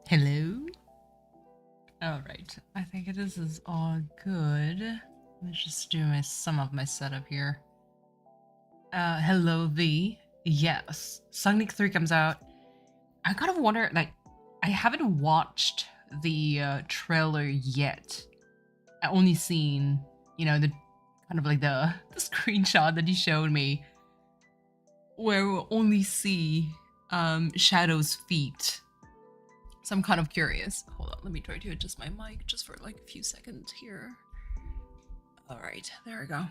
Hello? Alright, I think this is all good. Let me just do some of my setup here. Hello V. Yes, Sonic 3 comes out. I kind of wonder, like, I haven't watched the trailer yet. I only seen, the kind of like the screenshot that he showed me, where we'll only see Shadow's feet. So I'm kind of curious. Hold on, let me try to adjust my mic just for like a few seconds here. All right, there we go.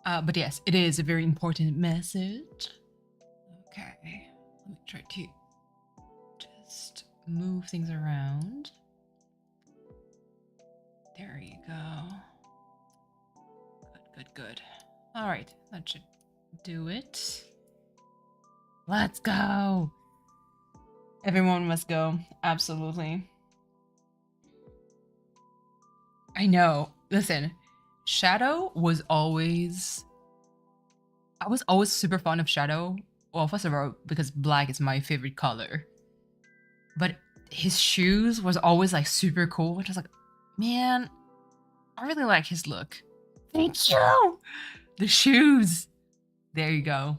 But yes, it is a very important message. Okay, let me try to just move things around. There you go. Good. All right, that should do it. Let's go. Everyone must go. Absolutely. I know. Listen, Shadow was always... I was always super fond of Shadow. Well, first of all, because black is my favorite color. But his shoes was always like super cool. Which is like, man, I really like his look. Thank you! The shoes! There you go.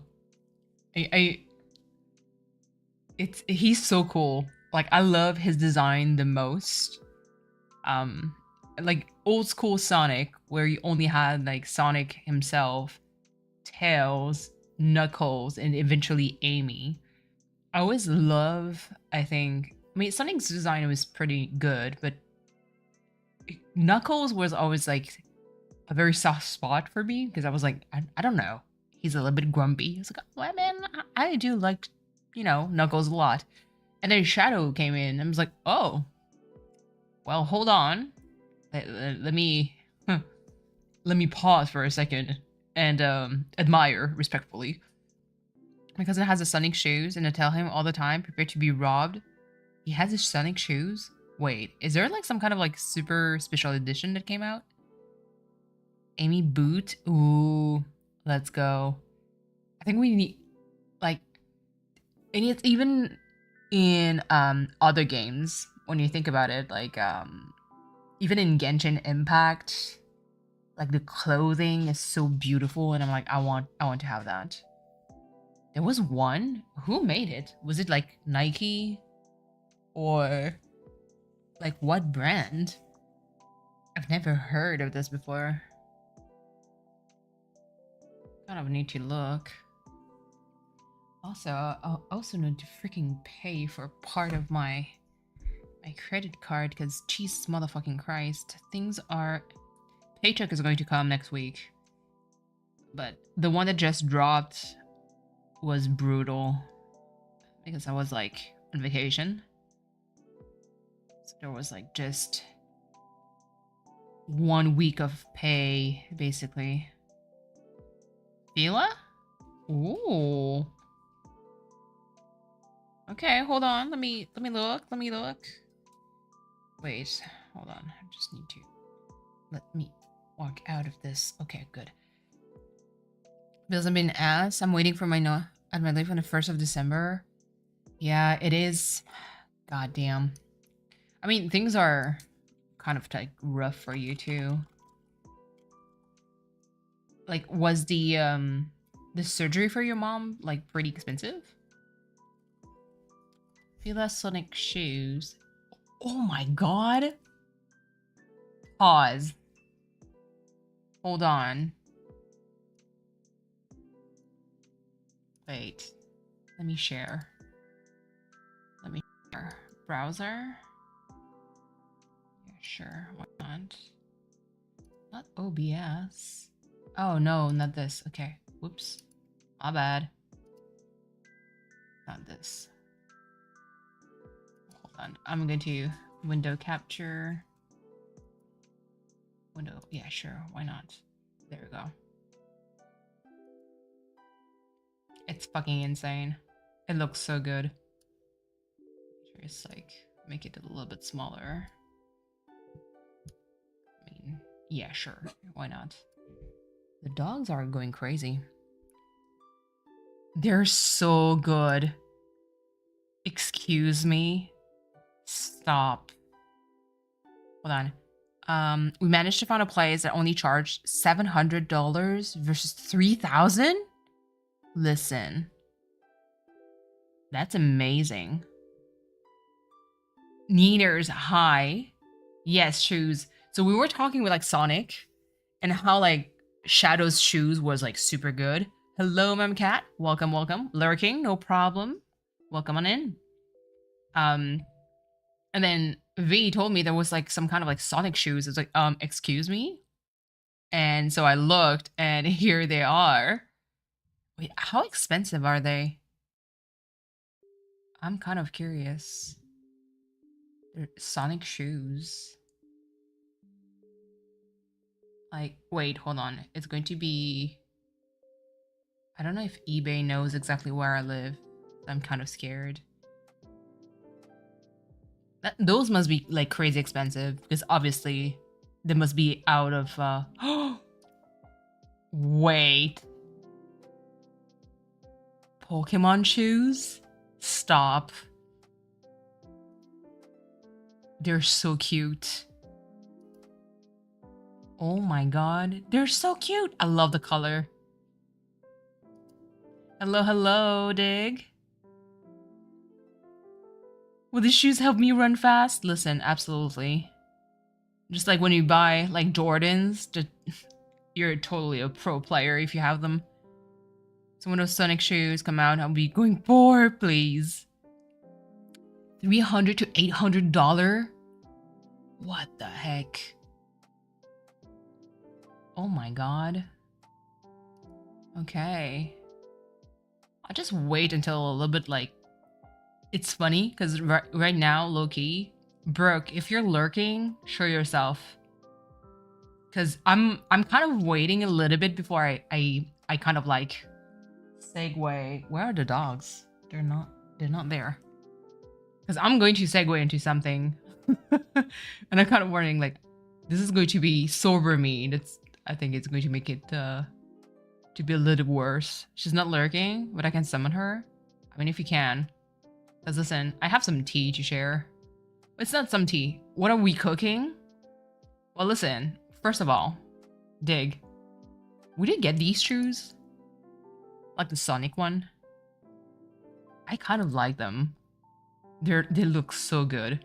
He's so cool. Like, I love his design the most. Like old school Sonic, where you only had like Sonic himself, Tails, Knuckles, and eventually Amy. I always love, I mean, Sonic's design was pretty good, but Knuckles was always like a very soft spot for me, because I was like, I don't know. He's a little bit grumpy. I was like, well, man, I do like, Knuckles a lot. And then Shadow came in, and I was like, oh, well, hold on. Let me pause for a second and admire respectfully. My cousin has the Sonic shoes, and I tell him all the time, prepare to be robbed. He has his Sonic shoes? Wait, is there like some kind of like super special edition that came out? Amy boot? Ooh, let's go. I think we need, like, and it's even in other games, when you think about it, like even in Genshin Impact, like the clothing is so beautiful, and I'm like, I want to have that. There was one. Who made it? Was it like Nike? Or like what brand? I've never heard of this before. Kind of need to look. Also, I'll also need to freaking pay for part of my credit card, because Jesus motherfucking Christ, things are... Paycheck is going to come next week. But the one that just dropped was brutal, because I was like on vacation. So there was like just 1 week of pay, basically. Fila? Ooh. Okay, hold on. Let me look. Wait, hold on. I just need to let me walk out of this. Okay, good. Bills have been asked. I'm waiting for my at my leave on the 1st of December. Yeah, it is. Goddamn. I mean, things are kind of like rough for you too. Like, was the surgery for your mom like pretty expensive? Fila Sonic shoes. Oh my god. Pause. Hold on. Wait. Let me share. Browser? Yeah, sure. Why not? Not OBS. Oh no, not this. Okay. Whoops. My bad. Not this. Hold on. I'm going to window capture. Window. Yeah, sure. Why not? There we go. It's fucking insane. It looks so good. Just like make it a little bit smaller. I mean, yeah, sure. Why not? The dogs are going crazy. They're so good. Excuse me. Stop. Hold on. We managed to find a place that only charged $700 versus $3,000. Listen, that's amazing. Nieners, hi. Yes, shoes. So we were talking with like Sonic and how like Shadow's shoes was like super good. Hello, Mem Cat. Welcome, welcome. Lurking, no problem. Welcome on in. And then V told me there was like some kind of like Sonic shoes. It's like, excuse me? And so I looked and here they are. Wait, how expensive are they? I'm kind of curious. They're Sonic shoes. Like, wait, hold on. It's going to be... I don't know if eBay knows exactly where I live. I'm kind of scared. Those must be like crazy expensive because obviously they must be out of wait. Pokemon shoes? Stop. They're so cute. Oh my god. They're so cute. I love the color. Hello, hello, Dig. Will the shoes help me run fast? Listen, absolutely. Just like when you buy like Jordans, you're totally a pro player if you have them. So when those Sonic shoes come out, I'll be going for, please. $300 to $800? What the heck? Oh my god. Okay. I'll just wait until a little bit like... It's funny, because right now, low-key, Brooke, if you're lurking, show yourself. Because I'm kind of waiting a little bit before I kind of like segue. Where are the dogs? They're not there. Because I'm going to segue into something. And I'm kind of wondering, like, this is going to be sober me. I think it's going to make it to be a little worse. She's not lurking, but I can summon her. I mean, if you can. Because listen, I have some tea to share. It's not some tea. What are we cooking? Well, listen. First of all, Dig. We did get these shoes. Like the Sonic one. I kind of like them. They look so good.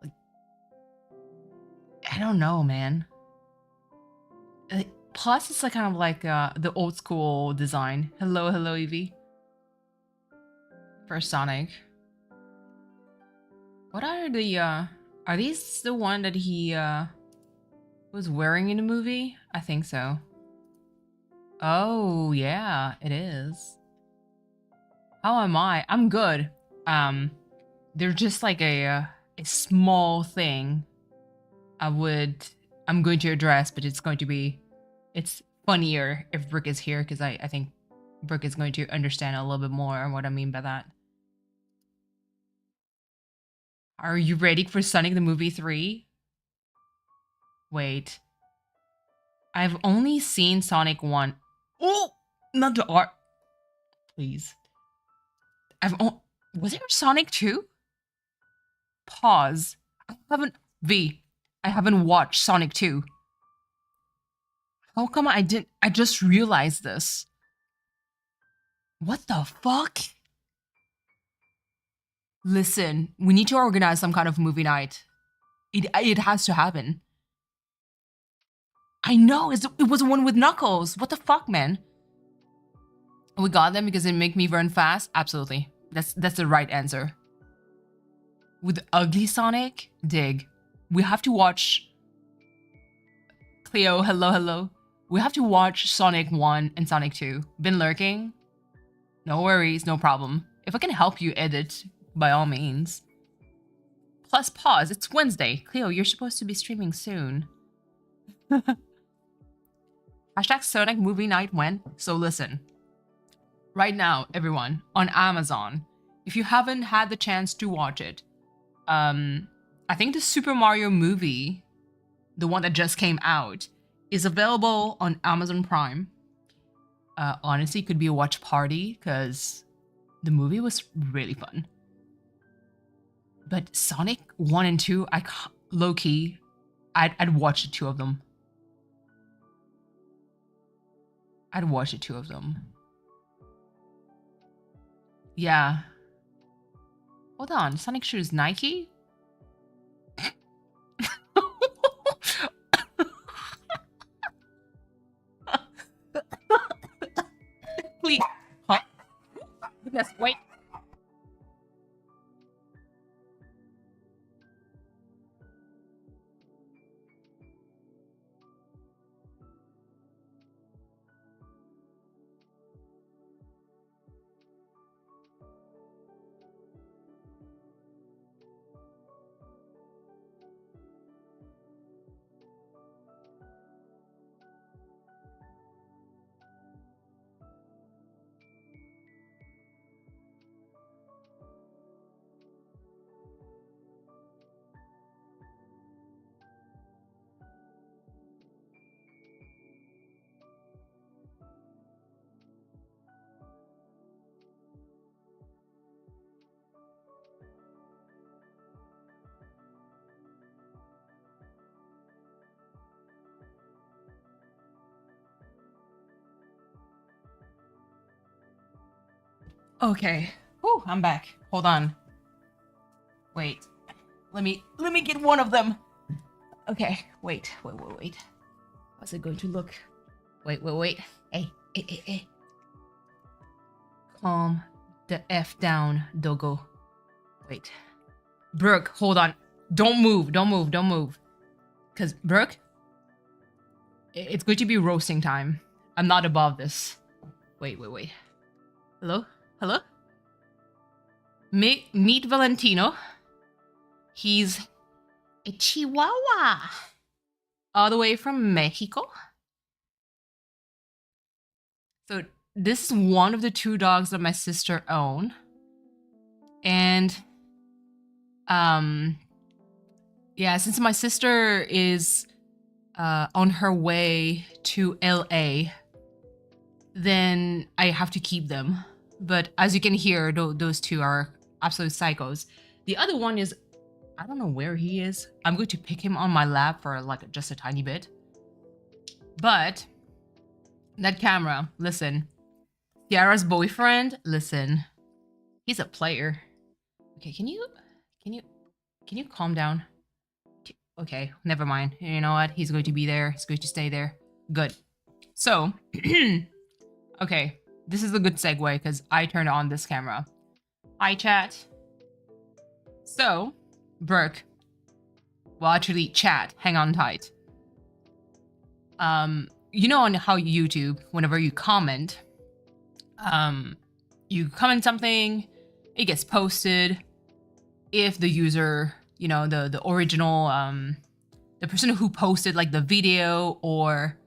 Like, I don't know, man. Plus, it's like kind of like the old school design. Hello, hello, Evie. For Sonic. What are the are these the one that he was wearing in the movie? I think so. Oh yeah, it is. How am I? I'm good. They're just like a small thing I'm going to address, but it's funnier if Brooke is here because I think Brooke is going to understand a little bit more what I mean by that. Are you ready for Sonic the Movie 3? Wait. I've only seen Sonic 1. Oh! Not the art. Please. Was there Sonic 2? Pause. I haven't watched Sonic 2. How come I just realized this? What the fuck? Listen, we need to organize some kind of movie night. It has to happen. I know, it was the one with Knuckles. What the fuck, man? We got them because it make me run fast? Absolutely. That's the right answer. With Ugly Sonic? Dig. We have to watch... Cleo, hello, hello. We have to watch Sonic 1 and Sonic 2. Been lurking? No worries, no problem. If I can help you edit, by all means. Plus, pause, it's Wednesday. Cleo, you're supposed to be streaming soon. Hashtag Sonic movie night when? So listen. Right now, everyone, on Amazon, if you haven't had the chance to watch it, I think the Super Mario movie, the one that just came out, is available on Amazon Prime. Honestly, could be a watch party, because the movie was really fun. But Sonic 1 and 2, low-key, I'd watch the two of them. I'd watch the two of them. Yeah. Hold on, Sonic shoes Nike? Please. Huh? Goodness, wait. Okay. Oh, I'm back. Hold on. Wait. Let me get one of them. Okay. Wait. How's it going to look? Wait. Hey. Calm the F down, doggo. Wait. Brooke, hold on. Don't move. Cause Brooke, it's going to be roasting time. I'm not above this. Wait. Hello? Meet Valentino. He's a Chihuahua. All the way from Mexico. So this is one of the two dogs that my sister owned. And yeah, since my sister is on her way to LA, then I have to keep them. But as you can hear, those two are absolute psychos. The other one is, I don't know where he is. I'm going to pick him on my lap for like just a tiny bit. But that camera, listen. Tiara's boyfriend, listen. He's a player. Okay, can you calm down? Okay, never mind. You know what? He's going to be there. He's going to stay there. Good. So, okay. This is a good segue because I turned on this camera. Hi, chat. So, Brooke. Well, actually, chat. Hang on tight. You know on how YouTube, whenever you comment something, it gets posted. If the user, you know, the original, the person who posted like the video or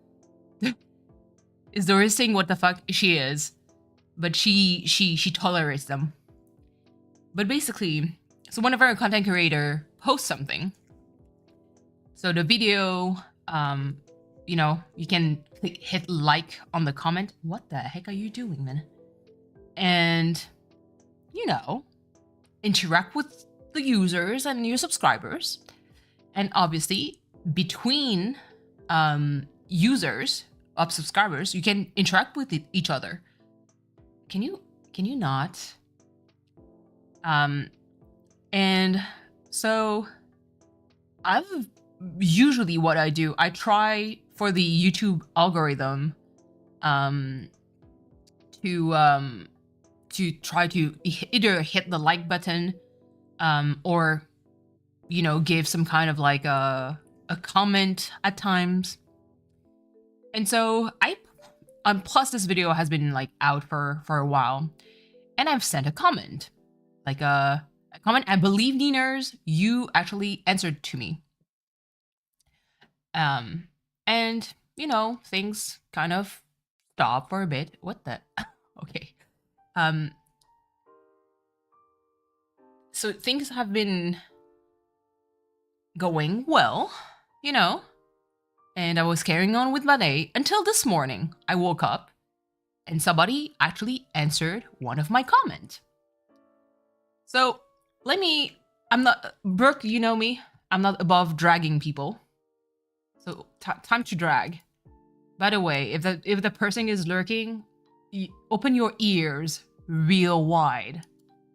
is Doris saying what the fuck she is, but she tolerates them. But basically, so whenever a content creator posts something, so the video, you know, you can hit like on the comment. What the heck are you doing, man? And, you know, interact with the users and your subscribers. And obviously, between users of subscribers, you can interact with each other. Can you not? And so usually what I do, I try for the YouTube algorithm to try to either hit the like button or, you know, give some kind of like a comment at times. And so plus this video has been like out for a while, and I've sent a comment, like a comment. I believe, Niners, you actually answered to me. And you know, things kind of stop for a bit. What the? Okay. So things have been going well, you know, and I was carrying on with my day until this morning. I woke up and somebody actually answered one of my comments. So I'm not, Brooke, you know me. I'm not above dragging people. So time to drag. By the way, if the person is lurking, open your ears real wide.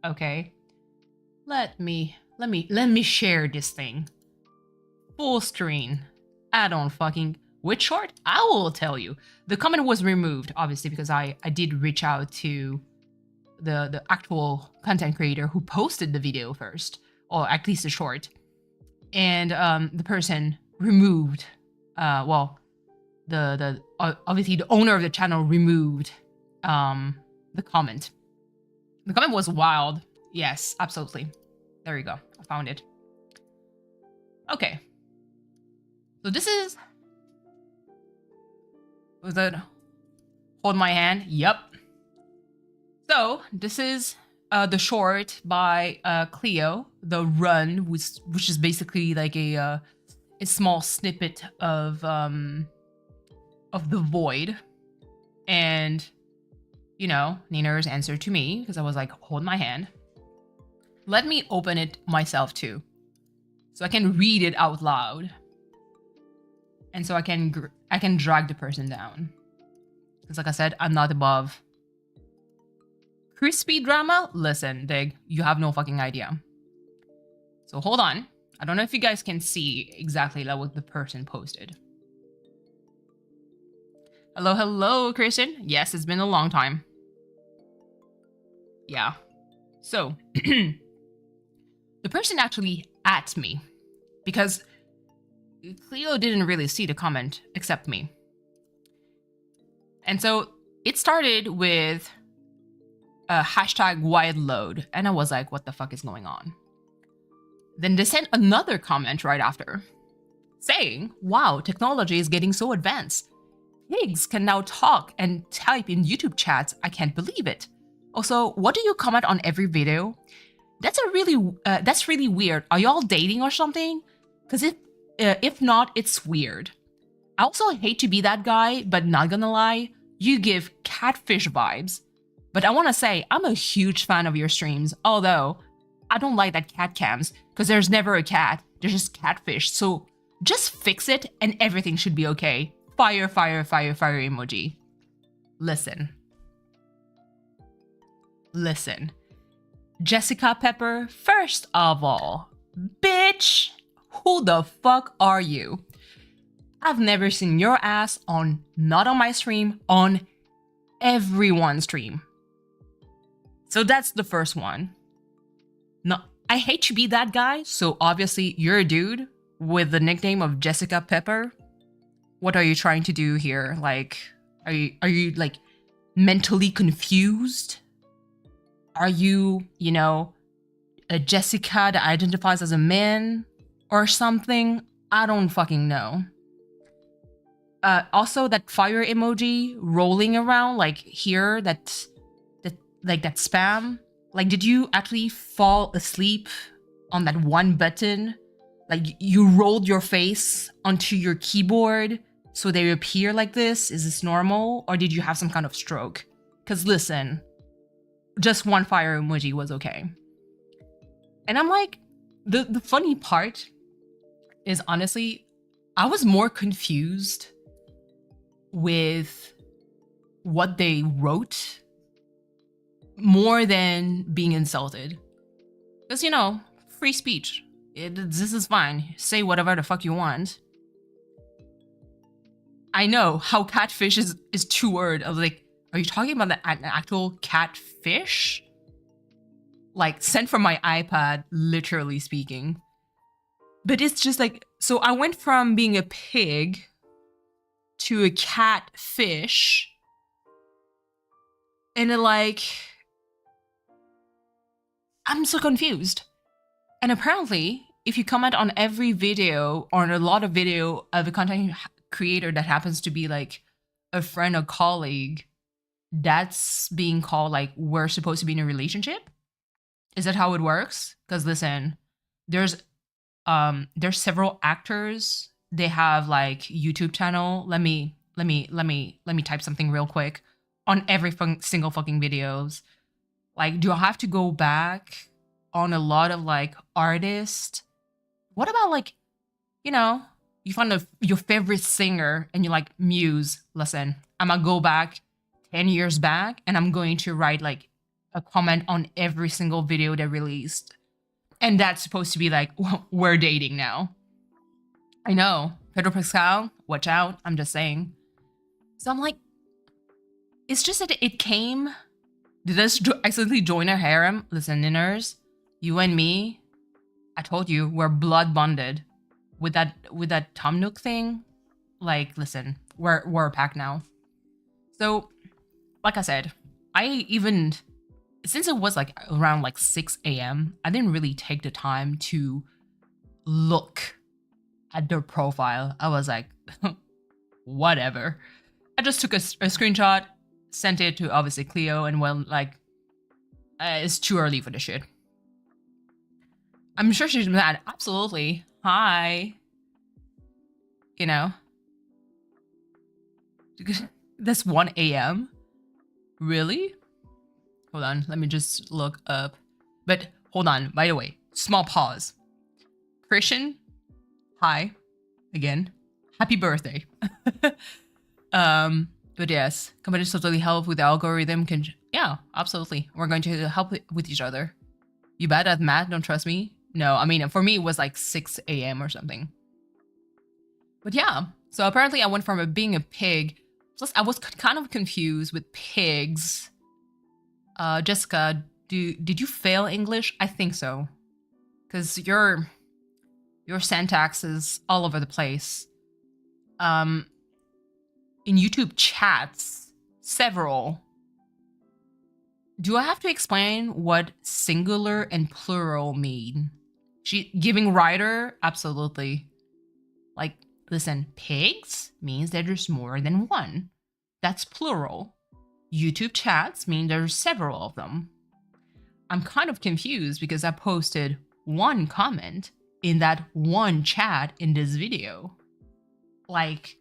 Okay? Let me share this thing. Full screen. I don't fucking which short? I will tell you. The comment was removed, obviously, because I did reach out to the actual content creator who posted the video first, or at least the short. And the person removed well, the obviously the owner of the channel removed the comment. The comment was wild. Yes, absolutely. There you go. I found it. Okay. So this is... Was that... Hold my hand? Yep. So this is the short by Cleo, The Run, which is basically like a small snippet of the void. And, you know, Nina's answer to me, because I was like, hold my hand. Let me open it myself too, so I can read it out loud, and so I can drag the person down. Because, like I said, I'm not above crispy drama. Listen, Dig, you have no fucking idea. So hold on. I don't know if you guys can see exactly like what the person posted. Hello, hello, Christian. Yes, it's been a long time. Yeah. So. The person actually at me, because Cleo didn't really see the comment except me. And so it started with a hashtag wide load, and I was like, what the fuck is going on? Then they sent another comment right after, saying, wow, technology is getting so advanced. Pigs can now talk and type in YouTube chats. I can't believe it. Also, what do you comment on every video? That's really weird. Are y'all dating or something? Because if not, it's weird. I also hate to be that guy, but not gonna lie, you give catfish vibes. But I want to say, I'm a huge fan of your streams, although I don't like that cat cams, because there's never a cat, there's just catfish. So just fix it and everything should be okay. Fire, fire, fire, fire emoji. Listen. Jessica Pepper, first of all, bitch, who the fuck are you? I've never seen your ass not on my stream, on everyone's stream. So that's the first one. No, I hate to be that guy, so obviously you're a dude with the nickname of Jessica Pepper. What are you trying to do here? Like, are you like mentally confused? Are you, you know, a Jessica that identifies as a man or something? I don't fucking know. Also, that fire emoji rolling around, like here, that spam. Like, did you actually fall asleep on that one button? Like, you rolled your face onto your keyboard so they appear like this? Is this normal? Or did you have some kind of stroke? Because listen, just one fire emoji was okay. And I'm like, the funny part is, honestly, I was more confused with what they wrote more than being insulted. Because, you know, free speech. This is fine. Say whatever the fuck you want. I know how catfish is two word. I was like, are you talking about an actual catfish? Like, sent from my iPad, literally speaking. But it's just like, so I went from being a pig to a catfish. And I'm so confused. And apparently, if you comment on every video or on a lot of video of a content creator that happens to be like a friend or colleague, that's being called like we're supposed to be in a relationship? Is that how it works? Because listen, there's several actors. They have like YouTube channel. Let me type something real quick on every single fucking videos. Like, do I have to go back on a lot of like artists. What about like, you know, you find your favorite singer and you're like, Muse, listen, I'm gonna go back 10 years back and I'm going to write like a comment on every single video they released. And that's supposed to be like, well, we're dating now. I know. Pedro Pascal, watch out. I'm just saying. So I'm like, it's just that it came. Did us accidentally join a harem? Listen, Ninners, you and me, I told you, we're blood bonded with that Tom Nook thing. Like, listen, we're a pack now. So, like I said, since it was like around like 6 a.m., I didn't really take the time to look at their profile. I was like, whatever. I just took a screenshot, sent it to obviously Cleo, and well, like, it's too early for the shit. I'm sure she's mad. Absolutely. Hi. You know? That's 1 a.m.? Really? Hold on, let me just look up. But hold on, by the way, small pause. Christian, hi. Again. Happy birthday. But yes, companies totally help with the algorithm. Yeah, absolutely. We're going to help with each other. You bad at math? Don't trust me? No, I mean, for me, it was like 6 a.m. or something. But yeah, so apparently I went from being a pig. Plus, I was kind of confused with pigs. Jessica, did you fail English? I think so. Because your syntax is all over the place. In YouTube chats, several. Do I have to explain what singular and plural mean? Giving writer? Absolutely. Like, listen, pigs means that there's more than one. That's plural. YouTube chats mean there's several of them. I'm kind of confused because I posted one comment in that one chat in this video. Like,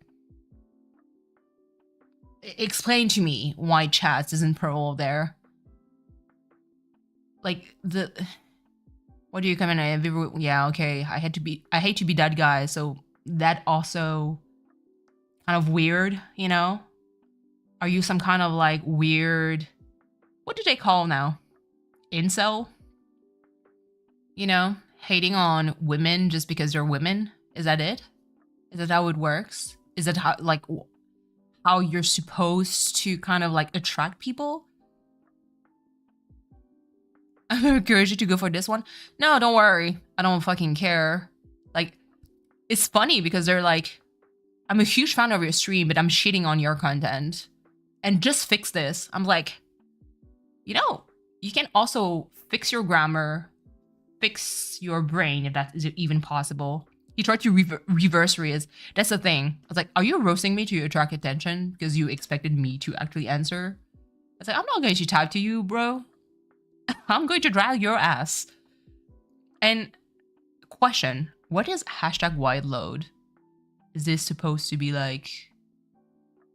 explain to me why chats isn't plural there. Like, what do you come in? Yeah, okay. I hate to be that guy, so that also kind of weird, you know? Are you some kind of like weird, what do they call now? Incel? You know, hating on women just because they're women? Is that it? Is that how it works? Is that how you're supposed to kind of like attract people? I'm encourage you to go for this one. No, don't worry. I don't fucking care. Like, it's funny because they're like, I'm a huge fan of your stream, but I'm shitting on your content. And just fix this. I'm like, you know, you can also fix your grammar, fix your brain, if that is even possible. He tried to reverse riz. That's the thing. I was like, are you roasting me to attract attention because you expected me to actually answer? I was like, I'm not going to type to you, bro. I'm going to drag your ass. And question, what is hashtag wide load? Is this supposed to be like,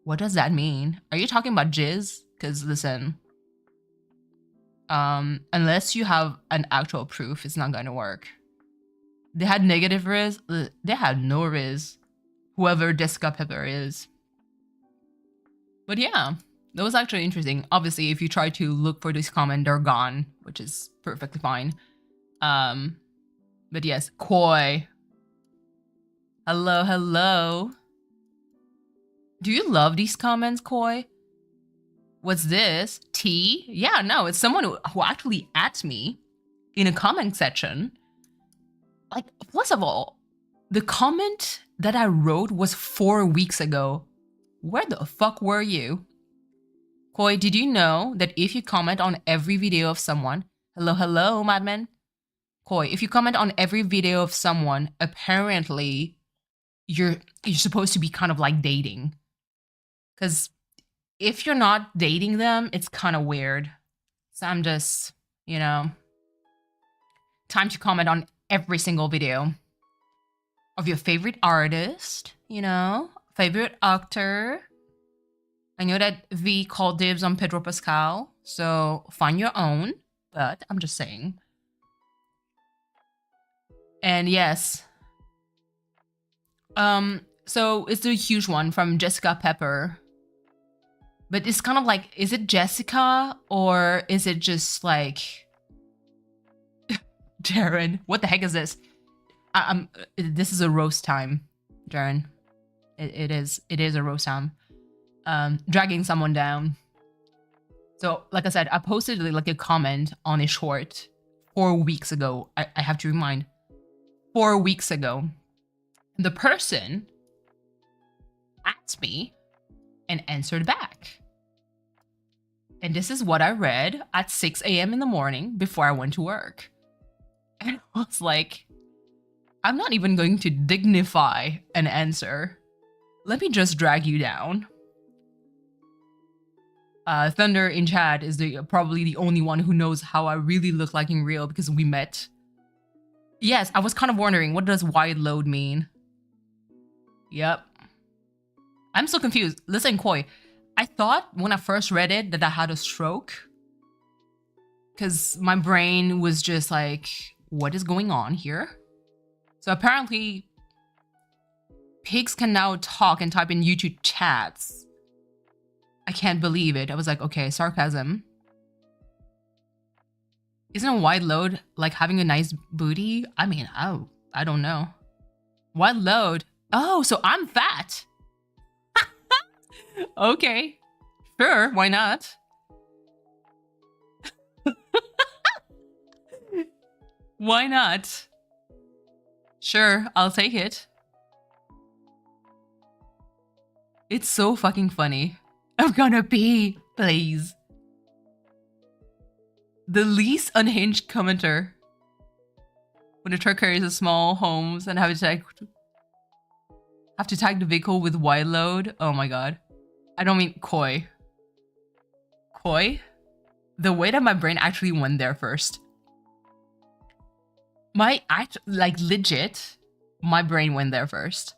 what does that mean? Are you talking about jizz? Because listen, unless you have an actual proof, it's not going to work. They had negative riz. They had no riz. Whoever Jessica Pepper is. But yeah, that was actually interesting. Obviously, if you try to look for this comment, they're gone, which is perfectly fine. But yes, Koi. Hello, hello. Do you love these comments, Koi? What's this? T? Yeah, no, it's someone who actually at me in a comment section. Like, plus of all, the comment that I wrote was 4 weeks ago. Where the fuck were you? Koi, did you know that if you comment on every video of someone, hello, hello, madman? Koi, if you comment on every video of someone, apparently you're supposed to be kind of like dating. Because if you're not dating them, it's kind of weird. So I'm just, you know, time to comment on every single video of your favorite artist, you know, favorite actor. I know that V called dibs on Pedro Pascal, so find your own, but I'm just saying. And yes, so it's a huge one from Jessica Pepper. But it's kind of like, is it Jessica or is it just like Jaren? What the heck is this? This is a roast time, Jaren. It is a roast time. Dragging someone down. So, like I said, I posted like a comment on a short 4 weeks ago. I have to remind, 4 weeks ago. The person asked me and answered back. And this is what I read at 6 a.m. in the morning before I went to work. And I was like, I'm not even going to dignify an answer. Let me just drag you down. Thunder in chat is probably the only one who knows how I really look like in real because we met. Yes, I was kind of wondering, what does wide load mean? Yep. I'm so confused. Listen, Koi, I thought when I first read it that I had a stroke. Because my brain was just like, what is going on here? So apparently, pigs can now talk and type in YouTube chats. I can't believe it. I was like, okay, sarcasm. Isn't a wide load like having a nice booty? I mean, I don't know. Wide load? Oh, so I'm fat. Okay, sure, why not? Why not? Sure, I'll take it. It's so fucking funny. I'm gonna pee, please. The least unhinged commenter. When a truck carries a small homes and have to tag the vehicle with wide load. Oh my god. I don't mean Koi. Koi? The way that my brain actually went there first. Legit, my brain went there first.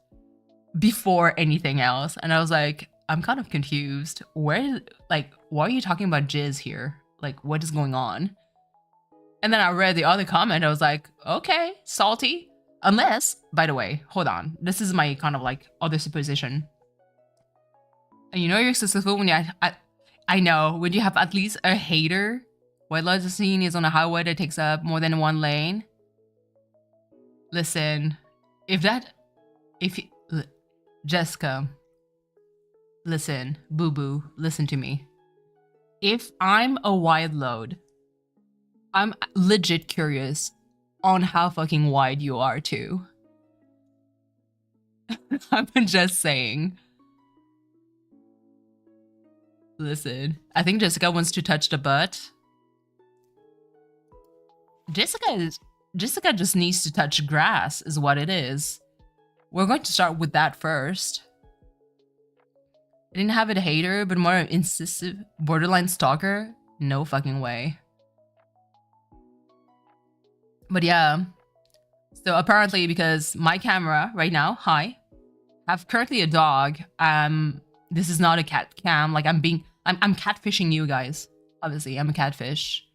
Before anything else. And I was like, I'm kind of confused. Why are you talking about jizz here? Like, what is going on? And then I read the other comment. I was like, okay, salty. Unless, by the way, hold on. This is my kind of like other supposition. And you know you're successful when I know, when you have at least a hater. White load scene is on a highway that takes up more than one lane. Listen, Jessica, listen, boo-boo, listen to me. If I'm a wide load, I'm legit curious on how fucking wide you are too. I'm just saying. Listen, I think Jessica wants to touch the butt. Jessica just needs to touch grass is what it is. We're going to start with that first. I didn't have a hater, but more incisive borderline stalker? No fucking way. But yeah. So apparently because my camera right now, I have currently a dog. This is not a cat cam. Like I'm catfishing you guys. Obviously, I'm a catfish.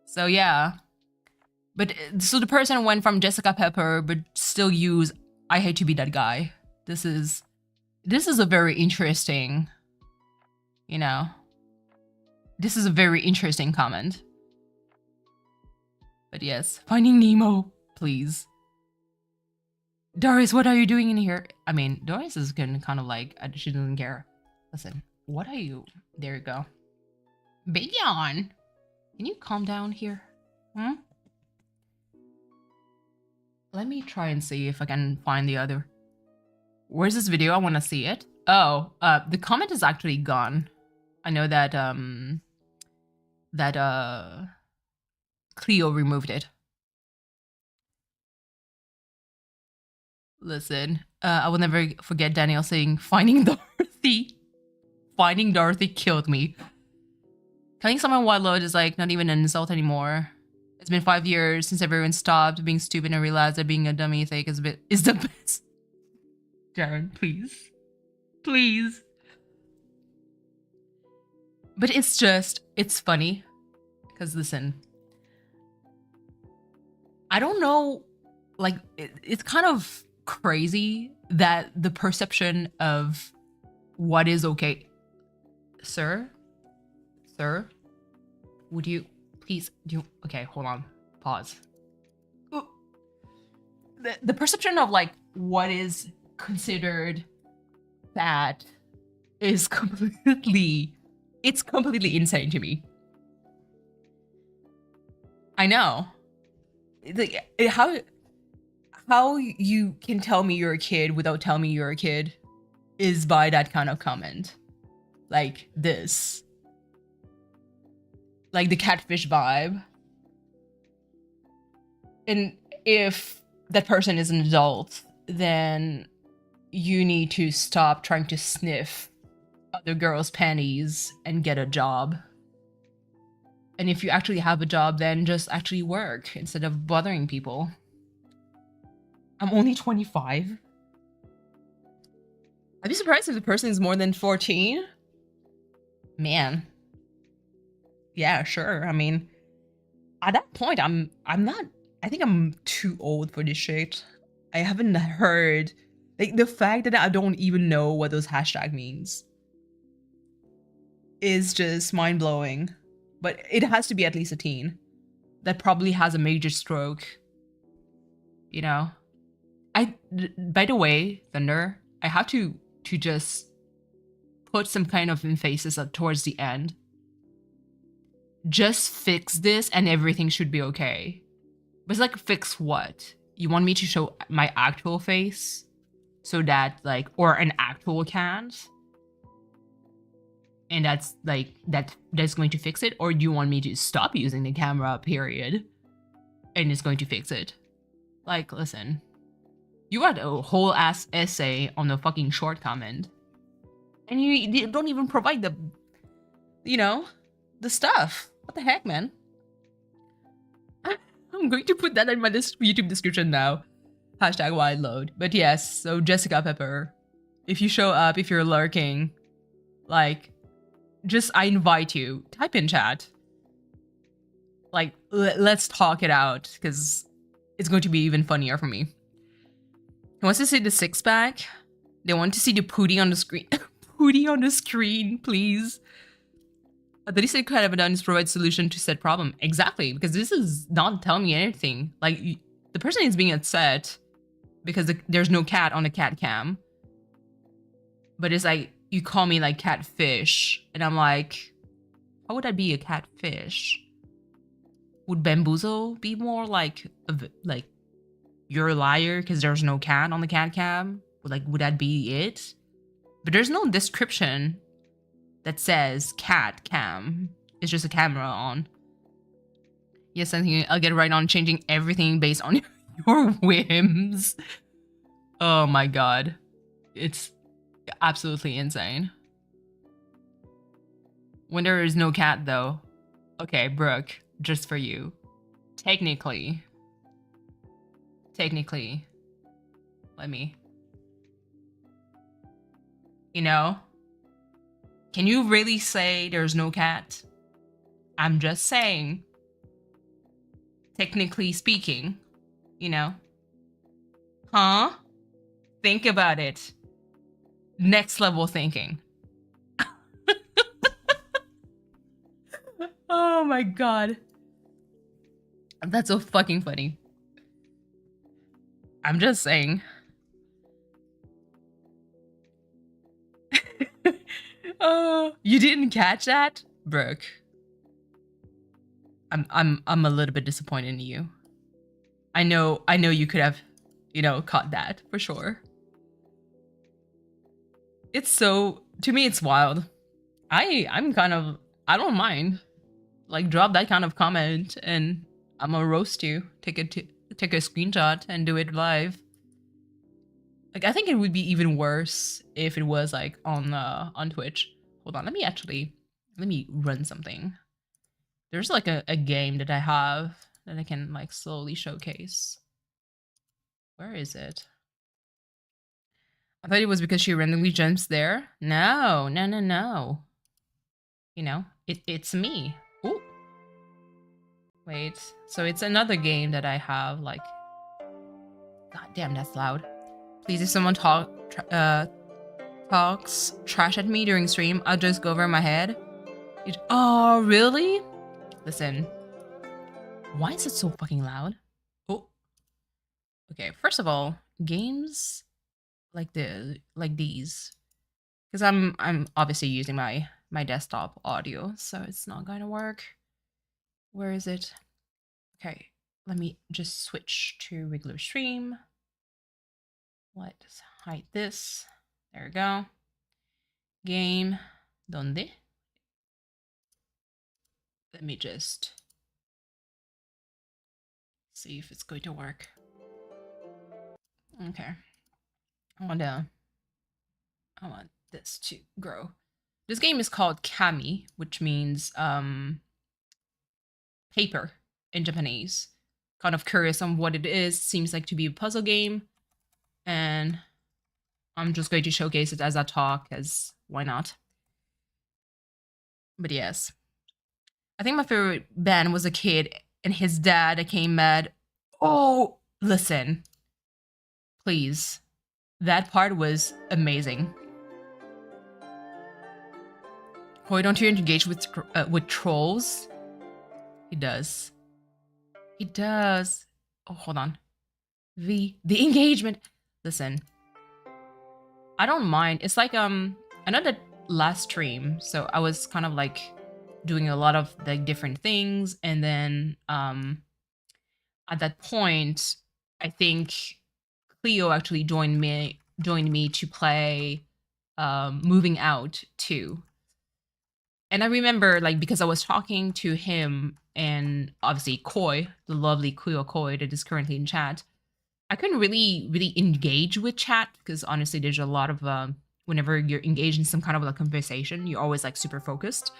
So yeah. But so the person went from Jessica Pepper, but still use I hate to be that guy. This is a very interesting, you know. This is a very interesting comment. But yes, Finding Nemo, please. Doris, what are you doing in here? I mean, Doris is kind of like, she doesn't care. Listen, what are you? There you go. Bayon, can you calm down here? Hmm? Let me try and see if I can find the other. Where's this video? I want to see it. Oh, the comment is actually gone. I know that, Cleo removed it. Listen, I will never forget Daniel saying, Finding Dorothy. Finding Dorothy killed me. Telling someone wide load is like not even an insult anymore. It's been 5 years since everyone stopped being stupid and realized that being a dummy fake is the best. Jaren, please. Please. But it's funny. Because listen, I don't know, like it's kind of crazy that the perception of what is okay, sir, sir, would you please do? Okay, hold on, pause. Ooh. The perception of like what is considered bad is completely, it's completely insane to me. I know. How you can tell me you're a kid without telling me you're a kid is by that kind of comment. Like this. Like the catfish vibe. And if that person is an adult, then you need to stop trying to sniff other girls' panties and get a job. And if you actually have a job, then just actually work instead of bothering people. I'm only 25. I'd be surprised if the person is more than 14. Man. Yeah, sure. I mean, at that point, I'm not, I think I'm too old for this shit. I haven't heard, like, the fact that I don't even know what those hashtag means is just mind-blowing. But it has to be at least a teen that probably has a major stroke. You know? By the way, Thunder, I have to just put some kind of emphasis towards the end. Just fix this and everything should be okay. But it's like, fix what? You want me to show my actual face? So that, like, or an actual cat? And that's like, that's going to fix it? Or do you want me to stop using the camera, period? And it's going to fix it? Like, listen. You wrote a whole ass essay on a fucking short comment. And you don't even provide the, you know, the stuff. What the heck, man? I'm going to put that in my YouTube description now. Hashtag wide load. But yes, so Jessica Pepper, if you show up, if you're lurking, like, just, I invite you, type in chat. Like, let's talk it out, because it's going to be even funnier for me. He wants to see the six-pack. They want to see the pootie on the screen. Pootie on the screen, please. The least I could have done is provide solution to said problem. Exactly, because this is not telling me anything. Like, the person is being upset because there's no cat on the cat cam. But it's like, you call me like catfish, and I'm like, how would I be a catfish? Would bamboozle be more like you're a liar because there's no cat on the cat cam? Like, would that be it? But there's no description that says cat cam. It's just a camera on. Yes, I think I'll get right on changing everything based on your whims. Oh my god. It's absolutely insane. When there is no cat though. Okay, Brooke, just for you. Technically, let me. You know? Can you really say there's no cat? I'm just saying. Technically speaking, you know? Huh? Think about it. Next level thinking. Oh my god. That's so fucking funny. I'm just saying. Oh, you didn't catch that? Brooke. I'm a little bit disappointed in you. I know you could have, you know, caught that for sure. It's so, to me it's wild. I'm kind of, I don't mind. Like, drop that kind of comment and I'm gonna roast you. Take a screenshot and do it live. Like, I think it would be even worse if it was like on Twitch. Hold on, let me run something. There's like a game that I have that I can like slowly showcase. Where is it? I thought it was because she randomly jumps there. No. You know, it's me. Ooh. Wait. So it's another game that I have, like... God damn, that's loud. Please, if someone talks trash at me during stream, I'll just go over my head. Oh, really? Listen. Why is it so fucking loud? Oh. Okay, first of all, games like these. Because I'm obviously using my desktop audio, so it's not going to work. Where is it? Okay, let me just switch to regular stream. Let's hide this. There we go. Game. ¿Dónde? Let me just see if it's going to work. Okay. I want this to grow. This game is called Kami, which means paper in Japanese. Kind of curious on what it is. Seems like to be a puzzle game. And I'm just going to showcase it as I talk, as why not? But yes. I think my favorite band was a kid and his dad came mad. Oh, listen. Please. That part was amazing. Why don't you engage with trolls? He does. He does. Oh, hold on. The engagement. Listen. I don't mind. It's like I know that last stream, so I was kind of like doing a lot of like different things, and then at that point, I think Cleo actually joined me to play Moving Out too. And I remember, like, because I was talking to him and obviously Koi, the lovely Cleo Koi that is currently in chat, I couldn't really engage with chat because honestly, there's a lot of whenever you're engaged in some kind of like conversation, you're always like super focused.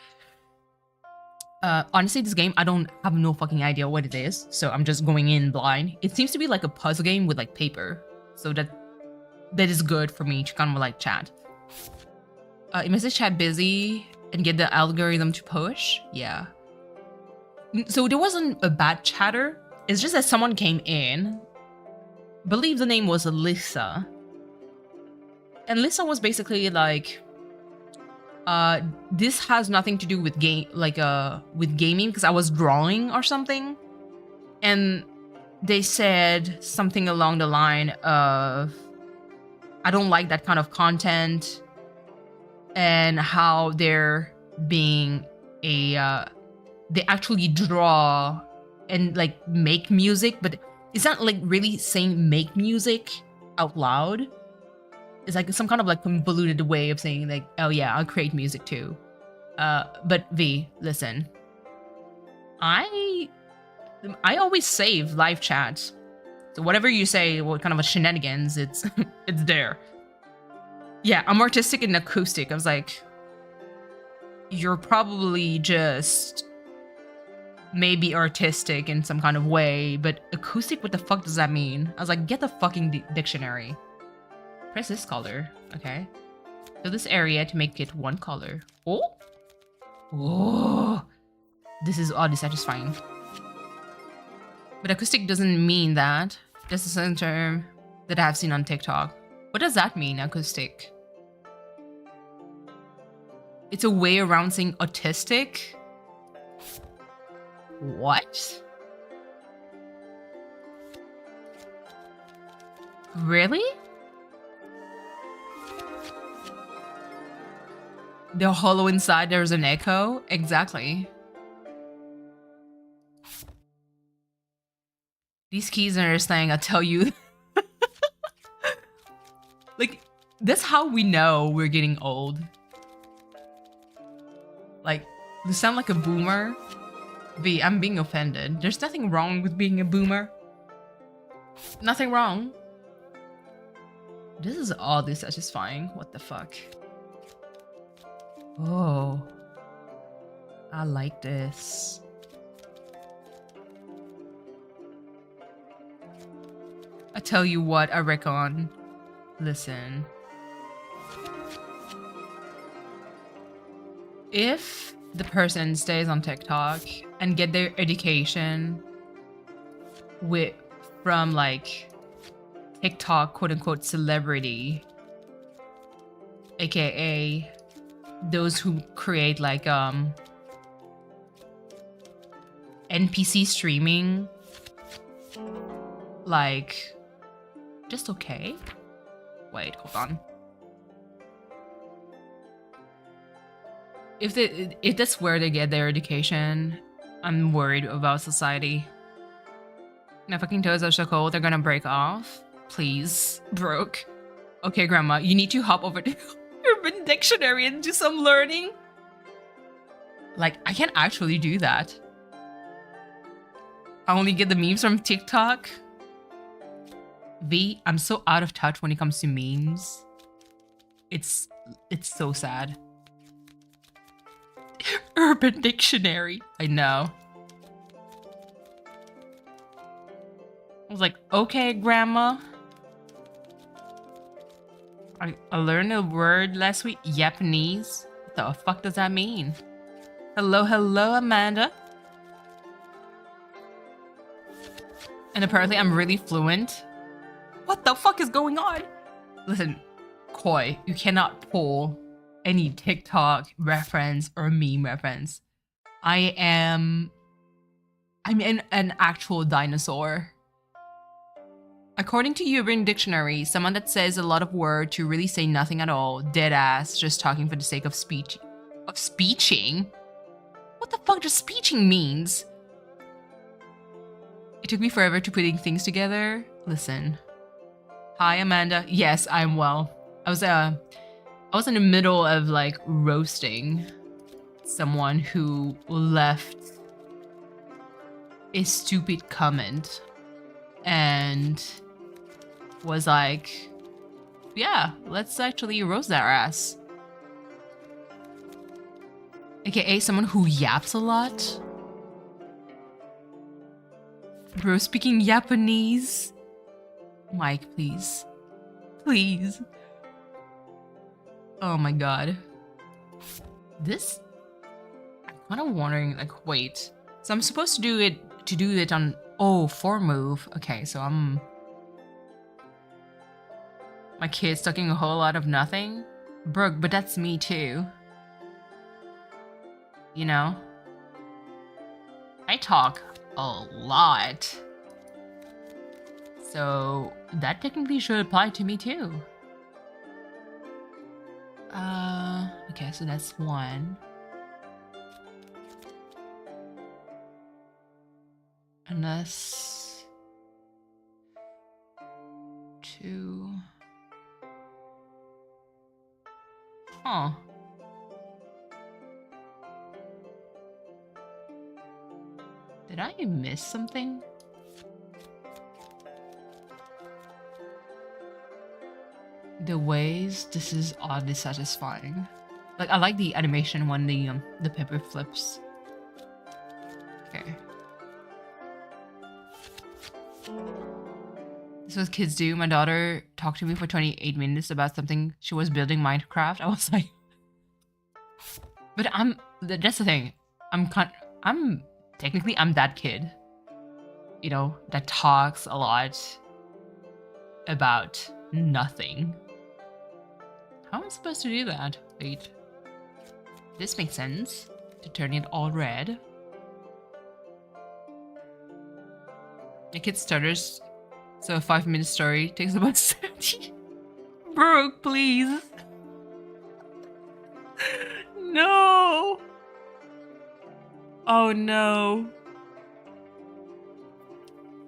Honestly, this game, I don't have no fucking idea what it is, so I'm just going in blind. It seems to be like a puzzle game with like paper, so that is good for me to kind of like chat. It message chat busy and get the algorithm to push. Yeah. So there wasn't a bad chatter. It's just that someone came in. Believe the name was Lisa. And Lisa was basically like, this has nothing to do with with gaming because I was drawing or something. And they said something along the line of, I don't like that kind of content, and how they're being they actually draw and like make music, but it's not like really saying make music out loud. It's like some kind of like convoluted way of saying like, oh yeah, I'll create music too. But V, listen. I always save live chat. So whatever you say, what kind of a shenanigans, it's it's there. Yeah, I'm artistic and acoustic. I was like, you're probably just maybe artistic in some kind of way, but acoustic, what the fuck does that mean? I was like, get the fucking dictionary. Press this color. Okay. Fill this area to make it one color. Oh! Oh! This is oddly satisfying. But acoustic doesn't mean that. That's the same term that I have seen on TikTok. What does that mean, acoustic? It's a way around saying autistic? What? Really? The hollow inside, there's an echo? Exactly. These keys are saying, I tell you. Like, that's how we know we're getting old. Like, you sound like a boomer. V, I'm being offended. There's nothing wrong with being a boomer. Nothing wrong. This is oddly satisfying. What the fuck? Oh. I like this. I tell you what, I reckon. Listen. If the person stays on TikTok and get their education with from like TikTok quote unquote celebrity, aka those who create like NPC streaming, like just okay. Wait, hold on. If that's where they get their education, I'm worried about society. My fucking toes are so cold, they're gonna break off. Please, broke. Okay, grandma, you need to hop over to Urban Dictionary and do some learning. Like, I can't actually do that. I only get the memes from TikTok. V, I'm so out of touch when it comes to memes. It's so sad. Urban Dictionary. I know. I was like, okay, grandma. I learned a word last week. Japanese. What the fuck does that mean? Hello, hello, Amanda. And apparently I'm really fluent. What the fuck is going on? Listen, Koi, you cannot pull any TikTok reference or meme reference. I'm an actual dinosaur. According to Urban Dictionary, someone that says a lot of words to really say nothing at all, dead ass, just talking for the sake of speech. Of speeching? What the fuck does speeching means? It took me forever to putting things together. Listen. Hi, Amanda. Yes, I'm well. I was in the middle of like roasting someone who left a stupid comment and was like, yeah, let's actually roast their ass. AKA someone who yaps a lot. Bro, speaking Japanese. Mike, please. Please. Oh my god. This... I'm kind of wondering, like, wait. So I'm supposed to do it on... Oh, 4 move. Okay, so I'm... My kid's talking a whole lot of nothing? Brooke, but that's me too. You know? I talk a lot. So that technically should apply to me too. Okay, so that's 1. And that's 2. Huh. Did I miss something? The ways this is oddly satisfying. Like, I like the animation when the paper flips. Okay. This is what kids do. My daughter talked to me for 28 minutes about something she was building Minecraft. I was like, but that's the thing. Technically I'm that kid, you know, that talks a lot about nothing. How am I supposed to do that? Wait. This makes sense. To turn it all red. The kid stutters, so a 5-minute story takes about 70. Brooke, please. No. Oh no.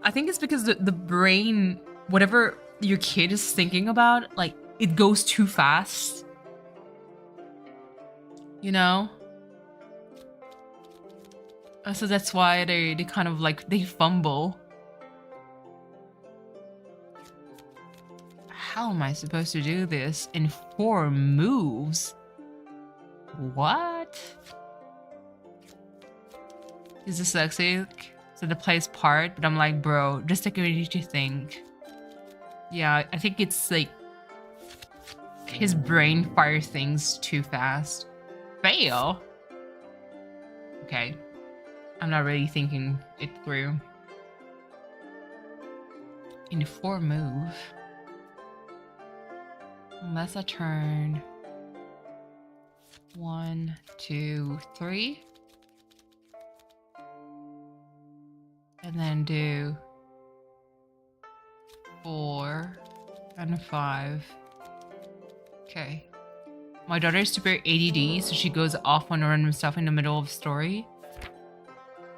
I think it's because the brain, whatever your kid is thinking about, like, it goes too fast. You know? So that's why they kind of like, they fumble. How am I supposed to do this in 4 moves? What? He's dyslexic, so the plays part, but I'm like, bro, just take a minute to think. Yeah, I think it's like his brain fires things too fast. Fail? Okay. I'm not really thinking it through. In 4 move. Unless I turn 1, 2, 3. And then do 4 and 5. Okay. My daughter is super ADD, so she goes off on random stuff in the middle of story.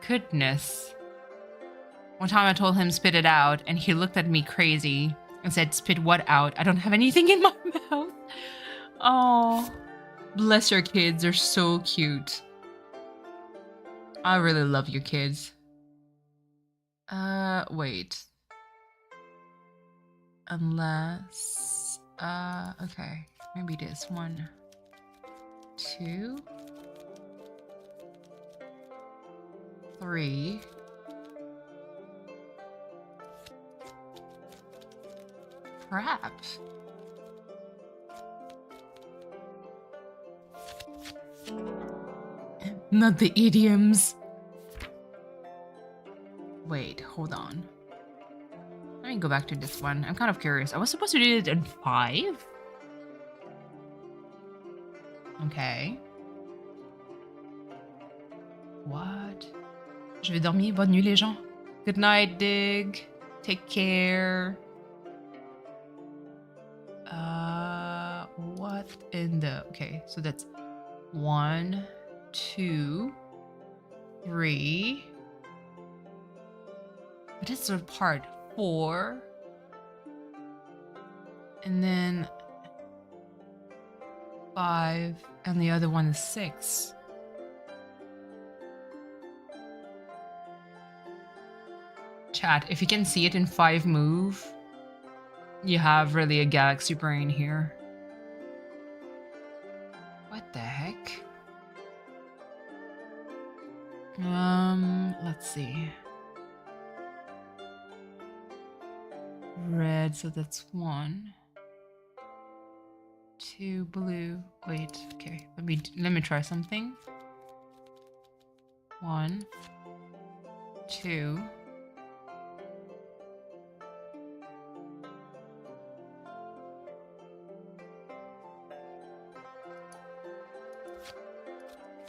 Goodness. One time I told him spit it out, and he looked at me crazy and said, "Spit what out? I don't have anything in my mouth." Oh, bless your kids. They're so cute. I really love your kids. Wait. Unless, okay. Maybe this 1, 2, 3. Perhaps. Not the idioms. Wait, hold on. Let me go back to this one. I'm kind of curious. I was supposed to do it in 5? Okay. What? Je vais dormir. Bonne nuit, les gens. Good night, Dig. Take care. What in the... Okay, so that's 1, 2, 3. But it's a part 4. And then 5. And the other one is 6. Chat, if you can see it in 5 move, you have really a galaxy brain here. What the heck? Let's see. Red, so that's 1. 2 blue. Wait, okay. Let me try something. 1, 2.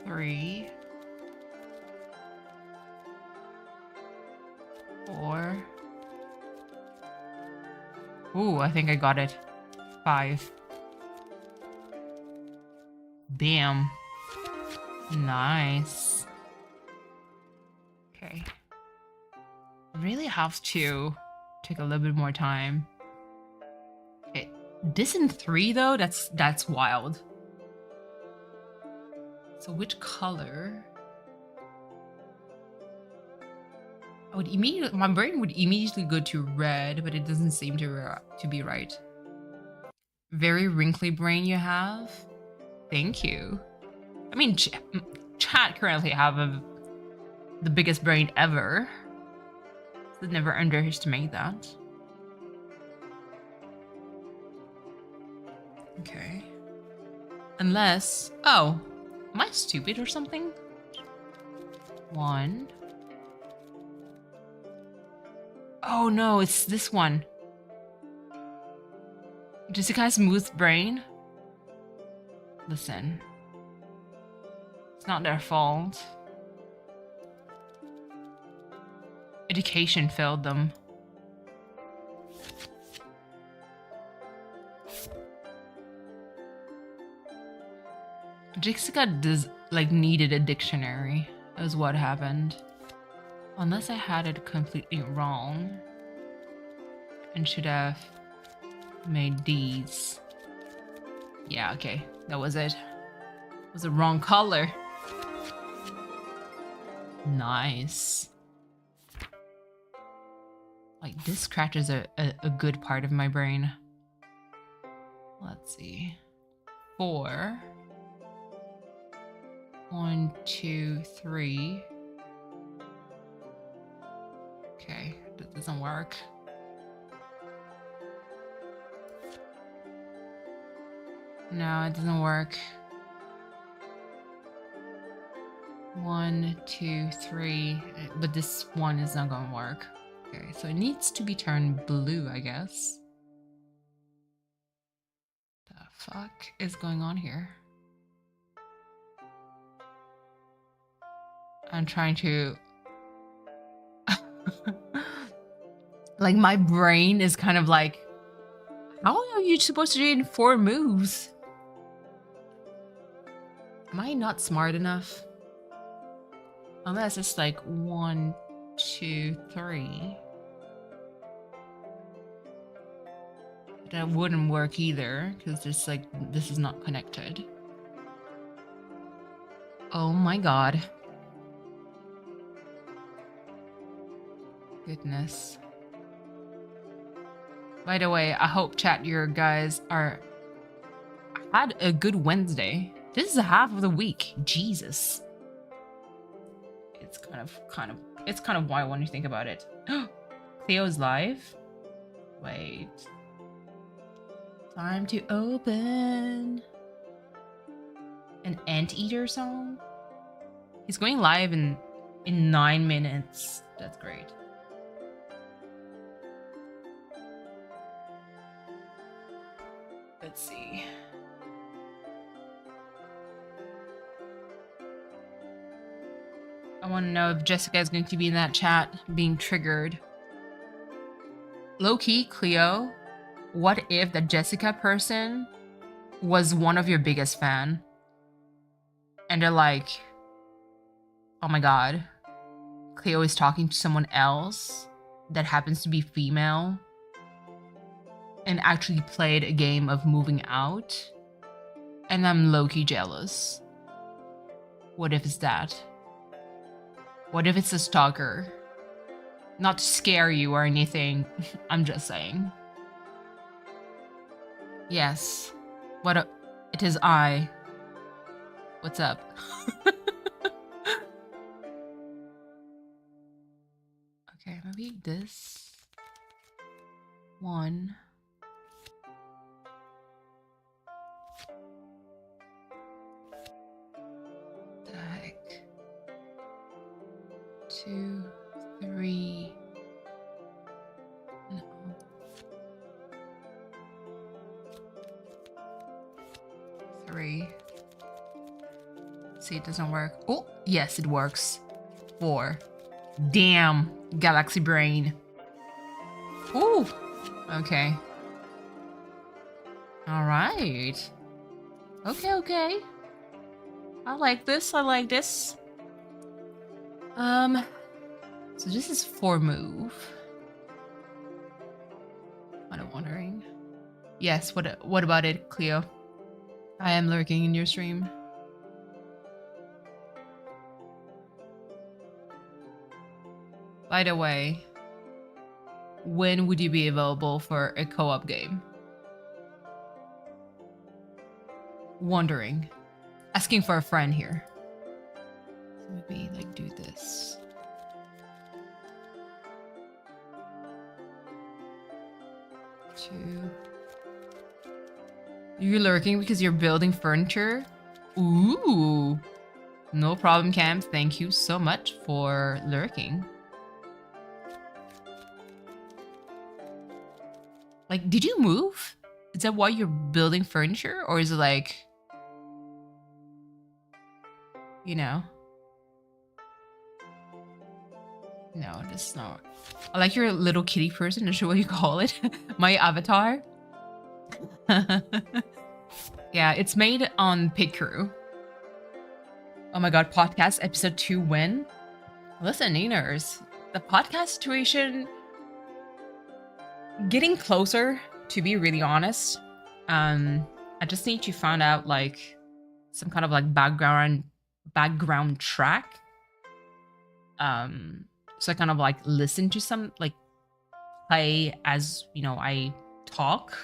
3, 4. Ooh, I think I got it. 5. Damn. Nice. Okay. Really have to take a little bit more time. Okay. This in 3 though, that's wild. So which color? My brain would immediately go to red, but it doesn't seem to be right. Very wrinkly brain you have. Thank you. I mean, chat currently have the biggest brain ever. So never underestimate that. Okay. Unless, oh, am I stupid or something? 1. Oh no, it's this one. Jessica has smooth brain. Listen. It's not their fault. Education failed them. Jessica needed a dictionary, is what happened. Unless I had it completely wrong. And should have made these. Yeah, okay. That was it. It was the wrong color. Nice. Like, this scratches a good part of my brain. Let's see. 4. 1, 2, 3. Okay, that doesn't work. No, it doesn't work. 1, 1, 2, 3. But this one is not gonna work. Okay, so it needs to be turned blue, I guess. The fuck is going on here? I'm trying to... like, my brain is kind of like, how are you supposed to do it in 4 moves? Am I not smart enough? Unless it's like 1, 2, 3. That wouldn't work either, because it's like, this is not connected. Oh my god. Goodness. By the way, I hope chat your guys had a good Wednesday. This is half of the week. Jesus. It's kind of wild when you think about it. Cleo's live. Wait. Time to open an Anteater song. He's going live in 9 minutes. That's great. Let's see. I want to know if Jessica is going to be in that chat being triggered. Low-key, Cleo, what if the Jessica person was one of your biggest fan? And they're like, oh my god, Cleo is talking to someone else that happens to be female and actually played a game of moving out, and I'm low-key jealous. What if it's that? What if it's a stalker? Not to scare you or anything, I'm just saying. Yes, it is I. What's up? Okay, maybe this one. The heck? 2, 3. No. Three. See, it doesn't work. Oh, yes, it works. 4. Damn, galaxy brain. Ooh. Okay. All right. Okay, okay. I like this. I like this. So this is 4 move. What I'm wondering. Yes, what about it, Cleo? I am lurking in your stream. By the way, when would you be available for a co-op game? Wondering. Asking for a friend here. So maybe like do this. Two. You're lurking because you're building furniture? Ooh. No problem, Cam. Thank you so much for lurking. Like, did you move? Is that why you're building furniture? Or is it like, you know? No, this is not. I like your little kitty person, is what you call it. My avatar. Yeah, it's made on Picrew. Oh my god, podcast episode 2 when? Listen, Niners, the podcast situation getting closer, to be really honest. I just need to find out like some kind of like background track. So I kind of like listen to some like play as, you know, I talk.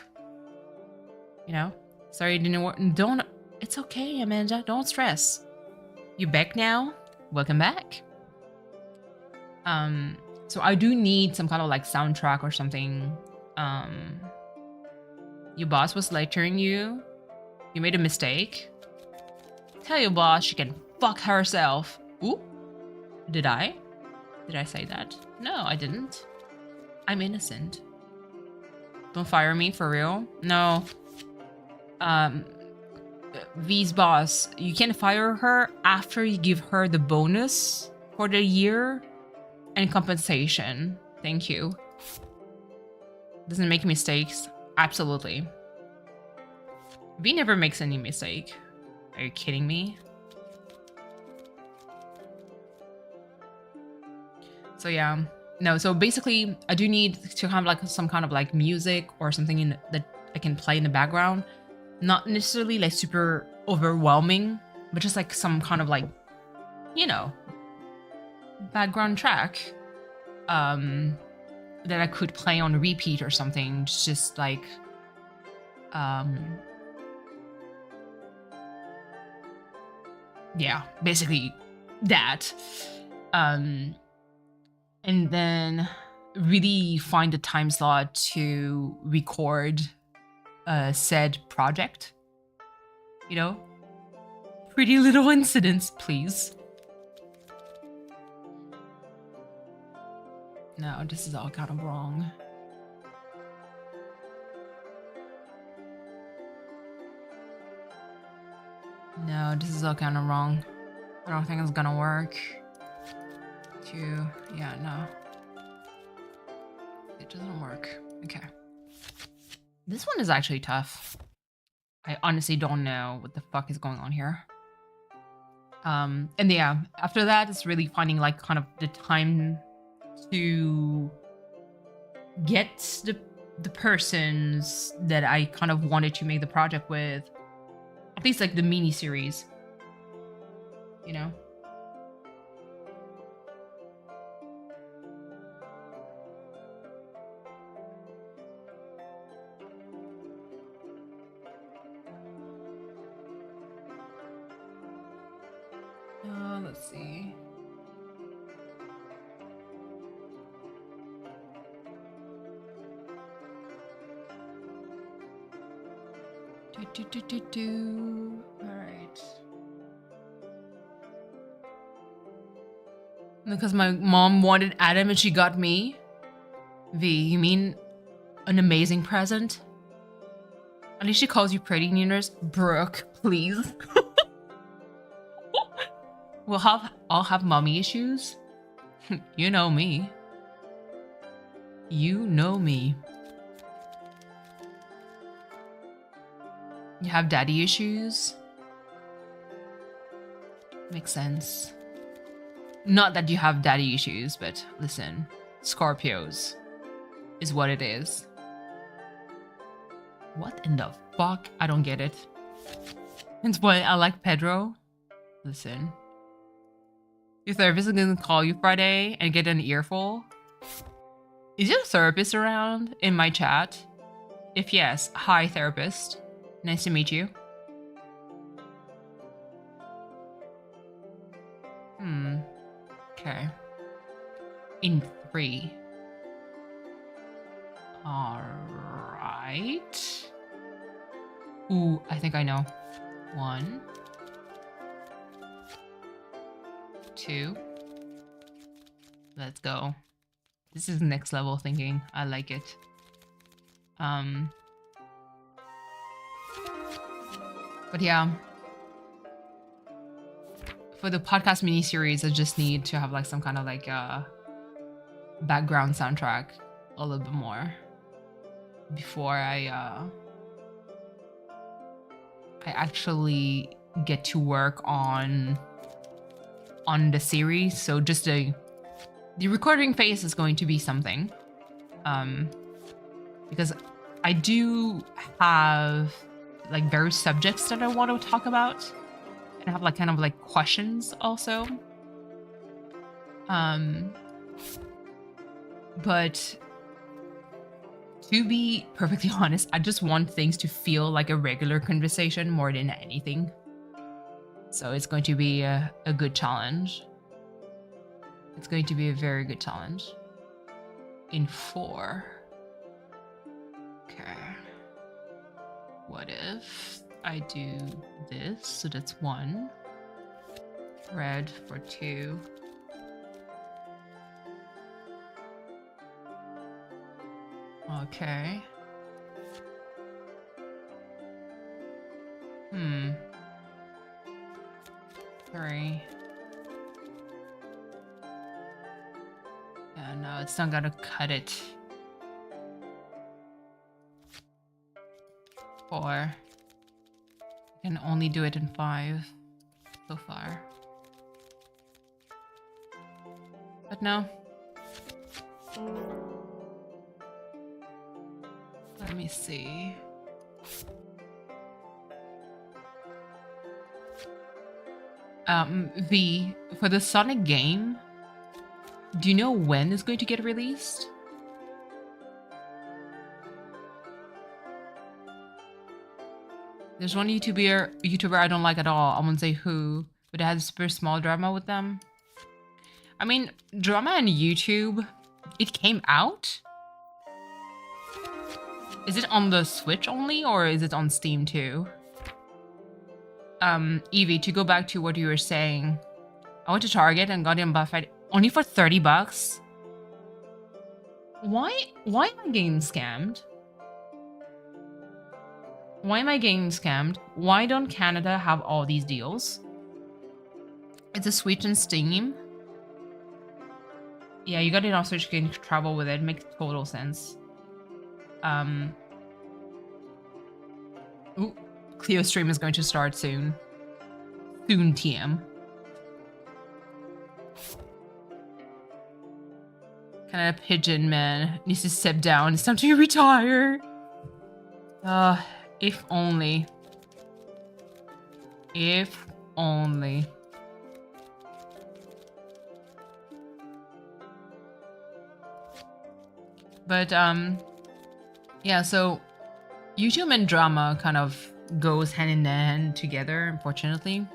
You know? Sorry, don't it's okay, Amanda, don't stress. You back now? Welcome back. So I do need some kind of like soundtrack or something. Your boss was lecturing you. You made a mistake. Tell your boss she can fuck herself. Ooh, did I? Did I say that? No, I didn't. I'm innocent. Don't fire me, for real? No. V's boss, you can fire her after you give her the bonus for the year and compensation. Thank you. Doesn't make mistakes. Absolutely. V never makes any mistake. Are you kidding me? So yeah. No, so basically I do need to have like some kind of like music or something in that I can play in the background. Not necessarily like super overwhelming, but just like some kind of like, you know, background track that I could play on repeat or something. Just like yeah, basically that. And then really find a time slot to record said project. You know? Pretty little incidents, please. No, this is all kind of wrong. No, this is all kind of wrong. I don't think it's gonna work. Yeah, no. It doesn't work. Okay. This one is actually tough. I honestly don't know what the fuck is going on here. And yeah, after that, it's really finding like kind of the time to get the persons that I kind of wanted to make the project with. At least like the mini series. You know? Let's see. All right. Because my mom wanted Adam and she got me. V, you mean an amazing present? At least she calls you pretty, Niners. Brooke, please. I'll have mommy issues. You know me. You know me. You have daddy issues? Makes sense. Not that you have daddy issues, but listen, Scorpios is what it is. What in the fuck? I don't get it. It's why I like Pedro. Listen. Your therapist is gonna call you Friday and get an earful? Is your therapist around in my chat? If yes, hi therapist. Nice to meet you. Okay. In 3. Alright. Ooh, I think I know. 1. 2. Let's go. This is next level thinking. I like it. But yeah. For the podcast mini-series, I just need to have like some kind of like background soundtrack a little bit more before I actually get to work on the series. So just the recording phase is going to be something, because I do have like various subjects that I want to talk about, and I have like kind of like questions also. But to be perfectly honest, I just want things to feel like a regular conversation more than anything. So it's going to be a good challenge. It's going to be a very good challenge. In 4. Okay. What if I do this? So that's 1. Red for 2. Okay. 3. Yeah, no, it's not gonna cut it. 4. I can only do it in 5 so far. But no. Let me see. For the Sonic game, do you know when it's going to get released? There's one YouTuber I don't like at all. I won't say who, but it has super small drama with them. I mean, drama on YouTube, it came out? Is it on the Switch only, or is it on Steam too? Evie, to go back to what you were saying, I went to Target and got in Buffett only for 30 bucks. Why am I getting scammed? Why am I getting scammed? Why don't Canada have all these deals? It's a Switch and Steam. Yeah, you got it on Switch, you can travel with it. Makes total sense. Ooh, Cleo stream is going to start soon. Soon, TM. Canada Pigeon Man needs to step down. It's time to retire. If only. If only. But, yeah, so YouTube and drama kind of goes hand in hand together, unfortunately.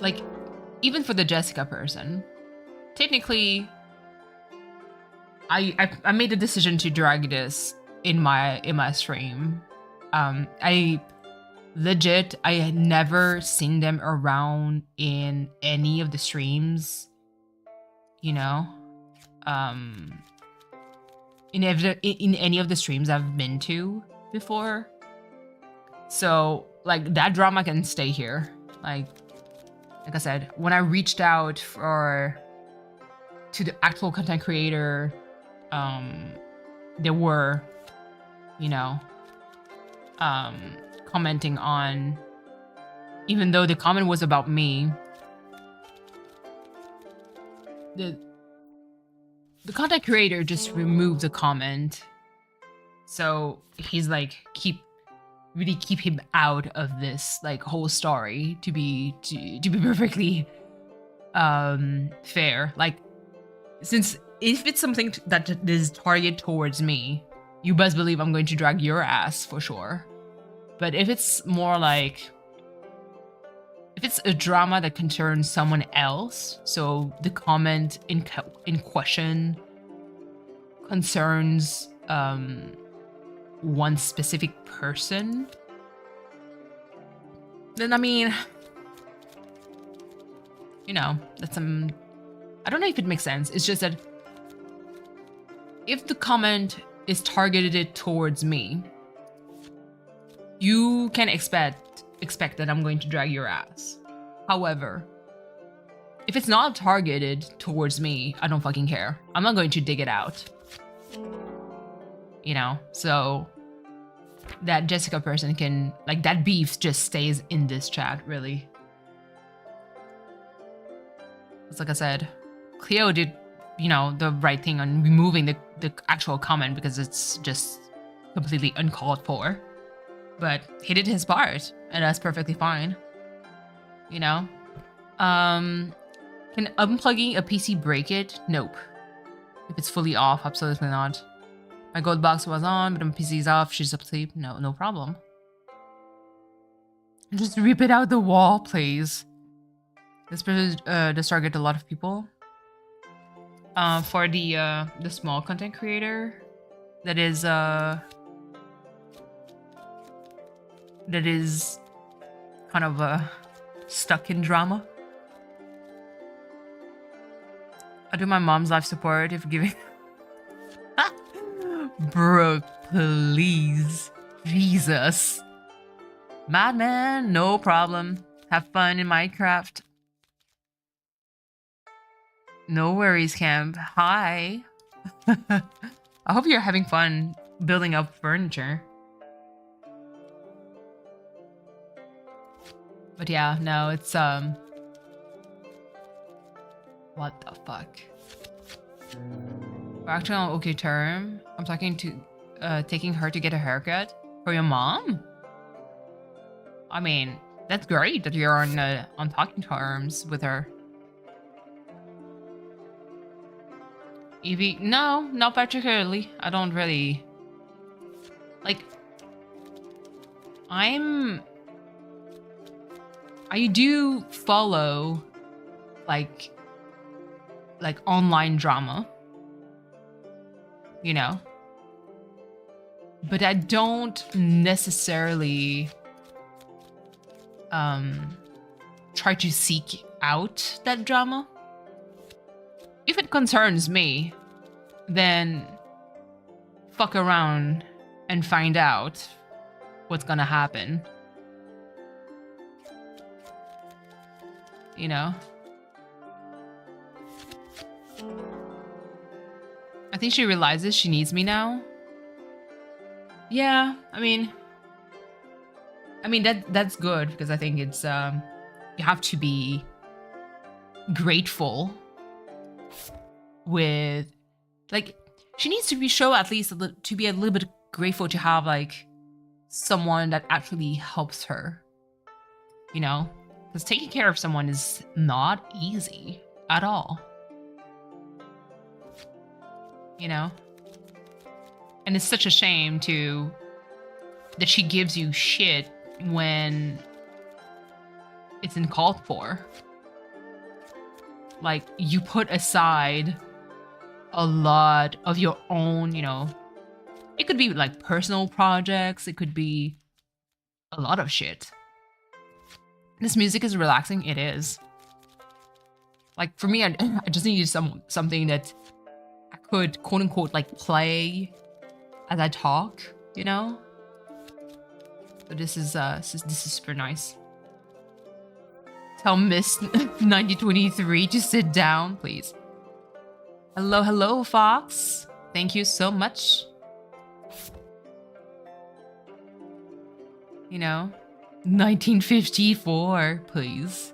Like, even for the Jessica person, technically, I made the decision to drag this in my stream. I had never seen them around in any of the streams, you know, in any of the streams I've been to before. So like that drama can stay here. Like I said, when I reached out to the actual content creator, there were, you know, commenting on, even though the comment was about me, the content creator just removed the comment. So he's like, really keep him out of this like whole story to be perfectly fair. Like, since if it's something that is targeted towards me, you best believe I'm going to drag your ass for sure. But if it's more like, if it's a drama that concerns someone else, so the comment in question concerns one specific person, then I mean, you know, that's I don't know if it makes sense. It's just that if the comment is targeted towards me, you can expect that I'm going to drag your ass. However, if it's not targeted towards me, I don't fucking care. I'm not going to dig it out. You know, so that Jessica person can, like, that beef just stays in this chat, really. It's like I said, Cleo did, you know, the right thing on removing the actual comment because it's just completely uncalled for. But he did his part, and that's perfectly fine. You know? Can unplugging a PC break it? Nope. If it's fully off, absolutely not. My gold box was on, but my PC's off. She's asleep. No problem. Just rip it out the wall, please. This does target a lot of people. For the small content creator, that is that is kind of stuck in drama. I do my mom's life support if giving. Bro, please. Jesus. Madman, no problem. Have fun in Minecraft. No worries, Camp. Hi. I hope you're having fun building up furniture. But yeah, no, it's what the fuck? We're actually on okay term. I'm talking to taking her to get a haircut for your mom. I mean, that's great that you're on talking terms with her. Evie, no, not particularly. I don't really like. I do follow like online drama, you know, but I don't necessarily try to seek out that drama. If it concerns me, then fuck around and find out what's gonna happen. You know? I think she realizes she needs me now. Yeah, I mean that's good because I think it's you have to be grateful with, like, she needs to be show at least to be a little bit grateful to have like someone that actually helps her, you know, because taking care of someone is not easy at all, you know. And it's such a shame that she gives you shit when it's uncalled for. Like, you put aside a lot of your own, you know, it could be like personal projects, it could be a lot of shit. This music is relaxing, it is. Like, for me, I just needed something that I could, quote unquote, like, play as I talk, you know? So this is super nice. Tell Miss 9023 to sit down, please. Hello, hello, Fox. Thank you so much. You know, 1954, please.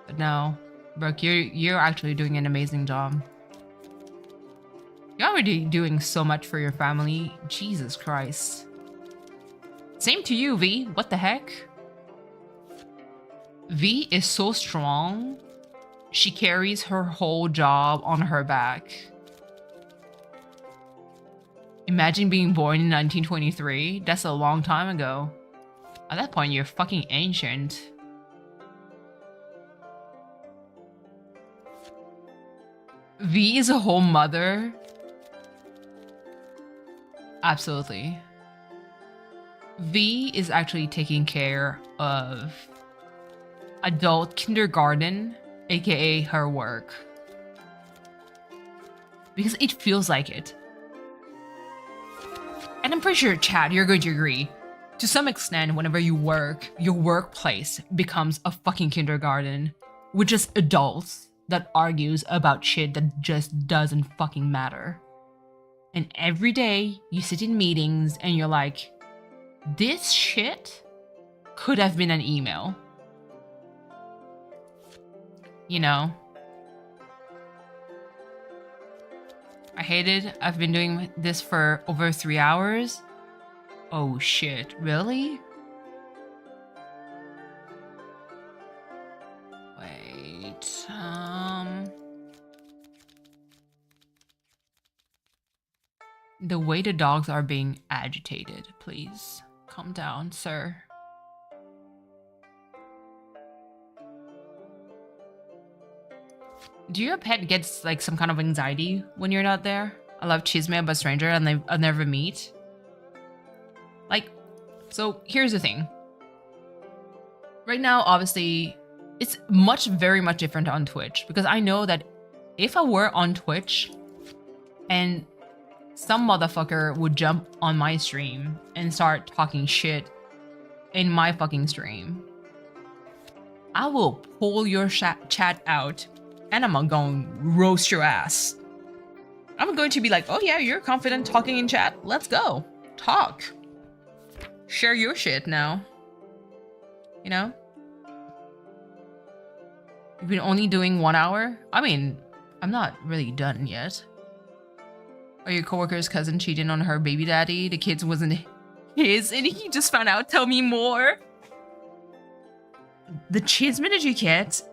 But no, Brooke, you're actually doing an amazing job. You're already doing so much for your family. Jesus Christ. Same to you, V. What the heck? V is so strong. She carries her whole job on her back. Imagine being born in 1923. That's a long time ago. At that point, you're fucking ancient. V is a whole mother. Absolutely. V is actually taking care of adult kindergarten, aka her work. Because it feels like it. And I'm pretty sure, Chad, you're going to agree. To some extent, whenever you work, your workplace becomes a fucking kindergarten with just adults that argues about shit that just doesn't fucking matter. And every day you sit in meetings and you're like, this shit could have been an email. You know? I hate it. I've been doing this for over 3 hours. Oh shit, really? Wait, the way the dogs are being agitated, please. Calm down, sir. Do your pet get like some kind of anxiety when you're not there? I love Chisme but stranger and I'll never meet. Like, So here's the thing. Right now, obviously, it's very much different on Twitch, because I know that if I were on Twitch and some motherfucker would jump on my stream and start talking shit in my fucking stream, I will pull your chat out and I'm going to roast your ass. I'm going to be like, oh yeah, you're confident talking in chat. Let's go. Talk. Share your shit now. You know? You've been only doing 1 hour? I mean, I'm not really done yet. Are your coworker's cousin cheating on her baby daddy? The kids wasn't his and he just found out. Tell me more. The chisme that you get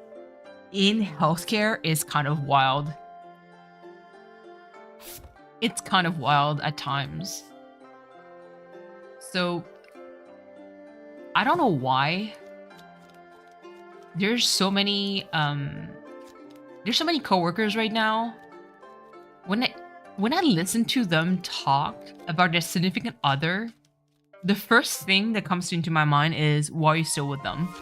in healthcare is kind of wild. It's kind of wild at times. So, I don't know why. There's so many coworkers right now. When I listen to them talk about their significant other, the first thing that comes into my mind is, why are you still with them?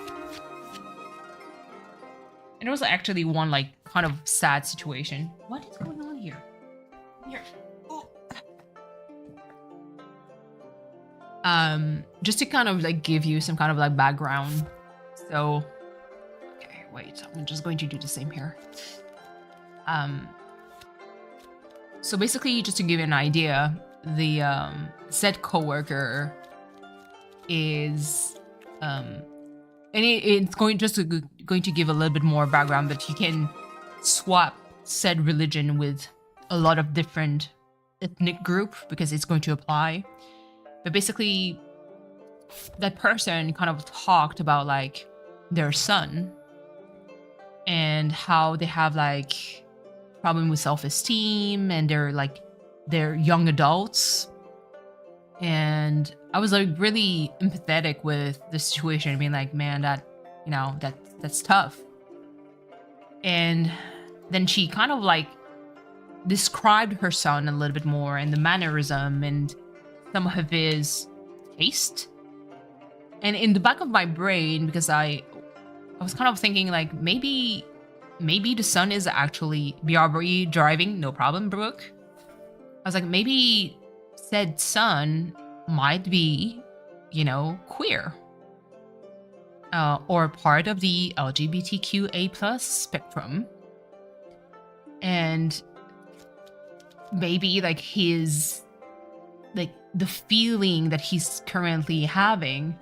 And it was actually one like kind of sad situation. What is going on here? Here. Just to kind of like give you some kind of like background. So, okay, wait, I'm just going to do the same here. So basically, just to give you an idea, the said coworker is and it's going to give a little bit more background, but you can swap said religion with a lot of different ethnic group because it's going to apply. But basically, that person kind of talked about like their son and how they have like problem with self-esteem and they're young adults. And I was like really empathetic with the situation, being like, man, that's tough. And then she kind of like described her son a little bit more and the mannerism and some of his taste. And in the back of my brain, because I was kind of thinking like maybe the son is actually BRB driving, no problem, Brooke. I was like, maybe said son might be, queer. Or part of the LGBTQA+ spectrum. And maybe like his, like the feeling that he's currently having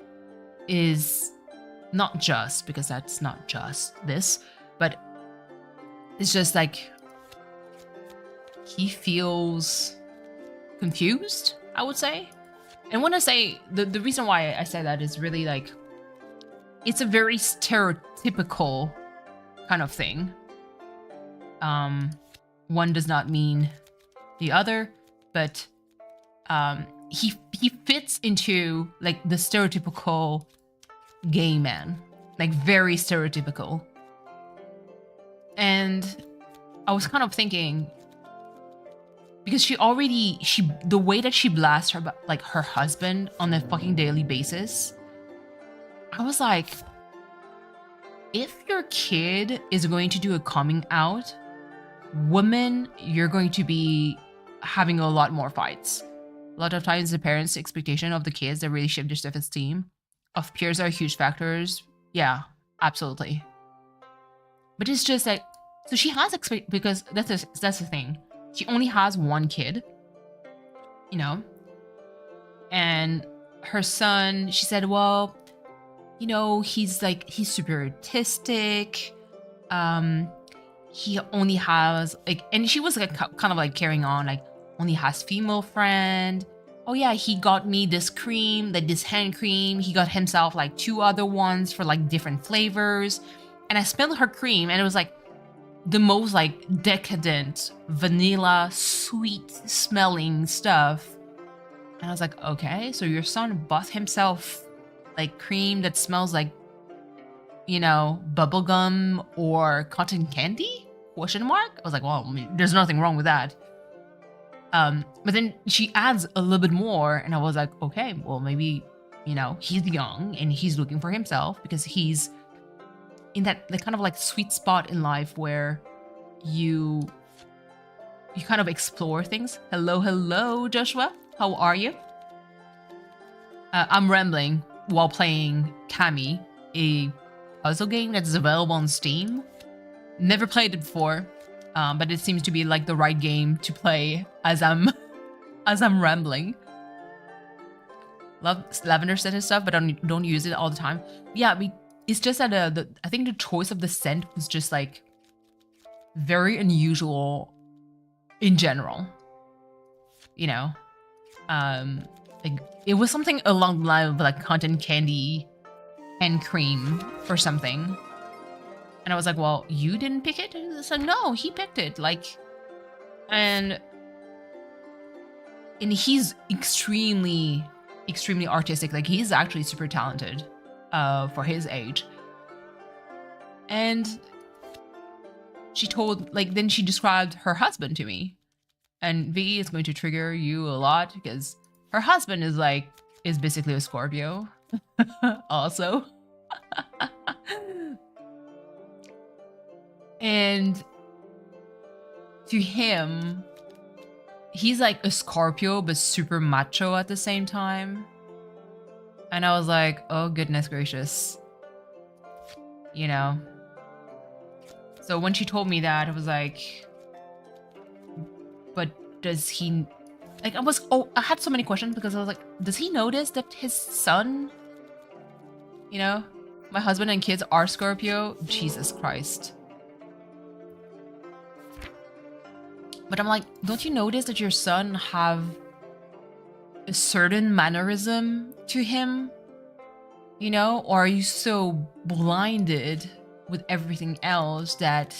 is not just, because that's not just this, but it's just like he feels confused, I would say. And when I say the reason why I say that is really like it's a very stereotypical kind of thing. One does not mean the other, but he fits into like the stereotypical gay man, like very stereotypical. And I was kind of thinking, because the way that she blasts her husband on a fucking daily basis, I was like, if your kid is going to do a coming out, women, you're going to be having a lot more fights. A lot of times the parents' expectation of the kids that really shape their self-esteem of peers are huge factors. Yeah, absolutely. But it's just like, so she has because that's the thing. She only has one kid, and her son, she said, well, he's super autistic. He only has and she was like kind of like carrying on, like only has female friend. Oh yeah, he got me this cream, like this hand cream. He got himself like 2 other ones for like different flavors. And I smelled her cream and it was like the most like decadent, vanilla, sweet smelling stuff. And I was like, okay, so your son bought himself like cream that smells like, bubblegum or cotton candy? ? I was like, well, there's nothing wrong with that. But then she adds a little bit more and I was like, okay, well, maybe, You know, he's young and he's looking for himself because he's in that the kind of like sweet spot in life where you kind of explore things. Hello, Joshua. How are you? I'm rambling while playing Kami, a puzzle game that's available on Steam. Never played it before, but it seems to be like the right game to play as I'm rambling. Love lavender scent and stuff, but don't use it all the time. Yeah, I mean, it's just that I think the choice of the scent was just like very unusual in general. You know, like it was something along the line of like cotton candy and cream or something. And I was like, well, you didn't pick it? And so no, he picked it. Like, and he's extremely artistic. Like he's actually super talented for his age. And she told, like, then she described her husband to me. And V is going to trigger you a lot because her husband is basically a Scorpio also. And to him, he's like a Scorpio but super macho at the same time. And I was like, oh goodness gracious. You know. So when she told me that, I was like, but does he, like, I had so many questions because I was like, does he notice that his son, you know, my husband and kids are Scorpio? Jesus Christ. But I'm like, don't you notice that your son have a certain mannerism to him? You know, or are you so blinded with everything else that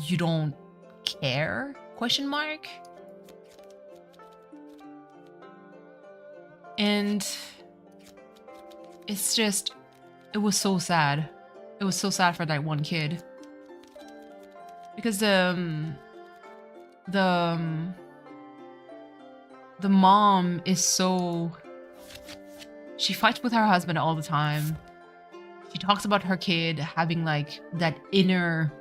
you don't care? Question mark. And it's just, it was so sad. It was so sad for that one kid. Because the mom is so, she fights with her husband all the time. She talks about her kid having like that inner,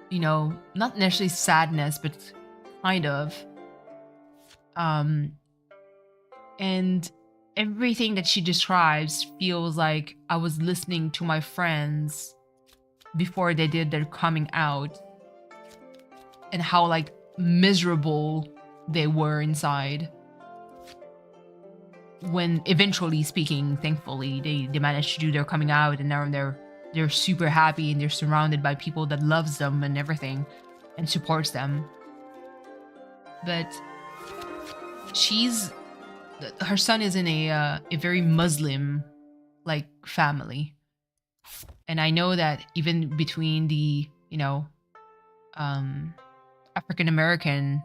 you know, not necessarily sadness, but kind of. And everything that she describes feels like I was listening to my friends before they did their coming out and how like miserable they were inside. When eventually speaking, thankfully, they managed to do their coming out and now they're super happy and they're surrounded by people that loves them and everything and supports them. But her son is in a very Muslim like family. And I know that even between the, you know, African American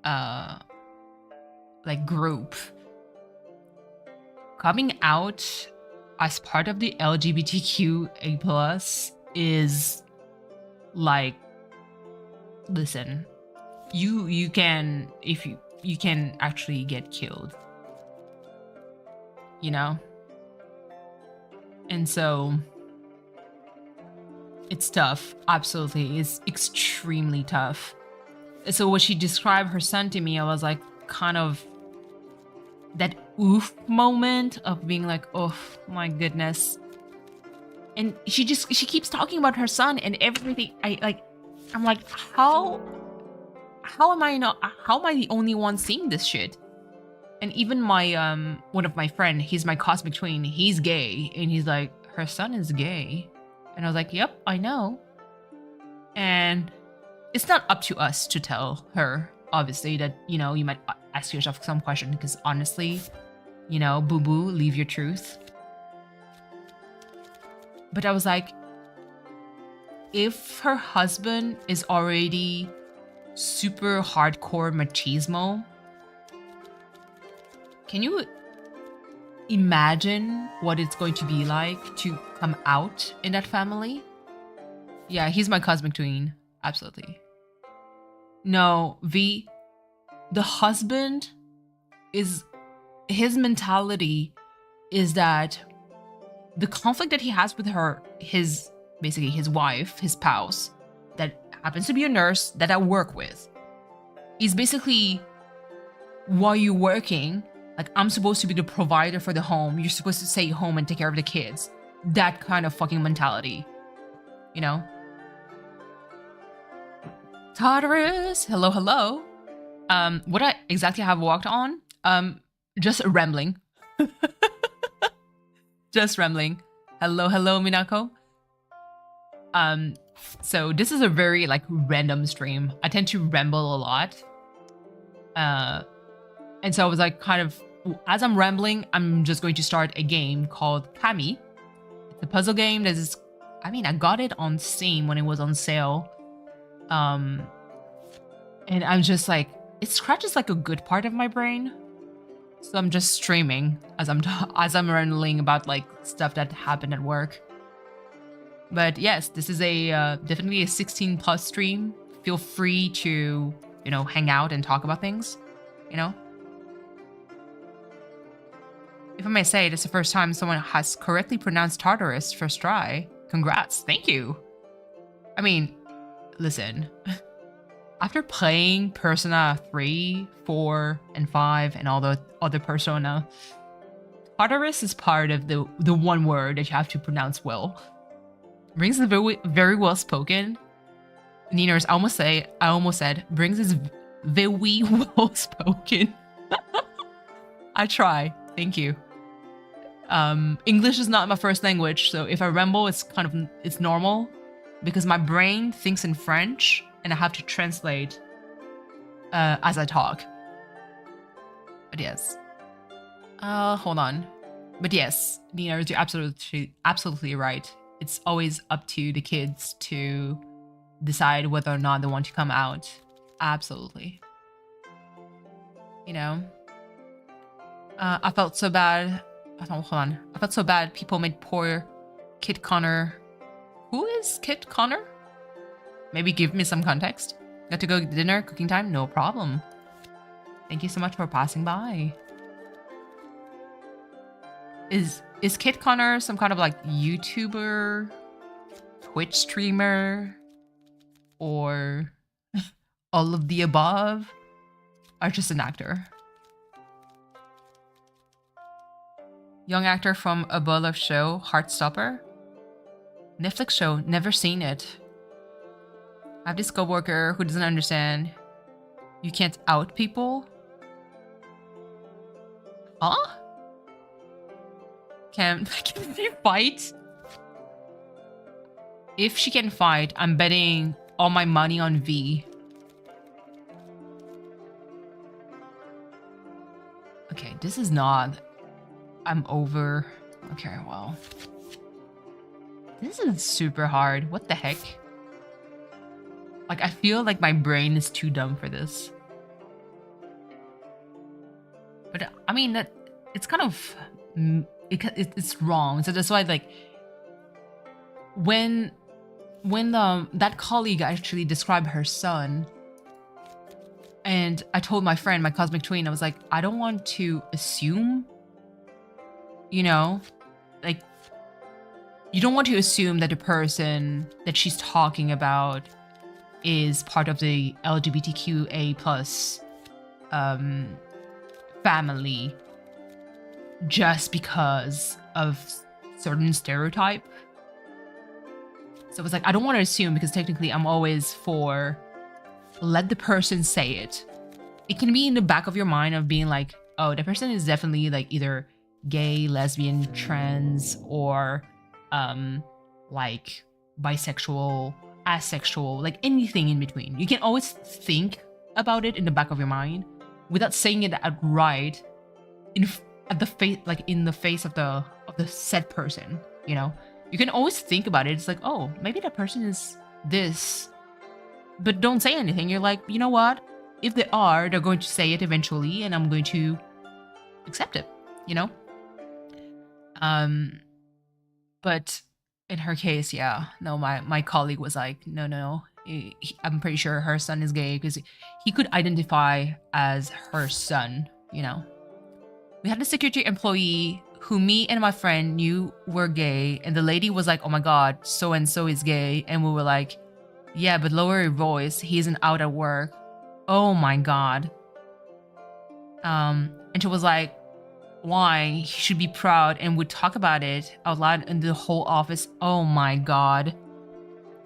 like group, coming out as part of the LGBTQA+ is like, listen, you can, if you can actually get killed, you know? And so it's tough. Absolutely. It's extremely tough. So when she described her son to me, I was like, kind of that oof moment of being like, oh my goodness. And she keeps talking about her son and everything. I'm like, how am I the only one seeing this shit? And even my one of my friend, he's my cosmic twin, he's gay, and he's like, her son is gay. And I was like, yep, I know. And it's not up to us to tell her, obviously, that, you know, you might ask yourself some question, because honestly, you know, boo-boo, leave your truth. But I was like, if her husband is already super hardcore machismo, can you imagine what it's going to be like to come out in that family? Yeah, he's my cosmic twin. Absolutely. No, V, the husband is his mentality is that the conflict that he has with basically his wife, his spouse, that happens to be a nurse that I work with, is basically, while you're working, like, I'm supposed to be the provider for the home. You're supposed to stay home and take care of the kids. That kind of fucking mentality, you know? Tartarus, hello, hello. What I exactly have walked on? Just rambling. Just rambling. Hello, hello, Minako. So this is a very like random stream. I tend to ramble a lot. And so I was like, kind of, as I'm rambling, I'm just going to start a game called Kami. It's a puzzle game that is, I mean, I got it on Steam when it was on sale. And I'm just like, it scratches like a good part of my brain. So I'm just streaming as I'm rambling about like stuff that happened at work. But yes, this is a definitely a 16+ stream. Feel free to, you know, hang out and talk about things, you know. If I may say, this is the first time someone has correctly pronounced Tartarus first try. Congrats, thank you. I mean, listen. After playing Persona 3, 4, and 5, and all the other Persona, Tartarus is part of the one word that you have to pronounce well. Brings is very, very well spoken. Niners, I almost said, Brings is very well spoken. I try. Thank you. English is not my first language, so if I ramble, it's normal because my brain thinks in French and I have to translate as I talk. But yes. Hold on. But yes, Niners, you're absolutely right. It's always up to the kids to decide whether or not they want to come out. Absolutely. You know? I felt so bad. Hold on. I felt so bad people made poor Kit Connor. Who is Kit Connor? Maybe give me some context. Got to go to dinner, cooking time? No problem. Thank you so much for passing by. Is Kit Connor some kind of like YouTuber, Twitch streamer, or all of the above? Or just an actor? Young actor from a Bullock show, Heartstopper. Netflix show, never seen it. I have this coworker who doesn't understand. You can't out people? Huh? Can she fight? If she can fight, I'm betting all my money on V. Okay, this is not... I'm over... Okay, well... This is super hard. What the heck? Like, I feel like my brain is too dumb for this. But, I mean, it's kind of... It's wrong. So that's why, like... When that colleague actually described her son... And I told my friend, my cosmic twin, I was like, I don't want to assume... You know? Like... You don't want to assume that the person that she's talking about is part of the LGBTQA plus family just because of certain stereotype. So it's like, I don't want to assume because technically I'm always for let the person say it. It can be in the back of your mind of being like, oh, the person is definitely like either gay, lesbian, trans, or like bisexual, asexual, like anything in between. You can always think about it in the back of your mind without saying it outright in the face of the said person, you know? You can always think about it. It's like, oh, maybe that person is this, but don't say anything. You're like, you know what? If they are, they're going to say it eventually and I'm going to accept it, you know? But in her case, yeah, no, my colleague was like, no, I'm pretty sure her son is gay because he could identify as her son, you know? We had a security employee who me and my friend knew were gay, and the lady was like, oh my god, so and so is gay, and we were like, yeah, but lower your voice, he isn't out at work. Oh my god. And she was like, why? He should be proud, and would talk about it out loud in the whole office. Oh my god.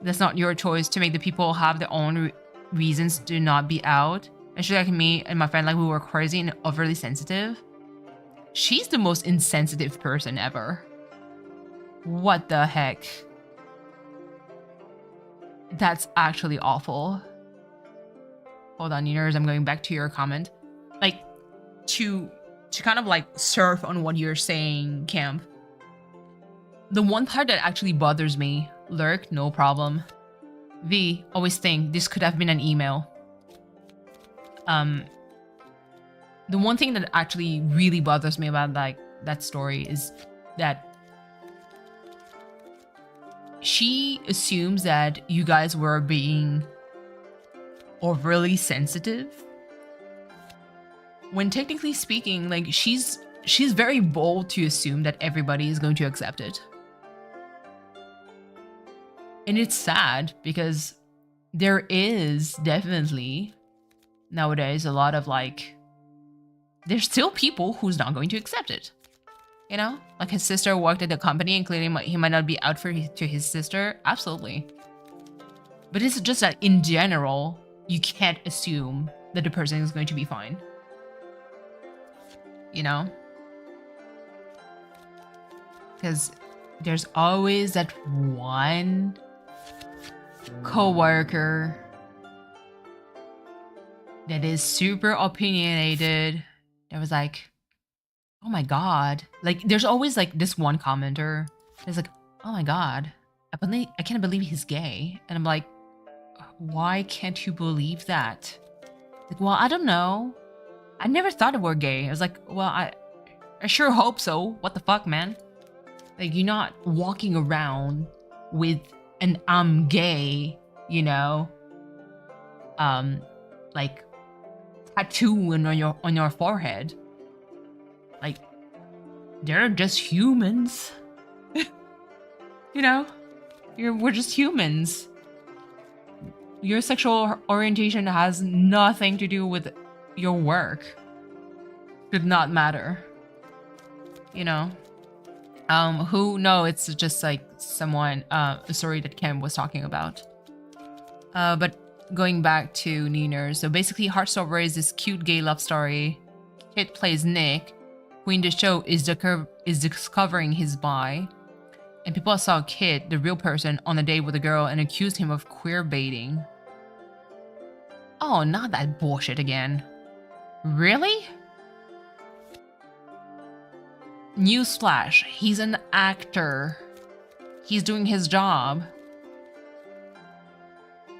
That's not your choice to make the people have their own reasons to not be out. And she like me and my friend like we were crazy and overly sensitive. She's the most insensitive person ever. What the heck? That's actually awful. Hold on, Niners, I'm going back to your comment. Like, to kind of like surf on what you're saying, Camp. The one part that actually bothers me, Lurk, no problem. V, always think this could have been an email. The one thing that actually really bothers me about like that story is that she assumes that you guys were being overly sensitive. When technically speaking, like she's very bold to assume that everybody is going to accept it. And it's sad because there is definitely nowadays a lot of like, there's still people who's not going to accept it. You know, like his sister worked at the company and clearly he might not be out to his sister. Absolutely. But it's just that in general, you can't assume that the person is going to be fine. You know? Because there's always that one coworker that is super opinionated. That was like, oh my god. Like, there's always like this one commenter that's like, oh my god, I can't believe he's gay. And I'm like, why can't you believe that? Like, well, I don't know. I never thought it were gay. I was like, well, I sure hope so. What the fuck, man? Like, you're not walking around with an I'm gay, you know, like tattoo on your forehead. Like, they're just humans. You know? We're just humans. Your sexual orientation has nothing to do with your work. Did not matter. You know? No, it's just like someone, a story that Ken was talking about. But going back to Neener, so basically Heartstopper is this cute gay love story. Kit plays Nick, who in the show is discovering his bi. And people saw Kit, the real person, on a date with a girl and accused him of queer baiting. Oh, not that bullshit again. Really? Newsflash, he's an actor. He's doing his job.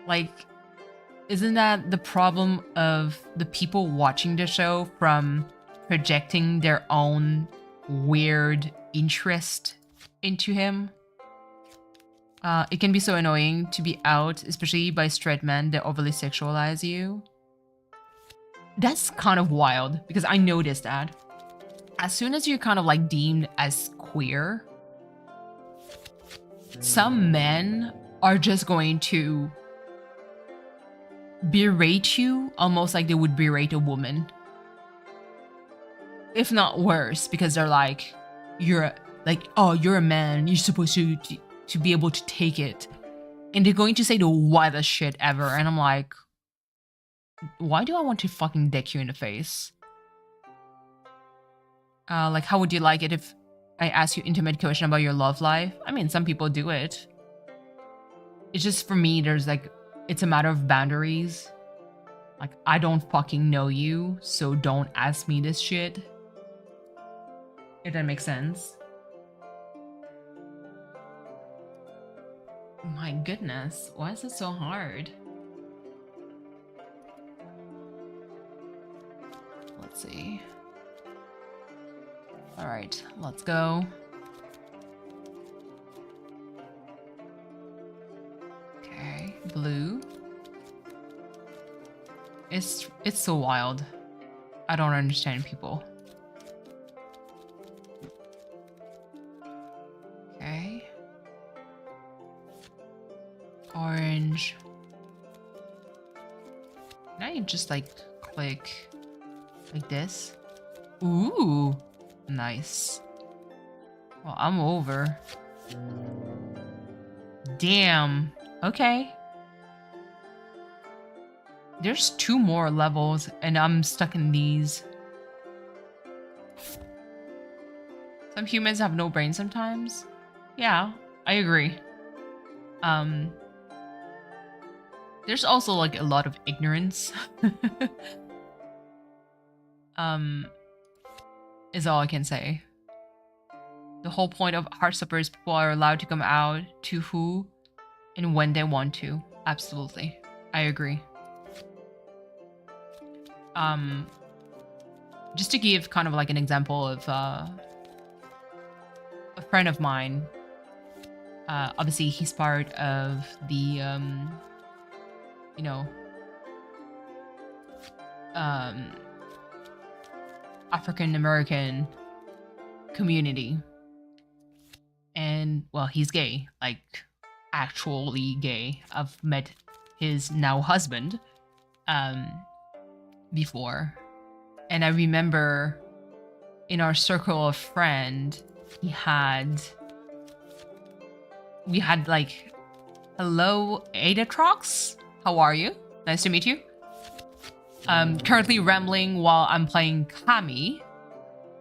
Like, isn't that the problem of the people watching the show from projecting their own weird interest into him? It can be so annoying to be out, especially by straight men that overly sexualize you. That's kind of wild, because I noticed that. As soon as you're kind of like deemed as queer, some men are just going to berate you almost like they would berate a woman. If not worse, because they're like, you're a man, you're supposed to be able to take it. And they're going to say the wildest shit ever. And I'm like, why do I want to fucking dick you in the face? Like, how would you like it if I ask you intimate question about your love life? I mean, some people do it. It's just, for me, there's like, it's a matter of boundaries. Like, I don't fucking know you, so don't ask me this shit. If that makes sense. My goodness, why is it so hard? Let's see. All right, let's go. Okay, blue. It's so wild. I don't understand people. Orange. Can I just like click like this? Ooh, nice. Well, I'm over. Damn. Okay. There's 2 more levels and I'm stuck in these. Some humans have no brain sometimes. Yeah, I agree. There's also like a lot of ignorance. Is all I can say. The whole point of Heartstopper is people are allowed to come out to who and when they want to. Absolutely. I agree. Just to give kind of like an example of a friend of mine. Obviously he's part of the you know, African American community. And well, he's gay, like actually gay. I've met his now husband before. And I remember in our circle of friend, we had like, hello Adatrox, how are you? Nice to meet you. Currently rambling while I'm playing Kami.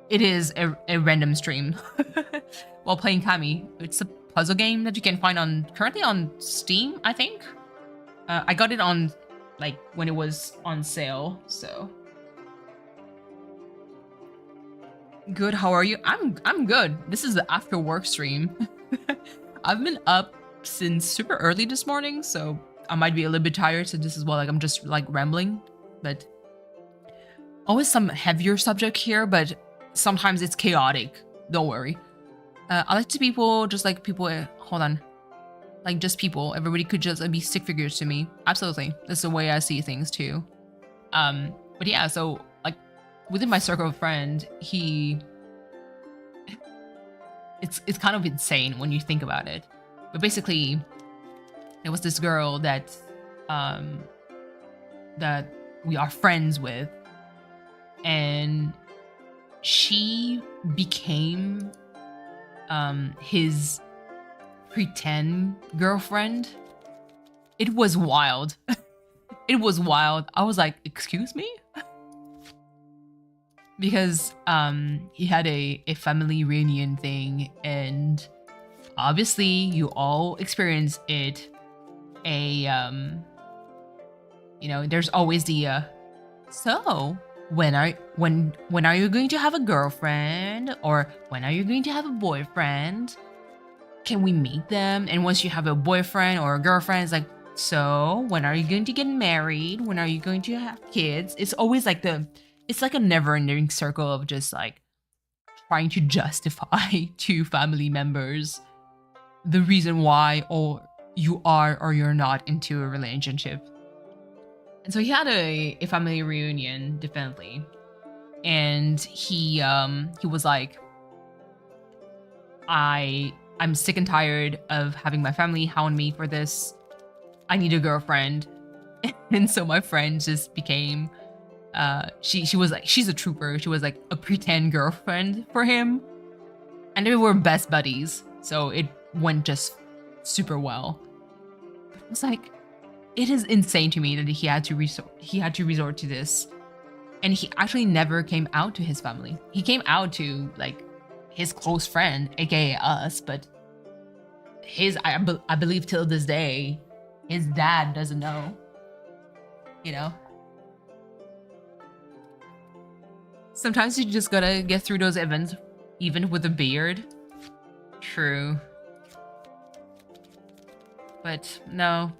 It is a random stream. While playing Kami. It's a puzzle game that you can find currently on Steam, I think. I got it on like when it was on sale, so. Good, how are you? I'm good. This is the after work stream. I've been up since super early this morning, so I might be a little bit tired, so this is why like I'm just like rambling. But always some heavier subject here, but sometimes it's chaotic. Don't worry. I like to people just like people. Hold on, like just people. Everybody could just be stick figures to me. Absolutely, that's the way I see things too. But yeah, so like within my circle of friends, it's kind of insane when you think about it. But basically, there was this girl that we are friends with, and she became his pretend girlfriend. It was wild. It was wild. I was like, excuse me? Because he had a family reunion thing, and obviously you all experience it. You know, there's always the so when are you going to have a girlfriend, or when are you going to have a boyfriend? Can we meet them? And once you have a boyfriend or a girlfriend, it's like, so when are you going to get married? When are you going to have kids? It's always like it's like a never-ending circle of just like trying to justify to family members the reason why or you are or you're not into a relationship. And so he had a family reunion, definitely. And he was like, I'm sick and tired of having my family hound me for this. I need a girlfriend. And so my friend just became she was like, she's a trooper. She was like a pretend girlfriend for him. And they were best buddies. So it went just super well. But it was like, it is insane to me that he had to resort to this. And he actually never came out to his family. He came out to like his close friend, aka us, but I believe till this day, his dad doesn't know. You know? Sometimes you just gotta get through those events, even with a beard. True. But no.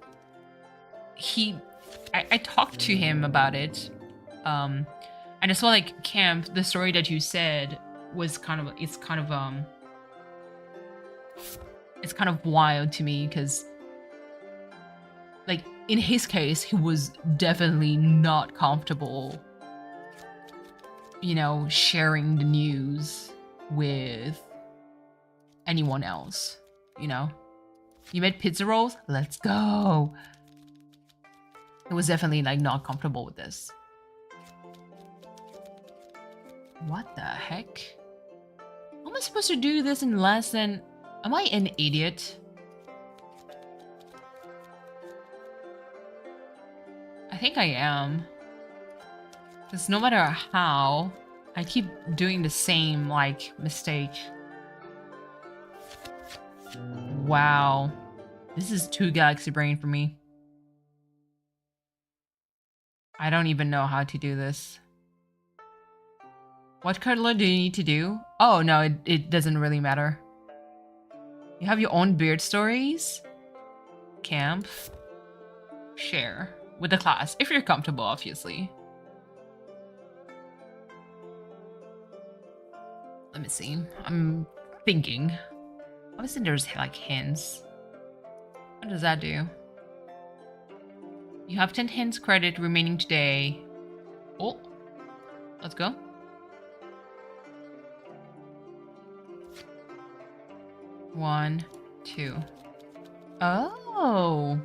I talked to him about it. And I saw like Camp, the story that you said was it's kind of wild to me, because like in his case, he was definitely not comfortable, you know, sharing the news with anyone else, you know? You made pizza rolls? Let's go. It was definitely like not comfortable with this. What the heck? How am I supposed to do this in less than... Am I an idiot? I think I am. Because no matter how, I keep doing the same, like, mistake. Wow. This is too galaxy brain for me. I don't even know how to do this. What color do you need to do? Oh, no, it doesn't really matter. You have your own beard stories? Camp. Share. With the class, if you're comfortable, obviously. Let me see. I'm thinking. Obviously, there's like hints. What does that do? You have 10 hints credit remaining today. Oh, let's go. One, two. Oh.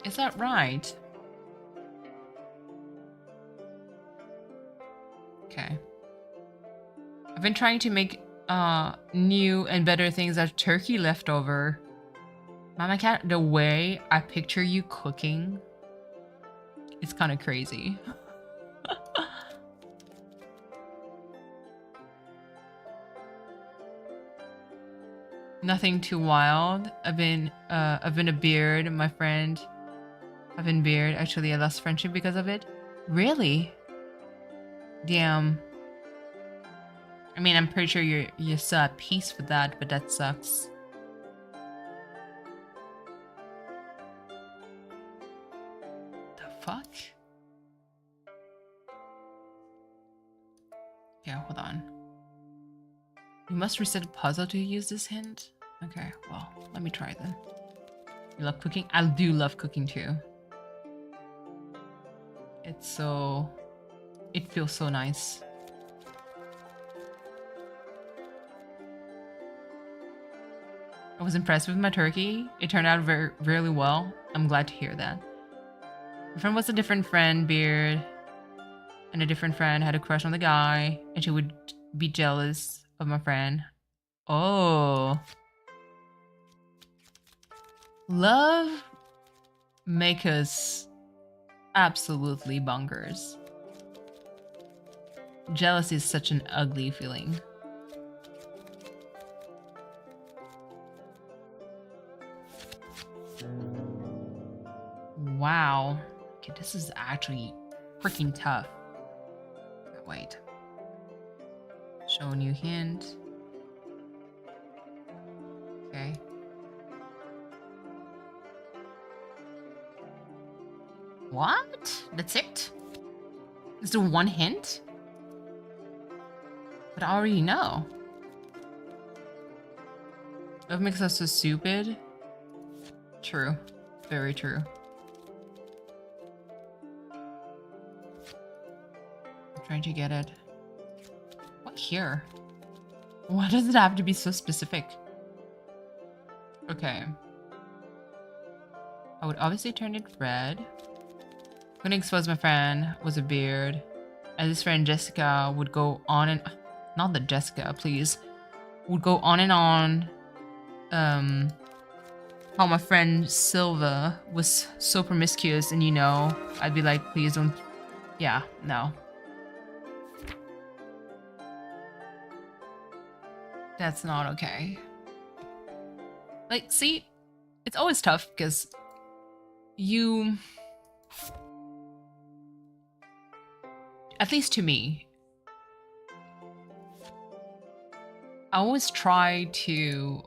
Is that right? Okay. I've been trying to make new and better things out of turkey leftover. Mama Cat, the way I picture you cooking, it's kind of crazy. Nothing too wild. I've been a beard, my friend. I've been beard. Actually, I lost friendship because of it. Really? Damn. I mean, I'm pretty sure you're still at peace with that, but that sucks. The fuck? Yeah, hold on. You must reset a puzzle to use this hint? Okay, well, let me try then. You love cooking? I do love cooking too. It's so... It feels so nice. I was impressed with my turkey. It turned out really well. I'm glad to hear that. My friend was a different friend, Beard. And a different friend had a crush on the guy. And she would be jealous of my friend. Oh. Love make us absolutely bonkers. Jealousy is such an ugly feeling. Wow. Okay, this is actually freaking tough. Wait. Show new hint. Okay. What? That's it? Is there one hint? But I already know. Love makes us so stupid. True. Very true. I'm trying to get it. What here? Why does it have to be so specific? Okay. I would obviously turn it red. I'm gonna expose my friend was a beard. And this friend Jessica would go on and... Not the Jessica, please. Would go on and on. How my friend Silva was so promiscuous, and you know, I'd be like, please don't... Yeah, no. That's not okay. Like, see? It's always tough, because you... At least to me, I always try to...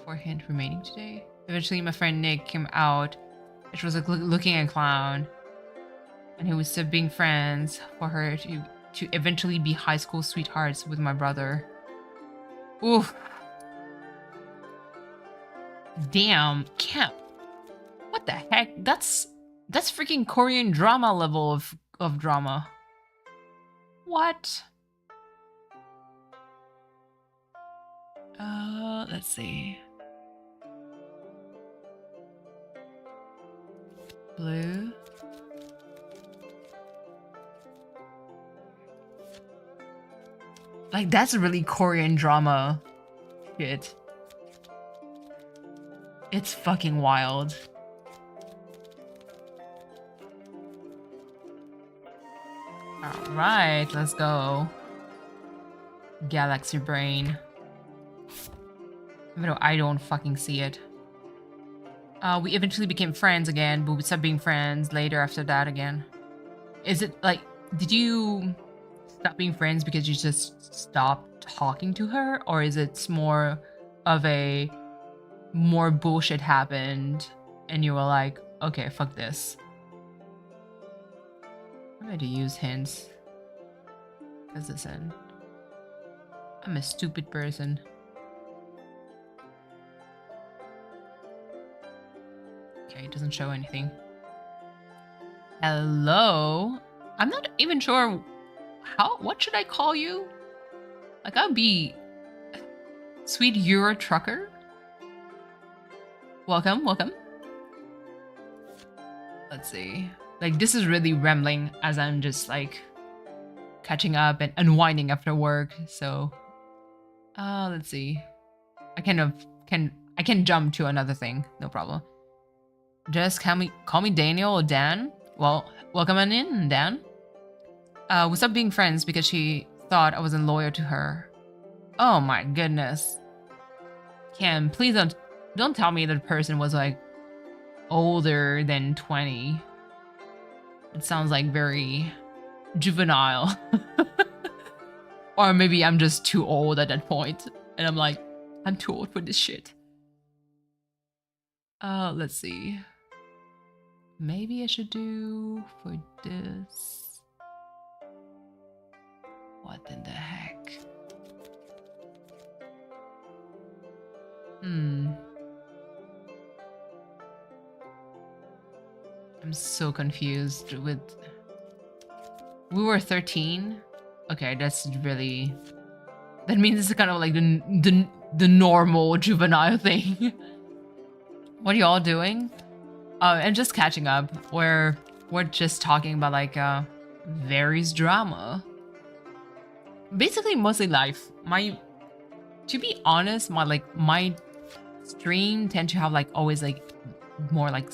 For hint remaining today. Eventually my friend Nick came out, which was like looking at a clown. And he was still being friends for her to eventually be high school sweethearts with my brother. Oof. Damn, Camp. What the heck? That's freaking Korean drama level of drama. What? Let's see. Blue. Like, that's really Korean drama shit. It's fucking wild. Alright, let's go. Galaxy brain. Even though I don't fucking see it. We eventually became friends again, but we stopped being friends later after that again. Is it like, did you stop being friends because you just stopped talking to her? Or is it more of a more bullshit happened and you were like, okay, fuck this? I'm going to use hints. Because listen, I'm a stupid person. Okay, it doesn't show anything. Hello? I'm not even sure what should I call you? Like, I'll be sweet Euro trucker. Welcome, welcome. Let's see. Like, this is really rambling as I'm just like catching up and unwinding after work. So, let's see. I can jump to another thing, no problem. Just call me Daniel or Dan. Well, welcome on in, Dan. We stopped being friends because she thought I wasn't loyal to her. Oh my goodness. Cam, please don't tell me that the person was like older than 20. It sounds like very juvenile. Or maybe I'm just too old at that point. And I'm like, I'm too old for this shit. Let's see. Maybe I should do for this. What in the heck? I'm so confused with... We were 13? Okay, that's really... That means it's kind of like the normal juvenile thing. What are y'all doing? And just catching up. We're just talking about like various drama. Basically, mostly life. To be honest, my stream tend to have like always like more like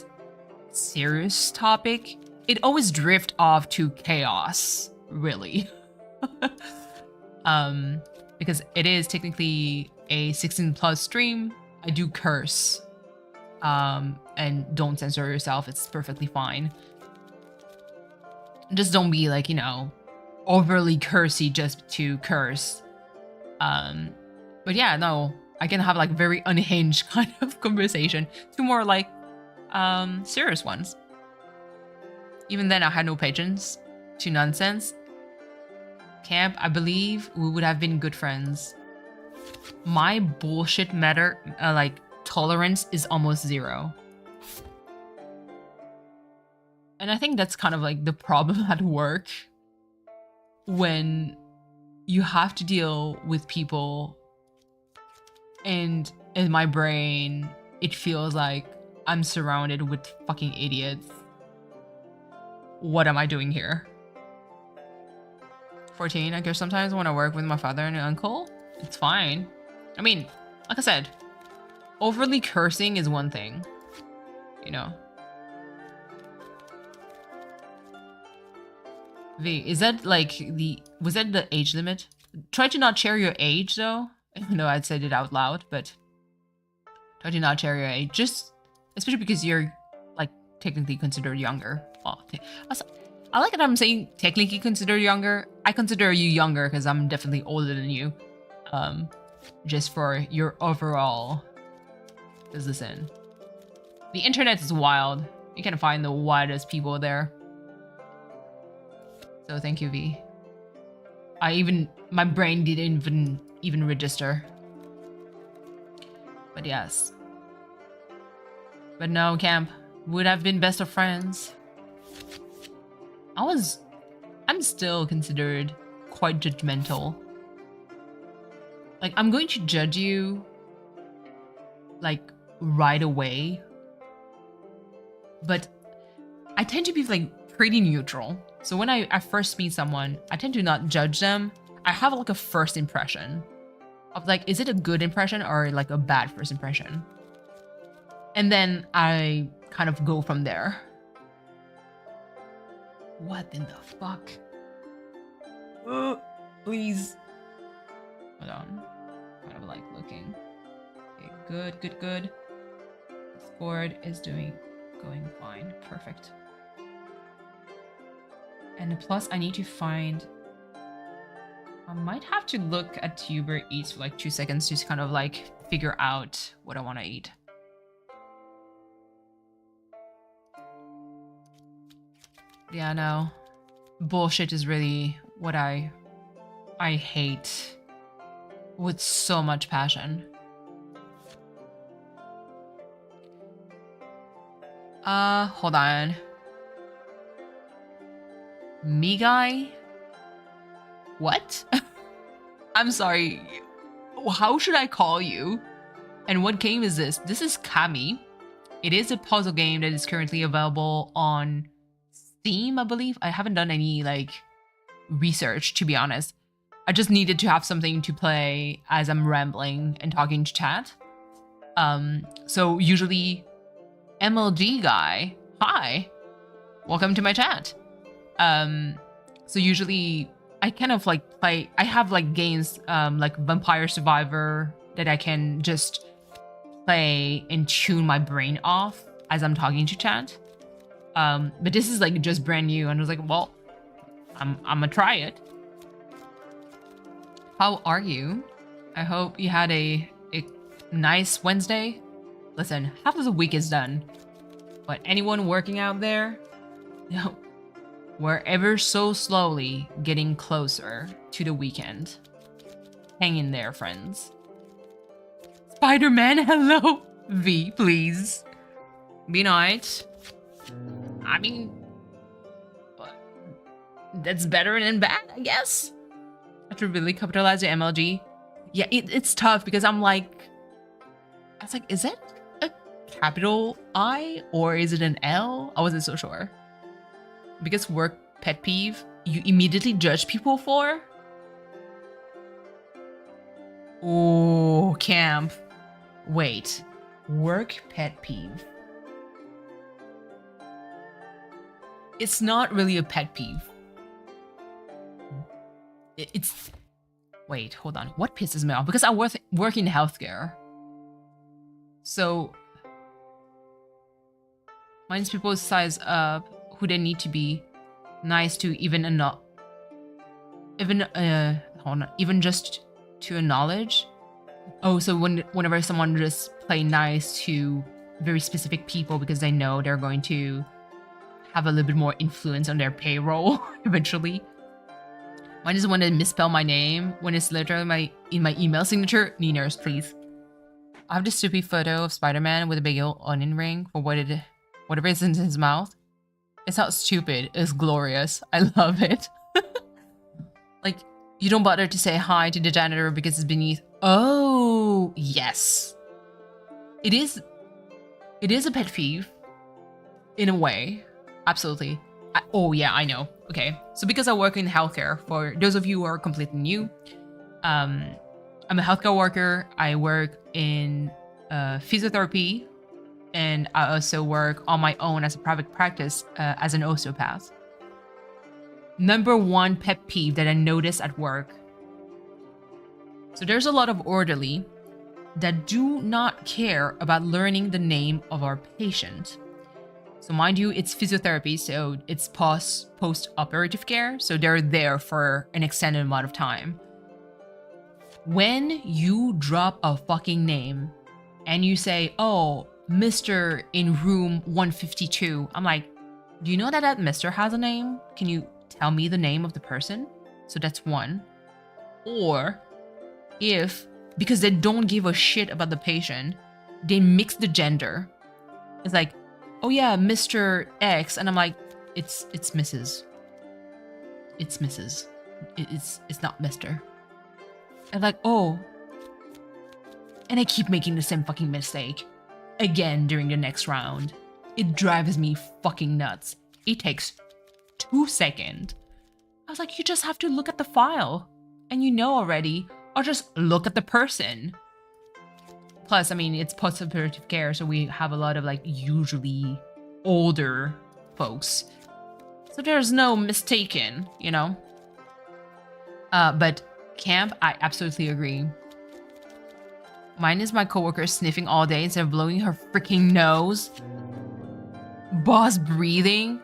serious topic. It always drift off to chaos, really. Because it is technically a 16+ stream. I do curse. And don't censor yourself, it's perfectly fine. Just don't be like, you know, overly cursy just to curse. But yeah, no, I can have like very unhinged kind of conversation to more like serious ones. Even then I had no patience to nonsense. Camp, I believe we would have been good friends. My bullshit matter, like tolerance is almost 0. And I think that's kind of like the problem at work when you have to deal with people, and in my brain it feels like I'm surrounded with fucking idiots. What am I doing here? 14, I guess sometimes when I work with my father and uncle, it's fine. I mean, like I said, overly cursing is one thing, you know. V, is that like was that the age limit? Try to not share your age though. Even though I'd said it out loud, but try to not share your age. Just, especially because you're like technically considered younger. Well, I like that I'm saying technically considered younger. I consider you younger because I'm definitely older than you. Just for your overall business in. The internet is wild. You can find the wildest people there. So thank you, V. My brain didn't even register. But yes. But no, Camp, would have been best of friends. I'm still considered quite judgmental. like, I'm going to judge you like right away, but I tend to be like pretty neutral. So when I first meet someone, I tend to not judge them. I have like a first impression of like, is it a good impression or like a bad first impression? And then I kind of go from there. What in the fuck? Please. Hold on. Kind of like looking. Okay, good, good, good. Discord is going fine. Perfect. And plus, I need to find. I might have to look at Uber Eats for like 2 seconds to kind of like figure out what I want to eat. Yeah, no. Bullshit is really what I hate with so much passion. Hold on. Me guy? What? I'm sorry. How should I call you? And what game is this? This is Kami. It is a puzzle game that is currently available on Steam, I believe. I haven't done any like research, to be honest. I just needed to have something to play as I'm rambling and talking to chat. So usually MLG guy, hi, welcome to my chat. So usually I kind of like play, I have like games like Vampire Survivor that I can just play and tune my brain off as I'm talking to chat. But this is like just brand new, and I was like, well, I'm gonna try it. How are you? I hope you had a nice Wednesday. Listen, half of the week is done, but anyone working out there, no, we're ever so slowly getting closer to the weekend. Hang in there, friends. Spider-Man, hello. V, please. Be nice. I mean, that's better than bad, I guess. I have to really capitalize the MLG. Yeah, it's tough because I was like, is it a capital I or is it an L? I wasn't so sure. Biggest work pet peeve you immediately judge people for? Oh, camp. Wait, work pet peeve. It's not really a pet peeve. It's... Wait, hold on. What pisses me off? Because I work in healthcare. So... Minds people size up who they need to be nice to even just to acknowledge. Oh, so whenever someone just play nice to very specific people because they know they're going to have a little bit more influence on their payroll eventually. Mine is when they misspell my name when it's literally in my email signature. Niners, please. I have this stupid photo of Spider-Man with a big old onion ring for whatever is in his mouth. It's not stupid, it's glorious. I love it. Like, you don't bother to say hi to the janitor because it's beneath. Oh, yes. It is a pet peeve. In a way. Absolutely. Oh, yeah, I know. Okay. So because I work in healthcare, for those of you who are completely new, I'm a healthcare worker. I work in physiotherapy, and I also work on my own as a private practice as an osteopath. Number one pet peeve that I notice at work. So there's a lot of orderly that do not care about learning the name of our patient. So mind you, it's physiotherapy, so it's post-operative care, so they're there for an extended amount of time. When you drop a fucking name and you say, oh, Mr. in room 152, I'm like, do you know that Mr. has a name? Can you tell me the name of the person? So that's one. Or if, because they don't give a shit about the patient, they mix the gender. It's like, oh yeah, Mr. X, and I'm like, it's Mrs. It's Mrs. It's not Mr. And like, oh, and I keep making the same fucking mistake again during the next round. It drives me fucking nuts. It takes 2 seconds. I was like, you just have to look at the file and you know already, or just look at the person. Plus, I mean, it's post-operative care, so we have a lot of like usually older folks. So there's no mistaken, you know? But camp, I absolutely agree. Mine is my coworker sniffing all day instead of blowing her freaking nose. Boss breathing.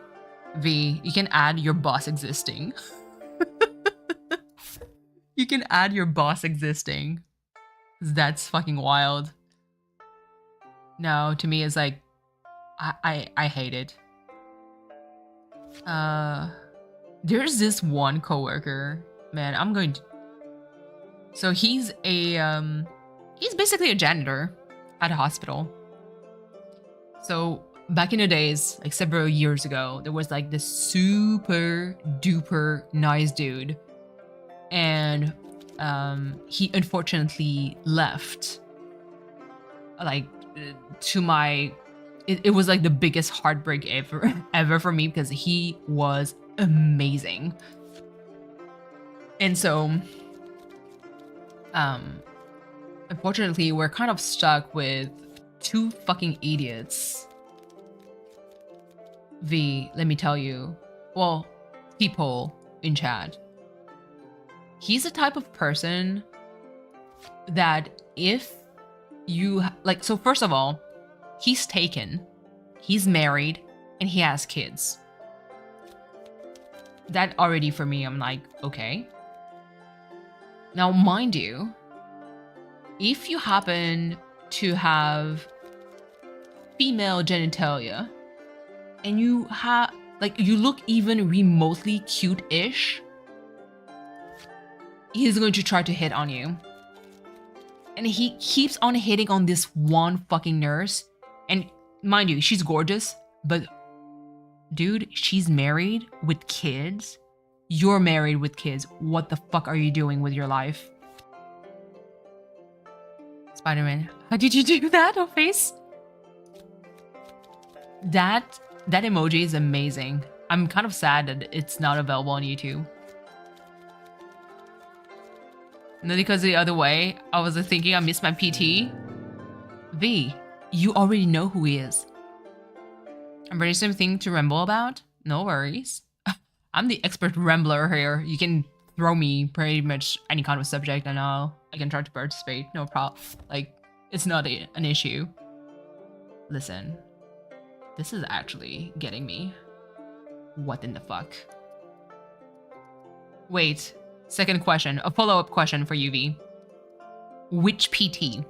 V, you can add your boss existing. You can add your boss existing. That's fucking wild. No, to me it's like, I hate it. There's this one coworker, man, I'm going to... So he's basically a janitor at a hospital. So back in the days, like several years ago, there was like this super duper nice dude. And he unfortunately left. Like, to my... It was like the biggest heartbreak ever for me, because he was amazing. And so, unfortunately, we're kind of stuck with 2 fucking idiots. V, let me tell you. Well, people in chat. He's the type of person that if you... Like, so first of all, he's taken, he's married, and he has kids. That already for me, I'm like, okay. Now, mind you, if you happen to have female genitalia and you have, like, you look even remotely cute-ish, he's going to try to hit on you. And he keeps on hitting on this one fucking nurse. And mind you, she's gorgeous, but dude, she's married with kids. You're married with kids. What the fuck are you doing with your life? Spider-Man, how did you do that, oh face? That emoji is amazing. I'm kind of sad that it's not available on YouTube. Not because the other way, I was thinking I missed my PT. V, you already know who he is. I'm ready something to ramble about? No worries. I'm the expert rambler here. You can throw me pretty much any kind of subject and I can try to participate. No problem. Like, it's not an issue. Listen, this is actually getting me. What in the fuck? Wait, second question. A follow-up question for you, V. Which PT?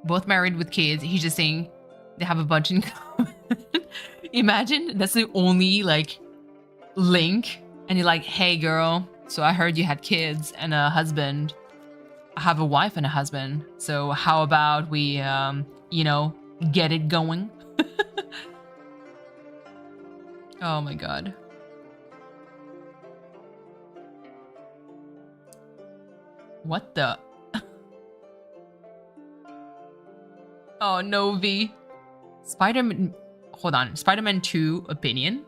Both married with kids. He's just saying they have a bunch in common. Imagine that's the only like link, and you're like, hey girl, so I heard you had kids and a husband. I have a wife and a husband, so how about we you know, get it going? Oh my god. What the? Oh no, V. Spider-Man... Hold on. Spider-Man 2 opinion?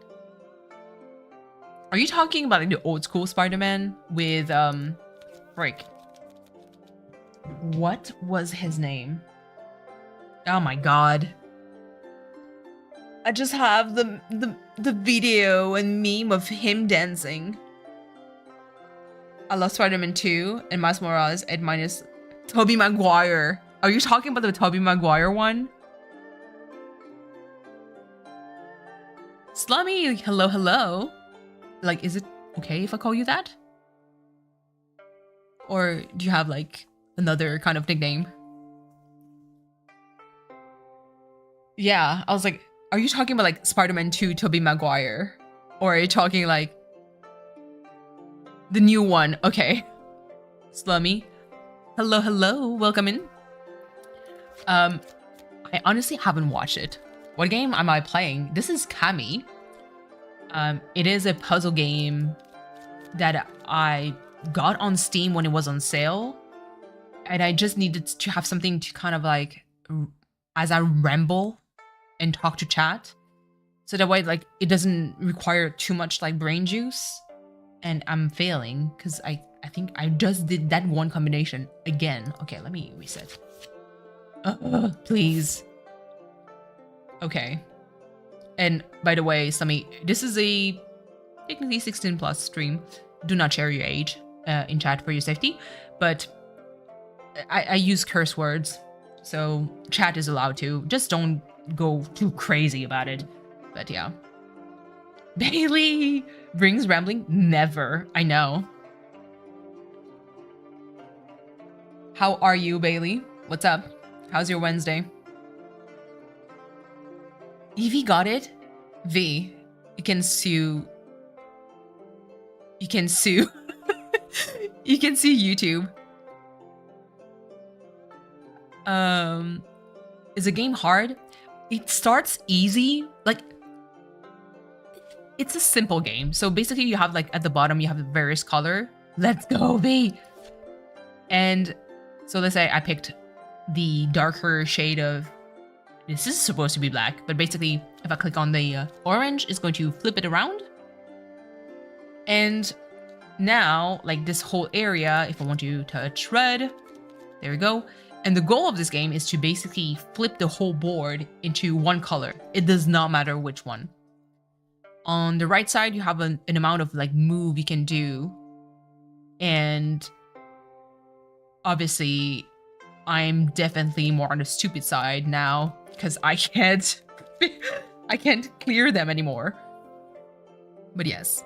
Are you talking about like the old school Spider-Man with, frick. What was his name? Oh my god. I just have the video and meme of him dancing. I love Spider-Man 2 and Miles Morales at minus Tobey Maguire. Are you talking about the Tobey Maguire one? Slummy, hello, hello. Like, is it okay if I call you that? Or do you have like another kind of nickname? Yeah, I was like, are you talking about like Spider-Man 2 Tobey Maguire? Or are you talking like the new one? Okay. Slummy. Hello, hello, welcome in. I honestly haven't watched it. What game am I playing? This is Kami. It is a puzzle game that I got on Steam when it was on sale. and I just needed to have something to kind of like, as I ramble and talk to chat, so that way like it doesn't require too much like brain juice. And I'm failing because I think I just did that one combination again. Okay, let me reset. Please. Okay. And by the way, Sami, this is a technically 16 plus stream. Do not share your age in chat for your safety, but I use curse words, so chat is allowed to. Just don't go too crazy about it. But yeah. Bailey brings rambling? Never. I know. How are you, Bailey? What's up? How's your Wednesday? Evie got it? V, you can sue. You can sue. You can sue YouTube. Is the game hard? It starts easy. Like, it's a simple game. So basically you have like at the bottom, you have the various color. Let's go, V. And so let's say I picked the darker shade of, this is supposed to be black, but basically if I click on the orange, it's going to flip it around. And now like this whole area, if I want to touch red, there we go. And the goal of this game is to basically flip the whole board into one color. It does not matter which one. On the right side, you have an amount of like move you can do. And obviously, I'm definitely more on the stupid side now because I can't clear them anymore. But yes.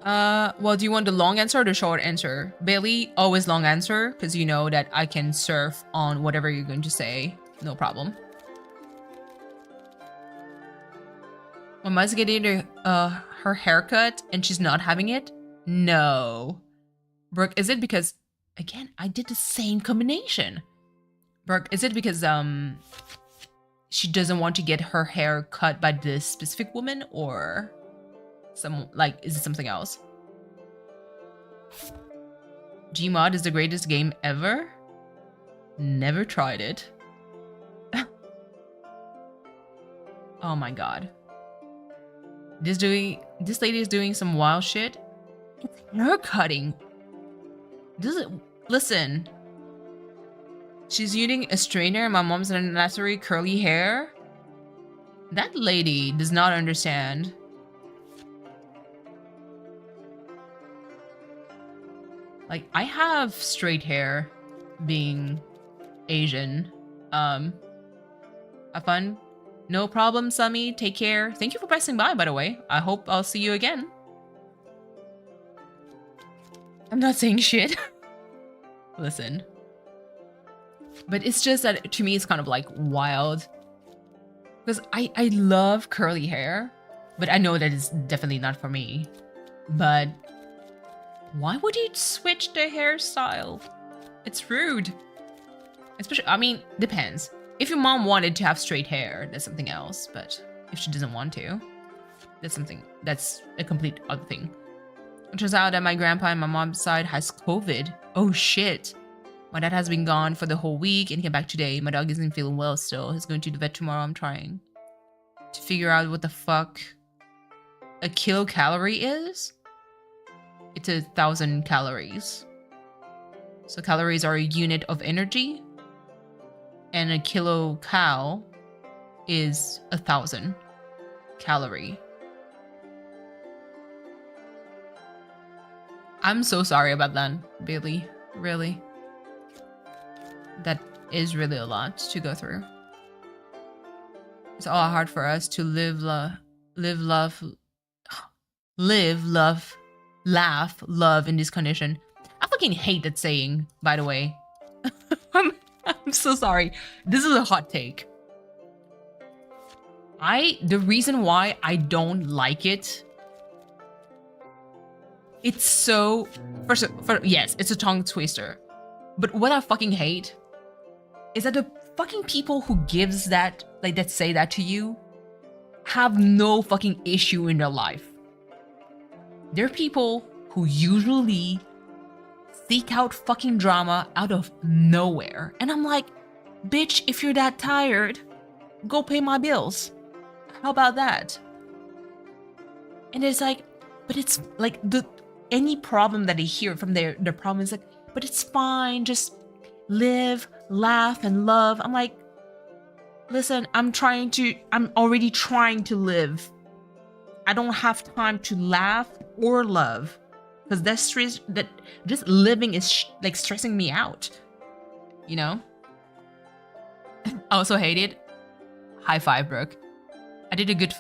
Well, do you want the long answer or the short answer? Bailey, always long answer, because you know that I can surf on whatever you're going to say. No problem. Mama's getting her haircut and she's not having it? No. Brooke, is it because, again, I did the same combination. Brooke, is it because she doesn't want to get her hair cut by this specific woman, or is it something else? Gmod is the greatest game ever? Never tried it. Oh my god. This lady is doing some wild shit. It's hair cutting. Listen. She's using a straightener and my mom's unnecessary curly hair. That lady does not understand. Like, I have straight hair being Asian. Have fun. No problem, Sami. Take care. Thank you for passing by, by the way. I hope I'll see you again. I'm not saying shit. Listen. But it's just that, to me, it's kind of like wild. Because I love curly hair. But I know that it's definitely not for me. But why would you switch the hairstyle? It's rude. Especially, I mean, depends. If your mom wanted to have straight hair, that's something else. But if she doesn't want to, that's a complete other thing. It turns out that my grandpa on my mom's side has COVID. Oh shit. My dad has been gone for the whole week and came back today. My dog isn't feeling well still. He's going to the vet tomorrow. I'm trying to figure out what the fuck a kilocalorie is. It's 1,000 calories. So calories are a unit of energy. And a kilocal is 1,000 calorie. I'm so sorry about that, Bailey. Really. That is really a lot to go through. It's all hard for us to live, love, laugh, love in this condition. I fucking hate that saying, by the way. I'm so sorry. This is a hot take. The reason why I don't like it, it's so, yes, it's a tongue twister. But what I fucking hate is that the fucking people who gives that, that say that to you, have no fucking issue in their life. They're people who usually seek out fucking drama out of nowhere. And I'm like, bitch, if you're that tired, go pay my bills. How about that? And it's like, but it's like any problem that I hear from their problem is like, but it's fine, just live, laugh, and love. I'm like, listen, I'm already trying to live. I don't have time to laugh or love because that just living is like stressing me out, you know? I also hate it. High five, Brooke. I did a good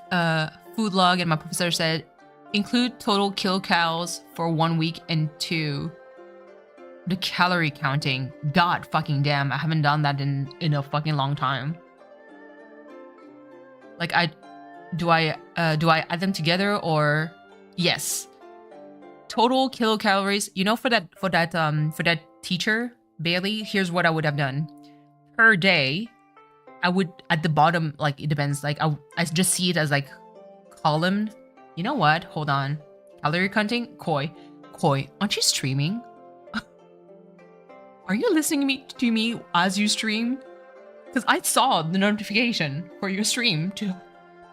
food log and my professor said, include total kilocalories for 1 week and 2, the calorie counting. God fucking damn, I haven't done that in a fucking long time. Like do I add them together or yes? Total kilocalories. You know, for that teacher Bailey, here's what I would have done per day. I would at the bottom, like it depends. Like I just see it as like column. You know what? Hold on. Calorie counting. Koi, aren't you streaming? Are you listening to me as you stream? Because I saw the notification for your stream to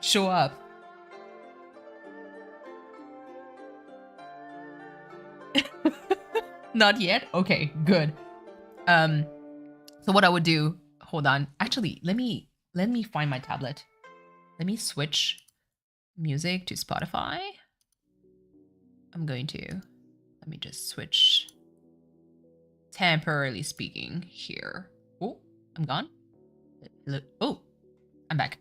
show up. Not yet? Okay, good. So what I would do, hold on. Actually, let me find my tablet. Let me switch music to Spotify. Let me just switch temporarily speaking here. Oh, I'm gone. Oh, I'm back.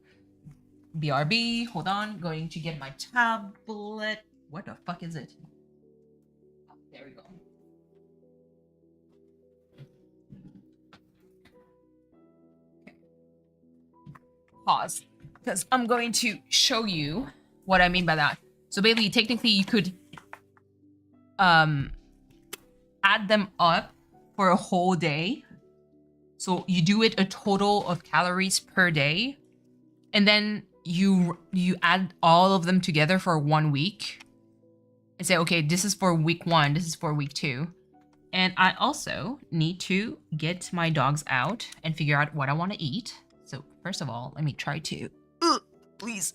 BRB, hold on, going to get my tablet. What the fuck is it? Oh, there we go. Okay. Pause, because I'm going to show you what I mean by that. So basically, technically, you could add them up for a whole day. So you do it a total of calories per day, and then you add all of them together for 1 week and say, okay, this is for week 1, this is for week 2. And I also need to get my dogs out and figure out what I want to eat. So first of all, let me try to, please,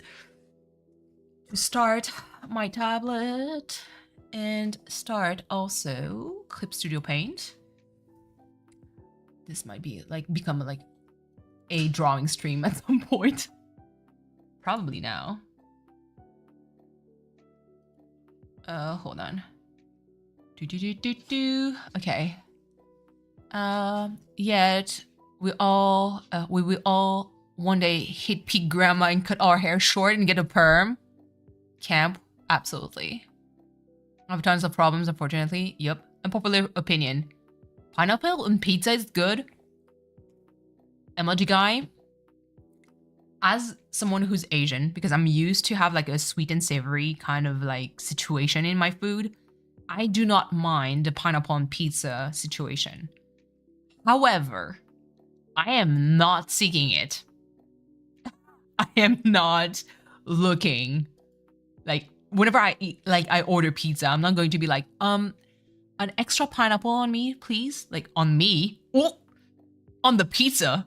to start my tablet and start also Clip Studio Paint. This might be like become like a drawing stream at some point. Probably now. Hold on. Okay. Yet we will all one day hit peak grandma and cut our hair short and get a perm. Camp, absolutely. I have tons of problems, unfortunately. Yep. Unpopular opinion. Pineapple on pizza is good. Emoji guy. As someone who's Asian, because I'm used to have like a sweet and savory kind of like situation in my food, I do not mind the pineapple on pizza situation. However, I am not seeking it. I am not looking. Like, whenever I eat, like I order pizza, I'm not going to be like, an extra pineapple on me, please? Like, on me? Oh, on the pizza?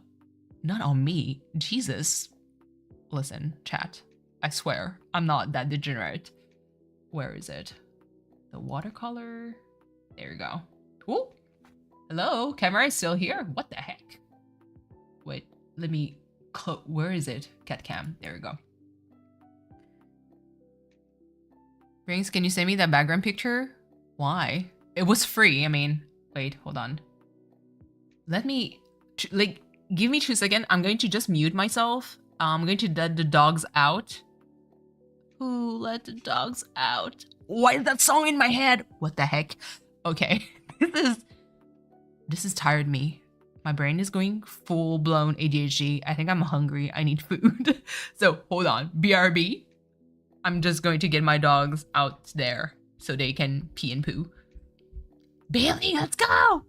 Not on me. Jesus. Listen, chat. I swear, I'm not that degenerate. Where is it? The watercolor? There you go. Oh, hello, camera is still here? What the heck? Wait, let me, where is it? Cat cam, there we go. Rings, can you send me that background picture? Why? It was free, I mean, wait, hold on. Let me, like, give me 2 seconds. I'm going to just mute myself. I'm going to let the dogs out. Who let the dogs out? Why is that song in my head? What the heck? Okay, this is tired me. My brain is going full-blown ADHD. I think I'm hungry. I need food. So hold on, BRB. I'm just going to get my dogs out there so they can pee and poo. Bailey, let's go!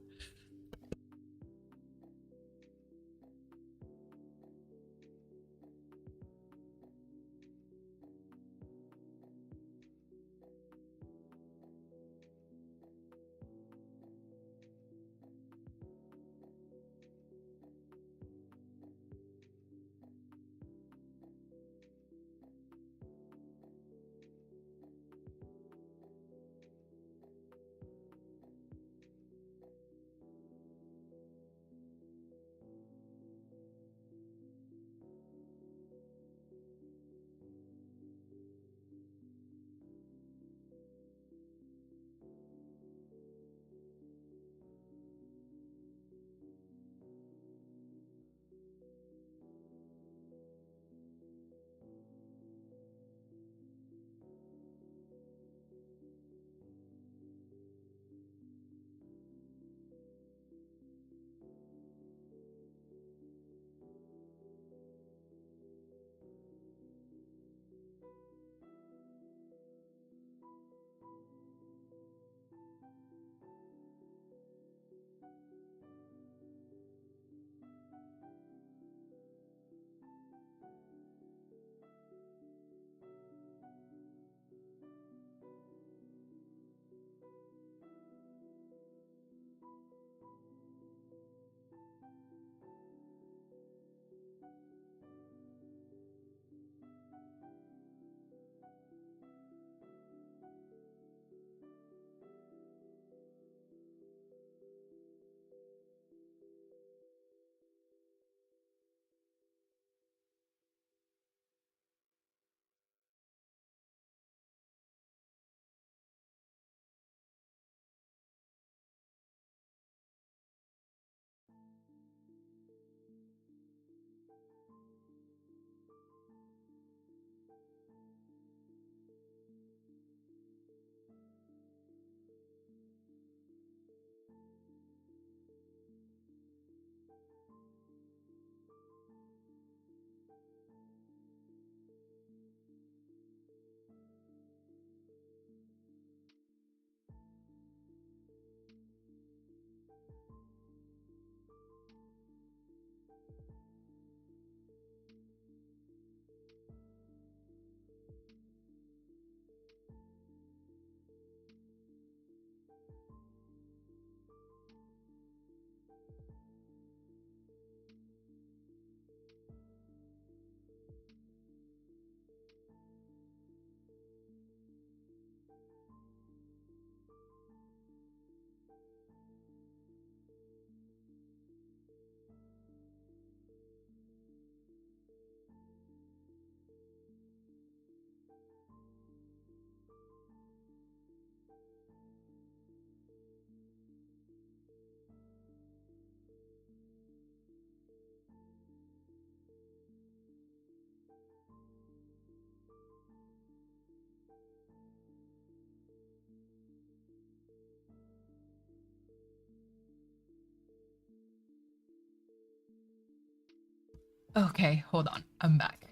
Okay, hold on. I'm back.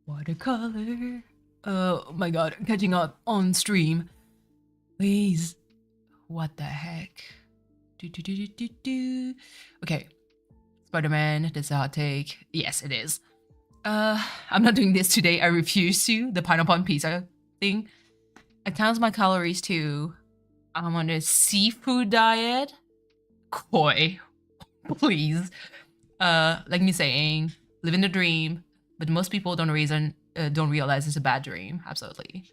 Watercolor. Oh my god, catching up on stream. Please. What the heck? Okay. Spider-Man, this is a hot take. Yes, it is. I'm not doing this today. I refuse to. The pineapple on pizza thing. I count my calories too. I'm on a seafood diet. Koi. Please. Like me saying, living the dream, but most people don't realize it's a bad dream. Absolutely.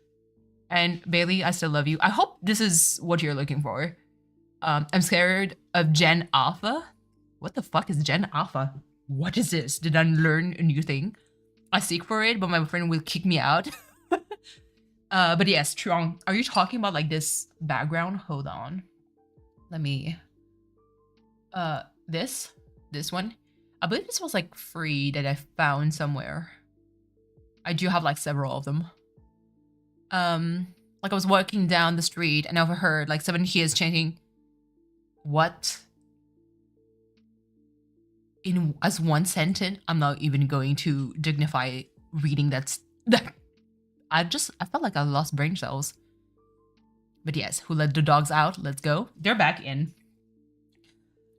And Bailey, I still love you. I hope this is what you're looking for. I'm scared of Gen Alpha. What the fuck is Gen Alpha? What is this? Did I learn a new thing? I seek for it, but my friend will kick me out. But yes, Trong, are you talking about like this background? Hold on. Let me, this one. I believe this was like free that I found somewhere. I do have like several of them. Like I was walking down the street and I overheard like 7 kids chanting, "What?" In as one sentence. I'm not even going to dignify reading that. I felt like I lost brain cells. But yes, who let the dogs out? Let's go. They're back in.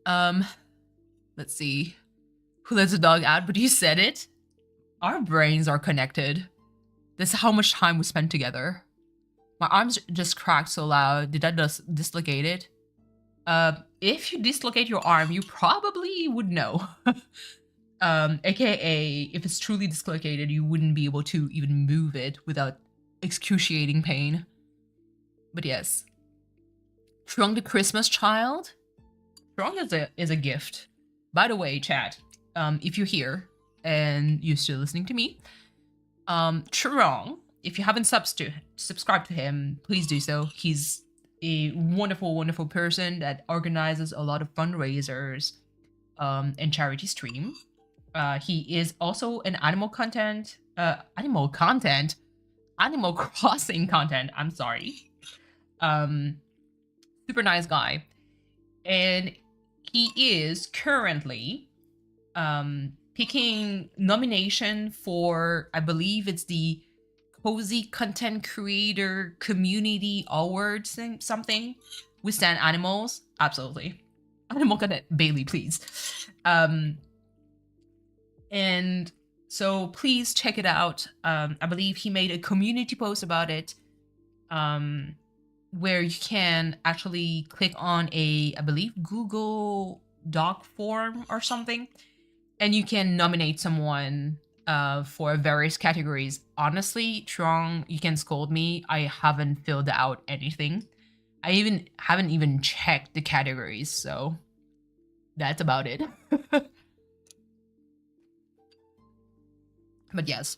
Let's see. Who lets the dog out? But you said it. Our brains are connected. This is how much time we spent together. My arms just cracked so loud. Did I just dislocate it? If you dislocate your arm, you probably would know. AKA, if it's truly dislocated, you wouldn't be able to even move it without excruciating pain. But yes. Trung the Christmas child? Trung is a gift. By the way, chat, if you're here and you're still listening to me, Trung, if you haven't subscribed to him, please do so. He's a wonderful, wonderful person that organizes a lot of fundraisers and charity stream. He is also an Animal Crossing content. I'm sorry. Super nice guy. And he is currently picking nomination for, I believe it's the Cozy Content Creator Community Award something. We stand animals. Absolutely. Animal content. Bailey, please. And so please check it out. I believe he made a community post about it, where you can actually click on I believe Google Doc form or something, and you can nominate someone for various categories. Honestly, Trong, you can scold me. I haven't filled out anything. I haven't even checked the categories, so that's about it. But yes.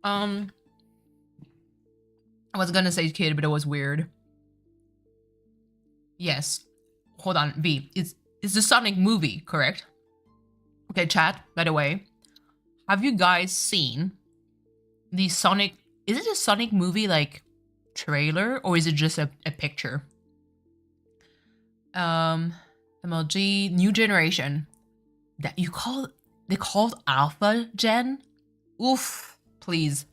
I was gonna say kid, but it was weird. Yes. Hold on, V. It's the Sonic movie, correct? Okay, chat, by the way. Have you guys seen the Sonic... Is it a Sonic movie, like, trailer? Or is it just a picture? MLG, New Generation. That you call... They called Alpha Gen? Oof. Please.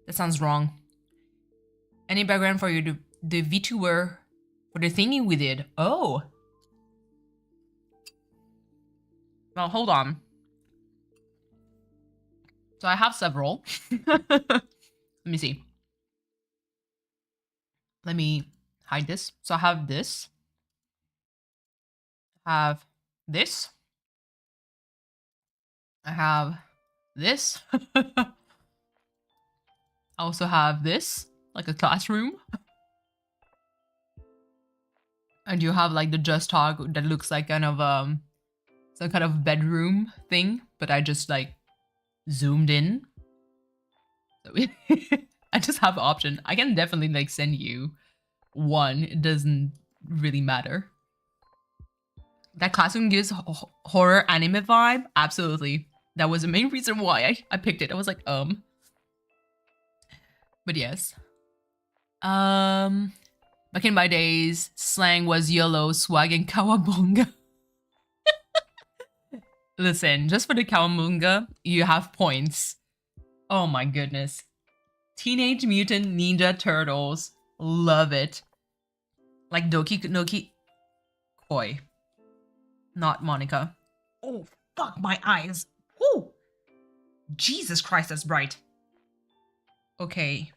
That sounds wrong. Any background for you? The VTuber for the thingy we did. Oh. Well, hold on. So I have several. Let me see. Let me hide this. So I have this. I have this. I have this. I also have this, like a classroom. And you have like the Just Talk that looks like kind of some kind of bedroom thing, but I just like zoomed in. So I just have option. I can definitely like send you one. It doesn't really matter. That classroom gives horror anime vibe. Absolutely. That was the main reason why I picked it. I was like, But yes. Back in my days, slang was YOLO, swag, and kawabonga. Listen, just for the Kawamunga, you have points. Oh my goodness. Teenage Mutant Ninja Turtles. Love it. Like Doki Noki Koi. Not Monica. Oh, fuck my eyes. Woo! Jesus Christ, that's bright. Okay.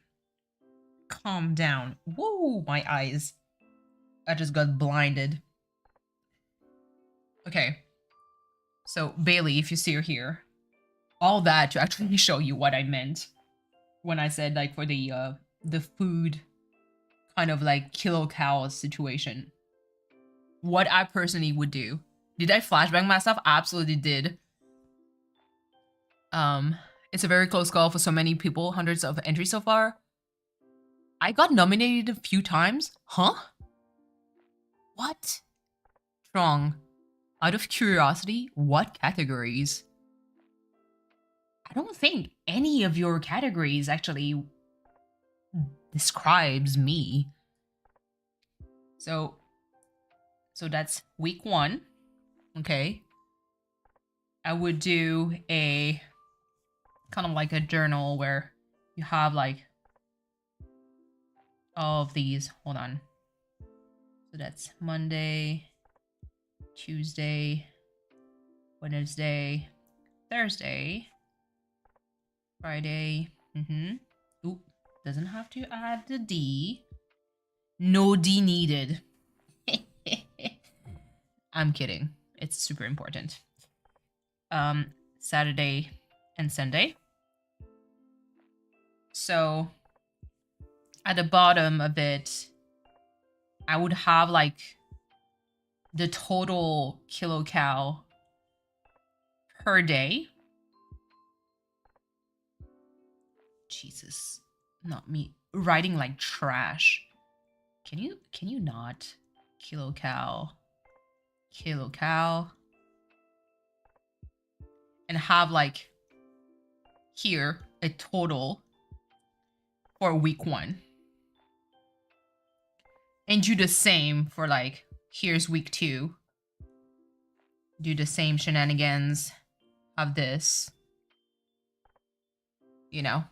Calm down. Woo, my eyes. I just got blinded. Okay. So, Bailey, if you see her here, all that to actually show you what I meant when I said, like, for the food kind of like kilocal situation. What I personally would do. Did I flashbang myself? I absolutely did. It's a very close call for so many people, hundreds of entries so far. I got nominated a few times. Huh? What? Strong. Out of curiosity, what categories? I don't think any of your categories actually describes me. So that's week 1. Okay. I would do a kind of like a journal where you have like all of these. Hold on. So that's Monday, Tuesday, Wednesday, Thursday, Friday. Oop, doesn't have to add the D. No D needed. I'm kidding. It's super important. Saturday and Sunday. So at the bottom of it, I would have like the total kilocal per day. Jesus, not me writing like trash. Can you not? Kilocal. And have like here a total for week 1. And do the same for like, here's week 2. Do the same shenanigans. Have this. You know.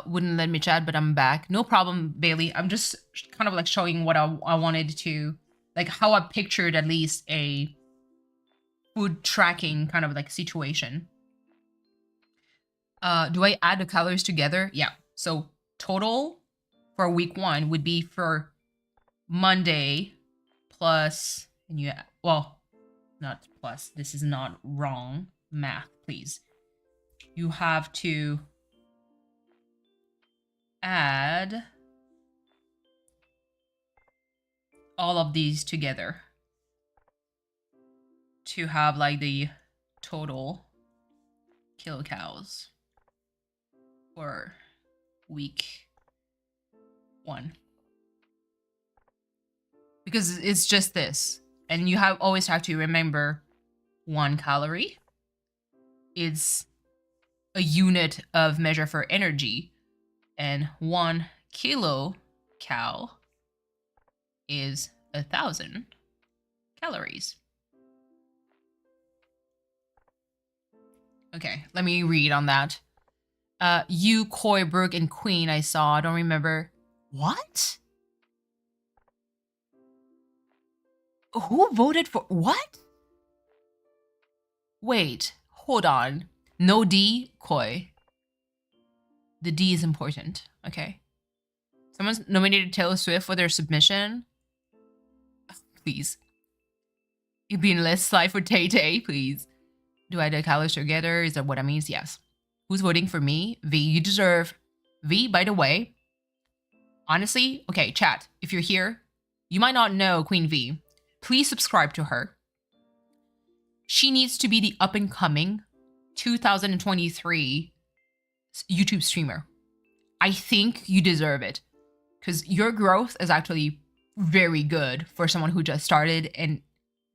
Wouldn't let me chat, but I'm back. No problem, Bailey. I'm just kind of like showing what I wanted to, like how I pictured at least a food tracking kind of like situation. Do I add the calories together? Yeah. So total for week 1 would be for Monday plus, and you, well, not plus. This is not wrong math, please. You have to add all of these together to have like the total kilocalories for week 1. Because it's just this. And you always have to remember 1 calorie is a unit of measure for energy. And 1 kilocal is 1,000 calories. Okay, let me read on that. You, Coy, Brooke, and Queen, I saw. I don't remember. What? Who voted for what? Wait, hold on. No D, Coy. The D is important, okay? Someone's nominated Taylor Swift for their submission. Please. You'd be in less slide for Tay-Tay, please. Do I do calories together? Is that what that means? Yes. Who's voting for me? V, you deserve. V, by the way, honestly, okay, chat, if you're here, you might not know Queen V. Please subscribe to her. She needs to be the up-and-coming 2023 YouTube streamer. I think you deserve it because your growth is actually very good for someone who just started and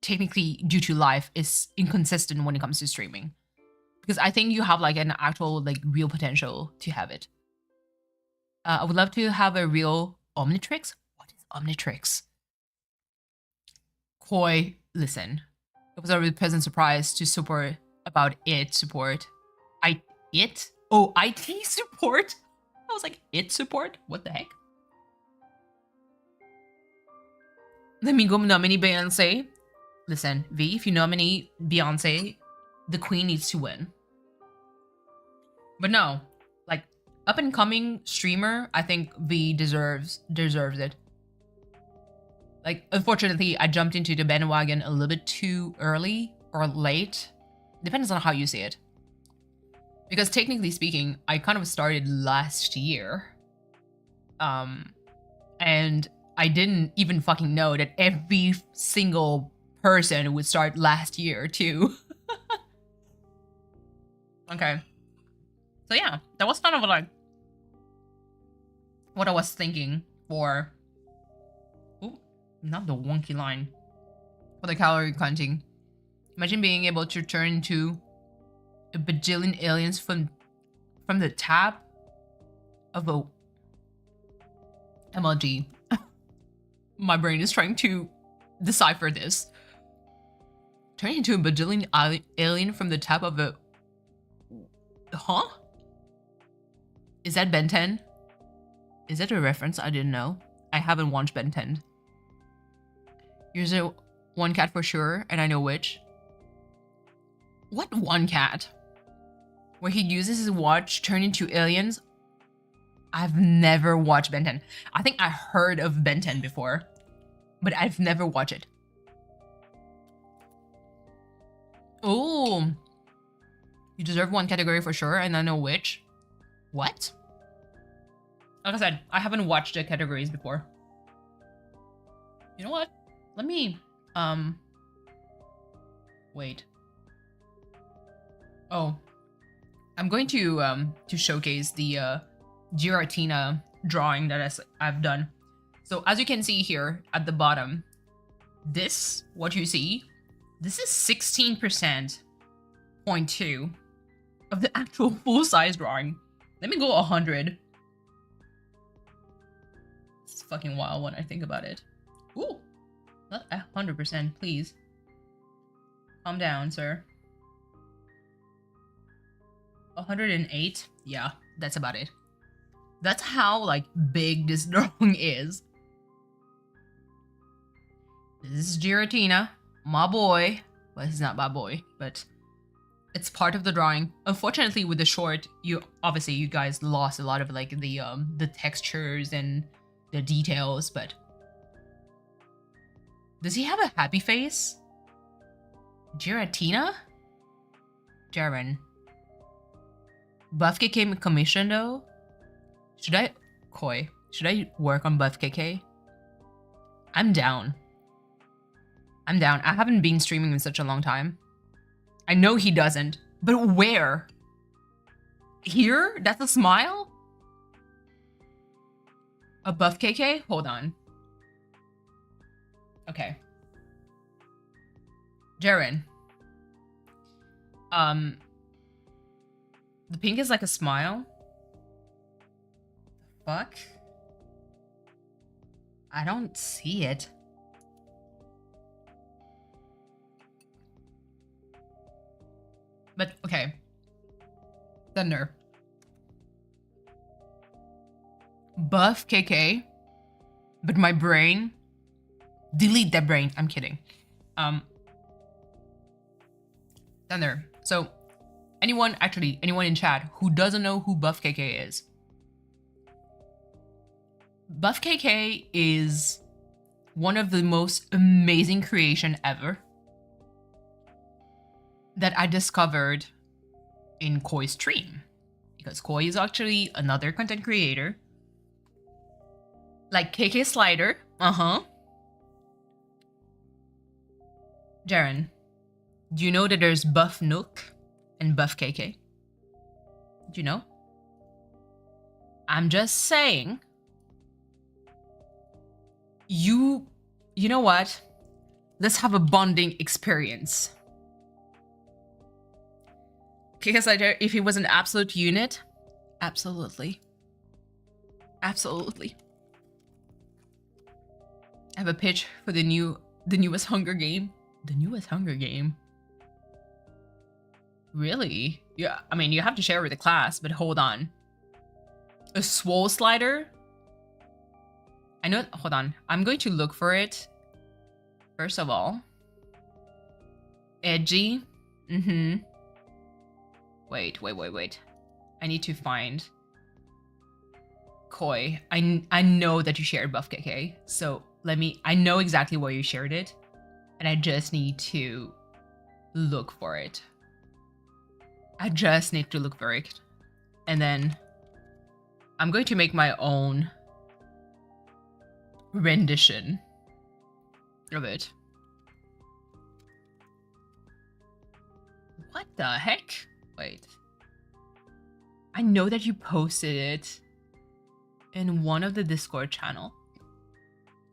technically due to life is inconsistent when it comes to streaming. Because I think you have like an actual like real potential to have it. I would love to have a real Omnitrix. What is Omnitrix? Koi, listen, it was a really pleasant surprise to support about it support. IT support? I was like, it support? What the heck? Let me go nominate Beyonce. Listen, V, if you nominate Beyonce, the queen needs to win. But no, like, up and coming streamer, I think V deserves it. Like, unfortunately, I jumped into the bandwagon a little bit too early or late. Depends on how you see it. Because technically speaking, I kind of started last year. And I didn't even fucking know that every single person would start last year too. Okay. So yeah, that was kind of like what I was thinking for... Ooh, not the wonky line. For the calorie counting. Imagine being able to turn into a bajillion aliens from the tap of a MLG. My brain is trying to decipher this. Turning into a bajillion alien from the tap of a... Huh? Is that Ben 10? Is that a reference I didn't know? I haven't watched Ben 10. Here's a one cat for sure, and I know which. What one cat? Where he uses his watch to turn into aliens? I've never watched Ben 10. I think I heard of Ben 10 before, but I've never watched it. Oh, you deserve one category for sure, and I know which. What? Like I said, I haven't watched the categories before. You know what? Let me, wait. Oh, I'm going to showcase the, Giratina drawing that I've done. So as you can see here at the bottom, this, what you see, this is 16.2 of the actual full-size drawing. Let me go 100. It's fucking wild when I think about it. Ooh, not 100%, please. Calm down, sir. 108? Yeah, that's about it. That's how, like, big this drawing is. This is Giratina, my boy. Well, he's not my boy, but it's part of the drawing. Unfortunately, with the short, you guys lost a lot of, like, the textures and the details, but... Does he have a happy face? Giratina? Jaren. Buff KK commission, though? Should I work on Buff KK? I'm down. I haven't been streaming in such a long time. I know he doesn't, but where? Here? That's a smile? A Buff KK? Hold on. Okay. Jaren. The pink is like a smile. Fuck? I don't see it. But, okay. Thunder. Buff KK. But my brain... Delete that brain. I'm kidding. Thunder. So, anyone in chat who doesn't know who Buff KK is. Buff KK is one of the most amazing creation ever that I discovered in Koi's stream. Because Koi is actually another content creator. Like KK Slider. Jaren, do you know that there's Buff Nook and Buff KK? Do you know? I'm just saying. You know what? Let's have a bonding experience. KK Slider, if he was an absolute unit, absolutely. Absolutely. I have a pitch for the newest Hunger game. The newest Hunger game. Really? Yeah, I mean, you have to share with the class, but hold on. A swole slider? I know, hold on. I'm going to look for it. First of all. Edgy. Mm-hmm. Wait. I need to find Koi. I know that you shared Buff KK. So I know exactly where you shared it. And I just need to look for it. I just need to look for it. And then I'm going to make my own rendition of it. What the heck? Wait. I know that you posted it in one of the Discord channel.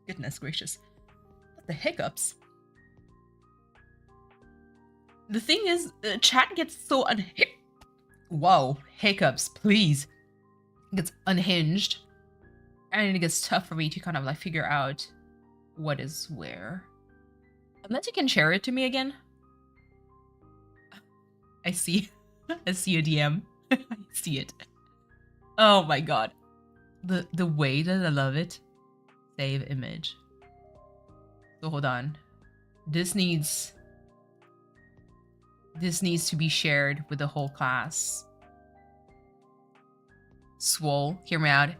Goodness gracious. What the hiccups? The thing is, the chat gets so Whoa, hiccups, please. It gets unhinged. And it gets tough for me to kind of like figure out what is where. Unless you can share it to me again. I see. I see a DM. I see it. Oh my god. The way that I love it. Save image. So hold on. This needs to be shared with the whole class. Swole, hear me out.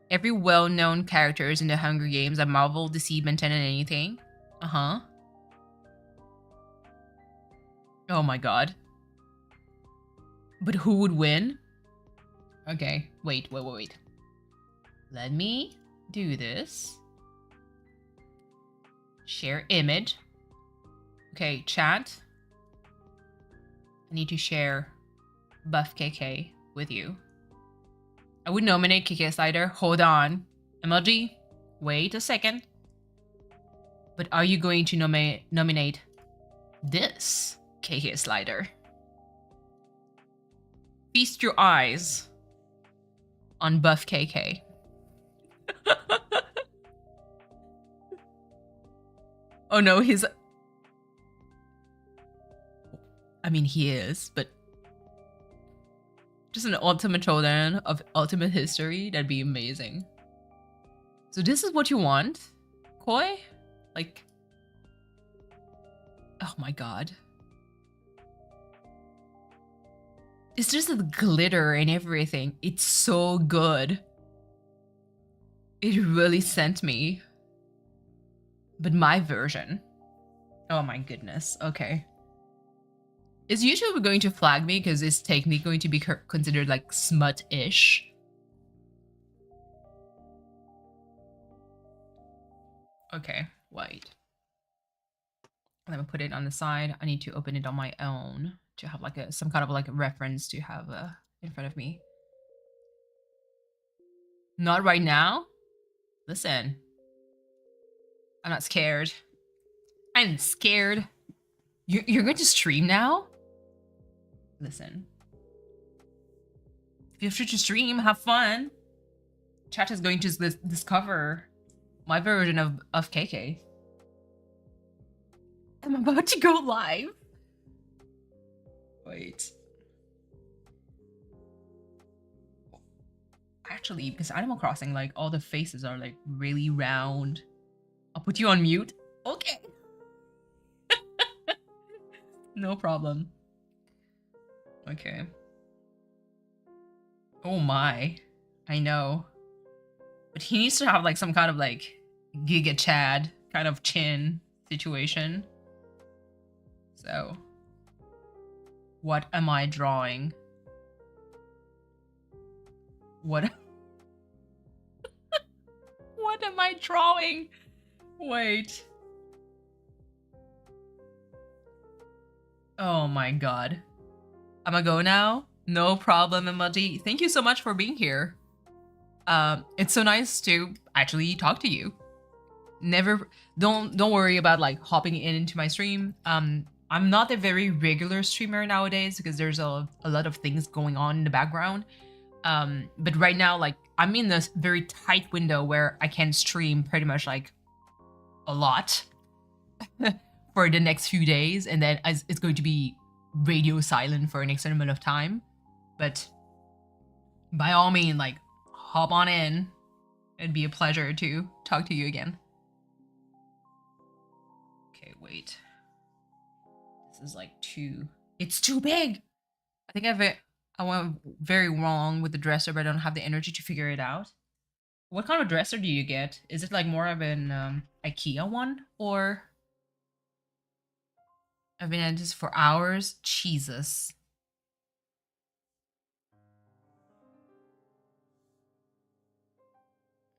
Every well-known characters in the Hunger Games are Marvel, DC, Ben 10, and anything. Uh-huh. Oh my god. But who would win? Okay, wait. Let me do this. Share image. Okay, chat. I need to share Buff KK with you. I would nominate KK Slider. Hold on. MLG, wait a second. But are you going to nominate this KK Slider? Feast your eyes on Buff KK. Oh no, he's... I mean, he is, but... just an ultimate showdown of ultimate history, that'd be amazing. So this is what you want? Koi? Like... oh my god. It's just the glitter and everything. It's so good. It really sent me. But my version. Oh my goodness. Okay. Is YouTube going to flag me because it's technically going to be considered like smut-ish? Okay, wait. Let me put it on the side. I need to open it on my own to have like some kind of like a reference to have in front of me. Not right now. Listen, I'm not scared. I'm scared. You're going to stream now? Listen. Feel free to stream, have fun. Chat is going to discover my version of KK. I'm about to go live. Wait. Actually, because Animal Crossing, like, all the faces are, like, really round. I'll put you on mute. Okay. No problem. Okay. Oh my. I know. But he needs to have, like, some kind of, like, Giga Chad kind of chin situation. So. What am I drawing? What? What am I drawing? Wait. Oh my god. I'ma go now? No problem, emoji. Thank you so much for being here. It's so nice to actually talk to you. Don't worry about like hopping into my stream. I'm not a very regular streamer nowadays because there's a lot of things going on in the background. But right now, like, I'm in this very tight window where I can stream pretty much like a lot for the next few days, and then it's going to be radio silent for an extended amount of time. But by all means, like, hop on in. It'd be a pleasure to talk to you again. Okay, wait. This is like it's too big. I think I went very wrong with the dresser, but I don't have the energy to figure it out. What kind of dresser do you get? Is it like more of an IKEA one, or I've been at this for hours? Jesus.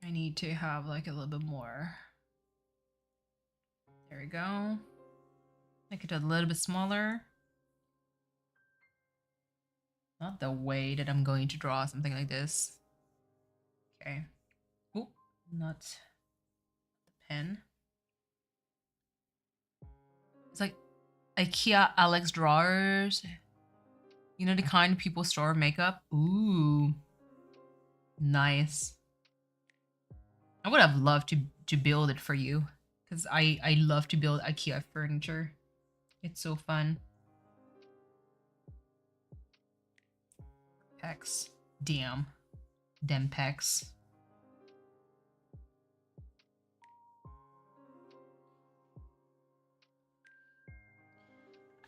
I need to have like a little bit more. There we go. Make it a little bit smaller. Not the way that I'm going to draw something like this. Okay. Oh, not the pen. It's like IKEA Alex drawers. You know, the kind people store makeup? Ooh. Nice. I would have loved to build it for you, because I love to build IKEA furniture. It's so fun. Pecs. Damn. Dem pecs.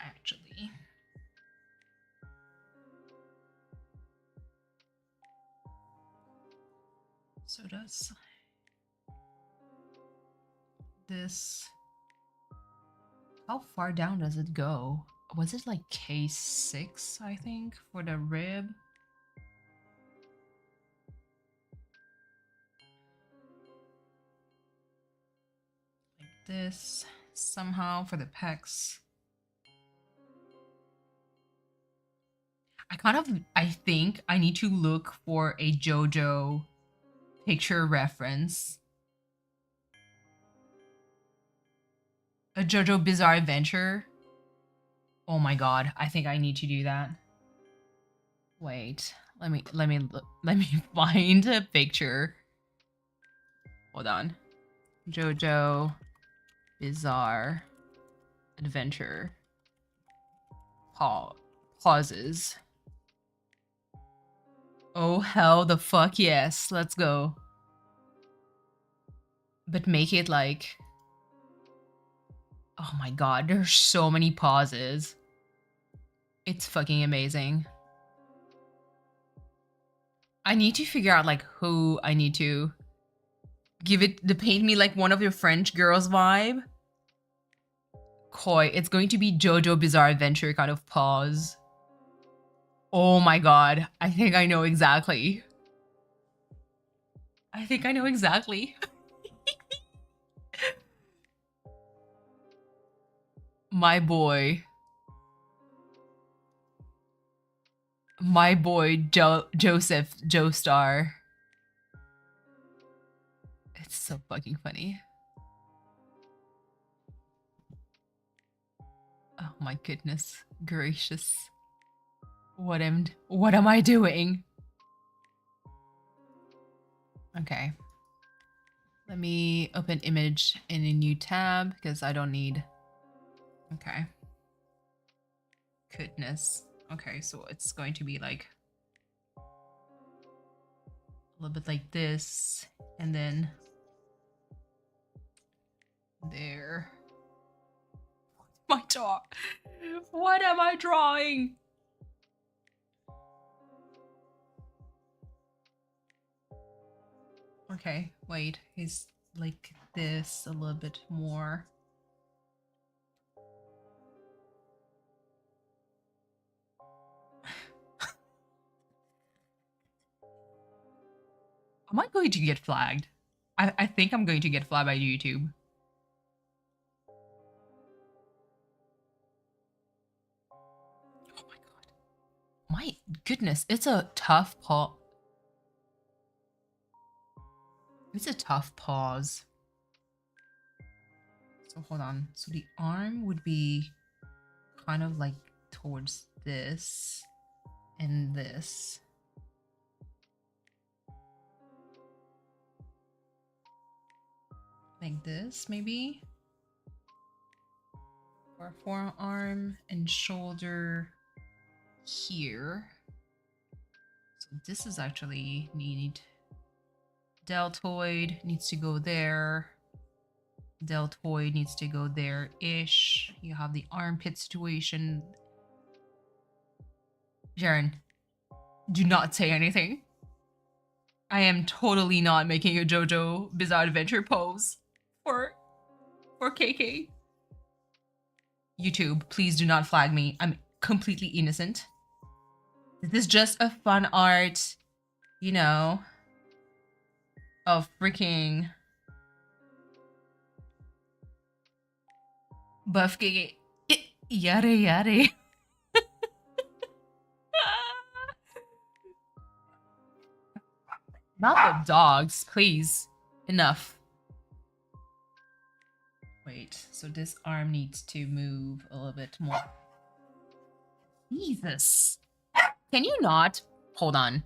Actually. So does this. How far down does it go? Was it like K6, I think, for the rib? Like this, somehow, for the pecs. I think I need to look for a JoJo picture reference. A JoJo Bizarre Adventure. Oh my god, I think I need to do that. Wait, let me find a picture. Hold on. JoJo Bizarre Adventure. Pauses. Oh hell the fuck yes, let's go. But make it like, oh my god, there's so many pauses. It's fucking amazing. I need to figure out like who I need to give it to paint me like one of your French girls vibe. Koi, it's going to be JoJo Bizarre Adventure kind of pause. Oh my god, I think I know exactly. I think I know exactly. My boy Joseph Joestar. It's so fucking funny. Oh my goodness gracious. What am I doing? Okay. Let me open image in a new tab because I don't need. Okay. Goodness. Okay, so it's going to be like a little bit like this, and then there. My jaw. What am I drawing? Okay, wait. He's like this a little bit more. Am I going to get flagged? I think I'm going to get flagged by YouTube. Oh my god. My goodness, it's a tough pause. It's a tough pause. So hold on. So the arm would be kind of like towards this and this. Like this, maybe? for forearm and shoulder here. So this is actually neat. Deltoid needs to go there. Deltoid needs to go there-ish. You have the armpit situation. Jaren, do not say anything. I am totally not making a JoJo Bizarre Adventure pose for KK. YouTube, please do not flag me. I'm completely innocent. This is just a fun art, you know, of freaking buff KK. Yada yada. Not the dogs, please. Enough. Wait, so this arm needs to move a little bit more. Jesus. Can you not? Hold on.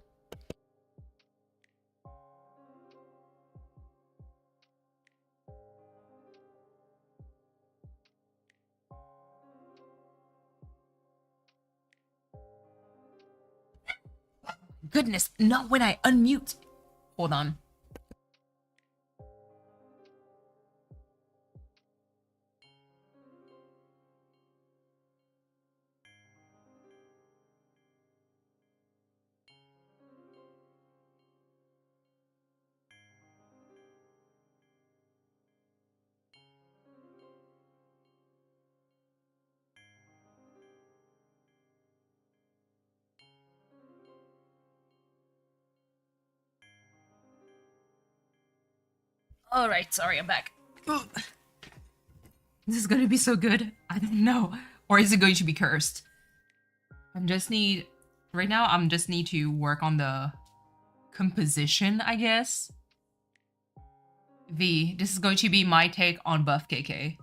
Goodness, not when I unmute. Hold on. All right, sorry, I'm back. Ugh. This is gonna be so good. I don't know. Or is it going to be cursed? Right now, I'm just need to work on the composition, I guess. This is going to be my take on buff KK.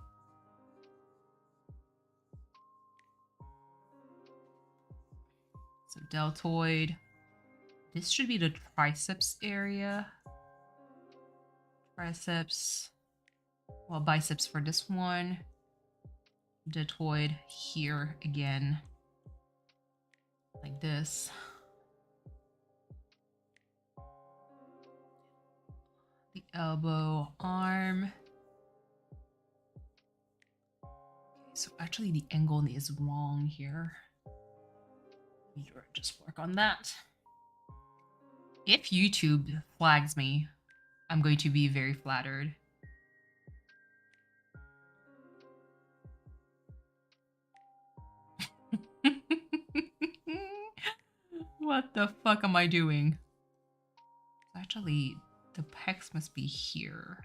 So deltoid. This should be the triceps area. Triceps. Well, biceps for this one. Deltoid here again. Like this. The elbow, arm. Okay, so actually the angle is wrong here. Let me just work on that. If YouTube flags me, I'm going to be very flattered. What the fuck am I doing? Actually, the pecs must be here.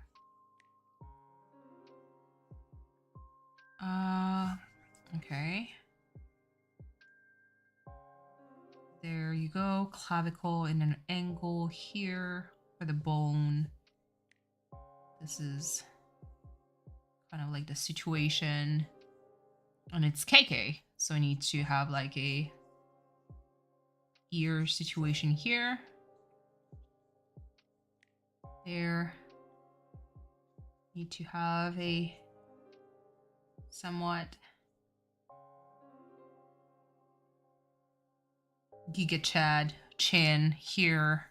Okay. There you go. Clavicle in an angle here for the bone. This is kind of like the situation. And it's KK, so I need to have like a ear situation here. There. Need to have a somewhat Giga Chad chin here.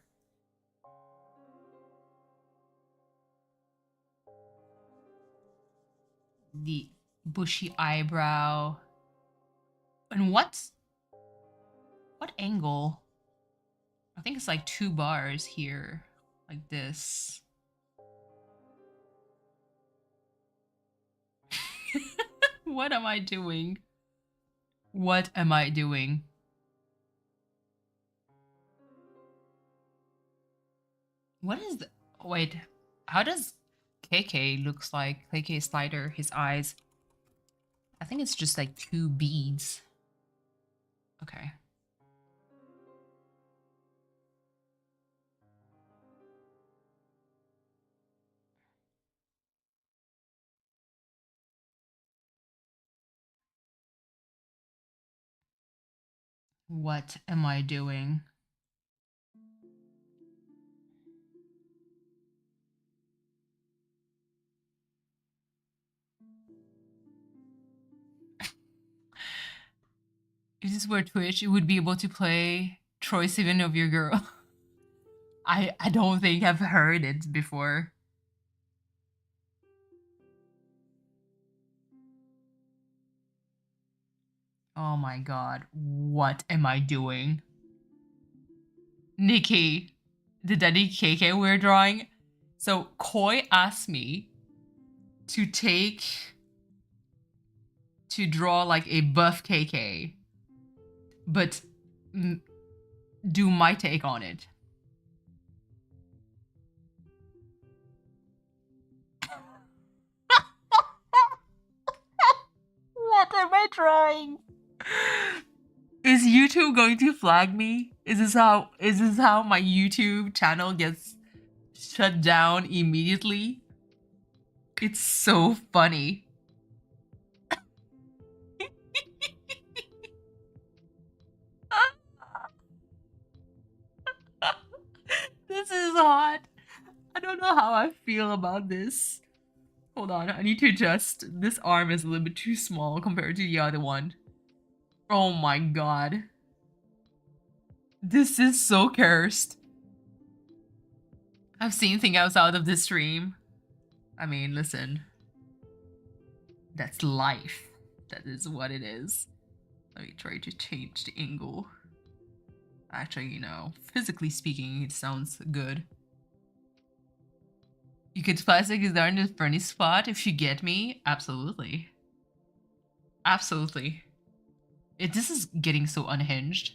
The bushy eyebrow. And what angle? I think it's like 2 bars here, like this. What am I doing? What am I doing? What is the... Wait, how does KK looks like? KK Slider, his eyes. I think it's just like 2 beads. Okay. What am I doing? If this were Twitch, it would be able to play Troy Sivan of your girl. I don't think I've heard it before. Oh my god, what am I doing? Nikki, the Daddy KK we're drawing. So Koi asked me to draw like a buff KK, but do my take on it. What am I drawing? Is YouTube going to flag me? Is this how my YouTube channel gets shut down immediately? It's so funny. This is hot. I don't know how I feel about this. Hold on, I need to adjust. This arm is a little bit too small compared to the other one. Oh my god. This is so cursed. I've seen things outside of this stream. I mean, listen. That's life. That is what it is. Let me try to change the angle. Actually, you know, physically speaking, it sounds good. You could plastic is there in the furnace spot if you get me? Absolutely. Absolutely. This is getting so unhinged.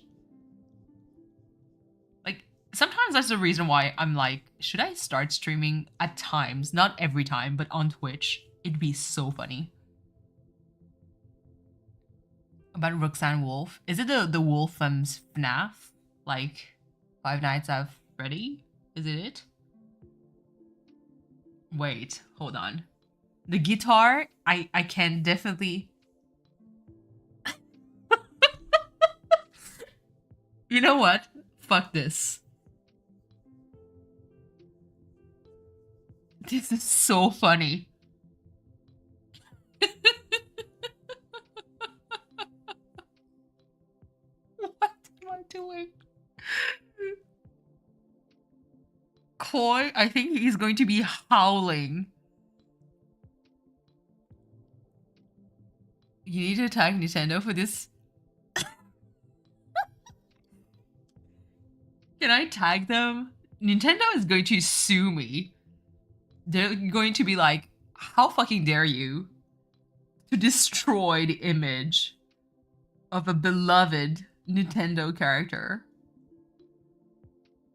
Like, sometimes that's the reason why I'm like, should I start streaming at times? Not every time, but on Twitch. It'd be so funny. About Roxanne Wolf. Is it the wolf from FNAF? Like, Five Nights at Freddy? Is it? Wait, hold on. The guitar, I can definitely... You know what? Fuck this. This is so funny. What am I doing? Koi, I think he's going to be howling. You need to tag Nintendo for this. Can I tag them? Nintendo is going to sue me. They're going to be like, how fucking dare you to destroy the image of a beloved Nintendo character?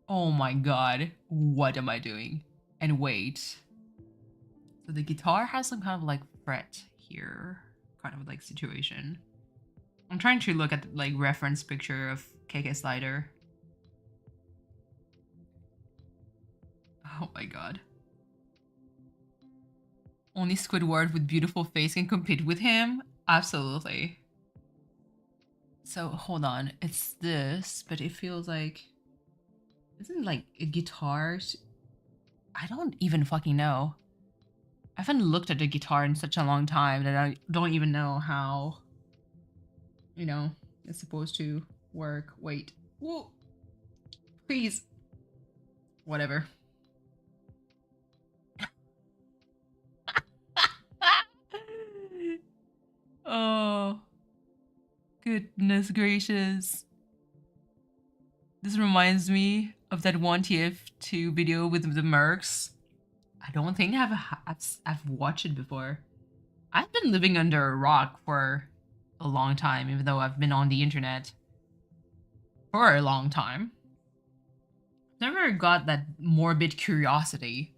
Oh my god, what am I doing? And wait. So the guitar has some kind of like fret here, kind of like situation. I'm trying to look at like reference picture of KK Slider. Oh my god. Only Squidward with beautiful face can compete with him? Absolutely. So hold on, it's this, but it feels like... Isn't like a guitar? I don't even fucking know. I haven't looked at a guitar in such a long time that I don't even know how, you know, it's supposed to work. Wait. Whoa. Please. Whatever. Oh. Goodness gracious. This reminds me of that one TF2 video with the Mercs. I don't think I've watched it before. I've been living under a rock for a long time, even though I've been on the internet for a long time. Never got that morbid curiosity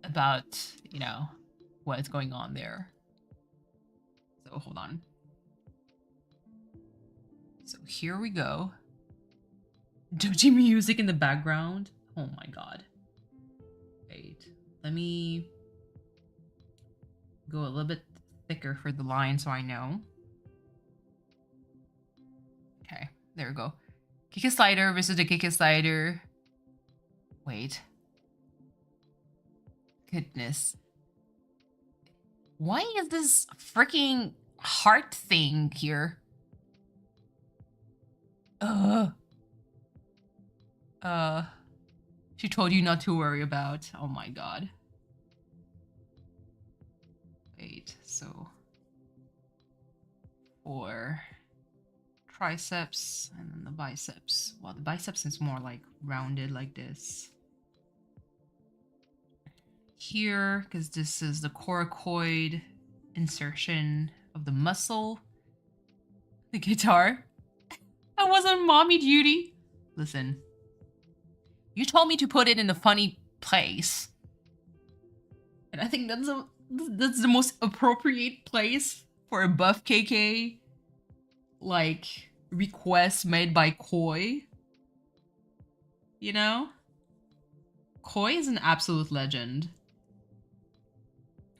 about, you know, what's going on there. So hold on. So here we go. Doji music in the background. Oh my god. Wait, let me go a little bit thicker for the line so I know. Okay, there we go. Kick a slider versus the kick a slider. Wait. Goodness. Why is this freaking heart thing here? Uh, uh, she told you not to worry about. Oh my god. Wait, so 4 triceps and then the biceps. Well, the biceps is more like rounded like this. Here, because this is the coracoid insertion of the muscle. The guitar. I was on mommy duty. Listen, you told me to put it in a funny place, and I think that's the most appropriate place for a buff KK like request made by Koi. You know, Koi is an absolute legend.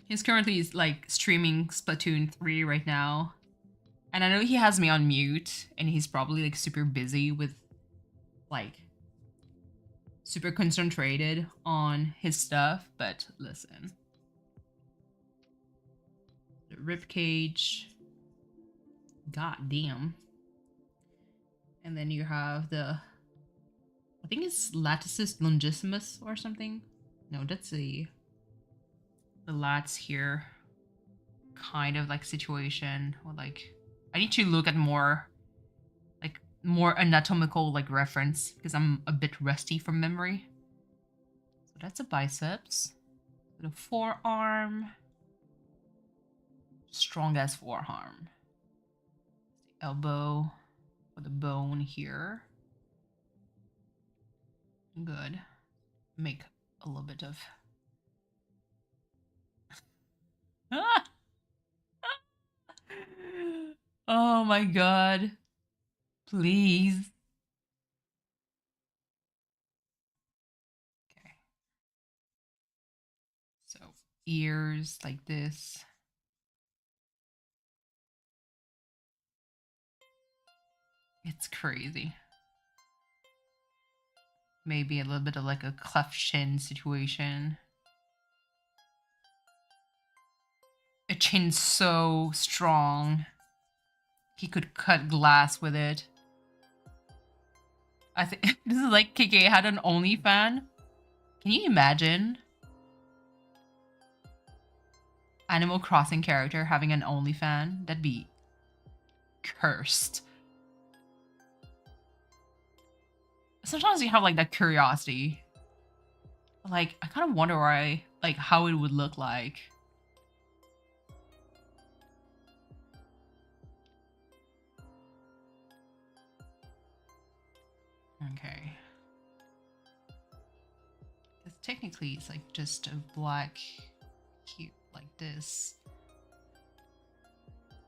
He's currently like streaming Splatoon 3 right now. And I know he has me on mute and he's probably like super busy with like super concentrated on his stuff, but listen. The ribcage. God damn. And then you have the, I think it's latissimus longissimus or something. No, that's the lats here kind of like situation, or like I need to look at more anatomical like reference because I'm a bit rusty from memory. So that's a biceps. The forearm. Strong as forearm. The elbow for the bone here. Good. Make a little bit of oh my god. Please. Okay. So ears like this. It's crazy. Maybe a little bit of like a cleft chin situation. A chin so strong. He could cut glass with it. I think this is like KK had an OnlyFan. Can you imagine? Animal Crossing character having an OnlyFan? That'd be cursed. Sometimes you have like that curiosity. Like, I kind of wonder why, like, how it would look like. Okay. Because technically it's like just a black cube like this.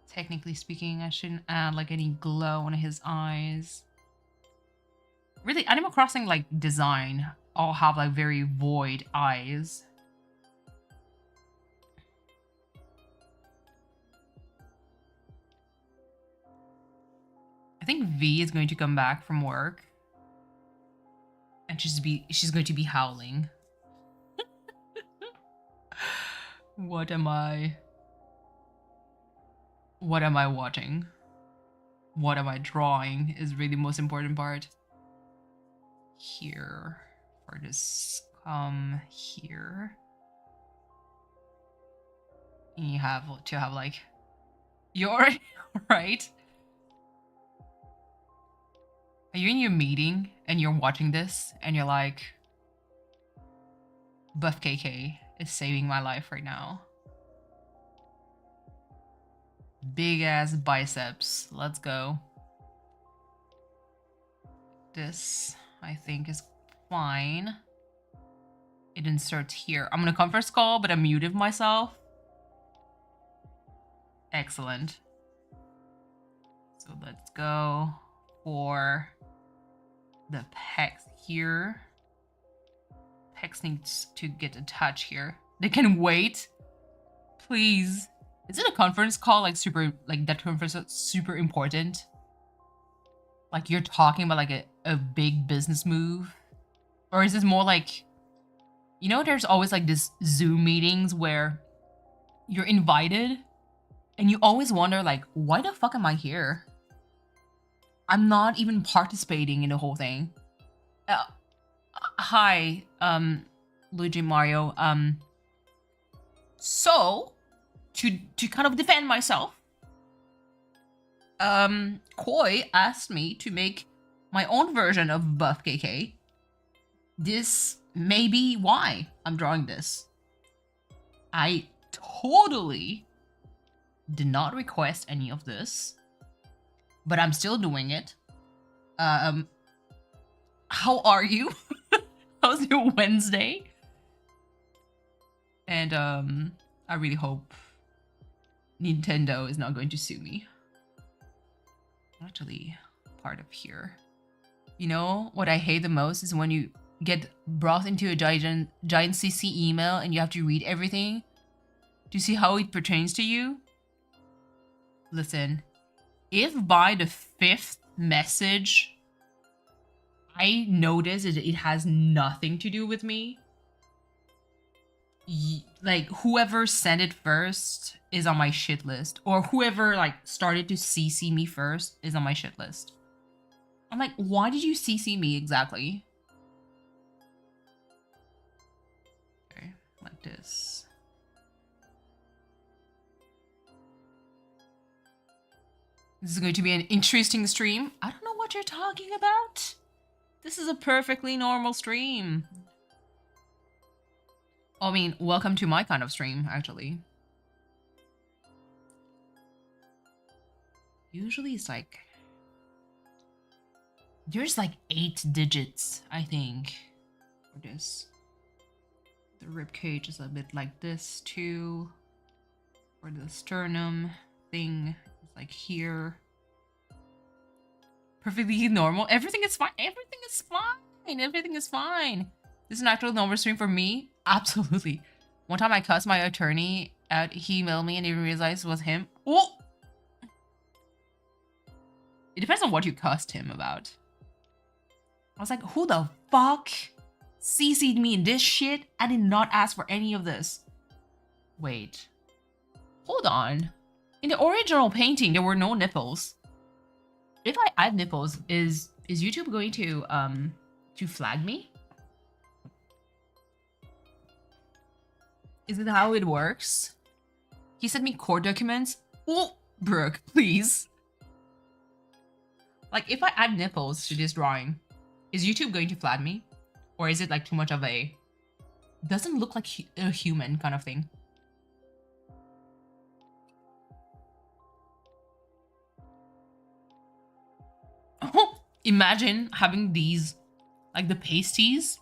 Technically speaking, I shouldn't add like any glow on his eyes. Really, Animal Crossing like design all have like very void eyes. I think V is going to come back from work. And she's going to be howling. What am I watching? What am I drawing is really the most important part. Here. For this here. And you have to have like you're right. Are you in your meeting and you're watching this and you're like, Buff KK is saving my life right now. Big ass biceps. Let's go. This, I think, is fine. It inserts here. I'm gonna conference call, but I muted myself. Excellent. So let's go for the pecs here. Pecs needs to get a touch here. They can wait. Please. Is it a conference call like super, like that conference is super important? Like you're talking about like a big business move? Or is this more like, you know, there's always like this Zoom meetings where you're invited and you always wonder like, why the fuck am I here? I'm not even participating in the whole thing. Hi, Luigi Mario. So to kind of defend myself, Koi asked me to make my own version of Buff KK. This may be why I'm drawing this. I totally did not request any of this, but I'm still doing it. How are you? How's your Wednesday? And I really hope Nintendo is not going to sue me. Actually, part of here. You know what I hate the most is when you get brought into a giant CC email and you have to read everything to see how it pertains to you. Listen, if by the 5th message I notice that it has nothing to do with me, like whoever sent it first is on my shit list, or whoever like started to CC me first is on my shit list. I'm like, why did you CC me exactly? Okay, like this. This is going to be an interesting stream. I don't know what you're talking about. This is a perfectly normal stream. I mean, welcome to my kind of stream, actually. Usually it's like... There's like 8 digits, I think, for this. The ribcage is a bit like this, too. Or the sternum thing is like here. Perfectly normal. Everything is fine. Everything is fine. Everything is fine. This is an actual normal stream for me. Absolutely. One time I cussed my attorney out. He emailed me and didn't realize it was him. Oh! It depends on what you cussed him about. I was like, who the fuck CC'd me in this shit? I did not ask for any of this. Wait. Hold on. In the original painting, there were no nipples. If I add nipples, is YouTube going to flag me? Is it how it works? He sent me court documents. Oh, Brooke, please. Like, if I add nipples to this drawing, is YouTube going to flag me? Or is it like too much of a... Doesn't look like a human kind of thing? Oh, imagine having these, like the pasties.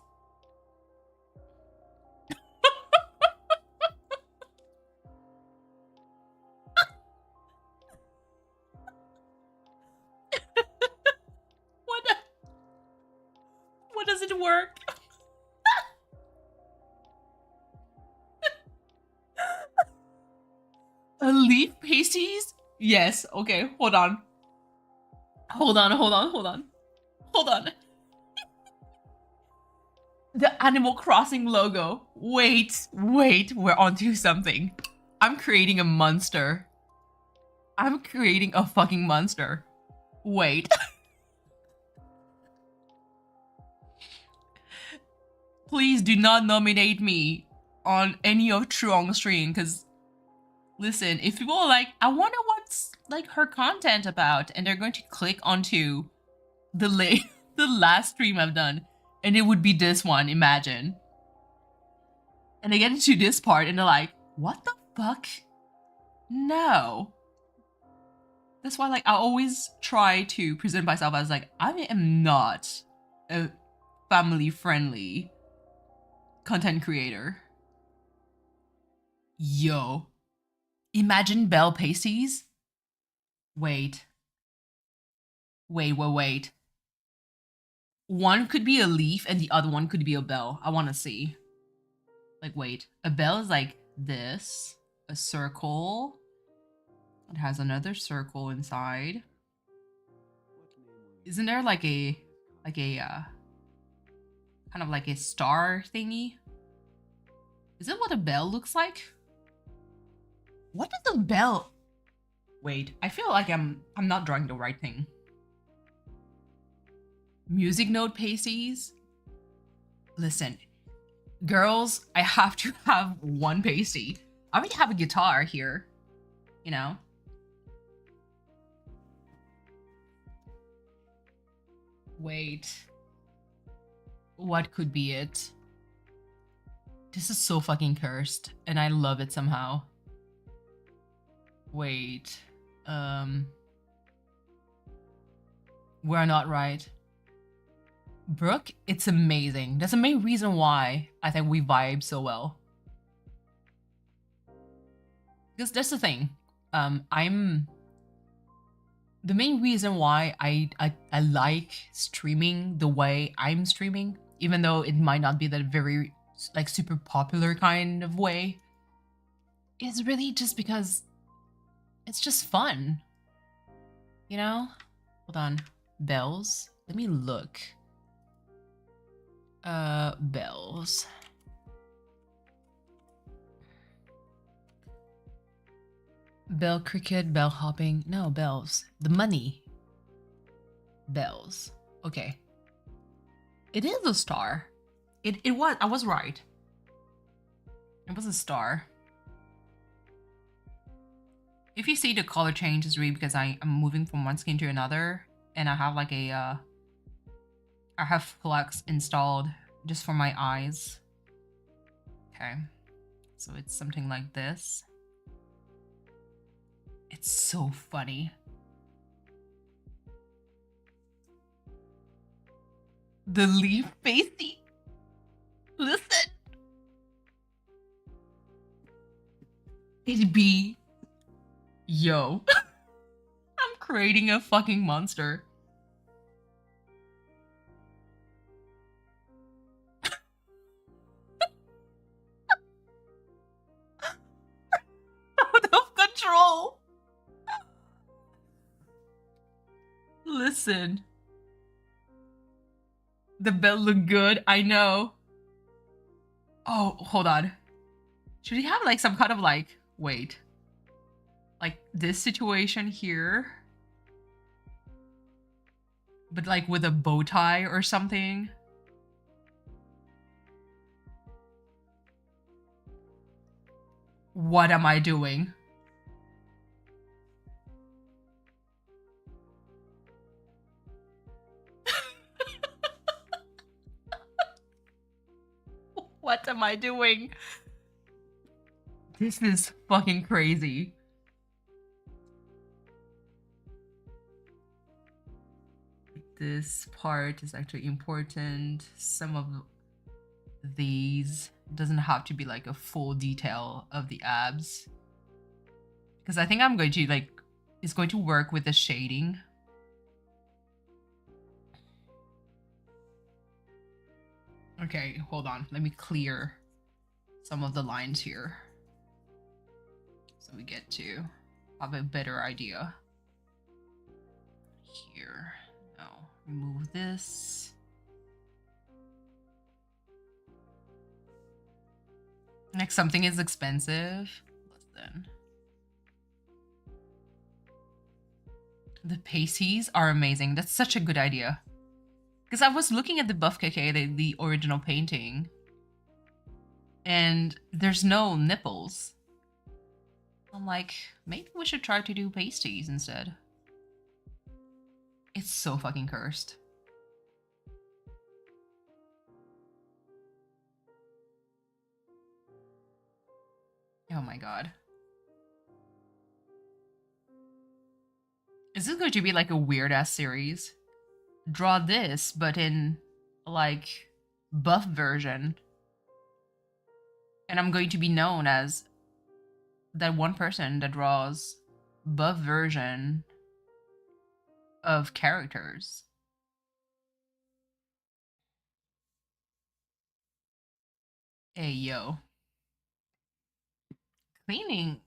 What does it work? A leaf pasties? Yes, okay, hold on. Hold on. The Animal Crossing logo. Wait, we're onto something. I'm creating a monster. I'm creating a fucking monster. Wait. Please do not nominate me on any of Truong's stream, because listen, if people are like, I wonder what's like her content about, and they're going to click onto the last stream I've done, and it would be this one, imagine. And they get into this part and they're like, what the fuck? No. That's why like I always try to present myself as like, I am not a family friendly content creator. Yo. Imagine bell pasties? Wait. One could be a leaf and the other one could be a bell. I want to see. Like, wait. A bell is like this. A circle. It has another circle inside. Isn't there like a kind of like a star thingy? Is it what a bell looks like? What does the bell... Wait, I feel like I'm not drawing the right thing. Music note pasties. Listen, girls, I have to have one pasty. I already have a guitar here, you know? Wait. What could be it? This is so fucking cursed, and I love it somehow. Wait. We're not right. Brooke, it's amazing. That's the main reason why I think we vibe so well. Because that's the thing. I'm the main reason why I like streaming the way I'm streaming, even though it might not be that very like super popular kind of way, is really just because it's just fun. You know? Hold on. Bells? Let me look. Bells. Bell cricket, bell hopping. No, bells. The money. Bells. Okay. It is a star. It was, I was right. It was a star. If you see the color change, it's really because I'm moving from one skin to another, and I have like a I have Flux installed just for my eyes. Okay, so it's something like this. It's so funny. The leaf pasty. Listen. It'd be, yo. I'm creating a fucking monster. Out of control. Listen. The bell look good, I know. Oh, hold on. Should we have like some kind of like, wait. Like this situation here? But like with a bow tie or something? What am I doing? What am I doing? This is fucking crazy. This part is actually important. Some of these doesn't have to be like a full detail of the abs. Because I think I'm going to like, it's going to work with the shading. Okay, hold on. Let me clear some of the lines here, so we get to have a better idea. Here, now remove this. Next, something is expensive. Listen. The pasties are amazing. That's such a good idea. Because I was looking at the Buff KK, the original painting, and there's no nipples. I'm like, maybe we should try to do pasties instead. It's so fucking cursed. Oh my god. Is this going to be like a weird ass series? Draw this, but in like buff version. And I'm going to be known as that one person that draws buff version of characters. Hey, yo. Cleaned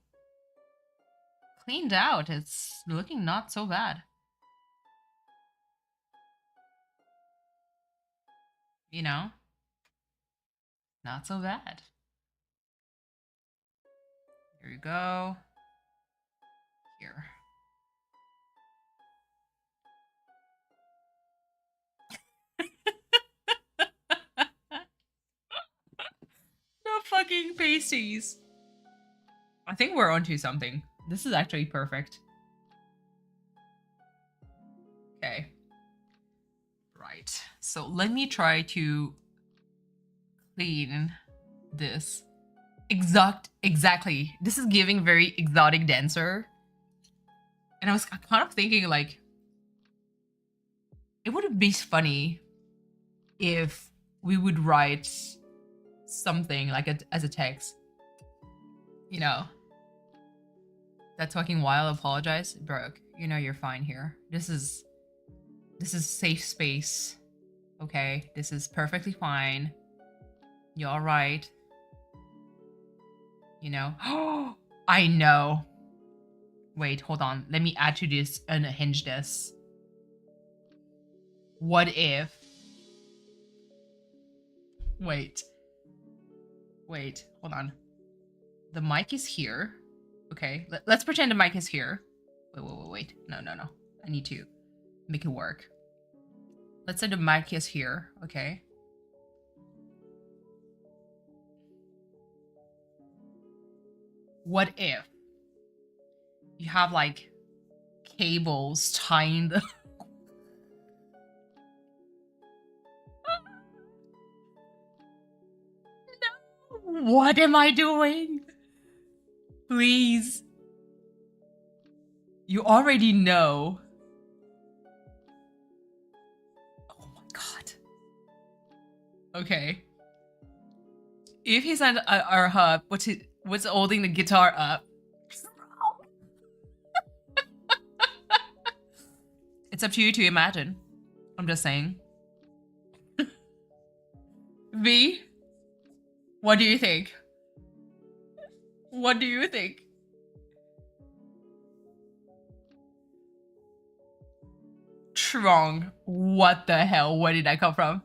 out. It's looking not so bad. You know? Not so bad. Here we go. Here. freaking pasties. I think we're onto something. This is actually perfect. Okay. Right. So let me try to clean this. Exactly. This is giving very exotic dancer. And I was kind of thinking like, it would be funny if we would write something like as a text. You know, that talking while apologize, Brooke. You know you're fine here. This is safe space. Okay, this is perfectly fine. You all right? You know. Oh, I know. Wait, hold on. Let me add to this and hinge this. What if? Wait, hold on. The mic is here. Okay, let's pretend the mic is here. Wait. No. I need to make it work. Let's say the mic is here. Okay. What if you have like cables tying the No, what am I doing? Please. You already know. Oh my god. Okay. If he's at our hub, what's holding the guitar up? It's up to you to imagine. I'm just saying. V, what do you think? What do you think? Trong, what the hell? Where did I come from?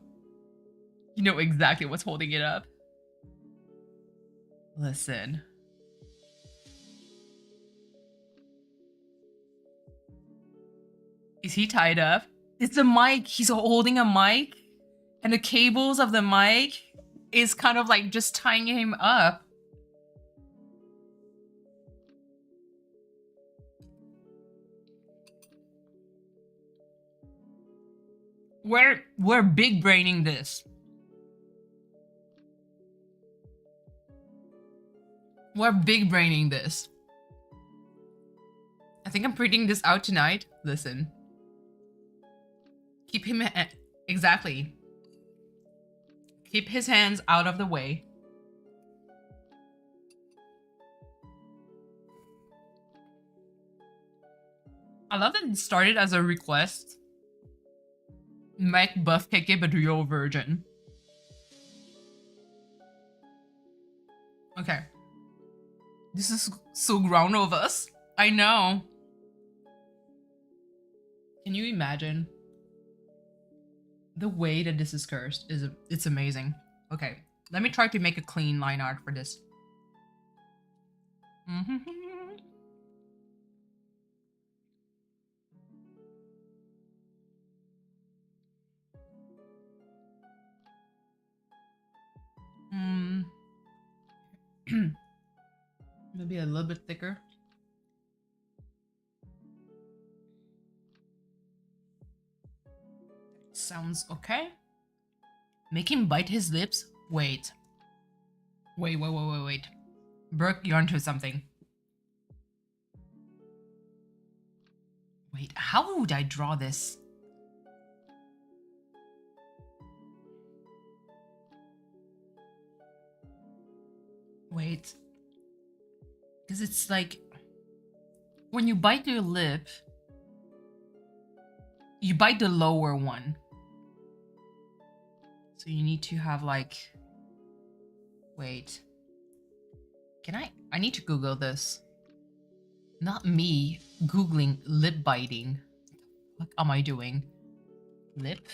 You know exactly what's holding it up. Listen. Is he tied up? It's a mic. He's holding a mic. And the cables of the mic is kind of like just tying him up. We're big braining this. We're big braining this. I think I'm printing this out tonight. Listen. Keep him exactly. Keep his hands out of the way. I love that it started as a request. Make buff KK but real virgin. Okay. This is so ground of us. I know. Can you imagine? The way that this is cursed it's amazing. Okay, let me try to make a clean line art for this. Maybe a little bit thicker. Sounds okay. Make him bite his lips? Wait. Wait. Brooke, you're onto something. Wait, how would I draw this? Wait. Because it's like, when you bite your lip, you bite the lower one. So you need to have like, wait. I need to Google this. Not me Googling lip biting. What am I doing? Lip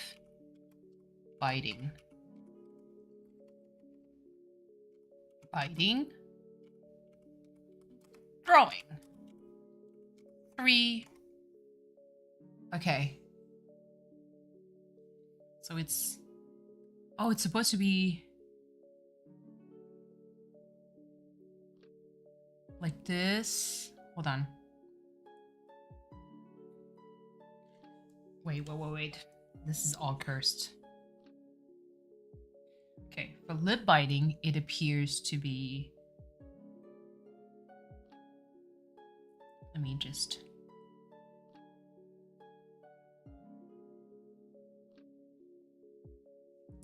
biting. Biting. Drawing. 3. Okay. So it's... Oh, it's supposed to be... Like this. Hold on. Wait. This is all cursed. Okay, for lip biting, it appears to be... Let me just...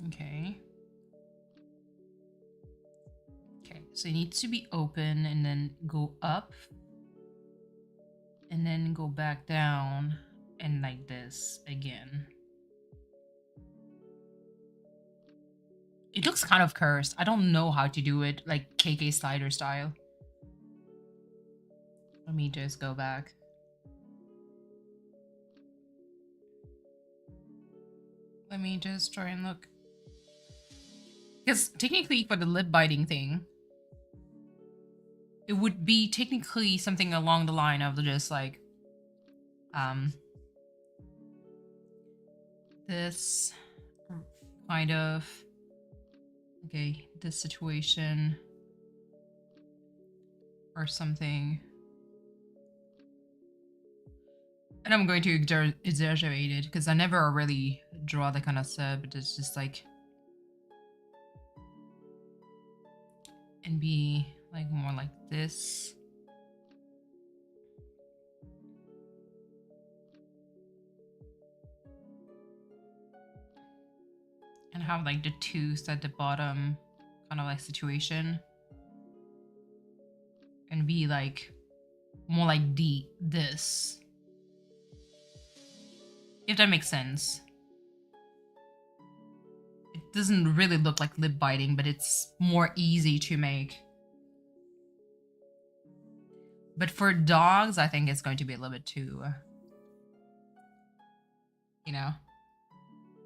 Okay. Okay, so it needs to be open and then go up. And then go back down and like this again. It looks kind of cursed. I don't know how to do it like KK Slider style. Let me just go back. Let me just try and look. Because technically for the lip biting thing, it would be technically something along the line of just like, this kind of, okay, this situation or something. And I'm going to exaggerate it because I never really draw that kind of stuff, but it's just like, and be like more like this. And have like the tooth at the bottom, kind of like situation. And be like more like this. If that makes sense. It doesn't really look like lip biting, but it's more easy to make. But for dogs, I think it's going to be a little bit too, you know.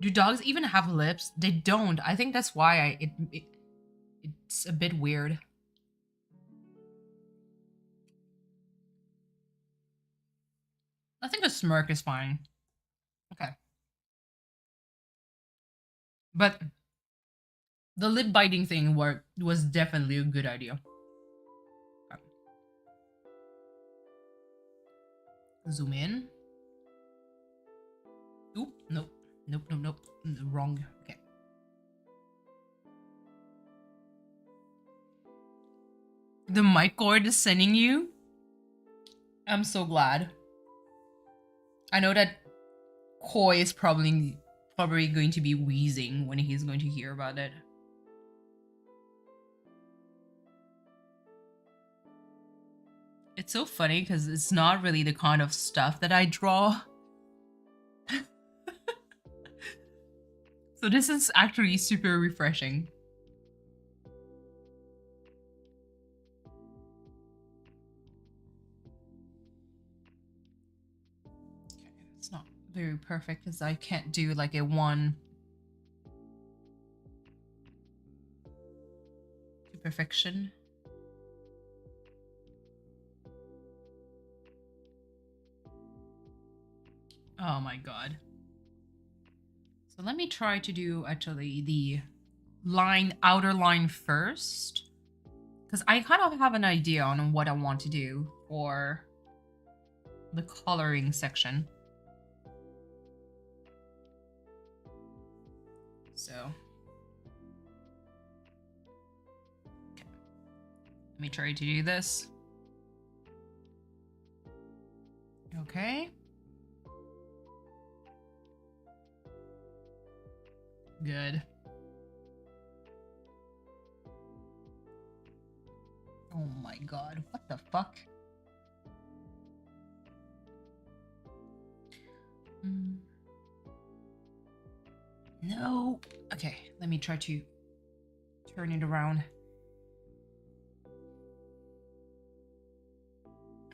Do dogs even have lips? They don't. I think that's why it's a bit weird. I think a smirk is fine. Okay. But the lip biting thing was definitely a good idea. Okay. Zoom in. Oop, nope. Nope. Wrong. Okay. The mic cord is sending you? I'm so glad. I know that Koi is probably going to be wheezing when he's going to hear about it. It's so funny because it's not really the kind of stuff that I draw. So this is actually super refreshing. Okay, it's not very perfect because I can't do like a one to perfection. Oh my god. So let me try to do actually the outer line first. Because I kind of have an idea on what I want to do for the coloring section. So. Okay. Let me try to do this. Okay. Good. Oh my god, what the fuck? No. Okay, let me try to turn it around.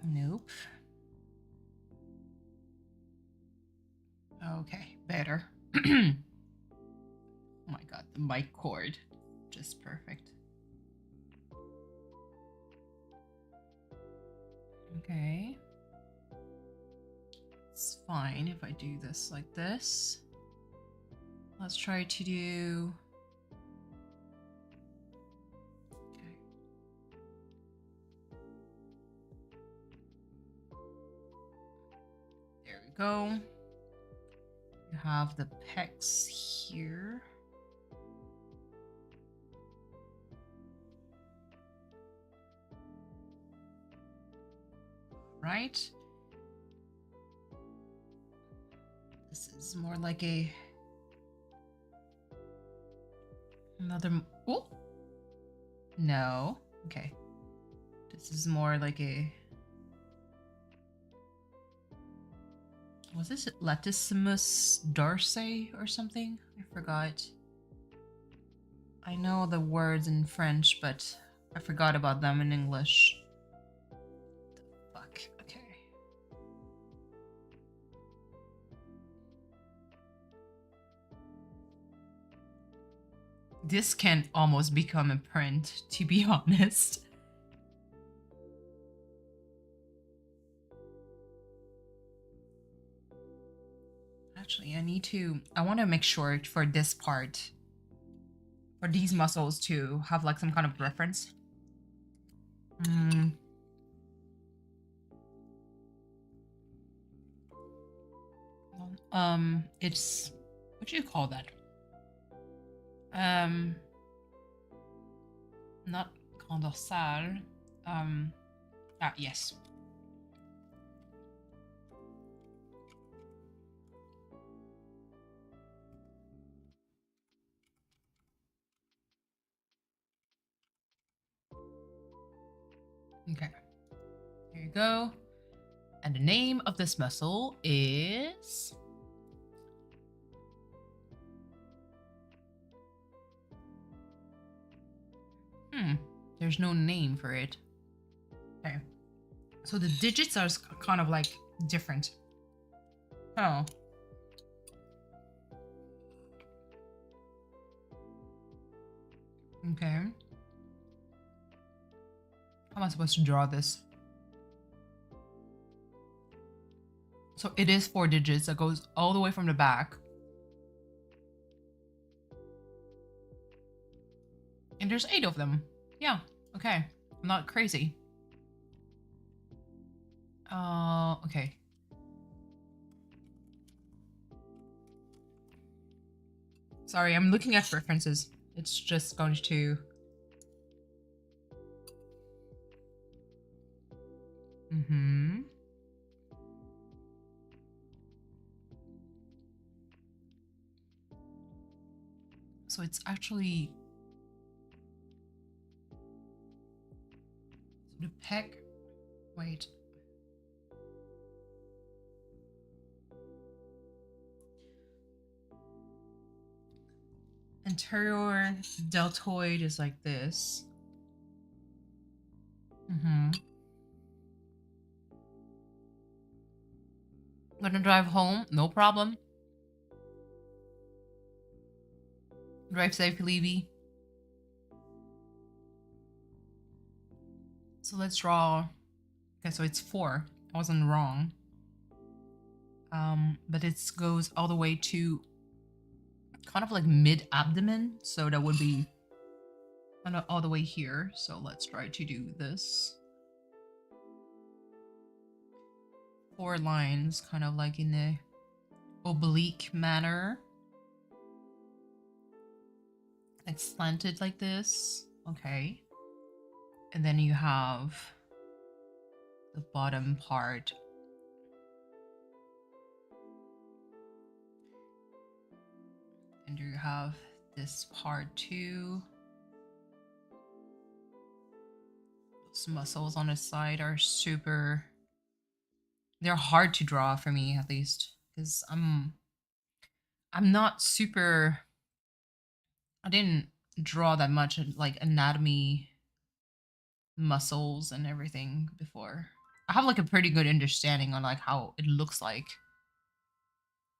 Nope. Okay, better. Oh my god, the mic cord. Just perfect. Okay. It's fine if I do this like this. Let's try to do... Okay. go. You have the pecs here. Right. This is more like another. Oh, no. Okay. This is more like a. Was this Latissimus darcy or something? I forgot. I know the words in French, but I forgot about them in English. The fuck? Okay. This can almost become a print, to be honest. Actually, I want to make sure for this part, for these muscles to have like some kind of reference. It's, what do you call that? Not condorsal. Yes. Okay. There you go. And the name of this muscle is... There's no name for it. Okay. So the digits are kind of like different. Oh. Okay. How am I supposed to draw this? So it is 4 digits that goes all the way from the back. And there's 8 of them. Yeah, okay. I'm not crazy. Okay. Sorry, I'm looking at references. It's just going to... So it's actually... the pec... Wait. Anterior deltoid is like this. I'm gonna drive home, no problem. Drive safely, Levy. So let's draw. Okay, so it's 4. I wasn't wrong. But it goes all the way to kind of like mid-abdomen. So that would be kind of all the way here. So let's try to do this. 4 lines, kind of like in a oblique manner. Like slanted like this. Okay. And then you have the bottom part. And you have this part too. Those muscles on the side are super... They're hard to draw for me, at least. Because I'm not super... I didn't draw that much like anatomy, muscles and everything before. I have like a pretty good understanding on like how it looks like,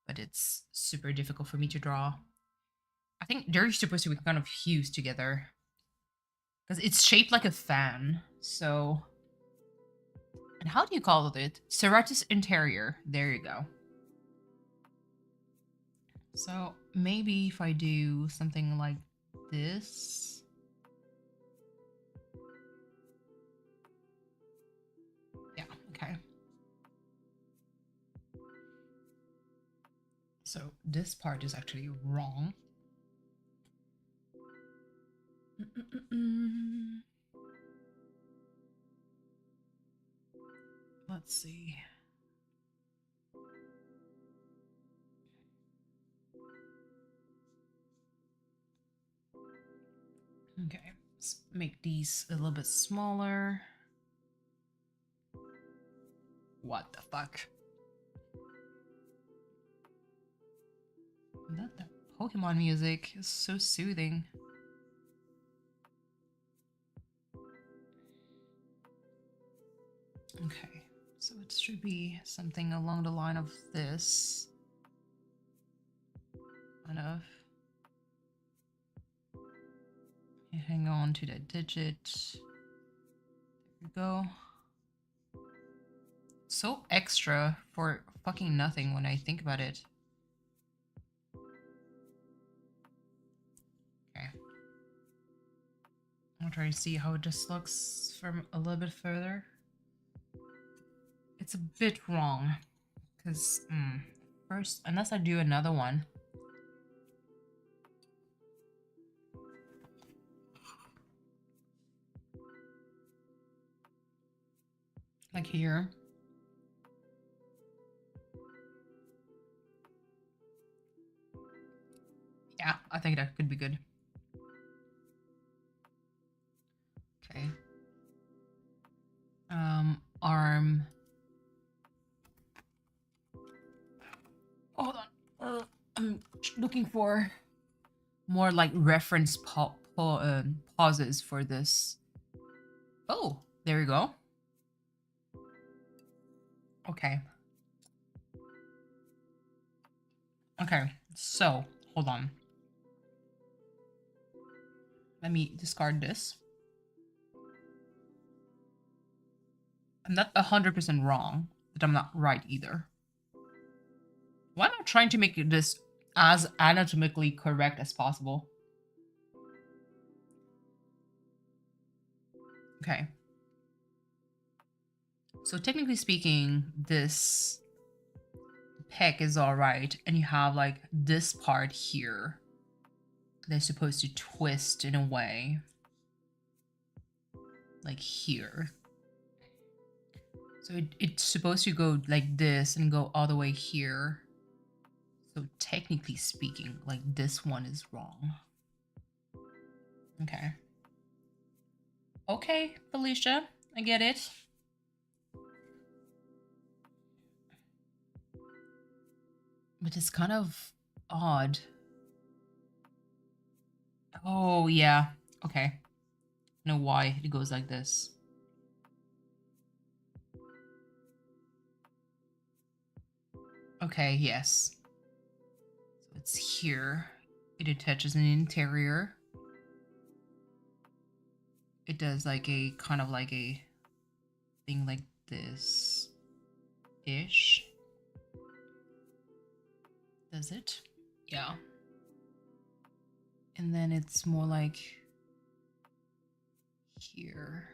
but it's super difficult for me to draw. I think they're supposed to be kind of fused together because it's shaped like a fan. So, and how do you call it? Serratus anterior. There you go. So maybe if I do something like this. Yeah, okay. So this part is actually wrong. Let's see. Okay, let's make these a little bit smaller. What the fuck? That the Pokemon music is so soothing. Okay, so it should be something along the line of this. Kind of. Hang on to that digit. There we go. So extra for fucking nothing when I think about it. Okay. I'll try to see how it just looks from a little bit further. It's a bit wrong. Because, first, unless I do another one. Like here. Yeah, I think that could be good. Okay. Arm. Hold on. I'm looking for more like reference pauses for this. Oh, there we go. Okay. Okay, so hold on. Let me discard this. I'm not 100% wrong, but I'm not right either. Why am I trying to make this as anatomically correct as possible? Okay. So technically speaking, this pec is all right, and you have like this part here. They're supposed to twist in a way. Like here. So it's supposed to go like this and go all the way here. So technically speaking, like this one is wrong. Okay. Okay, Felicia, I get it. But it's kind of odd. Oh, yeah. Okay. I know why it goes like this. Okay, yes. So it's here. It attaches an interior. It does like a kind of like a thing like this ish. Does it? Yeah. And then it's more like here.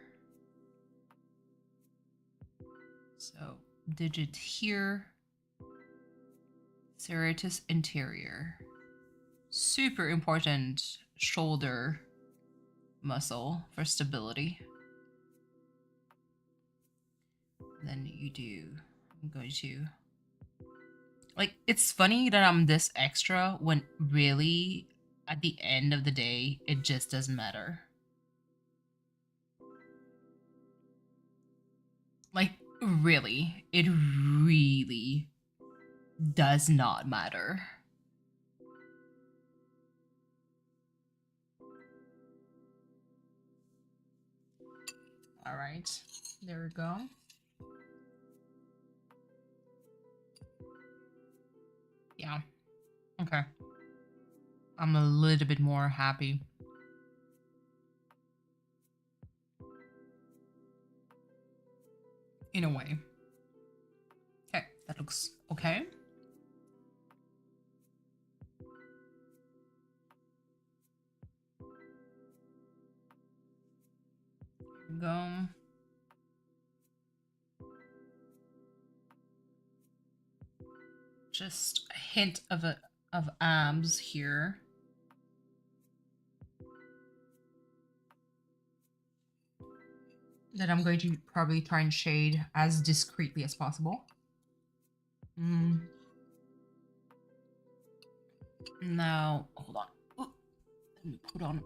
So digit here. Serratus interior. Super important shoulder muscle for stability. Then you do, I'm going to, like, it's funny that I'm this extra when really at the end of the day, it just doesn't matter. Like, really, it really does not matter. All right, there we go. Yeah, okay. I'm a little bit more happy. In a way. Okay, that looks okay. There we go. Just hint of abs here. That I'm going to probably try and shade as discreetly as possible. Now, hold on. Ooh, let me put on.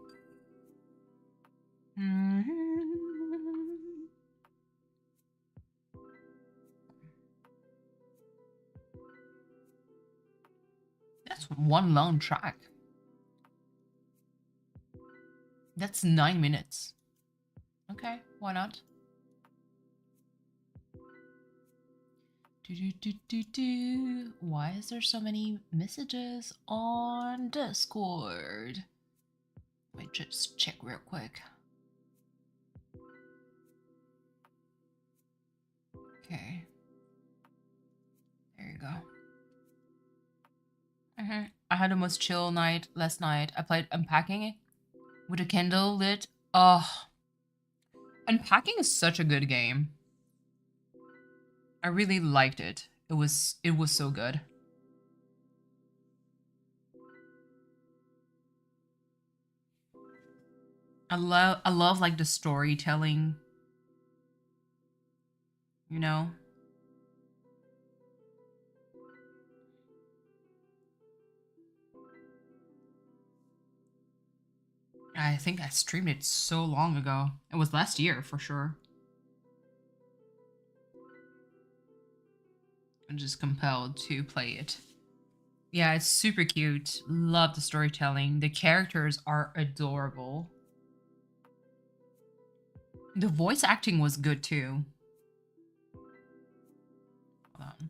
That's one long track. That's 9 minutes. Okay, why not? Why is there so many messages on Discord? Let me just check real quick. Okay. There you go. I had the most chill night last night. I played Unpacking with a candle lit. Oh, Unpacking is such a good game. I really liked it. It was so good. I love like the storytelling. You know? I think I streamed it so long ago. It was last year for sure. I'm just compelled to play it. Yeah, it's super cute. Love the storytelling. The characters are adorable. The voice acting was good too. Hold on.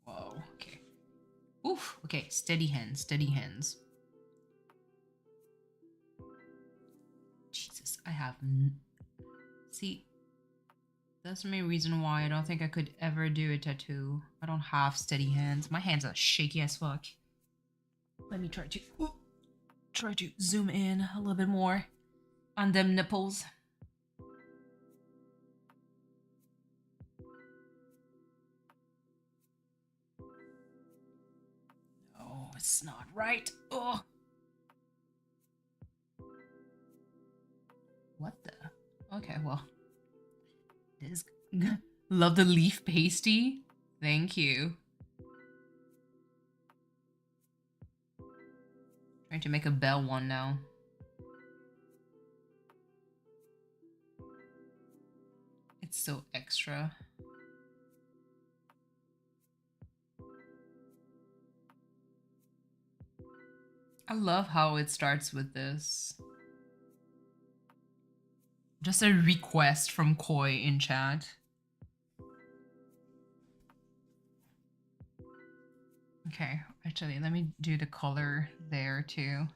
Whoa, okay. Oof, okay, steady hands, steady hands. Jesus, I have... See, that's the main reason why I don't think I could ever do a tattoo. I don't have steady hands. My hands are shaky as fuck. Let me try to zoom in a little bit more on them nipples. Oh, it's not right. Oh. What the? Okay, well. This love the leaf pasty. Thank you. Trying to make a bell one now. It's so extra. I love how it starts with this. Just a request from Koi in chat. Okay, actually, let me do the color there too.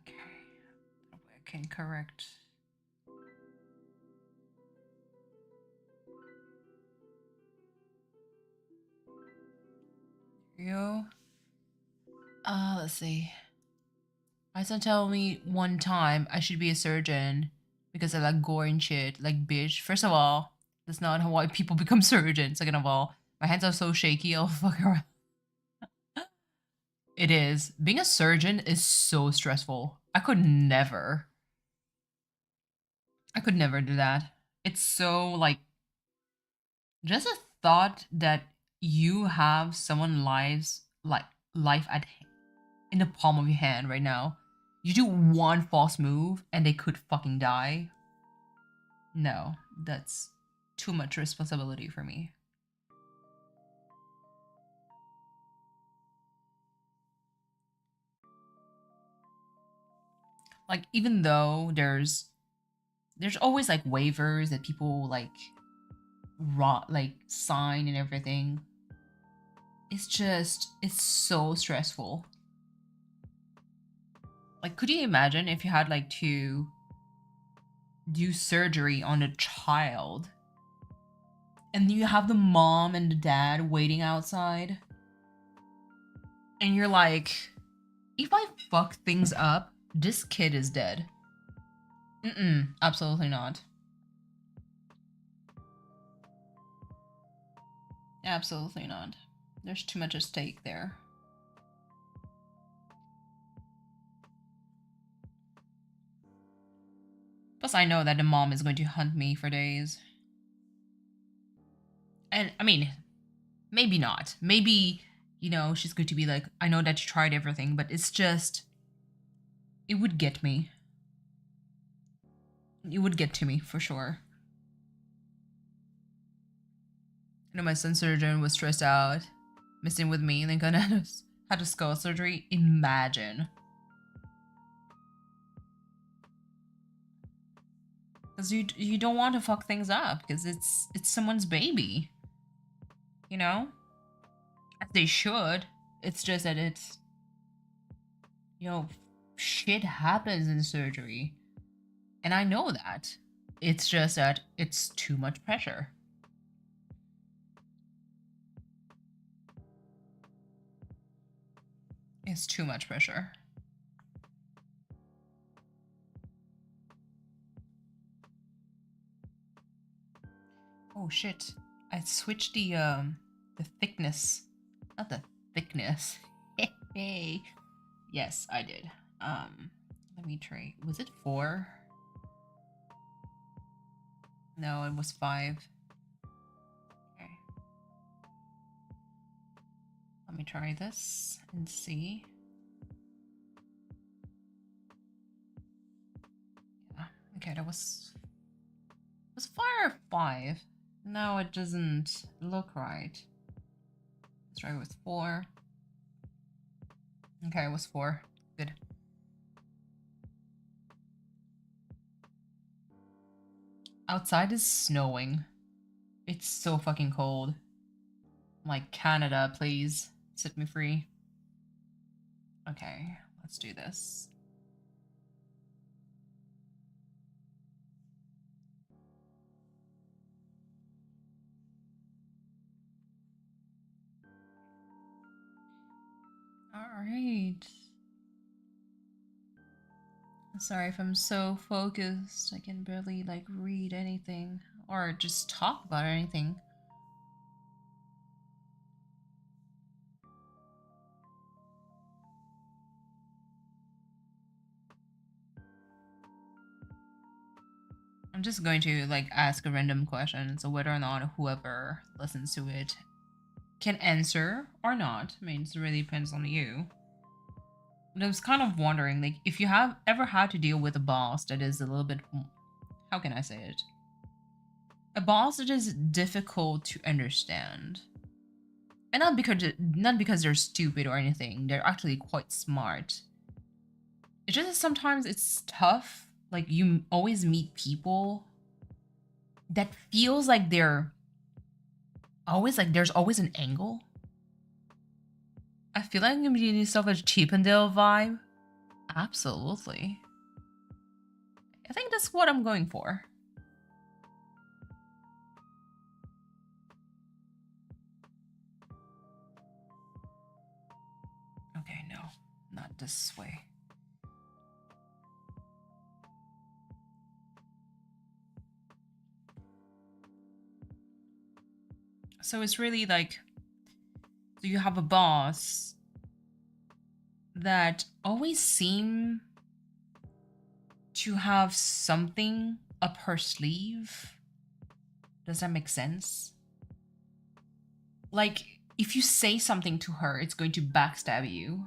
Okay, I can correct. There you go. Let's see. My son told me one time I should be a surgeon because I like gore and shit. Like, bitch. First of all, that's not how why people become surgeons. Second of all, my hands are so shaky, I'll fuck around. It is. Being a surgeon is so stressful. I could never do that. It's so, like, just a thought that you have someone's life in the palm of your hand right now. You do one false move and they could fucking die. No, that's too much responsibility for me. Like, even though there's always like waivers that people like sign and everything. It's so stressful. Like, could you imagine if you had like to do surgery on a child and you have the mom and the dad waiting outside? And you're like, if I fuck things up, this kid is dead. Absolutely not. Absolutely not. There's too much at stake there. Plus, I know that the mom is going to hunt me for days. And, I mean, maybe not. Maybe, you know, she's going to be like, I know that you tried everything, but it's just... It would get me. It would get to me, for sure. You know, my son's surgeon was stressed out, messing with me, and then gonna had a skull surgery. Imagine. Because you don't want to fuck things up, because it's someone's baby. You know? As they should. It's just that it's... You know, shit happens in surgery. And I know that. It's just that it's too much pressure. It's too much pressure. Oh shit. I switched the thickness. Not the thickness. Hey. Yes, I did. Let me try. Was it 4? No, it was 5. Okay. Let me try this and see. Yeah. Okay, that was 4 or 5. No, it doesn't look right. Let's try with 4. Okay, it was 4. Good. Outside is snowing. It's so fucking cold. I'm like, Canada, please set me free. Okay, let's do this. Alright. Sorry if I'm so focused, I can barely like read anything or just talk about anything. I'm just going to like ask a random question, so whether or not whoever listens to it can answer or not, I mean, it really depends on you. But I was kind of wondering, like, if you have ever had to deal with a boss that is a little bit, how can I say it? A boss that is difficult to understand. And not because they're stupid or anything, they're actually quite smart. It's just that sometimes it's tough. Like, you always meet people that feels like they're always like there's always an angle. I feel like I'm getting yourself a Chippendale vibe. Absolutely. I think that's what I'm going for. Okay, no, not this way. So it's really like, so you have a boss that always seem to have something up her sleeve. Does that make sense? Like, if you say something to her, it's going to backstab you.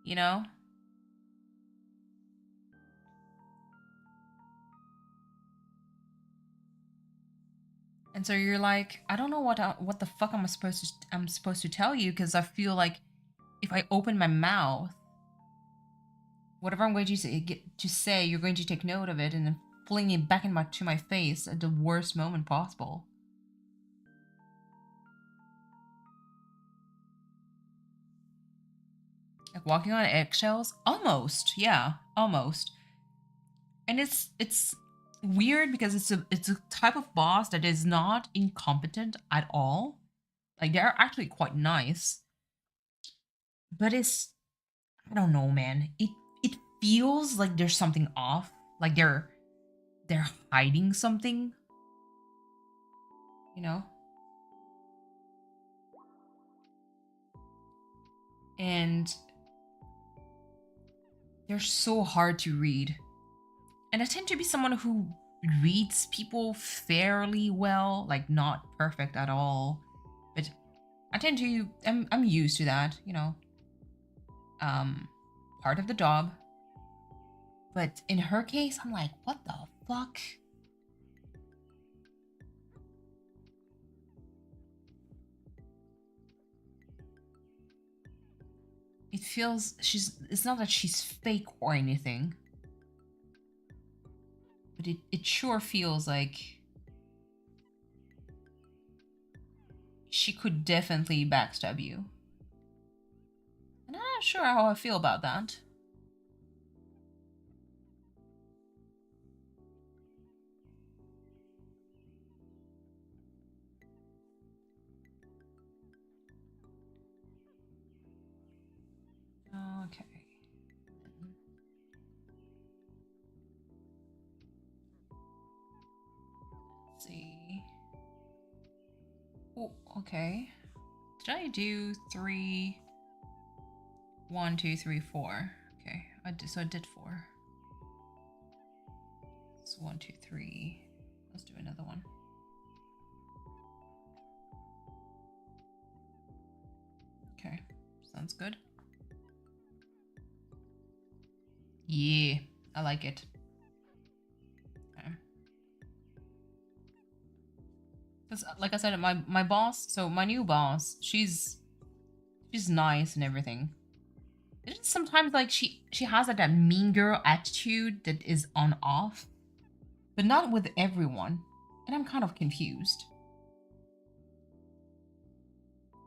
You know? And so you're like, I don't know what the fuck I'm supposed to tell you, because I feel like if I open my mouth, whatever I'm going to say, you're going to take note of it and then fling it back to my face at the worst moment possible. Like walking on eggshells? Almost, yeah, almost. And it's weird because it's a type of boss that is not incompetent at all. Like, they're actually quite nice. But I don't know, man. It feels like there's something off. Like they're hiding something, you know? And they're so hard to read. And I tend to be someone who reads people fairly well, like not perfect at all. But I tend to I'm used to that, you know. Part of the job. But in her case, I'm like, what the fuck? It feels it's not that she's fake or anything. But it sure feels like she could definitely backstab you. And I'm not sure how I feel about that. Okay. Let's see. Oh, okay. Did I do 3? 1, 2, 3, 4. Okay, so I did 4. So 1, 2, 3. Let's do another one. Okay, sounds good. Yeah, I like it. Okay. Because, like I said, my boss, so my new boss, she's nice and everything. It's just sometimes like she has like that mean girl attitude that is on off, but not with everyone, and I'm kind of confused.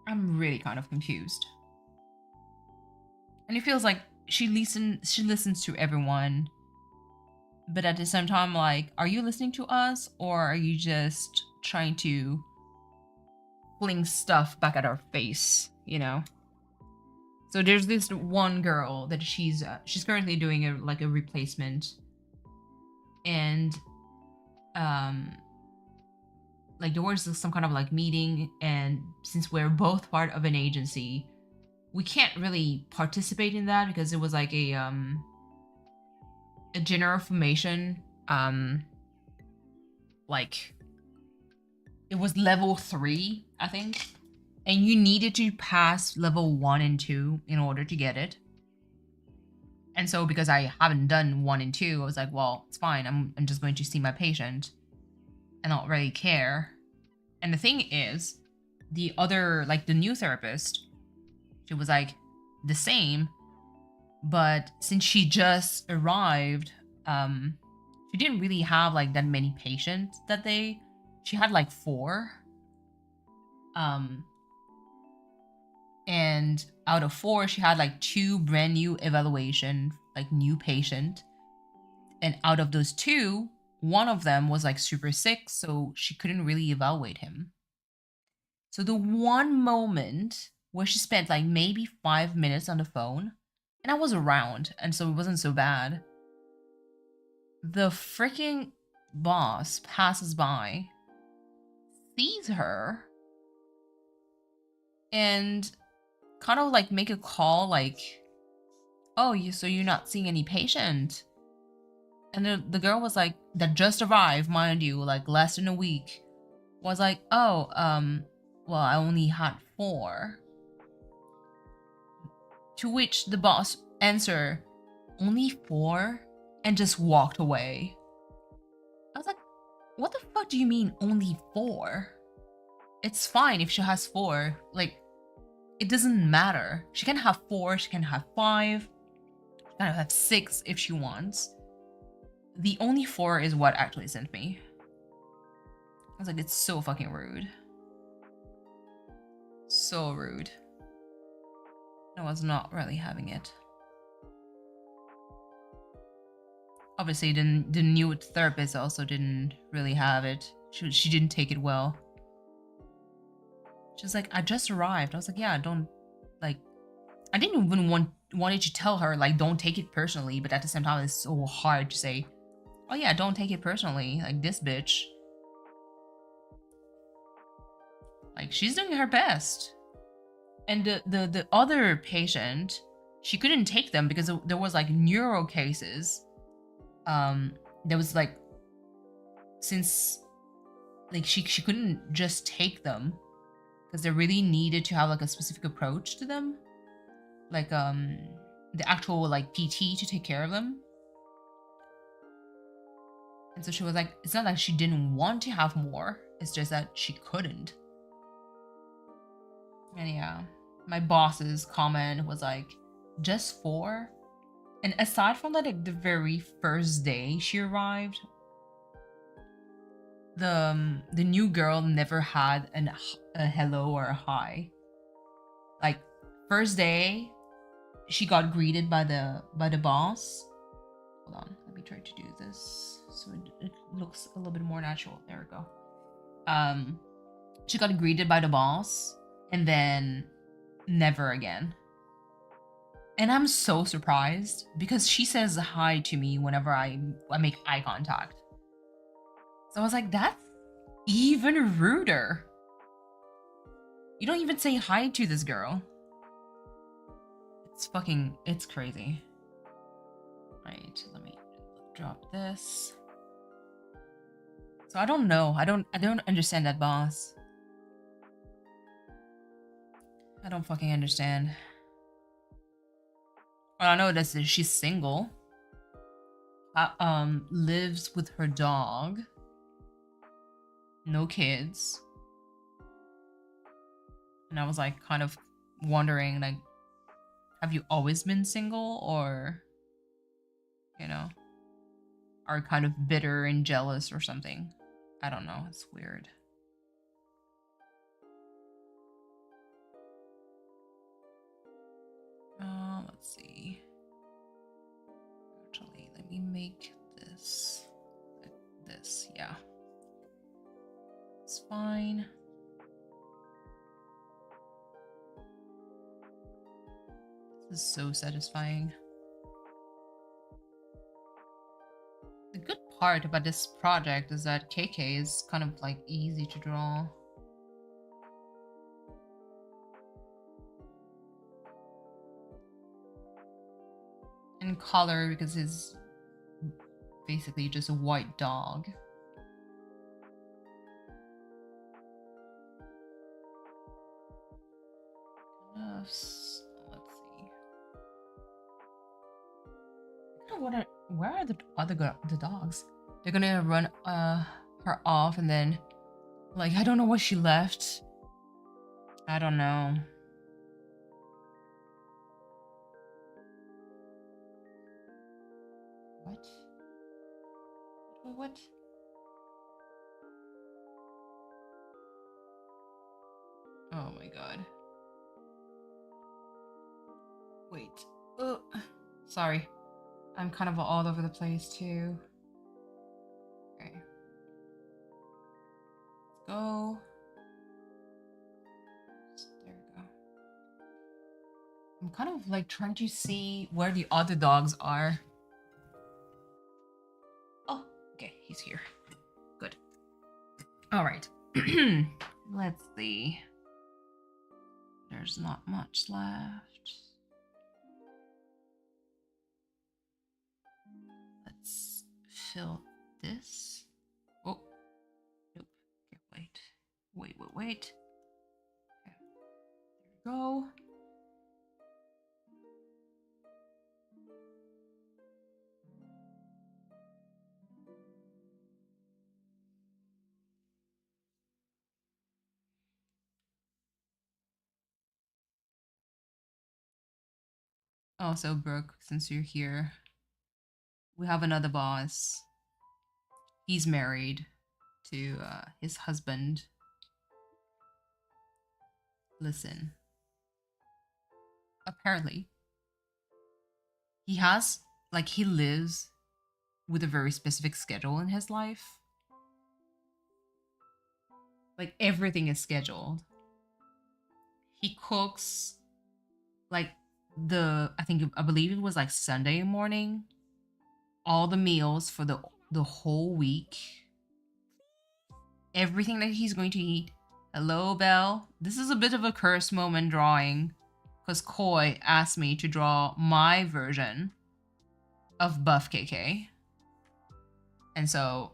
I'm really kind of confused. And it feels like she listens to everyone, but at the same time, like, are you listening to us or are you just trying to fling stuff back at our face, you know? So there's this one girl that she's currently doing a replacement, and like there was some kind of like meeting, and since we're both part of an agency, we can't really participate in that because it was like a general formation, like it was level 3, I think, and you needed to pass level 1 and 2 in order to get it. And so because I haven't done 1 and 2, I was like, well, it's fine. I'm just going to see my patient and not really care. And the thing is, the other, like the new therapist, she was like the same, but since she just arrived, she didn't really have like that many patients that she had like 4. And out of 4, she had like 2 brand new evaluation, like new patient. And out of those 2, one of them was like super sick, so she couldn't really evaluate him. So the one moment where she spent like maybe 5 minutes on the phone, and I was around, and so it wasn't so bad, the freaking boss passes by, sees her, and kind of like make a call like, oh, so you're not seeing any patient? And the girl was like, that just arrived, mind you, like less than a week, was like, oh, well, I only had 4. To which the boss answered, only 4? And just walked away. I was like, what the fuck do you mean only 4? It's fine if she has 4. Like, it doesn't matter. She can have 4, she can have 5, she can have 6 if she wants. The only 4 is what actually sent me. I was like, it's so fucking rude. So rude. I was not really having it. Obviously, the new therapist also didn't really have it. She didn't take it well. She was like, I just arrived. I was like, yeah, I didn't even wanted to tell her like don't take it personally, but at the same time it's so hard to say, oh yeah, don't take it personally. Like this bitch, like she's doing her best. And the other patient, she couldn't take them because there was like neuro cases. There was like, since like she couldn't just take them because they really needed to have like a specific approach to them, like the actual like PT to take care of them. And so she was like, it's not like she didn't want to have more, it's just that she couldn't. And yeah, my boss's comment was like, just 4? And aside from that, like the very first day she arrived, the new girl never had a hello or a hi. Like first day, she got greeted by the boss. Hold on, let me try to do this so it looks a little bit more natural. There we go. She got greeted by the boss and then never again. And I'm so surprised because she says hi to me whenever I make eye contact. So I was like, that's even ruder. You don't even say hi to this girl. It's crazy. Right, let me drop this. So I don't know. I don't understand that boss. I don't fucking understand. All I know is that she's single. Lives with her dog. No kids. And I was like kind of wondering, like, have you always been single, or, you know, are kind of bitter and jealous or something? I don't know. It's weird. Let's see. Actually, let me make this. This, yeah. It's fine. This is so satisfying. The good part about this project is that KK is kind of like easy to draw. And color, because he's basically just a white dog. Let's see. Where are the dogs? They're gonna run her off, and then like I don't know what she left. I don't know. What? Oh my god. Wait. Oh, sorry. I'm kind of all over the place too. Okay. Let's go. There we go. I'm kind of like trying to see where the other dogs are. Oh, okay, he's here. Good. All right. Let's see. There's not much left. Let's fill this. Oh, nope. Okay, wait. Okay. There we go. Also, Brooke, since you're here, we have another boss. He's married to his husband. Listen. Apparently, he has, like, he lives with a very specific schedule in his life. Like, everything is scheduled. He cooks, like, I believe it was like Sunday morning, all the meals for the whole week, everything that he's going to eat. Hello, Belle. This is a bit of a curse moment drawing, because Koi asked me to draw my version of Buff KK. And so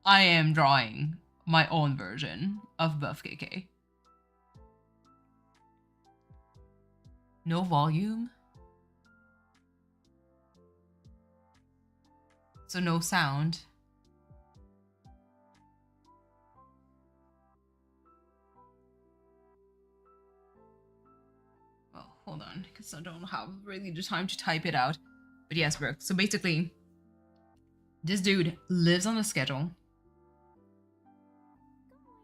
I am drawing my own version of Buff KK. No volume. So no sound. Well, hold on, because I don't have really the time to type it out. But yes, Brooke. So basically, this dude lives on a schedule.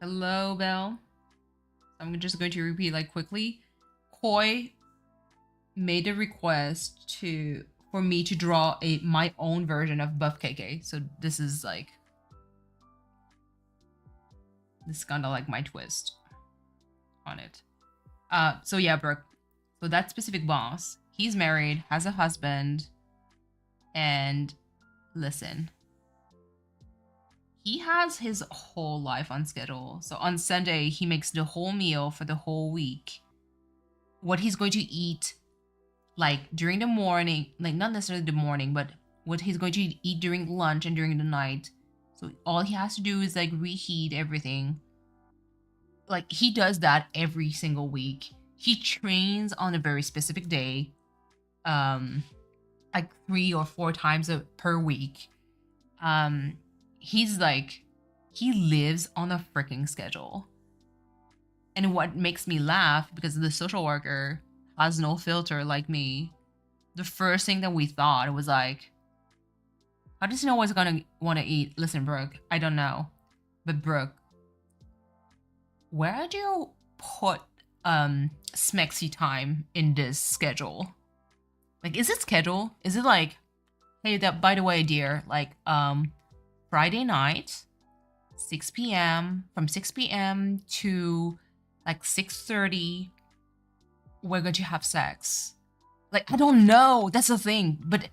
Hello, Belle. I'm just going to repeat like quickly. Koi made a request for me to draw my own version of Buff KK. So this is kind of like my twist on it. So yeah, Brooke. So that specific boss, he's married, has a husband, and listen, he has his whole life on schedule. So on Sunday, he makes the whole meal for the whole week. What he's going to eat, like during the morning, like not necessarily the morning, but what he's going to eat during lunch and during the night. So all he has to do is like reheat everything. Like he does that every single week. He trains on a very specific day, like 3 or 4 times per week. He's like, he lives on a freaking schedule. And what makes me laugh, because the social worker has no filter like me, the first thing that we thought was like, how does he know what's gonna want to eat? Listen, Brooke, I don't know. But Brooke, where do you put smexy time in this schedule? Like, is it schedule? Is it like, hey, that by the way, dear, like Friday night, 6 p.m. from 6 p.m. to like 6:30, we're going to have sex. Like, I don't know. That's the thing. But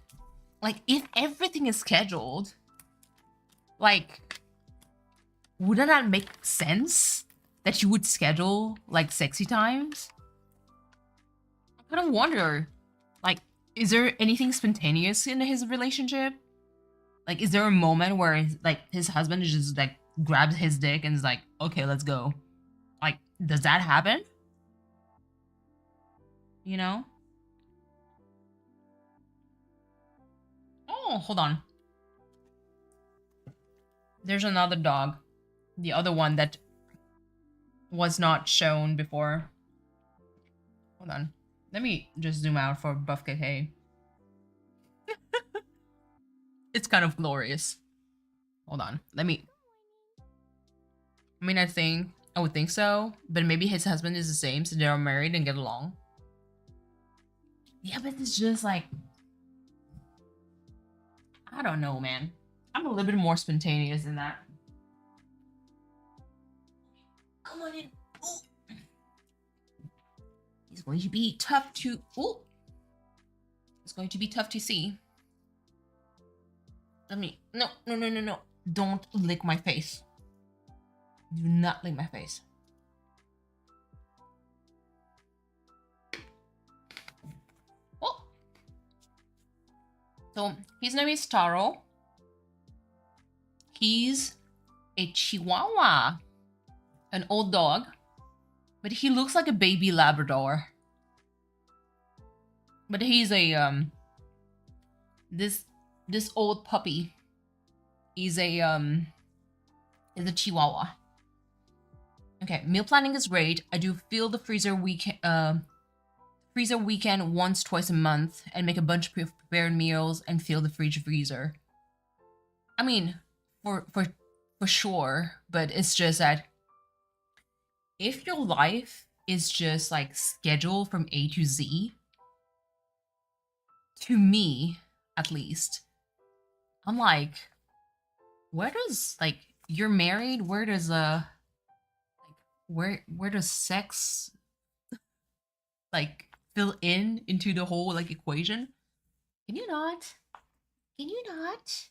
like, if everything is scheduled, like, wouldn't that make sense that you would schedule like sexy times? I kind of wonder, like, is there anything spontaneous in his relationship? Like, is there a moment where like his husband just like grabs his dick and is like, okay, let's go? Like, does that happen? You know? Oh, hold on. There's another dog. The other one that was not shown before. Hold on. Let me just zoom out for Buff KK. It's kind of glorious. Hold on. I mean, I would think so, but maybe his husband is the same, so they're married and get along. Yeah, but it's just like, I don't know, man. I'm a little bit more spontaneous than that. Come on in. Ooh. It's going to be tough to. Ooh. It's going to be tough to see. Let me. No. Don't lick my face. Do not lick my face. Oh. So his name is Taro. He's a Chihuahua, an old dog, but he looks like a baby Labrador. But he's a this old puppy is a Chihuahua. Okay, meal planning is great. I do fill the freezer weekend once, twice a month, and make a bunch of prepared meals and fill the freezer. I mean, for sure, but it's just that if your life is just like scheduled from A to Z, to me at least, I'm like, where does like you're married? Where does where does sex like fill in into the whole like equation. Can you not? Can you not?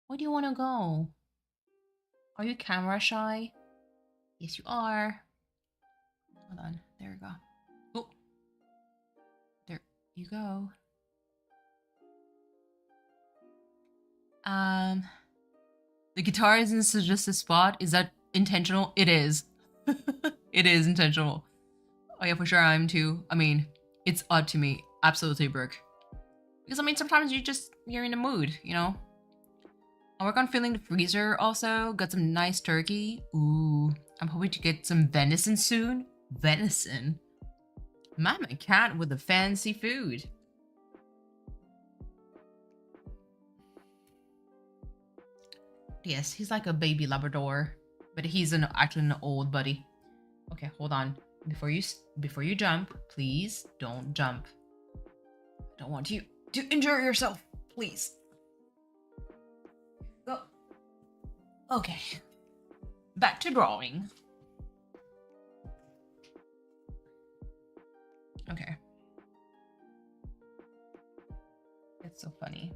Where do you want to go? Are you camera shy? Yes, you are. Hold on. There we go. Oh, there you go. The guitar is in suggested spot. Is that intentional? It is. It is intentional. Oh yeah, for sure. I'm too. I mean, it's odd to me. Absolutely, Brooke. Because I mean, sometimes you're in the mood, you know. I work on filling the freezer. Also, got some nice turkey. Ooh, I'm hoping to get some venison soon. Venison. Mama cat with the fancy food. Yes, he's like a baby Labrador, but he's actually an old buddy. Okay, hold on. Before you jump, please don't jump. I don't want you to injure yourself, please. Go. Okay. Back to drawing. Okay. It's so funny.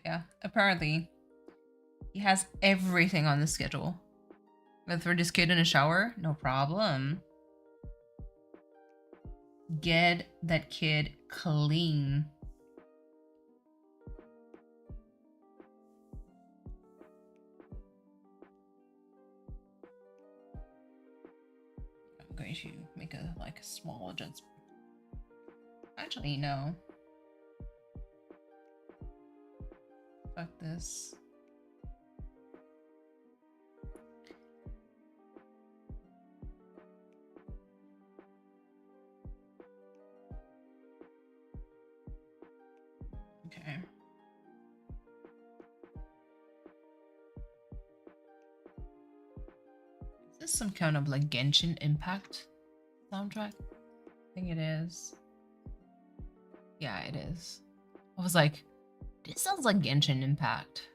Yeah, apparently he has everything on the schedule. But for this kid in a shower, no problem. Get that kid clean. I'm going to make a small adjustment. Actually, no. Fuck this. Okay. Is this some kind of like Genshin Impact soundtrack? I think it is. Yeah, it is. I was like, this sounds like Genshin Impact.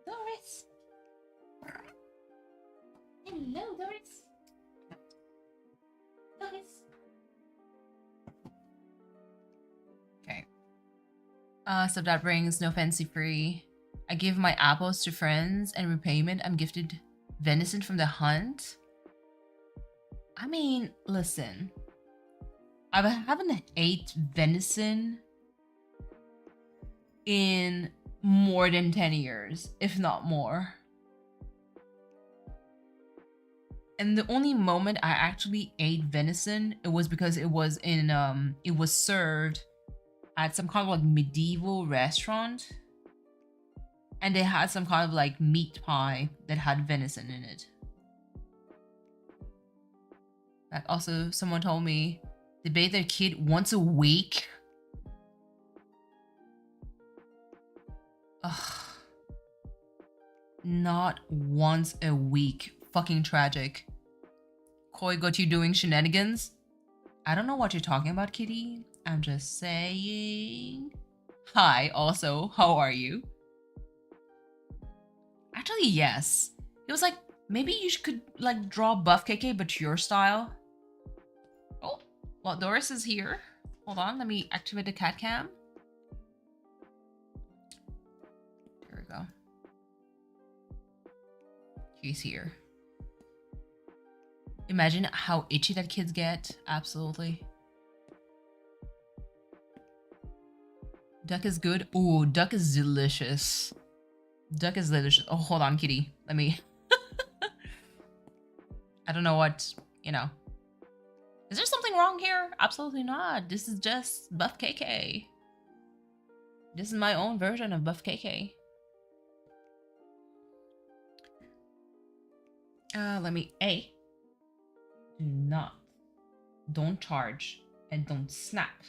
Doris! Hello, Doris! Doris! Okay. So that brings no fancy free. I give my apples to friends, and repayment, I'm gifted venison from the hunt. I mean, listen. I haven't ate venison in more than 10 years, if not more. And the only moment I actually ate venison, it was because it was served at some kind of like medieval restaurant. And they had some kind of like meat pie that had venison in it. Like also someone told me they bathe their kid once a week. Ugh. Not once a week. Fucking tragic. Koi got you doing shenanigans? I don't know what you're talking about, kitty. I'm just saying. Hi, also, how are you? Actually, yes. It was like, maybe you could like draw Buff KK, but your style. Oh, well, Doris is here. Hold on, let me activate the cat cam. There we go. He's here. Imagine how itchy that kids get. Absolutely. Duck is good. Ooh, duck is delicious. Duck is delicious. Oh, hold on, kitty. Let me... I don't know what, you know. Is there something wrong here? Absolutely not. This is just Buff KK. This is my own version of Buff KK. Let me... A. Do not. Don't charge. And don't snap.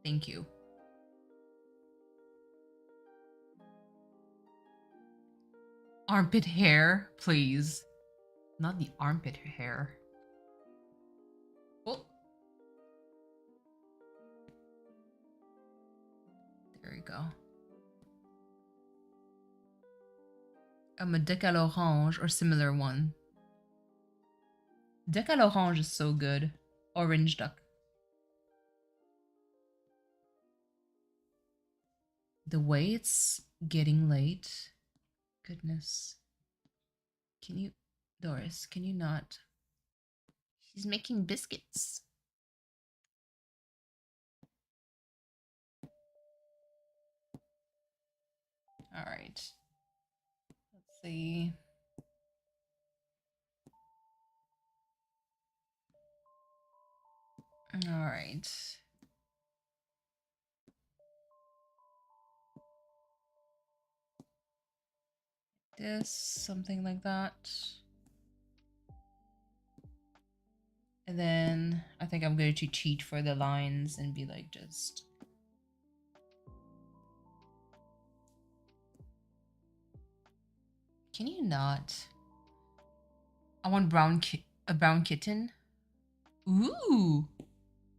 Thank you. Armpit hair, please. Not the armpit hair. go. A Decal Orange or similar one. Decal Orange is so good. Orange duck. The way it's getting late. Goodness. Can you, Doris, can you not? She's making biscuits. All right. Let's see. All right. This, something like that. And then I think I'm going to cheat for the lines and be like just... Can you not? I want a brown kitten. Ooh.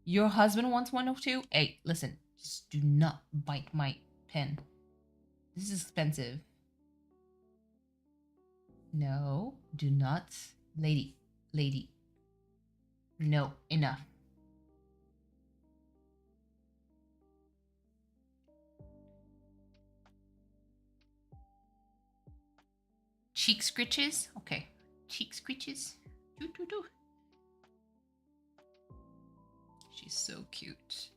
Your husband wants one or two? Hey, listen. Just do not bite my pen. This is expensive. No, do not. Lady. No, enough. Cheek scritches? Okay. Cheek scritches. Doo, doo, doo. She's so cute.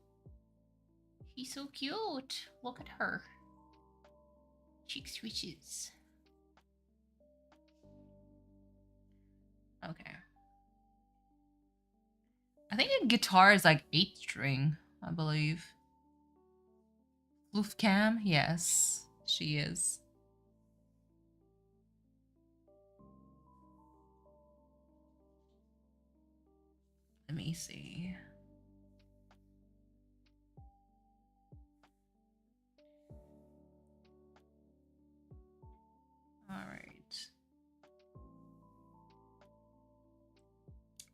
She's so cute. Look at her. Cheek scritches. Okay. I think the guitar is like 8 string, I believe. Floof cam? Yes, she is. Let me see. All right.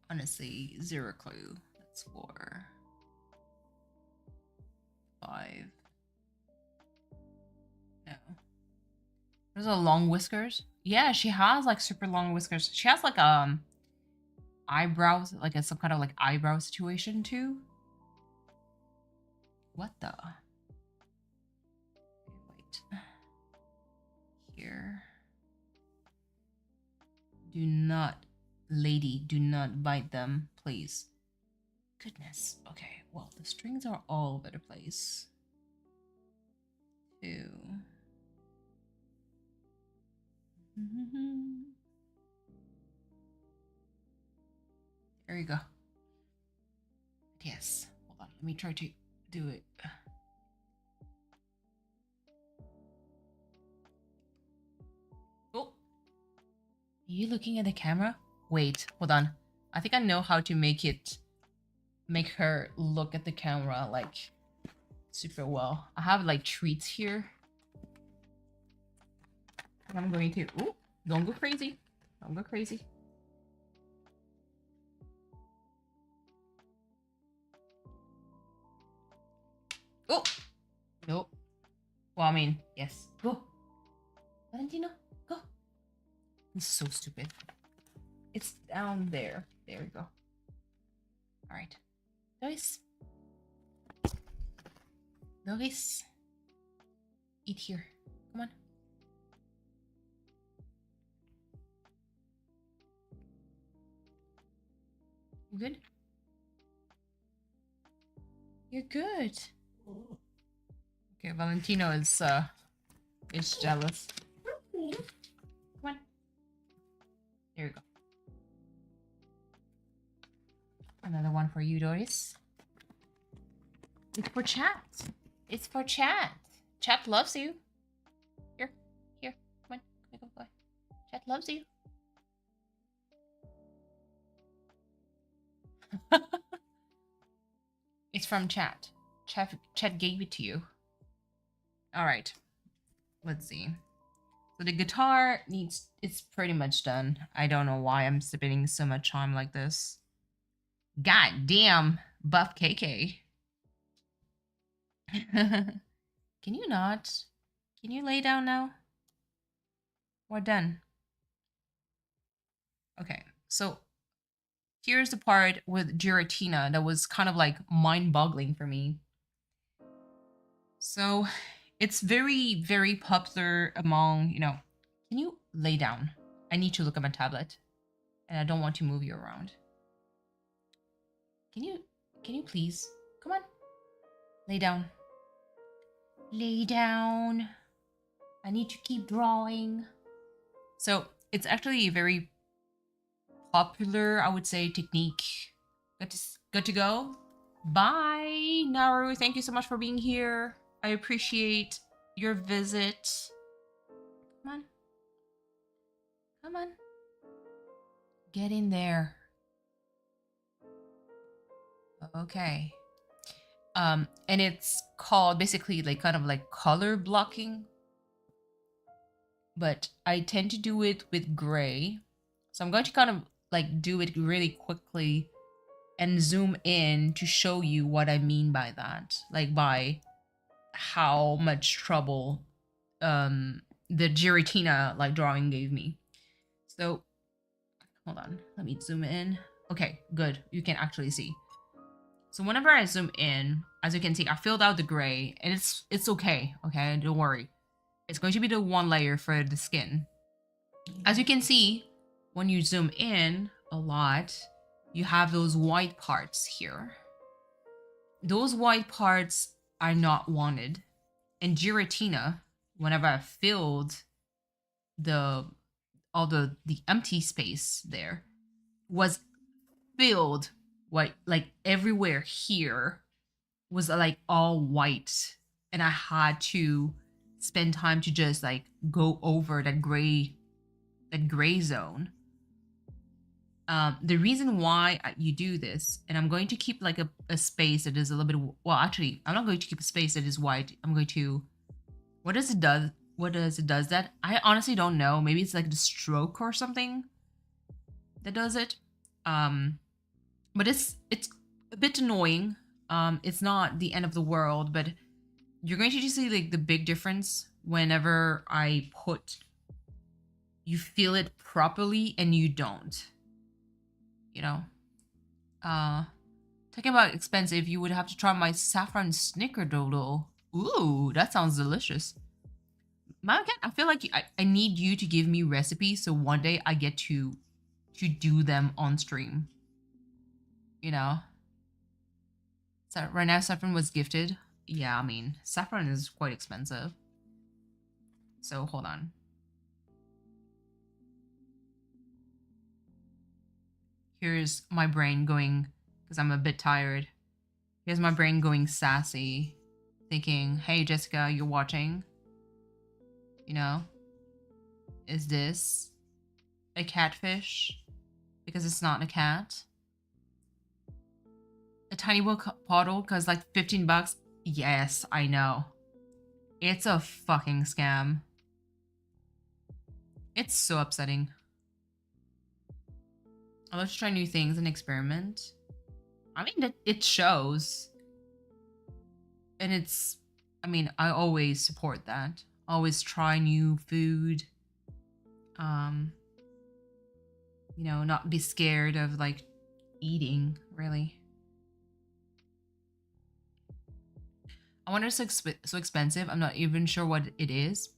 Honestly, 0 clue. That's 4. 5. No. There's a long whiskers. Yeah, she has like super long whiskers. She has like eyebrows, like some kind of like eyebrow situation too. What the? Wait. Here. Do not, lady, do not bite them, please. Goodness. Okay, well, the strings are all over the place. 2. There you go. Yes. Hold on. Let me try to do it. Oh. Are you looking at the camera? Wait, hold on. I think I know how to make her look at the camera like super well. I have like treats here. And I'm going to, oh, don't go crazy. Don't go crazy. Oh, nope. Well, I mean, yes. Go. Valentino, go. This is so stupid. It's down there. There we go. All right. Doris. Doris. Eat here. Come on. You good? You're good. Okay, Valentino is jealous. Come on. There you go. Another one for you, Doris. It's for chat. It's for chat. Chat loves you. Here. Come on. Go. Chat loves you. It's from chat. Chat gave it to you. All right. Let's see. So the guitar it's pretty much done. I don't know why I'm spending so much time like this. God damn, Buff KK. Can you not? Can you lay down now? We're done. Okay, so here's the part with Giratina that was kind of like mind-boggling for me. So it's very, very popular among, can you lay down? I need to look at my tablet and I don't want to move you around. Can you please? Come on. Lay down. Lay down. I need to keep drawing. So it's actually a very popular, I would say, technique. Good to go? Bye, Naru. Thank you so much for being here. I appreciate your visit. Come on. Come on. Get in there. Okay. And it's called basically like kind of like color blocking. But I tend to do it with gray. So I'm going to kind of like do it really quickly and zoom in to show you what I mean by that. Like by how much trouble the Giratina like drawing gave me. So hold on, let me zoom in. Okay, good. You can actually see. So whenever I zoom in, as you can see, I filled out the gray and it's okay, okay? Don't worry. It's going to be the one layer for the skin. As you can see, when you zoom in a lot, you have those white parts here. Those white parts are not wanted. And Giratina, whenever I filled all the empty space there, was filled white, like everywhere here was like all white, and I had to spend time to just like go over that gray zone. The reason why you do this, and I'm going to keep like a space that is a little bit, well, actually, I'm not going to keep a space that is white. I'm going to, what does it does that? I honestly don't know. Maybe it's like the stroke or something that does it. But it's a bit annoying. It's not the end of the world, but you're going to just see like the big difference whenever I put, you feel it properly and you don't. You know, talking about expensive, you would have to try my saffron snickerdoodle. Ooh, that sounds delicious. Malakat, I feel like I need you to give me recipes so one day I get to do them on stream. You know, so right now saffron was gifted. Yeah, I mean, saffron is quite expensive. So hold on. Here's my brain going, because I'm a bit tired. Here's my brain going sassy, thinking, hey, Jessica, you're watching. You know, is this a catfish? Because it's not a cat. A tiny bottle, because like 15 bucks. Yes, I know. It's a fucking scam. It's so upsetting. I love to try new things and experiment. I mean, it shows. And it's, I mean, I always support that. Always try new food. You know, not be scared of like eating, really. I wonder if it's so expensive. I'm not even sure what it is.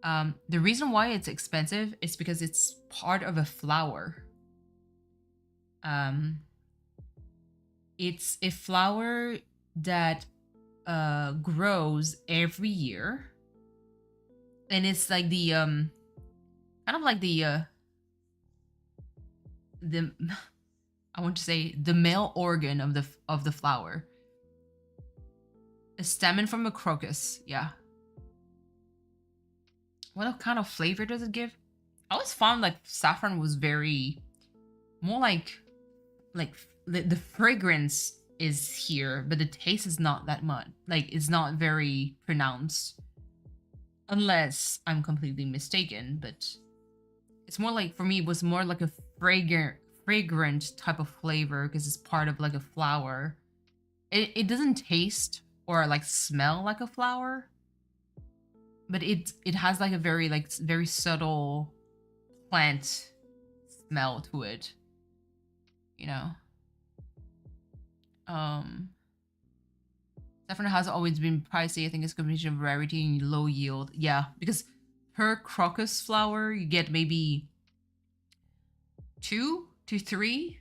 The reason why it's expensive is because it's part of a flower. It's a flower that grows every year, and it's like the kind of like the I want to say the male organ of the flower. A stamen from a crocus, yeah. What kind of flavor does it give? I always found like saffron was very more like the fragrance is here, but the taste is not that much. Like it's not very pronounced, unless I'm completely mistaken. But it's more like, for me, it was more like a fragrant type of flavor because it's part of like a flower. It doesn't taste or like smell like a flower. but it has like a very very subtle plant smell to it, you know. Saffron has always been pricey. I think it's a combination of rarity and low yield. Yeah, because per crocus flower you get maybe 2 to 3,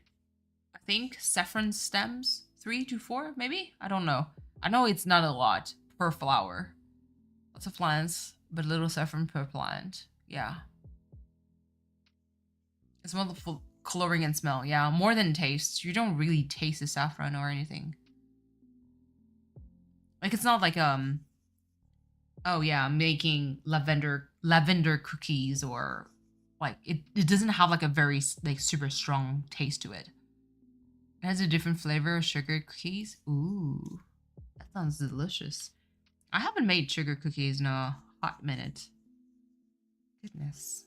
I think, saffron stems. 3 to 4 maybe, I don't know. I know it's not a lot per flower. Lots of plants, but little saffron per plant. Yeah. It's wonderful coloring and smell. Yeah, more than taste. You don't really taste the saffron or anything. Like, it's not like oh yeah, making lavender cookies, or like it doesn't have like a very like super strong taste to it. It has a different flavor of sugar cookies. Ooh, that sounds delicious. I haven't made sugar cookies in a hot minute. Goodness.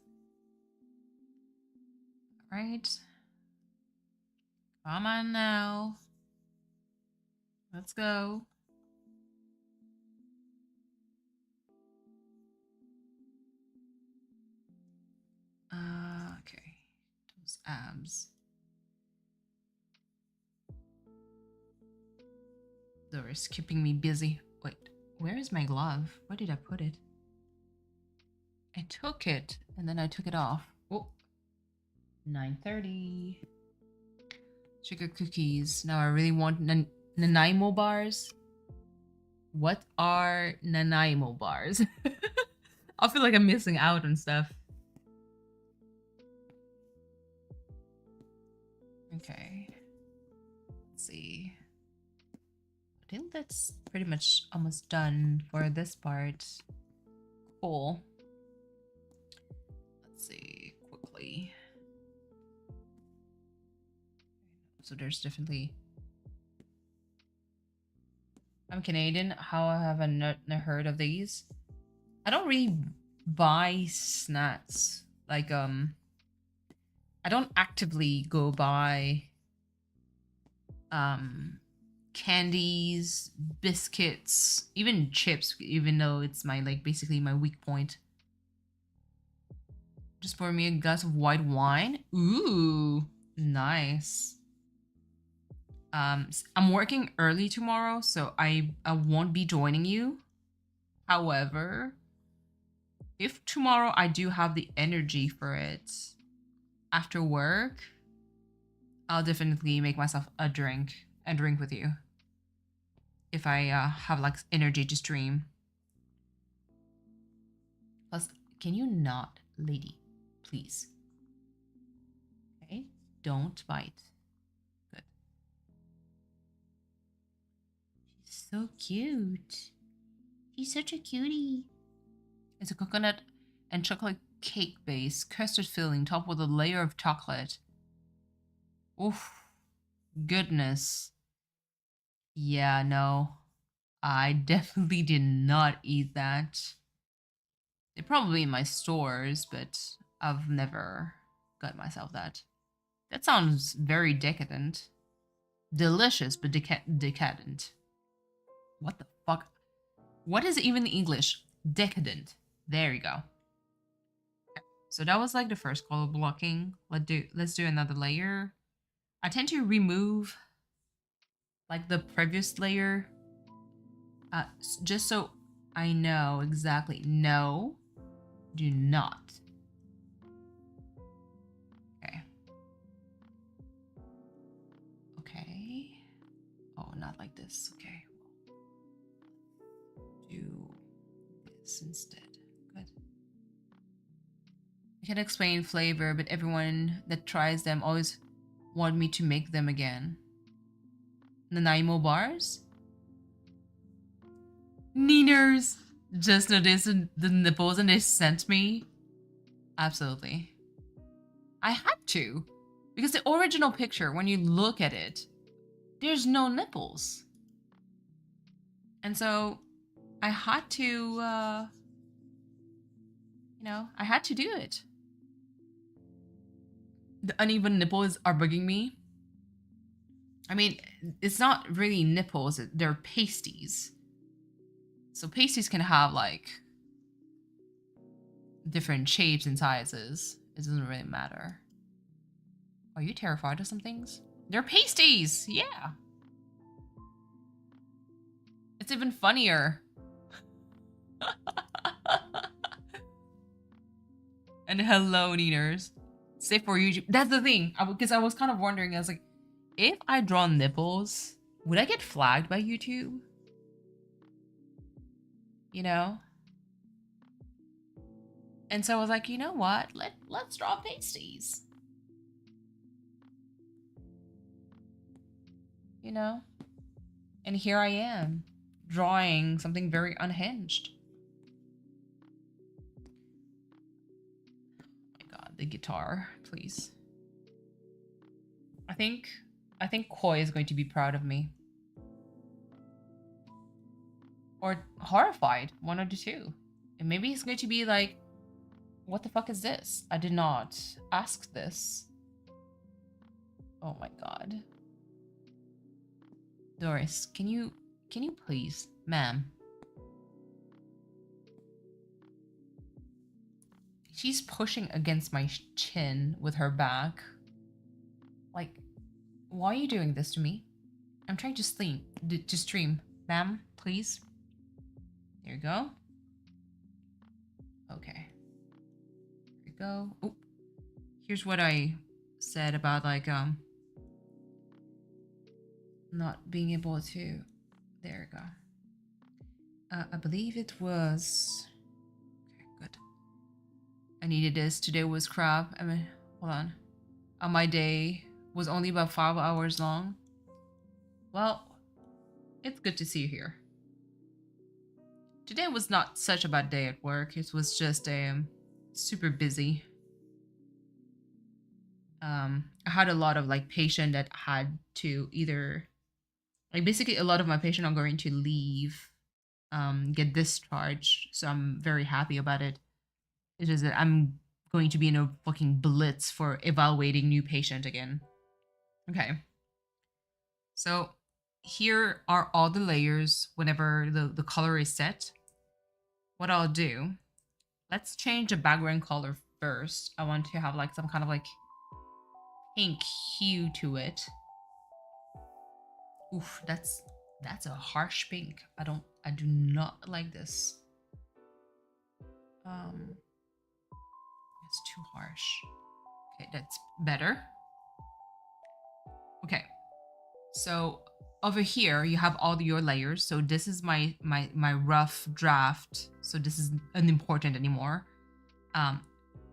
All right. Come on now. Let's go. Okay. Those abs. They're keeping me busy. Wait, where is my glove? Where did I put it? I took it and then I took it off. Oh, 9:30. Sugar cookies. Now I really want Nanaimo bars. What are Nanaimo bars? I feel like I'm missing out on stuff. Okay. Let's see. I think that's pretty much almost done for this part. Cool. Let's see quickly. So there's definitely... I'm Canadian. How have I not heard of these? I don't really buy snacks. Like, I don't actively go buy candies, biscuits, even chips, even though it's my like basically my weak point. Just pour me a glass of white wine. Ooh, nice. I'm working early tomorrow, so I won't be joining you. However, if tomorrow I do have the energy for it after work, I'll definitely make myself a drink and drink with you. If I have like energy to stream. Plus, can you not, lady, please? Okay, don't bite. Good. She's so cute. She's such a cutie. It's a coconut and chocolate cake base, custard filling, topped with a layer of chocolate. Oof. Goodness. Yeah, no. I definitely did not eat that. They're probably in my stores, but I've never got myself that. That sounds very decadent. Delicious, but decadent. What the fuck? What is even the English? Decadent. There you go. So that was like the first color blocking. Let's do another layer. I tend to remove like the previous layer, just so I know exactly. No, do not. Okay. Okay. Oh, not like this. Okay. Do this instead. Good. I can explain flavor, but everyone that tries them always want me to make them again. Nanaimo bars? Neeners! Just noticed the nipples and they sent me? Absolutely. I had to. Because the original picture, when you look at it, there's no nipples. And so I had to, you know, I had to do it. The uneven nipples are bugging me. I mean, it's not really nipples, they're pasties. So pasties can have like different shapes and sizes. It doesn't really matter. Are you terrified of some things? They're pasties! Yeah! It's even funnier. And hello, Neaters. Safe for YouTube. That's the thing. Because I was kind of wondering, I was like, if I draw nipples, would I get flagged by YouTube? You know? And so I was like, you know what? Let's draw pasties. You know? And here I am, drawing something very unhinged. Oh my god, the guitar, please. I think Koi is going to be proud of me. Or horrified, one of the two. And maybe he's going to be like, what the fuck is this? I did not ask this. Oh my god. Doris, can you please, ma'am? She's pushing against my chin with her back. Like, why are you doing this to me? I'm trying to stream. Ma'am, please. There you go. Okay. There you go. Oh, here's what I said about like not being able to. There you go. I believe it was. Okay, good. I needed this. Today was crap. I mean, hold on. My day was only about 5 hours long. Well, it's good to see you here. Today was not such a bad day at work. It was just super busy. I had a lot of like patient that had to either like basically a lot of my patient are going to leave, get discharged. So I'm very happy about it. It is that I'm going to be in a fucking blitz for evaluating new patient again. Okay. So here are all the layers whenever the color is set. What I'll do, let's change the background color first. I want to have like some kind of like pink hue to it. Oof, that's a harsh pink. I do not like this. It's too harsh. Okay, that's better. Okay. So over here you have all your layers. So this is my rough draft. So this is unimportant anymore.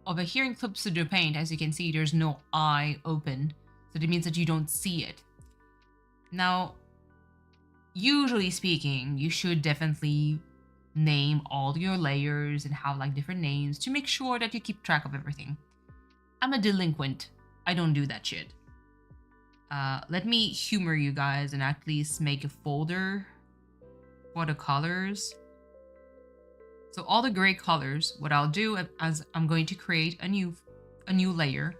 Over here in Clip Studio Paint, as you can see, there's no eye open. So that means that you don't see it. Now, usually speaking, you should definitely name all your layers and have like different names to make sure that you keep track of everything. I'm a delinquent. I don't do that shit. Let me humor you guys and at least make a folder for the colors. So all the gray colors, what I'll do as I'm going to create a new layer.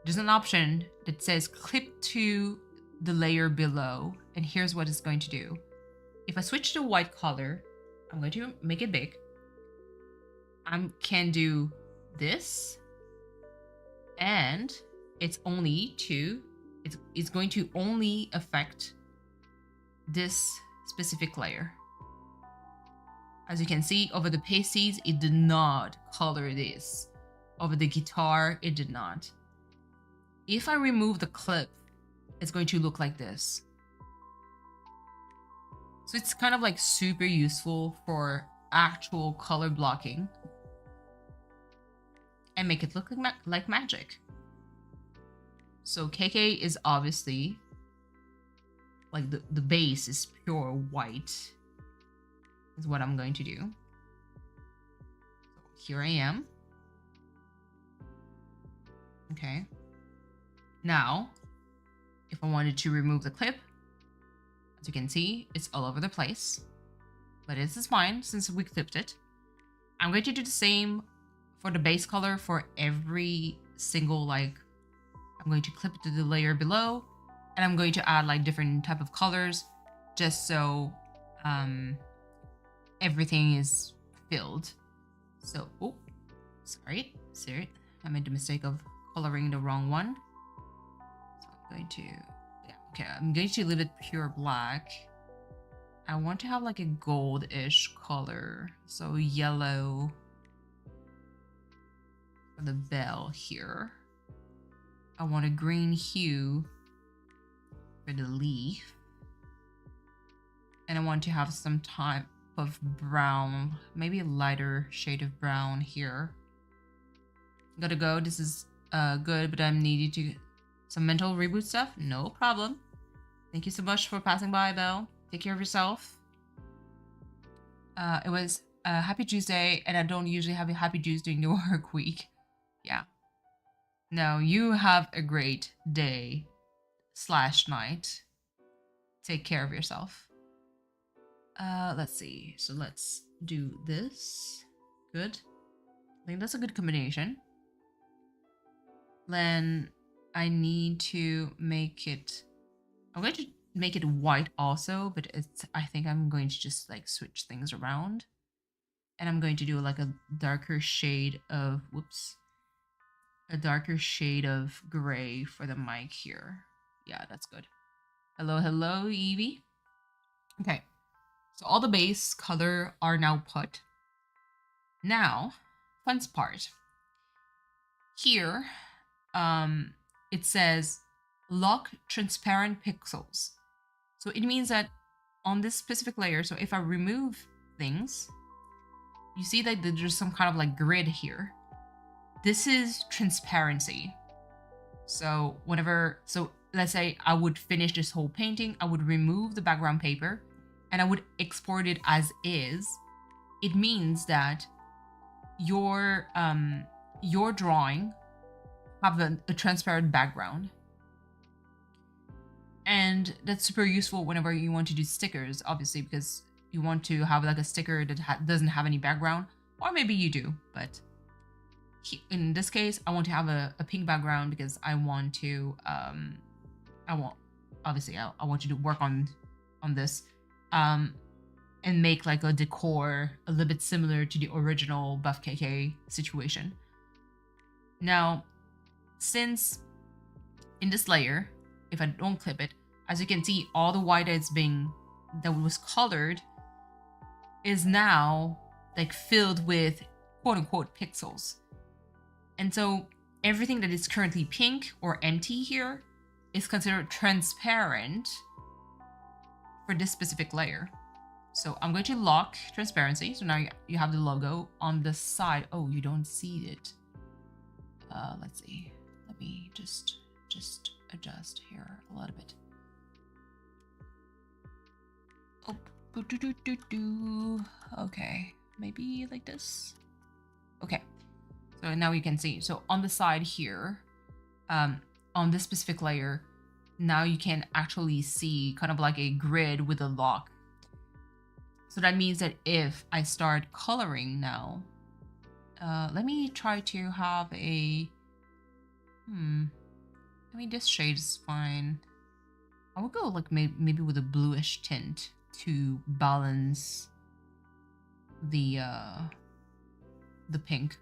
There's an option that says clip to the layer below, and here's what it's going to do. If I switch to white color, I'm going to make it big. I can do this, and it's only to it's going to only affect this specific layer. As you can see, over the pasties, it did not color this. Over the guitar, it did not. If I remove the clip, it's going to look like this. So it's kind of like super useful for actual color blocking and make it look like magic. So KK is obviously like the base is pure white is what I'm going to do. So here I am. Okay. Now, if I wanted to remove the clip, as you can see, it's all over the place. But this is fine since we clipped it. I'm going to do the same for the base color for every single like I'm going to clip it to the layer below, and I'm going to add like different type of colors just so everything is filled. So Sorry, I made the mistake of coloring the wrong one. So I'm going to, yeah, okay, I'm going to leave it pure black. I want to have like a gold-ish color, so yellow for the bell here. I want a green hue for the leaf. And I want to have some type of brown, maybe a lighter shade of brown here. Gotta go. This is good, but I'm needed to some mental reboot stuff. No problem. Thank you so much for passing by, Belle. Take care of yourself. It was a happy Tuesday, and I don't usually have a happy juice during the work week. Yeah. No, you have a great day / night. Take care of yourself. Let's see. So let's do this. Good. I think that's a good combination. Then I need to make it, I'm going to make it white also, but I think I'm going to just like switch things around. And I'm going to do like a darker shade of, a darker shade of gray for the mic here. Yeah, that's good. Hello, Evie. Okay, so all the base color are now put. Now, fun part. Here, it says lock transparent pixels. So it means that on this specific layer, so if I remove things, you see that there's some kind of like grid here. This is transparency. So let's say I would finish this whole painting, I would remove the background paper and I would export it as is. It means that your drawing have a transparent background. And that's super useful whenever you want to do stickers, obviously, because you want to have like a sticker that doesn't have any background, or maybe you do, but in this case, I want to have a pink background because I want to, I want you to work on this, and make like a decor a little bit similar to the original Buff KK situation. Now, since in this layer, if I don't clip it, as you can see, all the white that was colored is now like filled with quote unquote pixels. And so everything that is currently pink or empty here is considered transparent for this specific layer. So I'm going to lock transparency. So now you have the logo on the side. Oh, you don't see it. Let's see. Let me just adjust here a little bit. Oh, okay, maybe like this. Okay, so now you can see. So on the side here, on this specific layer, now you can actually see kind of like a grid with a lock. So that means that if I start coloring now, let me try to have a, I mean, this shade is fine. I would go like maybe with a bluish tint to balance the pink.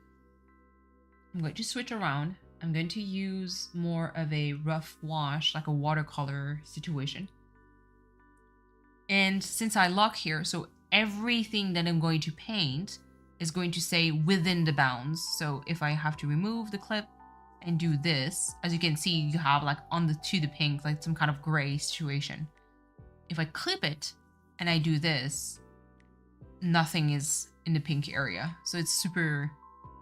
I'm going to switch around. I'm going to use more of a rough wash, like a watercolor situation. And since I lock here, so everything that I'm going to paint is going to stay within the bounds. So if I have to remove the clip and do this, as you can see, you have like on the pink, like some kind of gray situation. If I clip it and I do this, nothing is in the pink area. So it's super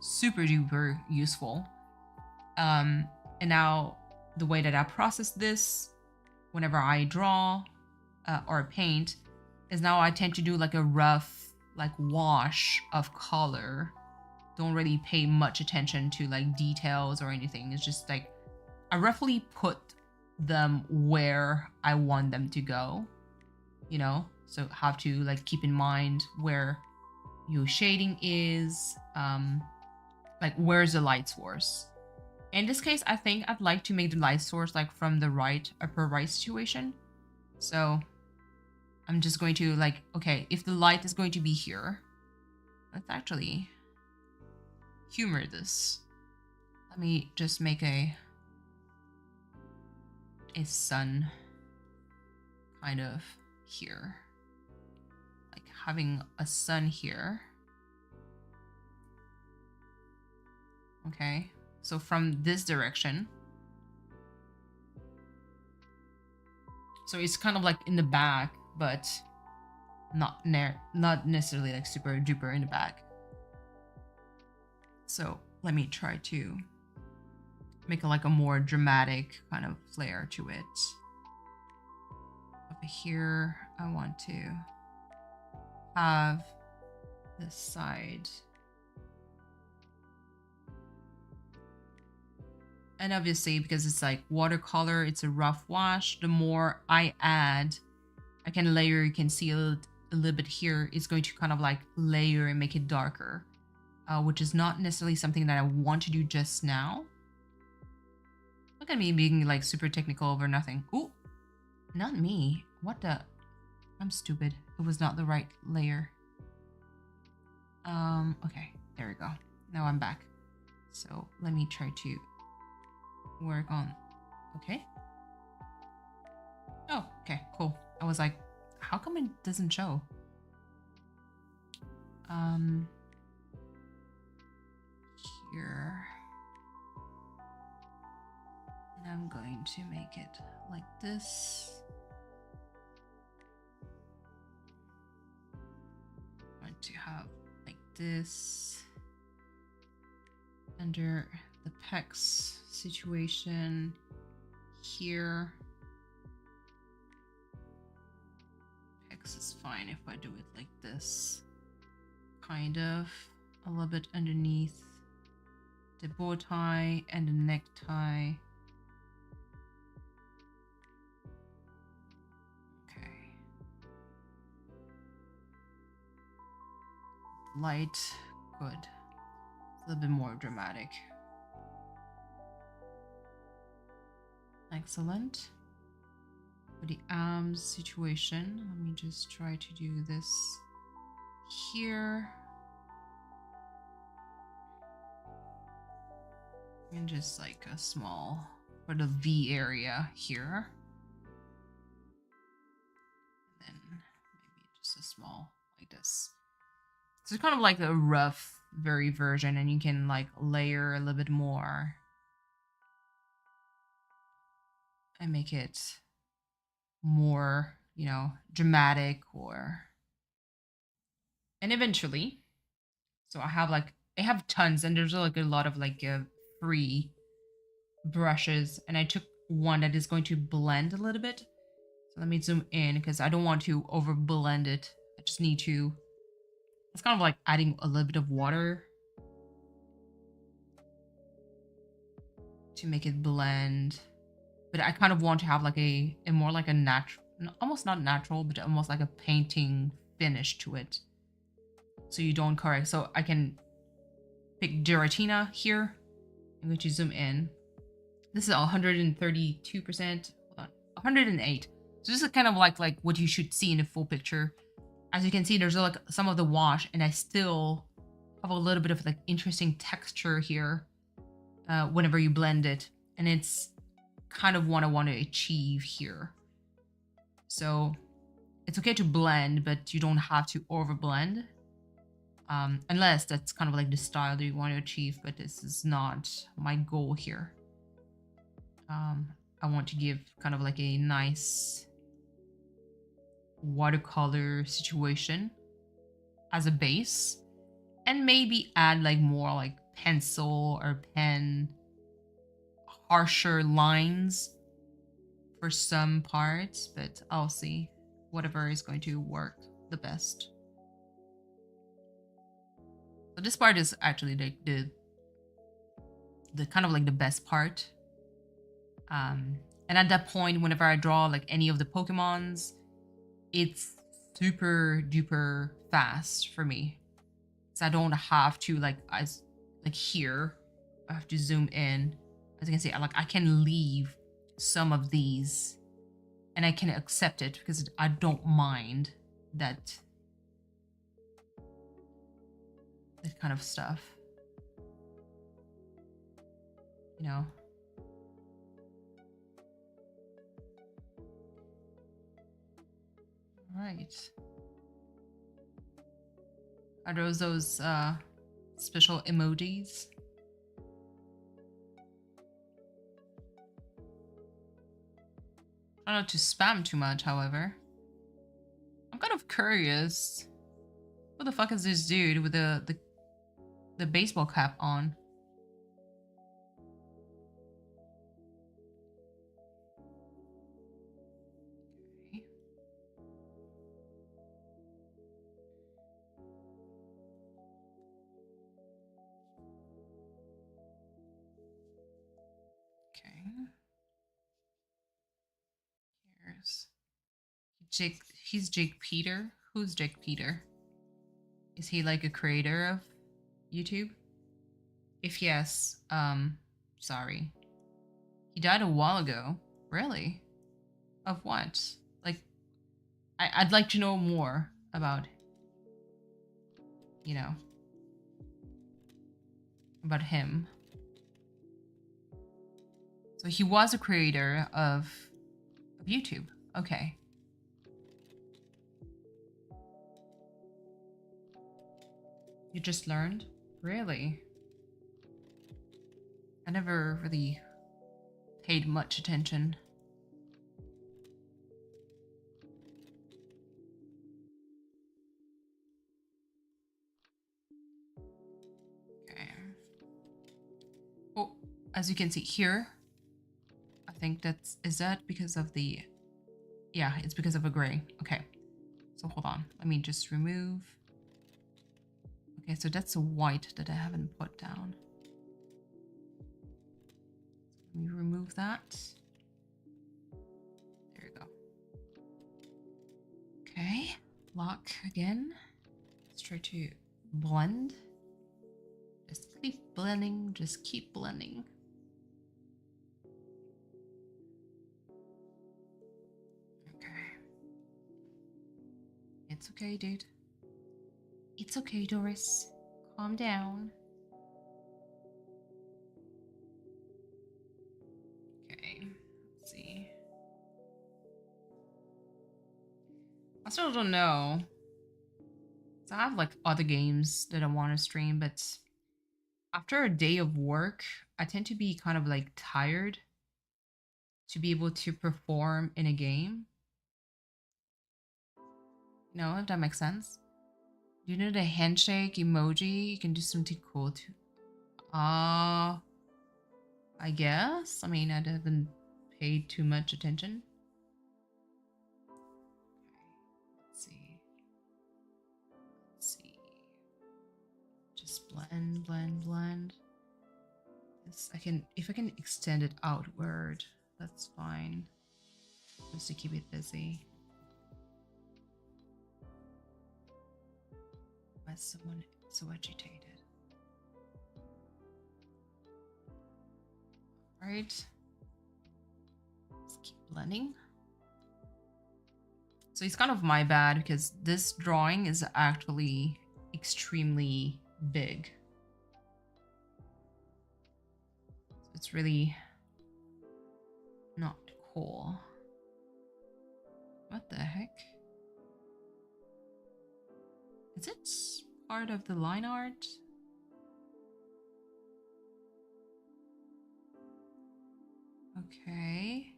duper useful. And now the way that I process this whenever I draw or paint is now I tend to do like a rough like wash of color. Don't really pay much attention to like details or anything. It's just like I roughly put them where I want them to go, you know? So have to like keep in mind where your shading is, like where's the light source. In this case, I think I'd like to make the light source like from the right, upper right situation. So I'm just going to like, okay, if the light is going to be here, let's actually, humor this. Let me just make a sun kind of here. Like having a sun here. Okay, so from this direction. So it's kind of like in the back, but not necessarily like super duper in the back. So let me try to make like a more dramatic kind of flair to it. Over here, I want to have this side. And obviously, because it's like watercolor, it's a rough wash. The more I add, I can layer, you can see a little bit here. It's going to kind of like layer and make it darker, which is not necessarily something that I want to do just now. Look at me being like super technical over nothing. Ooh, not me. What the? I'm stupid. It was not the right layer. Okay, there we go. Now I'm back. So let me try to work on. Okay. Oh, okay, cool. I was like, how come it doesn't show? Here. And I'm going to make it like this. I'm going to have like this under the pecs situation here. Pecs is fine if I do it like this, kind of a little bit underneath the bow tie and the necktie. Okay, light, good, a little bit more dramatic. Excellent. For the arms situation, let me just try to do this here. And just like a small, for the V area here. And then maybe just a small like this. So it's kind of like a rough, very version, and you can like layer a little bit more. And make it more, you know, dramatic or. And eventually, so I have tons, and there's like a lot of like free brushes, and I took one that is going to blend a little bit. So let me zoom in because I don't want to over blend it. I just need to, it's kind of like adding a little bit of water to make it blend. But I kind of want to have like a more like a natural, almost not natural, but almost like a painting finish to it. So you don't correct. So I can pick Giratina here. I'm going to zoom in. This is 132%, 108. So this is kind of like what you should see in a full picture. As you can see, there's like some of the wash, and I still have a little bit of like interesting texture here whenever you blend it. And it's kind of what I want to achieve here. So it's okay to blend, but you don't have to over blend. Unless that's kind of like the style that you want to achieve, but this is not my goal here. I want to give kind of like a nice watercolor situation as a base, and maybe add like more like pencil or pen, harsher lines for some parts, but I'll see whatever is going to work the best. So this part is actually the kind of like the best part. And at that point, whenever I draw like any of the Pokemons, it's super duper fast for me. So I don't have to like here, I have to zoom in. As you can see, I can leave some of these and I can accept it because I don't mind that kind of stuff. you know. Right. Are those special emojis? Try not to spam too much, however. I'm kind of curious. Who the fuck is this dude with the baseball cap on? Okay. Here's Jake. He's Jake Peter. Who's Jake Peter? Is he like a creator of YouTube? If yes, sorry. He died a while ago. Really? Of what? Like, I'd like to know more about, you know, about him. So he was a creator of YouTube. Okay. You just learned? Really? I never really paid much attention. Okay. Oh, as you can see here, I think is that because of the, yeah, it's because of a gray. Okay. So hold on. Let me just remove. Okay, so that's a white that I haven't put down. Let me remove that. There you go. Okay, lock again. Let's try to blend. Just keep blending, just keep blending. Okay. It's okay, dude. It's okay, Doris. Calm down. Okay, let's see. I still don't know. So I have like other games that I want to stream, but after a day of work, I tend to be kind of like tired to be able to perform in a game. You know, if that makes sense. Do you know the handshake emoji? You can do something cool too. I guess. I mean, I haven't paid too much attention. Let's see. Let's see. Just blend, blend, blend. This I can, if I can extend it outward, that's fine. Just to keep it busy. Why is someone so agitated? Alright. Let's keep blending. So it's kind of my bad because this drawing is actually extremely big. It's really not cool. What the heck? Is it part of the line art? Okay.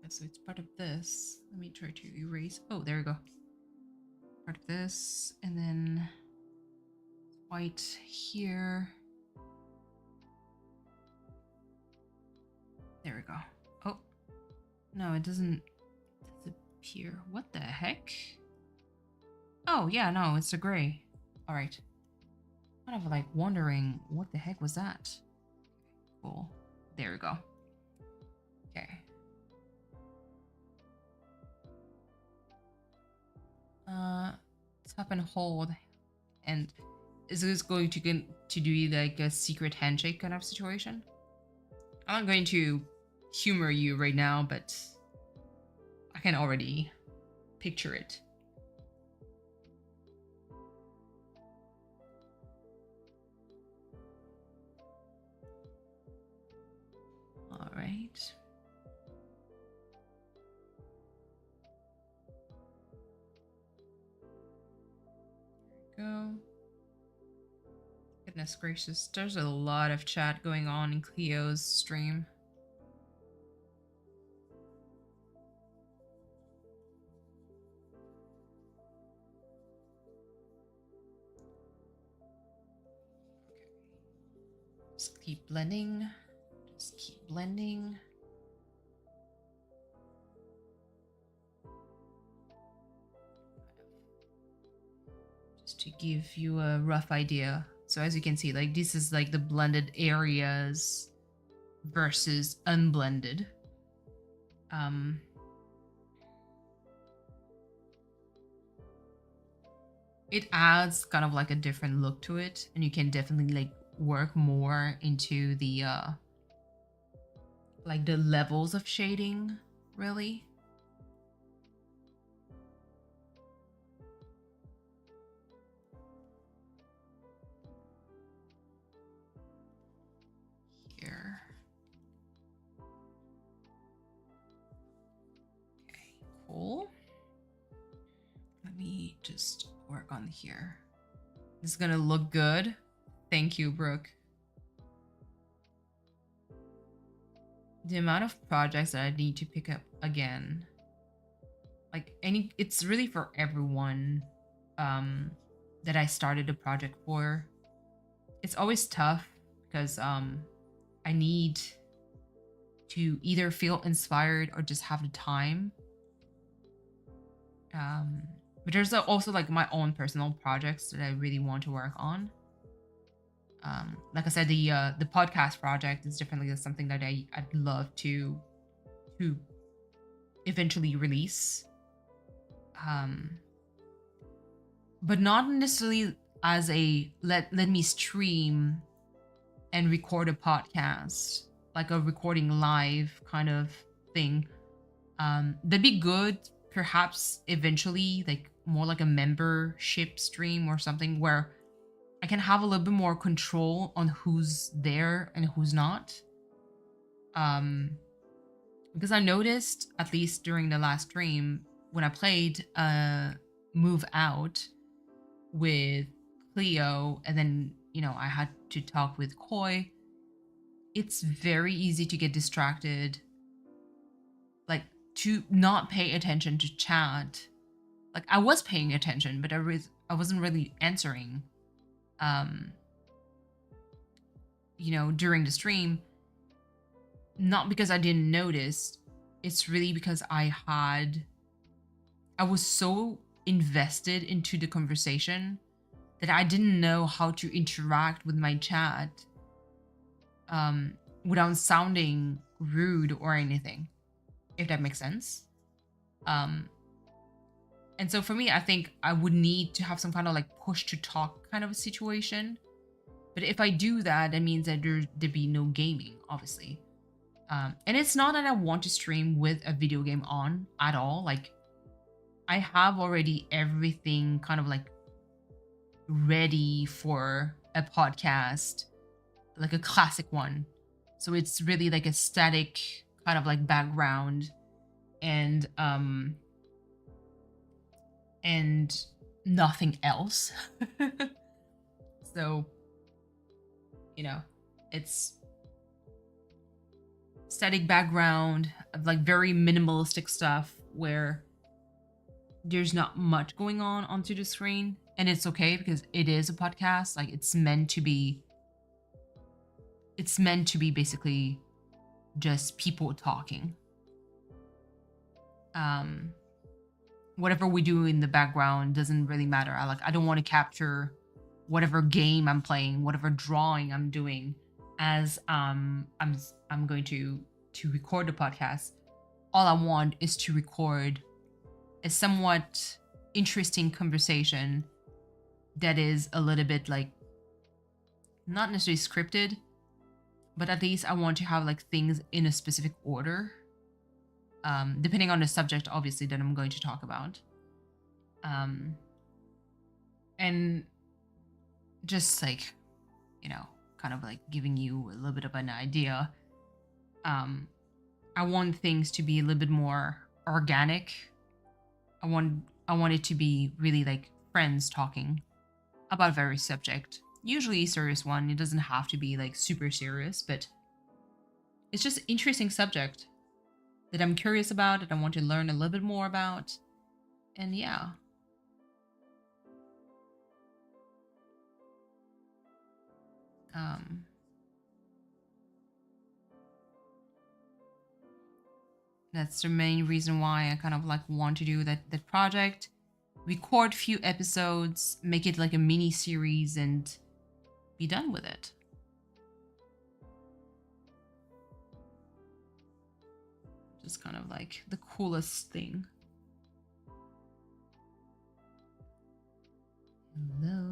So it's part of this. Let me try to erase. Oh, there we go. Part of this, and then white here. There we go. Oh, no, it doesn't disappear. What the heck? Oh, yeah, no, it's a gray. All right. Kind of like wondering what the heck was that? Cool. There we go. Okay. Tap and hold. And is this going to do like a secret handshake kind of situation? I'm not going to humor you right now, but I can already picture it. right. Go. Goodness gracious, there's a lot of chat going on in Cleo's stream. Just keep blending. Just keep blending. Just to give you a rough idea. So as you can see, like this is like the blended areas versus unblended. It adds kind of like a different look to it, and you can definitely like work more into the like the levels of shading, really. Here. Okay, cool. Let me just work on here. This is gonna look good. Thank you, Brooke. The amount of projects that I need to pick up again. Like it's really for everyone that I started a project for. It's always tough because I need to either feel inspired or just have the time. But there's also like my own personal projects that I really want to work on. Like I said, the podcast project is definitely something that I'd love to eventually release. But not necessarily as a let me stream and record a podcast, like a recording live kind of thing. That'd be good, perhaps eventually, like more like a membership stream or something where I can have a little bit more control on who's there and who's not. Because I noticed, at least during the last stream, when I played Move Out with Cleo, and then, I had to talk with Koi, it's very easy to get distracted, like to not pay attention to chat. Like I was paying attention, but I wasn't really answering. During the stream, not because I didn't notice, it's really because I was so invested into the conversation that I didn't know how to interact with my chat without sounding rude or anything, if that makes sense. And so for me, I think I would need to have some kind of like push to talk kind of a situation. But if I do that, that means that there'd be no gaming, obviously. And it's not that I want to stream with a video game on at all. Like, I have already everything kind of like ready for a podcast, like a classic one. So it's really like a static kind of like background and nothing else. So, it's static background, like very minimalistic stuff where there's not much going on onto the screen, and it's okay because it is a podcast. Like it's meant to be basically just people talking. Whatever we do in the background doesn't really matter. I don't want to capture whatever game I'm playing, whatever drawing I'm doing as I'm going to record the podcast. All I want is to record a somewhat interesting conversation that is a little bit like not necessarily scripted, but at least I want to have like things in a specific order, depending on the subject, obviously, that I'm going to talk about. And just like, kind of like giving you a little bit of an idea. Um, I want things to be a little bit more organic. I want it to be really like friends talking about a very subject. Usually a serious one. It doesn't have to be like super serious, but it's just interesting subject that I'm curious about, that I want to learn a little bit more about. And yeah. That's the main reason why I kind of like want to do that project. Record few episodes, make it like a mini series, and be done with it. Just kind of like the coolest thing. Hello.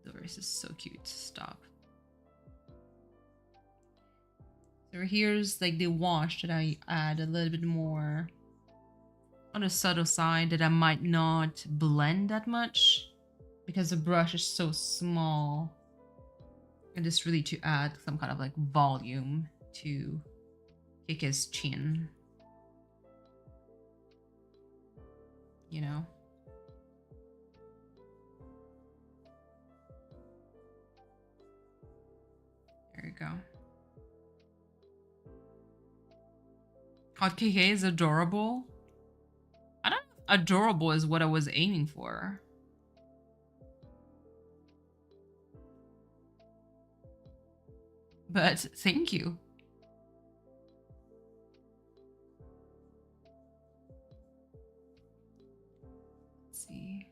Doris is so cute. Stop. So here's like the wash that I add a little bit more on the subtle side, that I might not blend that much because the brush is so small. And just really to add some kind of like volume to kick his chin. You know? There you go. Hot KK is adorable. I don't know if adorable is what I was aiming for. But thank you. Let's see.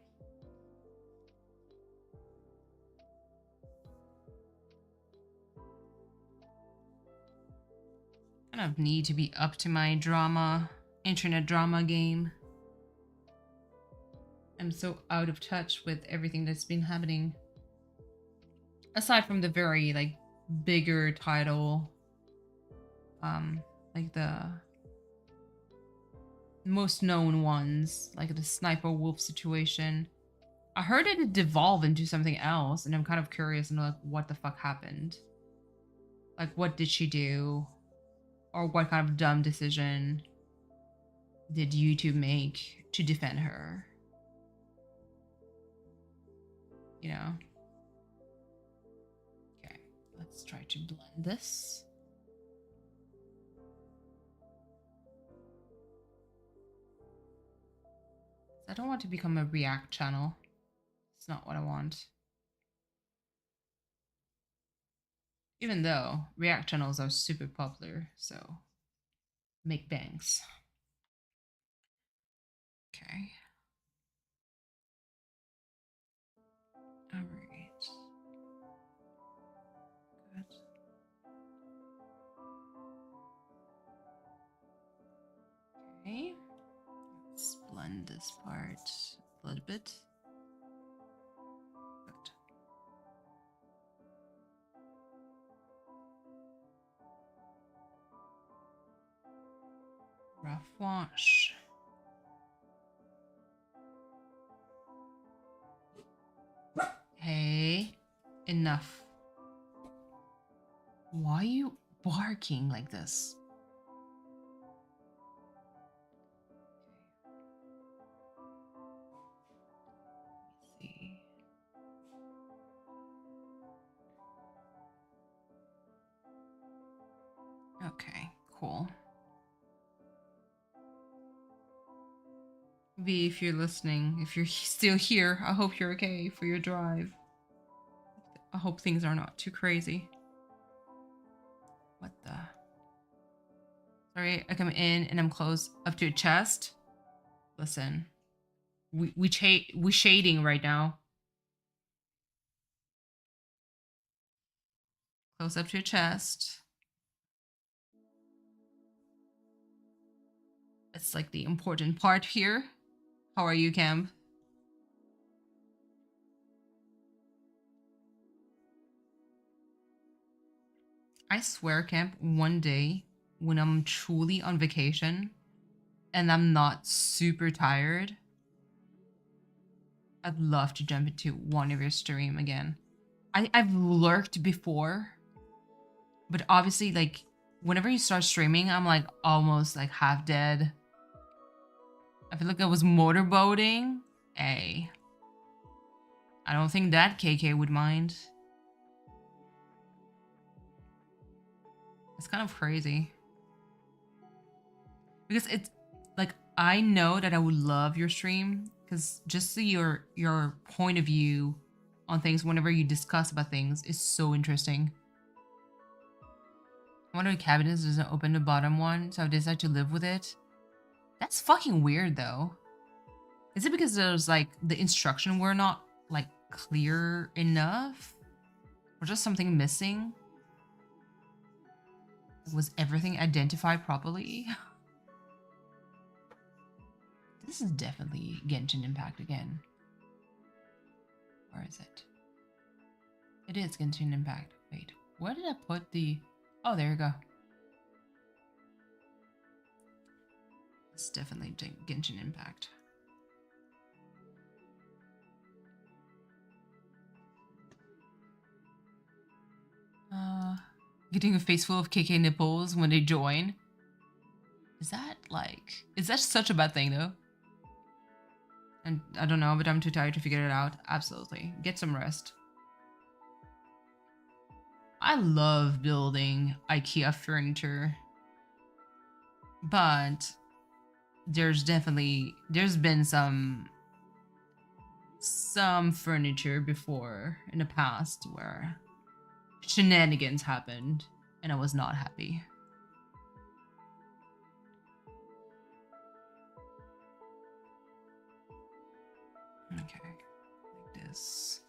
Kind of need to be up to my internet drama game. I'm so out of touch with everything that's been happening. Aside from the very like bigger title, like the most known ones, like the Sniper Wolf situation. I heard it devolve into something else, and I'm kind of curious and like, what the fuck happened? Like, what did she do? Or what kind of dumb decision did YouTube make to defend her? You know? Okay, let's try to blend this. I don't want to become a React channel. It's not what I want. Even though React channels are super popular, so make banks. Okay. All right. Good. Okay. Let's blend this part a little bit. Good. Rough wash. Hey, enough. Why are you barking like this? Let's see. Okay, cool. V, if you're listening, if you're still here, I hope you're okay for your drive. I hope things are not too crazy. What the? Sorry, I come in and I'm close up to your chest. Listen, we shading right now. Close up to your chest. It's like the important part here. How are you, Cam? I swear, Camp, one day when I'm truly on vacation and I'm not super tired, I'd love to jump into one of your stream again. I've lurked before, But obviously, like, whenever you start streaming, I'm like almost like half dead. I feel like I was motorboating. Hey, I don't think that KK would mind. It's kind of crazy. Because it's like, I know that I would love your stream because just your point of view on things whenever you discuss about things is so interesting. One of the cabinets doesn't open the bottom one, so I decided to live with it. That's fucking weird though. Is it because there's like the instruction were not like clear enough? Or just something missing? Was everything identified properly? This is definitely Genshin Impact again. Where is it? It is Genshin Impact. Wait, where did I put the... Oh, there you go. It's definitely Genshin Impact. Getting a face full of KK nipples when they join. Is that such a bad thing though? And I don't know, but I'm too tired to figure it out. Absolutely. Get some rest. I love building IKEA furniture. But there's been some furniture before in the past where shenanigans happened and I was not happy. Okay, like this.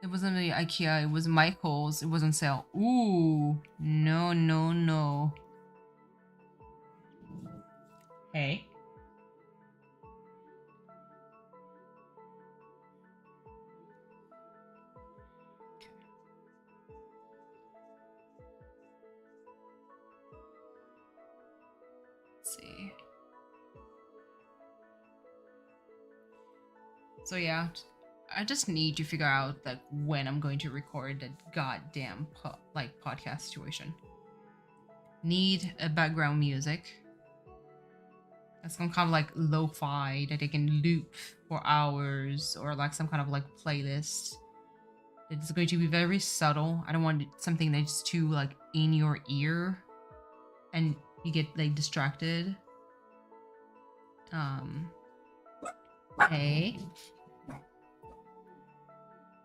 It wasn't the IKEA, it was Michael's. It was on sale. Ooh, no, no, no. Hey. Let's see. So yeah, I just need to figure out like when I'm going to record that goddamn podcast situation. Need a background music. That's some kind of like lo-fi that I can loop for hours, or like some kind of like playlist. It's going to be very subtle. I don't want something that's too like in your ear and you get like distracted. Hey.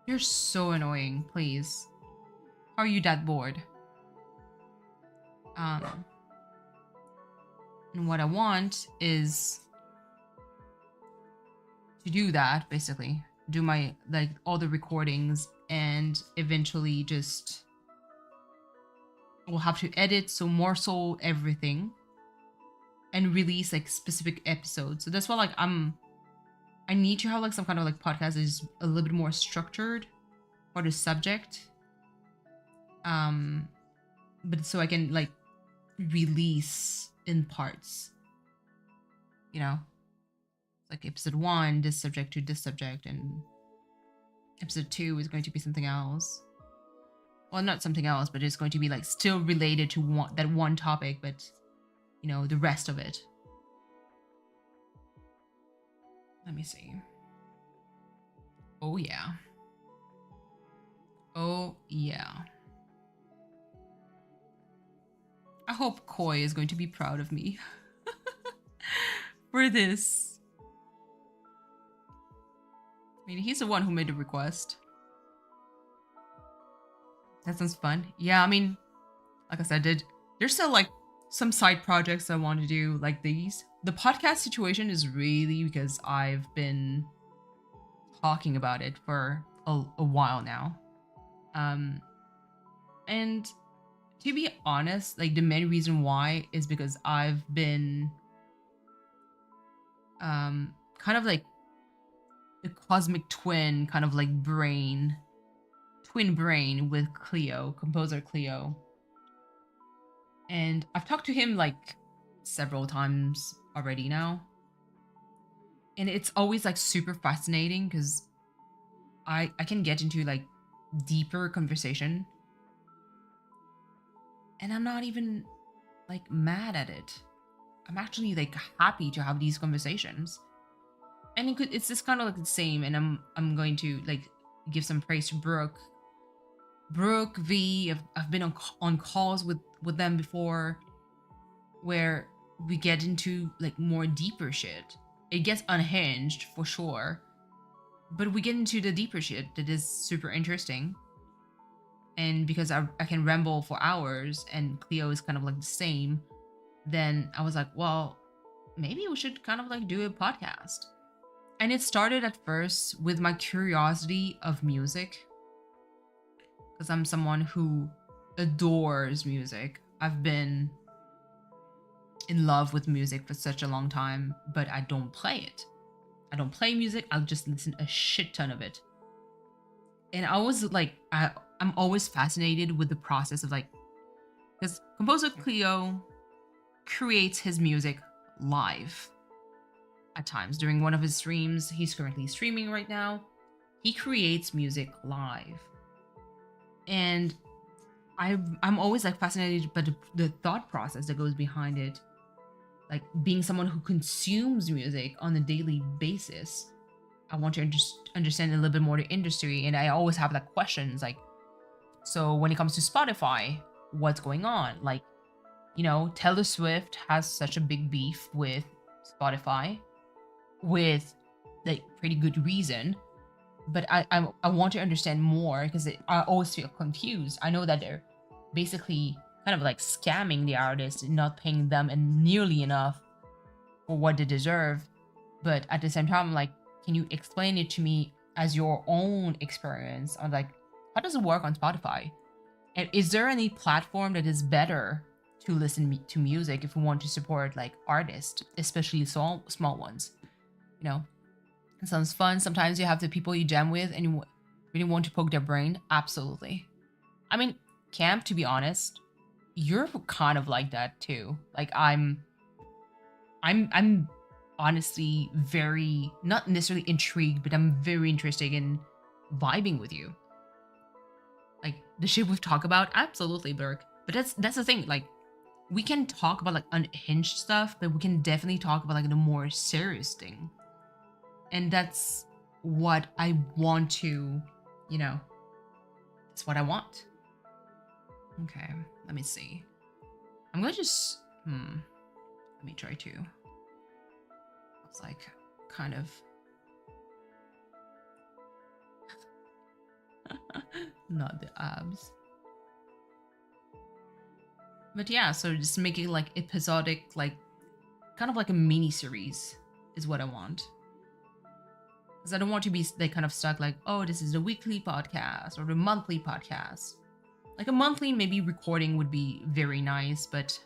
You're so annoying, please. How are you that bored? And what I want is to do that, basically. Do my, like, all the recordings and eventually just... We'll have to edit, so more so everything. And release, like, specific episodes. So that's why, like, I need to have like some kind of like podcast that is a little bit more structured for the subject. But so I can like release in parts. You know? Like episode 1, this subject to this subject, and episode 2 is going to be something else. Well, not something else, but it's going to be like still related to that one topic, but you know, the rest of it. Let me see. Oh, yeah. Oh, yeah. I hope Koi is going to be proud of me for this. I mean, he's the one who made the request. That sounds fun. Yeah, I mean, like I said, there's still like some side projects I want to do like these. The podcast situation is really because I've been talking about it for a while now. And to be honest, like the main reason why is because I've been kind of like the cosmic twin kind of like twin brain with Cleo, composer Cleo. And I've talked to him like several times already now. And it's always like super fascinating because I can get into like deeper conversation, and I'm not even like mad at it. I'm actually like happy to have these conversations. And it's just kind of like the same, and I'm going to like give some praise to Brooke V. I've been on calls with them before, where we get into like more deeper shit. It gets unhinged for sure, but we get into the deeper shit that is super interesting. And because I can ramble for hours and Cleo is kind of like the same, then I was like, well, maybe we should kind of like do a podcast. And it started at first with my curiosity of music, because I'm someone who adores music. I've been in love with music for such a long time, but I don't play it. I don't play music, I'll just listen a shit ton of it. And I was like, I'm always fascinated with the process of like, because composer Cleo creates his music live at times. During one of his streams, he's currently streaming right now, he creates music live. And I'm always like fascinated by the thought process that goes behind it. Like being someone who consumes music on a daily basis, I want to understand a little bit more the industry, and I always have like questions like, so when it comes to Spotify, what's going on? Like, you know, Taylor Swift has such a big beef with Spotify, with like pretty good reason, but I want to understand more because I always feel confused. I know that they're basically kind of like scamming the artists and not paying them and nearly enough for what they deserve, but at the same time, like, can you explain it to me as your own experience on like, how does it work on Spotify? And is there any platform that is better to listen to music if we want to support like artists, especially small ones? You know, it sounds fun. Sometimes you have the people you jam with and you really want to poke their brain. Absolutely. I mean, Camp, to be honest, you're kind of like that too. Like I'm honestly very, not necessarily intrigued, but I'm very interested in vibing with you. Like the shit we've talked about, absolutely, Burke. But that's the thing. Like we can talk about like unhinged stuff, but we can definitely talk about like the more serious thing. And that's what I want to, you know, that's what I want. Okay, let me see. I'm gonna just let me try to. It's like kind of not the abs. But yeah, so just making like episodic, like kind of like a mini series is what I want. Because I don't want to be like kind of stuck like, oh, this is the weekly podcast or the monthly podcast. Like a monthly maybe recording would be very nice, but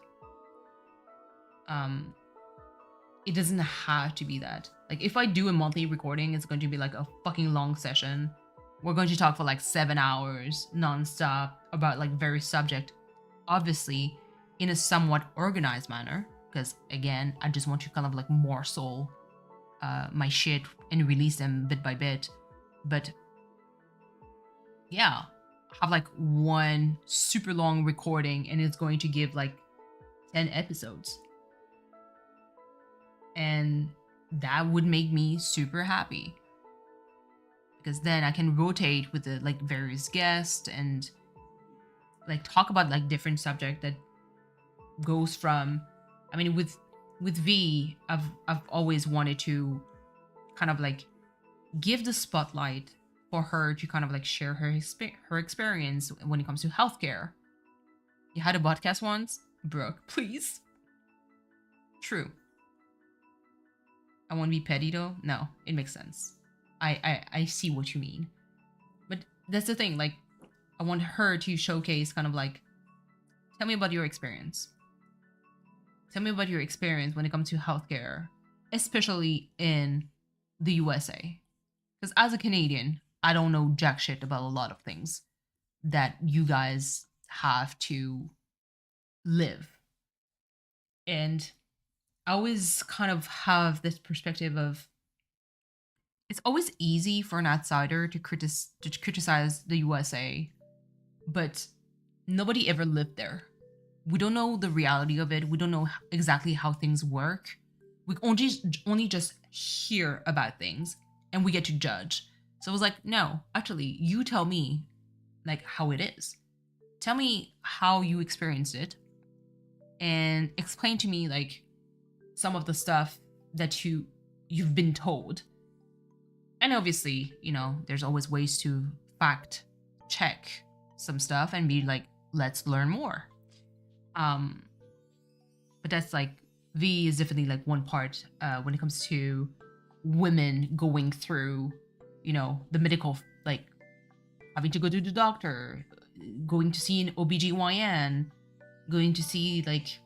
it doesn't have to be that. Like if I do a monthly recording, it's going to be like a fucking long session. We're going to talk for like 7 hours nonstop about like various subject, obviously in a somewhat organized manner. Because again, I just want to kind of like morsel my shit and release them bit by bit. But yeah, have like one super long recording and it's going to give like 10 episodes. And that would make me super happy. Because then I can rotate with the like various guests and like talk about like different subject that goes from, I mean, with V, I've always wanted to kind of like give the spotlight for her to kind of like share her experience when it comes to healthcare. You had a podcast once, Brooke, please. True. I want to be petty though. No, it makes sense. I see what you mean. But that's the thing. Like, I want her to showcase kind of like, tell me about your experience. Tell me about your experience when it comes to healthcare, especially in the USA. Because as a Canadian, I don't know jack shit about a lot of things that you guys have to live. And I always kind of have this perspective of it's always easy for an outsider to criticize the USA, but nobody ever lived there. We don't know the reality of it. We don't know exactly how things work. We only just hear about things, and we get to judge. So I was like, no, actually, you tell me like how it is. Tell me how you experienced it, and explain to me like some of the stuff that you've been told. And obviously, you know, there's always ways to fact check some stuff and be like, let's learn more. But that's like, V is definitely like one part when it comes to women going through, you know, the medical, like having to go to the doctor, going to see an OBGYN, going to see like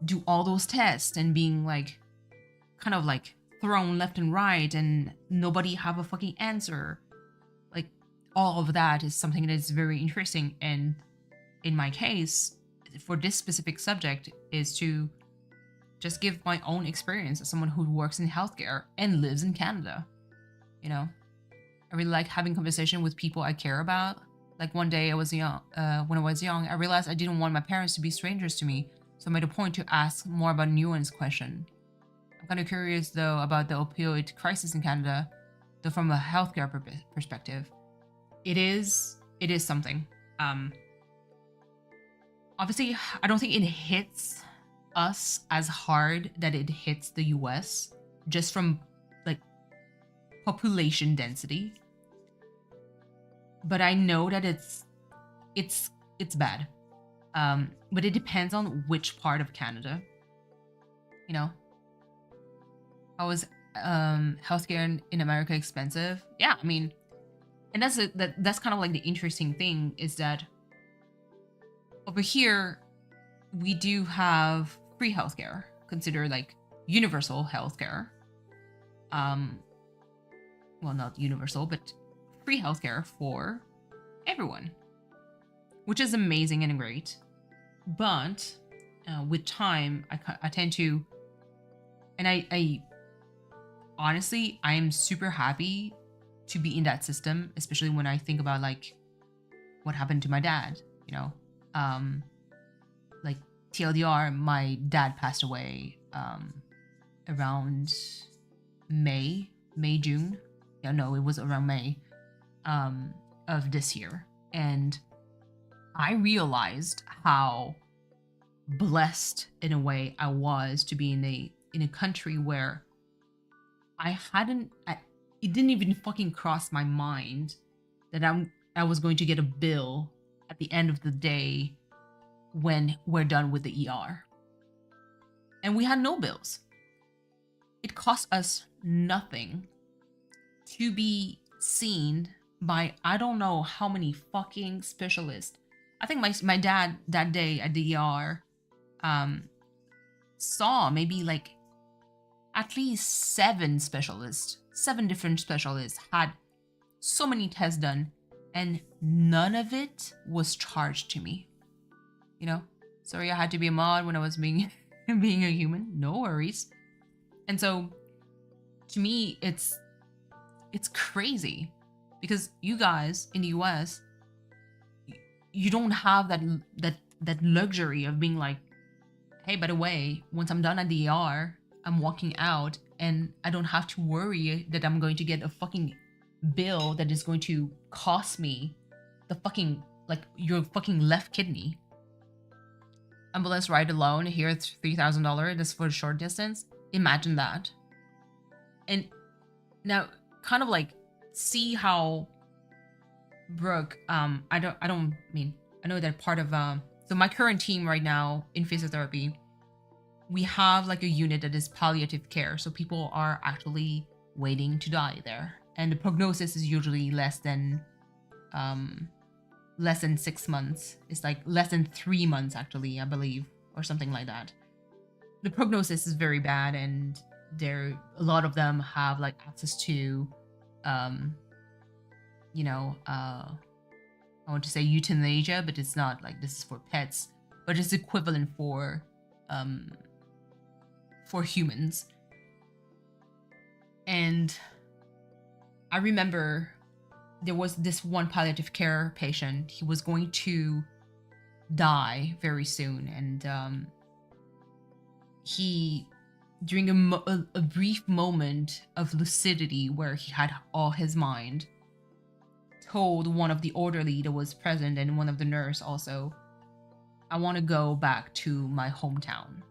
do all those tests and being like kind of like thrown left and right and nobody have a fucking answer. Like all of that is something that is very interesting, and in my case for this specific subject is to just give my own experience as someone who works in healthcare and lives in Canada. You know, I really like having conversation with people I care about. Like one day I was young, when I was young, I realized I didn't want my parents to be strangers to me, so I made a point to ask more about nuanced question. I'm kind of curious though about the opioid crisis in Canada, though from a healthcare perspective. It is something. Obviously, I don't think it hits us as hard that it hits the US, just from like population density. But I know that it's bad. But it depends on which part of Canada. You know, how is healthcare in America expensive? Yeah, I mean, and that's kind of like the interesting thing is that over here we do have free healthcare, considered like universal healthcare. Well, not universal, but free healthcare for everyone, which is amazing and great. But with time, I tend to, and I honestly, I am super happy to be in that system, especially when I think about like what happened to my dad, you know. Like TLDR, my dad passed away around June. Yeah, no, it was around May of this year. And I realized how blessed in a way I was to be in a country where it didn't even fucking cross my mind that I was going to get a bill at the end of the day when we're done with the ER. And we had no bills. It cost us nothing to be seen by I don't know how many fucking specialists. I think my dad that day at the ER saw maybe like at least 7 specialists. 7 different specialists had so many tests done, and none of it was charged to me. You know, sorry I had to be a mod when I was being being a human. No worries. And so to me it's crazy because you guys in the US, you don't have that luxury of being like, hey, by the way, once I'm done at the ER, I'm walking out and I don't have to worry that I'm going to get a fucking bill that is going to cost me the fucking, like, your fucking left kidney. Ambulance ride alone here, it's $3,000. That's for a short distance. Imagine that. And now, kind of like, see how Brooke, I know that part of so my current team right now in physiotherapy, we have like a unit that is palliative care, so people are actually waiting to die there, and the prognosis is usually less than 6 months. It's like less than 3 months actually, I believe, or something like that. The prognosis is very bad, and a lot of them have like access to I want to say euthanasia, but it's not, like, this is for pets, but it's equivalent for humans. And I remember there was this one palliative care patient. He was going to die very soon, and he, during a brief moment of lucidity where he had all his mind, told one of the orderly that was present and one of the nurse also, I want to go back to my hometown.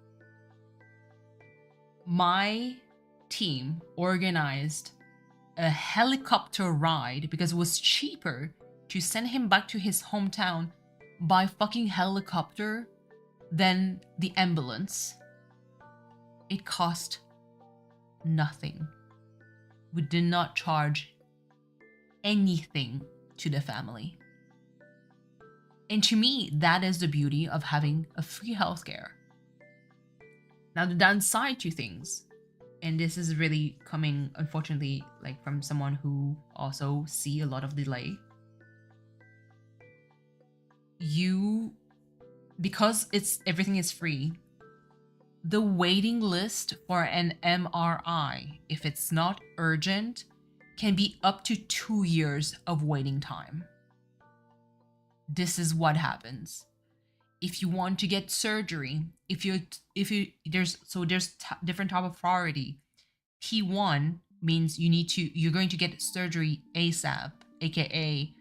My team organized a helicopter ride because it was cheaper to send him back to his hometown by fucking helicopter than the ambulance. It cost nothing. We did not charge anything to the family. And to me, that is the beauty of having a free healthcare. Now, the downside to things, and this is really coming, unfortunately, like from someone who also see a lot of delay. Because everything is free, the waiting list for an MRI, if it's not urgent, can be up to 2 years of waiting time. This is what happens. If you want to get surgery, there's different type of priority. P1 means you're going to get surgery ASAP, aka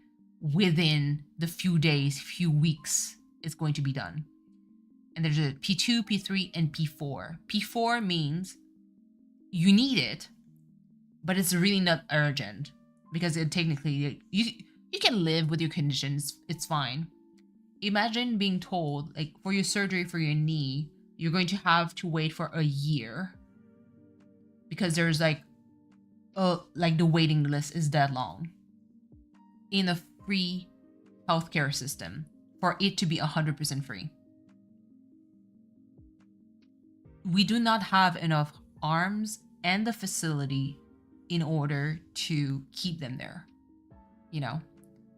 within the few days, few weeks, it's going to be done. And there's a P2, P3, and P4. P4 means you need it, but it's really not urgent because technically you can live with your conditions. It's fine. Imagine being told, like, for your surgery for your knee, you're going to have to wait for a year because there's like the waiting list is that long in a free healthcare system for it to be 100% free. We do not have enough arms and the facility in order to keep them there, you know.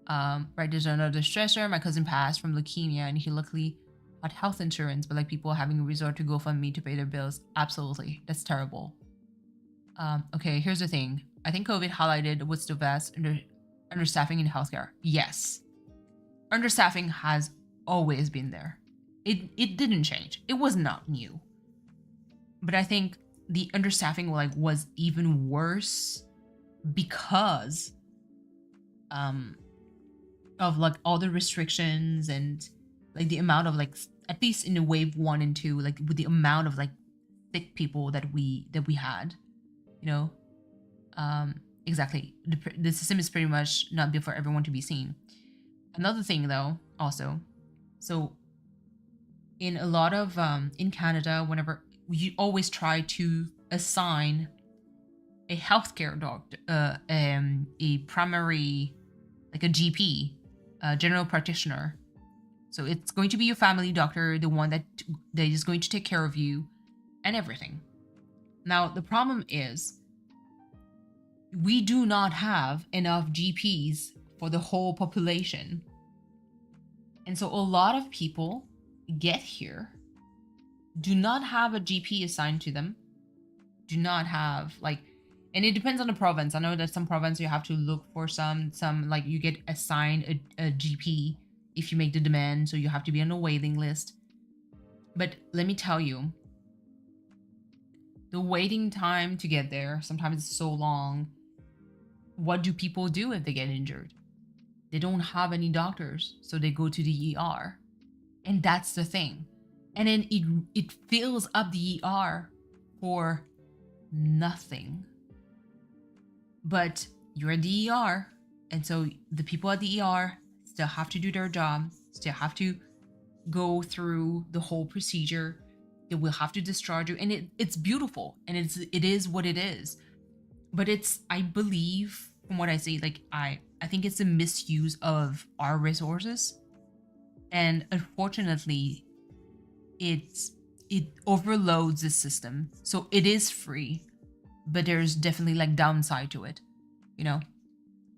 Right, there's another stressor. My cousin passed from leukemia and he luckily had health insurance, but like people having resort to GoFundMe to pay their bills. Absolutely. That's terrible. Okay, here's the thing. I think COVID highlighted what's the best understaffing in healthcare. Yes. Understaffing has always been there. It didn't change. It was not new. But I think the understaffing was even worse because of like all the restrictions and like the amount of like, at least in the wave 1 and 2, like with the amount of like sick people that we had, you know. Exactly, the system is pretty much not built for everyone to be seen. Another thing though, also, so in a lot of in Canada, whenever you always try to assign a healthcare doctor, a primary, like a GP, general practitioner. So it's going to be your family doctor, the one that is going to take care of you and everything. Now, the problem is we do not have enough GPs for the whole population. And so a lot of people get here, do not have a GP assigned to them, do not have and it depends on the province. I know that some province you have to look for some like you get assigned a GP if you make the demand, so you have to be on a waiting list. But let me tell you, the waiting time to get there, sometimes it's so long. What do people do if they get injured? They don't have any doctors, so they go to the ER. And that's the thing. And then it fills up the ER for nothing. But you're at the ER, and so the people at the ER still have to do their job, still have to go through the whole procedure. They will have to discharge you, and it's beautiful, and it is what it is. But I believe, from what I see, like I think it's a misuse of our resources, and unfortunately, it overloads the system. So it is free, but there's definitely like downside to it, you know.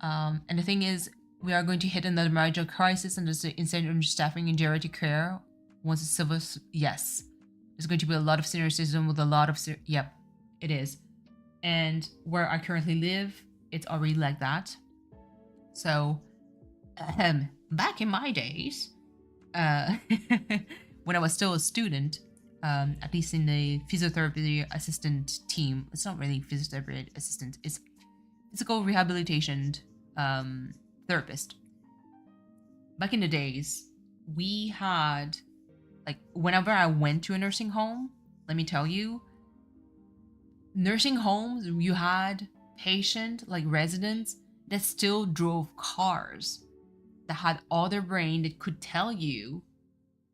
And the thing is, we are going to hit another major crisis and instead of understaffing in geriatric care once it's civil. Yes, there's going to be a lot of cynicism with a lot of yep, it is. And where I currently live, it's already like that. So, back in my days, uh, when I was still a student, at least in the physiotherapy assistant team, it's not really physiotherapy assistant, it's physical rehabilitation therapist. Back in the days, we had, like, whenever I went to a nursing home, let me tell you, nursing homes, you had like residents that still drove cars, that had all their brain, that could tell you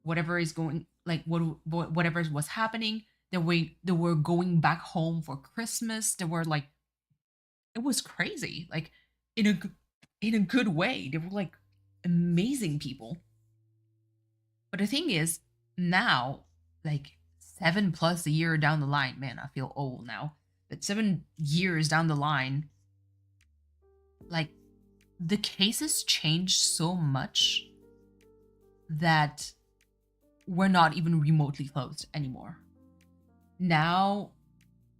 whatever is going, like whatever was happening. They were going back home for Christmas. They were like, it was crazy, like in a good way. They were like amazing people. But the thing is, now, like 7+ a year down the line, man, I feel old now. But 7 years down the line, like the cases changed so much that we're not even remotely close anymore. Now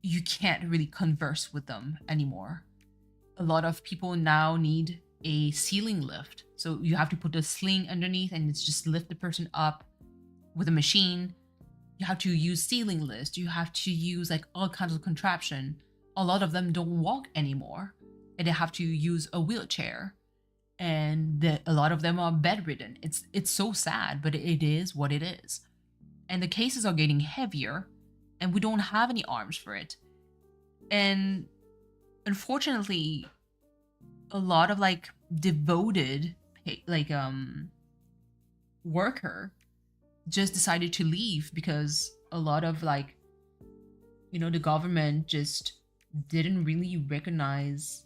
you can't really converse with them anymore. A lot of people now need a ceiling lift. So you have to put a sling underneath and it's just lift the person up with a machine. You have to use ceiling lifts. You have to use like all kinds of contraption. A lot of them don't walk anymore and they have to use a wheelchair. And a lot of them are bedridden. It's so sad, but it is what it is. And the cases are getting heavier and we don't have any arms for it. And unfortunately, a lot of like devoted worker just decided to leave because a lot of like, the government just didn't really recognize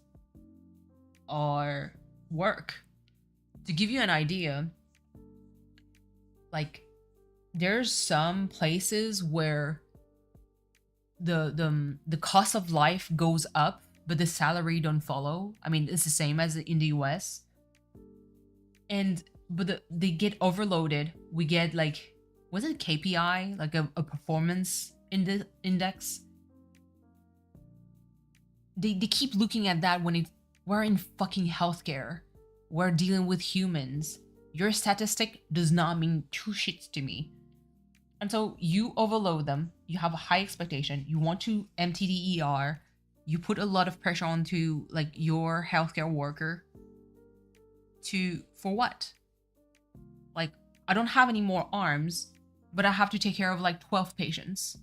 our work. To give you an idea, like there's some places where the cost of life goes up but the salary don't follow. I mean, it's the same as in the US. But they get overloaded. We get like, was it KPI, like a performance index? They keep looking at that when we're in fucking healthcare. We're dealing with humans. Your statistic does not mean two shits to me. And so you overload them. You have a high expectation. You want to empty the ER. You put a lot of pressure onto like your healthcare worker for what? Like, I don't have any more arms, but I have to take care of like 12 patients.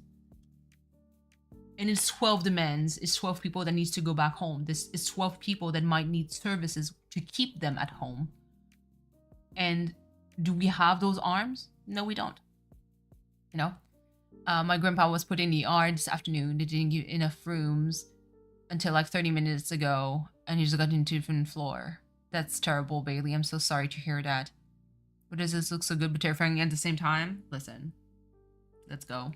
And it's 12 demands. It's 12 people that needs to go back home. This is 12 people that might need services to keep them at home. And do we have those arms? No, we don't. My grandpa was put in the ER this afternoon. They didn't give enough rooms until like 30 minutes ago, and he just got into a different floor. That's terrible, Bailey. I'm so sorry to hear that. But does this look so good but terrifying at the same time? Listen, let's go.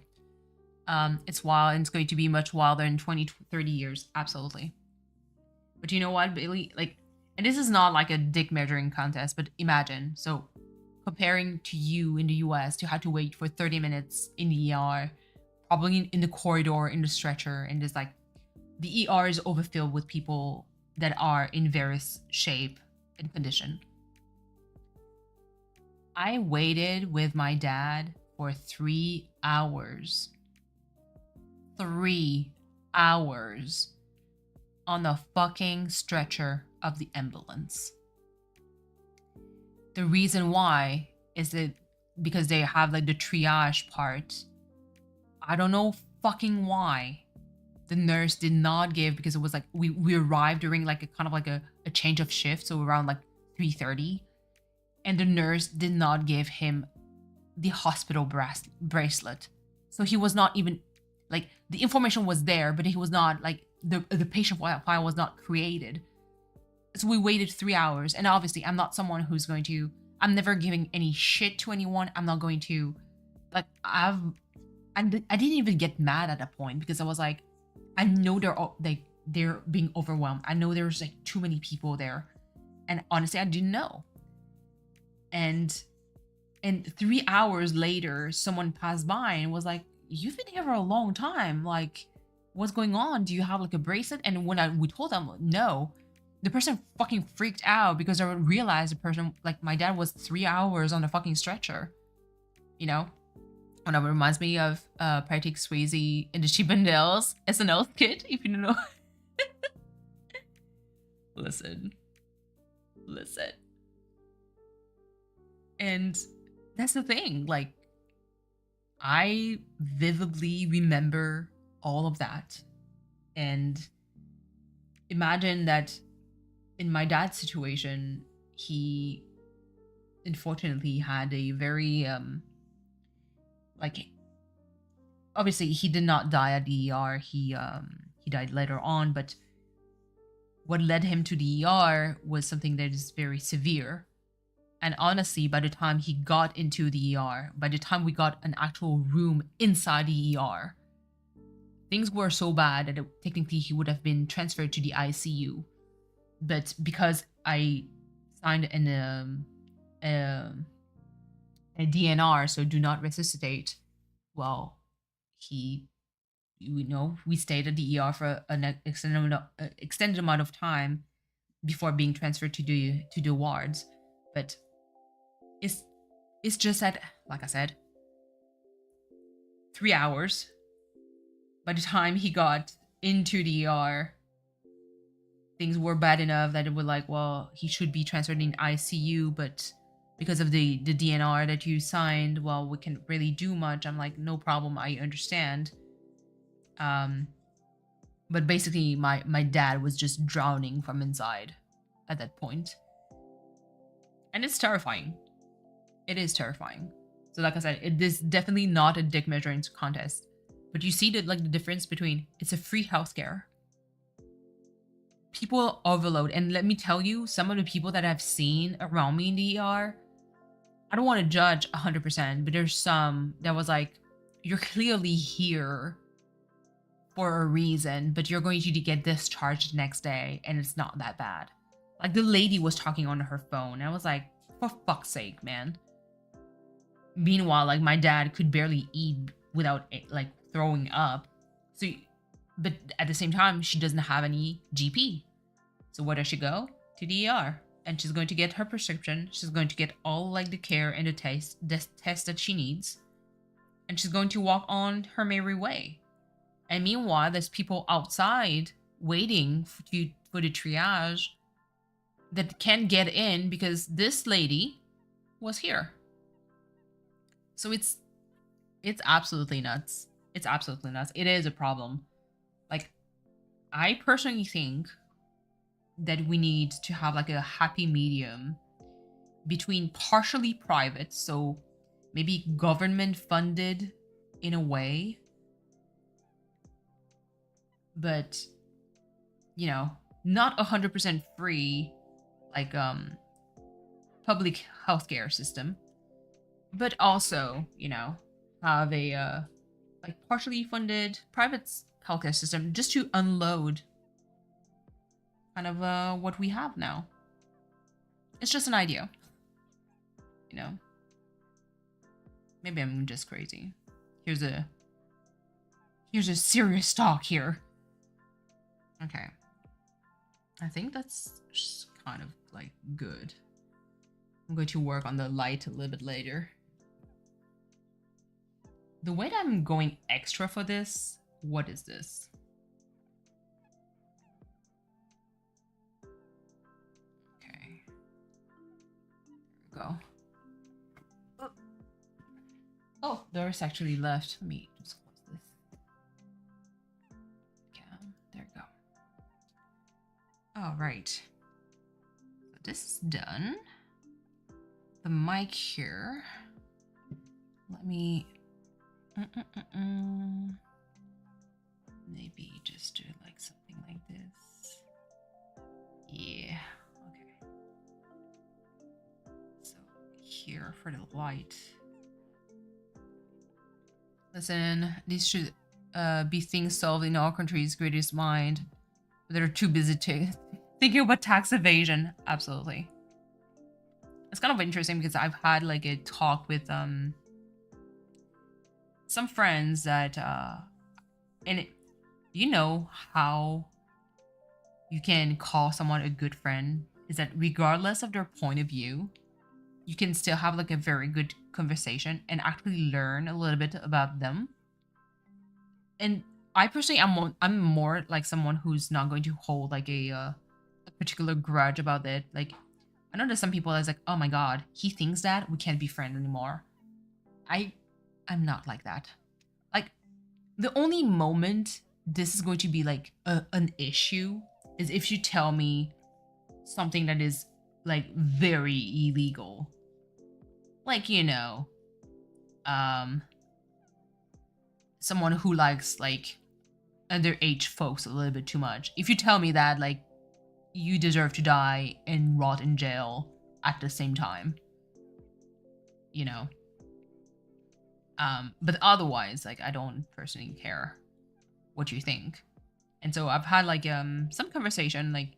It's wild, and it's going to be much wilder in 20, 30 years. Absolutely. But you know what, Bailey? Like, and this is not like a dick measuring contest, but imagine. So comparing to you in the US, you had to wait for 30 minutes in the ER, probably in the corridor, in the stretcher, and just like, the ER is overfilled with people that are in various shape and condition. I waited with my dad for 3 hours. 3 hours on the fucking stretcher of the ambulance. The reason why is that because they have like the triage part. I don't know fucking why. The nurse did not give, because it was like we arrived during like a kind of like a change of shift, so around like 3:30, and the nurse did not give him the hospital bracelet. So he was not even like, the information was there, but he was not like, the patient file was not created. So we waited 3 hours, and obviously I'm not someone who's going to, I'm never giving any shit to anyone. I'm not going to, like, I didn't even get mad at that point, because I was like, I know they're being overwhelmed. I know there's like too many people there. And honestly, I didn't know. And 3 hours later, someone passed by and was like, "You've been here for a long time. Like, what's going on? Do you have like a bracelet? And when we told them no, the person fucking freaked out because I realized the person, like my dad, was 3 hours on the fucking stretcher. You know, and that reminds me of Patrick Swayze in the Chippendales SNL skit. If you don't know, listen. And that's the thing. Like, I vividly remember all of that, and imagine that in my dad's situation, he unfortunately had a very like, obviously he did not die at the ER. He died later on, but what led him to the ER was something that is very severe. And honestly, by the time he got into the ER, by the time we got an actual room inside the ER, things were so bad that technically he would have been transferred to the ICU. But because I signed a DNR, so do not resuscitate, well, we stayed at the ER for an extended amount of time before being transferred to the wards. But it's just that, like I said, 3 hours. By the time he got into the ER, things were bad enough that it was like, well, he should be transferred in ICU, but because of the DNR that you signed, well, we can't really do much. I'm like, no problem, I understand. But basically, my dad was just drowning from inside at that point. And it's terrifying. It is terrifying. So like I said, it is definitely not a dick measuring contest. But you see the difference between, it's a free healthcare. People overload. And let me tell you, some of the people that I've seen around me in the ER, I don't want to judge 100%, but there's some that was like, you're clearly here for a reason, but you're going to get discharged the next day, and it's not that bad. Like, the lady was talking on her phone, and I was like, for fuck's sake, man. Meanwhile, like, my dad could barely eat without, like, throwing up. So, but at the same time, she doesn't have any GP. So where does she go? To the ER. And she's going to get her prescription. She's going to get all, like, the care and the test that she needs. And she's going to walk on her merry way. And meanwhile, there's people outside waiting for the triage that can't get in because this lady was here. So it's absolutely nuts. It's absolutely nuts. It is a problem. Like, I personally think that we need to have like a happy medium between partially private, so maybe government funded in a way, but, you know, not 100% free, like public healthcare system, but also, you know, have a like partially funded private healthcare system just to unload kind of what we have now. It's just an idea, you know. Maybe I'm just crazy. Here's a serious talk here. Okay. I think that's just kind of like good. I'm going to work on the light a little bit later. The way that I'm going extra for this, what is this? Okay. There we go. Oh, there's actually left. Let me just close this. Okay, there we go. All right. So this is done. The mic here. Let me maybe just do like something like this. Yeah. Okay. So here for the light. Listen, these should be things solved in our country's greatest mind. But they're too busy thinking about tax evasion. Absolutely. It's kind of interesting because I've had like a talk with some friends that and Do you know how you can call someone a good friend? Is that regardless of their point of view, you can still have like a very good conversation and actually learn a little bit about them. And I personally, I'm more like someone who's not going to hold like a particular grudge about it. Like, I know there's some people that's like, oh my god, he thinks that we can't be friends anymore. I'm not like that. Like, the only moment this is going to be like an issue is if you tell me something that is like very illegal. Like, someone who likes like underage folks a little bit too much. If you tell me that, like, you deserve to die and rot in jail at the same time, you know. But otherwise, like, I don't personally care what you think. And so I've had like some conversation, like,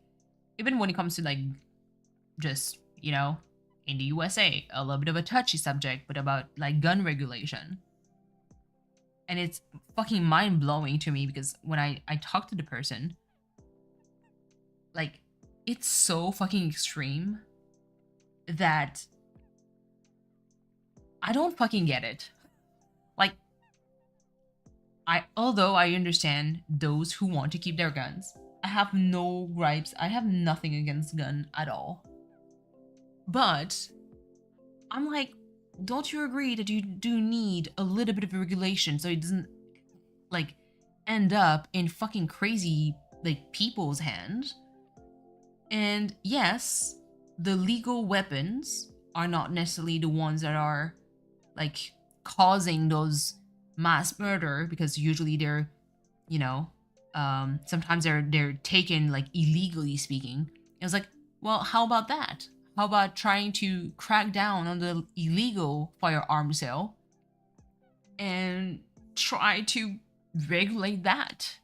even when it comes to like just, in the USA, a little bit of a touchy subject, but about like gun regulation. And it's fucking mind blowing to me because when I talk to the person, like, it's so fucking extreme that I don't fucking get it. Like, although I understand those who want to keep their guns, I have no gripes. I have nothing against gun at all. But I'm like, don't you agree that you do need a little bit of regulation so it doesn't like end up in fucking crazy like people's hands? And yes, the legal weapons are not necessarily the ones that are like causing those mass murder, because usually they're, sometimes they're taken like illegally speaking. It was like, well, how about that? How about trying to crack down on the illegal firearm sale and try to regulate that?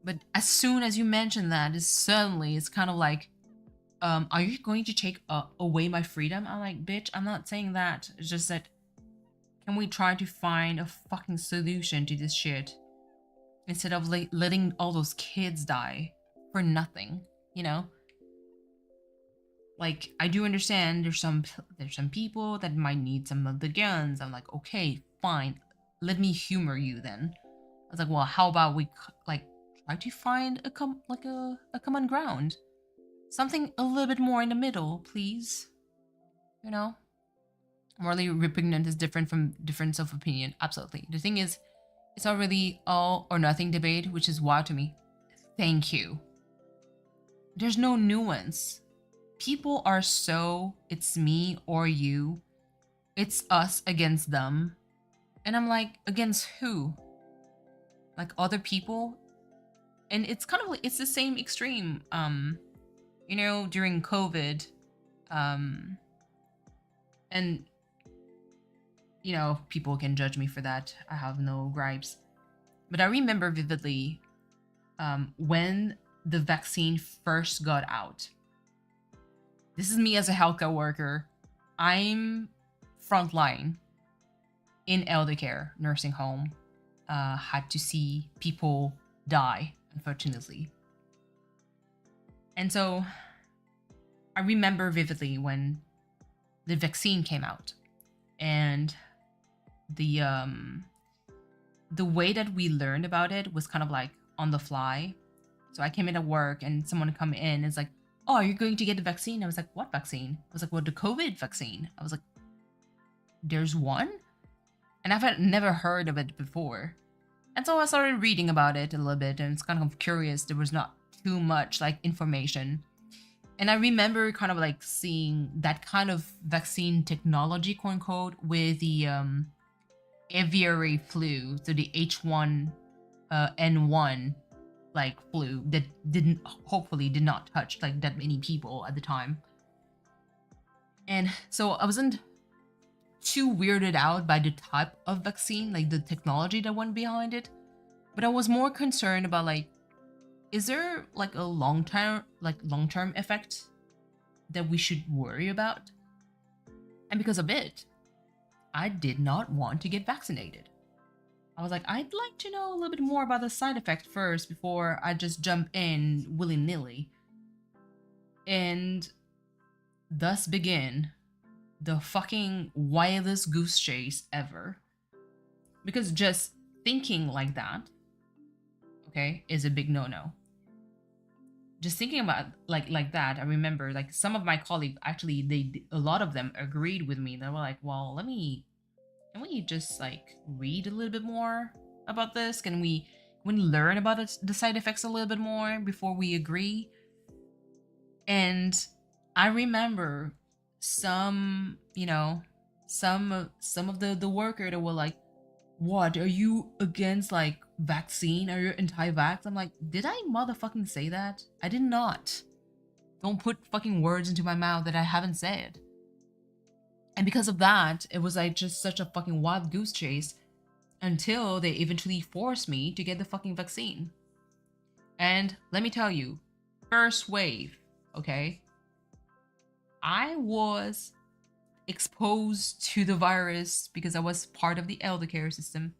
But as soon as you mention that, it's kind of like, are you going to take away my freedom? I'm like, bitch, I'm not saying that. It's just that, can we try to find a fucking solution to this shit instead of like letting all those kids die for nothing? Like, I do understand there's some people that might need some of the guns. I'm like, okay, fine, let me humor you then. I was like, well, how about we like try to find a common ground, something a little bit more in the middle, please. Morally repugnant is different from difference of opinion. Absolutely. The thing is, it's not really all or nothing debate, which is wild to me. Thank you. There's no nuance. People are so, it's me or you. It's us against them. And I'm like, against who? Like, other people? And it's kind of like, it's the same extreme. During COVID, and people can judge me for that. I have no gripes. But I remember vividly when the vaccine first got out. This is me as a healthcare worker. I'm frontline in elder care, nursing home. Had to see people die, unfortunately. And so I remember vividly when the vaccine came out, and the way that we learned about it was kind of like on the fly. So I came into work and someone come in and it's like, oh, you're going to get the vaccine? I was like, what vaccine? I was like, well, the COVID vaccine. I was like, there's one? And I've never heard of it before. And so I started reading about it a little bit, and it's kind of curious. There was not too much like information. And I remember kind of like seeing that kind of vaccine technology, quote unquote, with the aviary flu, so the H1N1 like flu that hopefully did not touch like that many people at the time. And so I wasn't too weirded out by the type of vaccine, like the technology that went behind it, but I was more concerned about like, is there like a long-term effect that we should worry about? And because of it, I did not want to get vaccinated. I was like, I'd like to know a little bit more about the side effect first before I just jump in willy-nilly. And thus begin the fucking wildest goose chase ever. Because just thinking like that, okay, is a big no-no. Just thinking about like that, I remember like some of my colleagues actually, a lot of them agreed with me. They were like, well, can we just like read a little bit more about this? Can we learn about the side effects a little bit more before we agree? And I remember some, some of the worker that were like, what, are you against like vaccine? Are you anti-vax? I'm like, did I motherfucking say that? I did not. Don't put fucking words into my mouth that I haven't said. And because of that, it was like just such a fucking wild goose chase until they eventually forced me to get the fucking vaccine. And let me tell you, first wave, okay? I was exposed to the virus because I was part of the elder care system.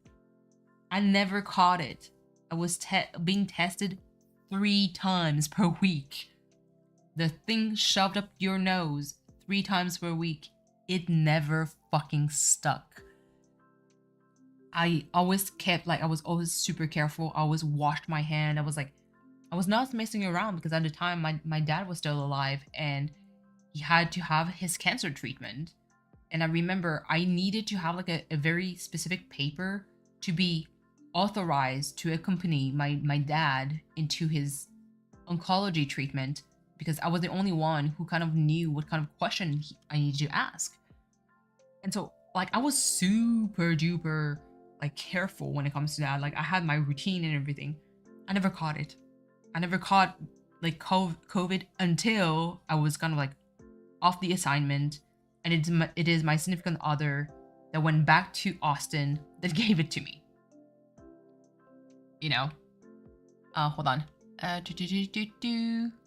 I never caught it. I was being tested 3 times per week. The thing shoved up your nose 3 times per week. It never fucking stuck. I always kept, like, I was always super careful. I always washed my hand. I was not messing around because at the time my dad was still alive and he had to have his cancer treatment. And I remember I needed to have like a very specific paper to be authorized to accompany my dad into his oncology treatment because I was the only one who kind of knew what kind of question I needed to ask. And so like I was super duper like careful when it comes to that. Like I had my routine and everything. I never caught it. I never caught like COVID until I was kind of like off the assignment, and it is my significant other that went back to Austin that gave it to me. You know? Hold on.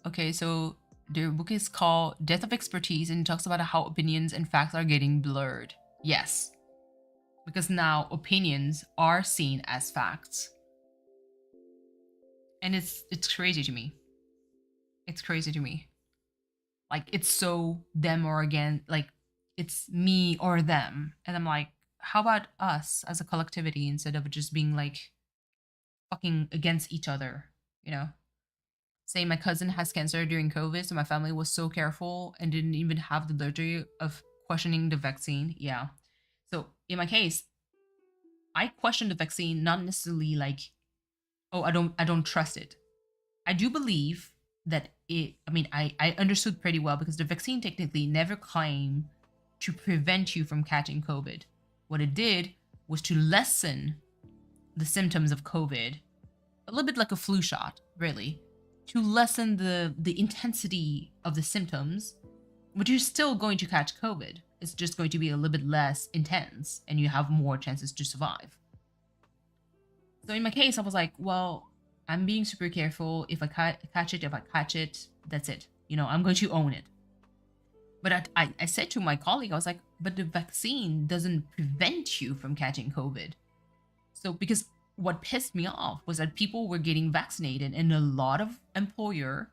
Okay, so the book is called Death of Expertise and it talks about how opinions and facts are getting blurred. Yes. Because now opinions are seen as facts. And it's crazy to me. It's crazy to me. Like it's so them or again, like it's me or them. And I'm like, how about us as a collectivity instead of just being like fucking against each other, you know? Say my cousin has cancer during COVID, so my family was so careful and didn't even have the luxury of questioning the vaccine. Yeah. So in my case, I questioned the vaccine not necessarily like, oh, I don't trust it. I do believe that I understood pretty well because the vaccine technically never claimed to prevent you from catching COVID. What it did was to lessen the symptoms of COVID, a little bit like a flu shot, really, to lessen the intensity of the symptoms, but you're still going to catch COVID. It's just going to be a little bit less intense and you have more chances to survive. So in my case, I was like, well, I'm being super careful. If I catch it, that's it. You know, I'm going to own it. But I said to my colleague, I was like, but the vaccine doesn't prevent you from catching COVID. So because what pissed me off was that people were getting vaccinated and a lot of employers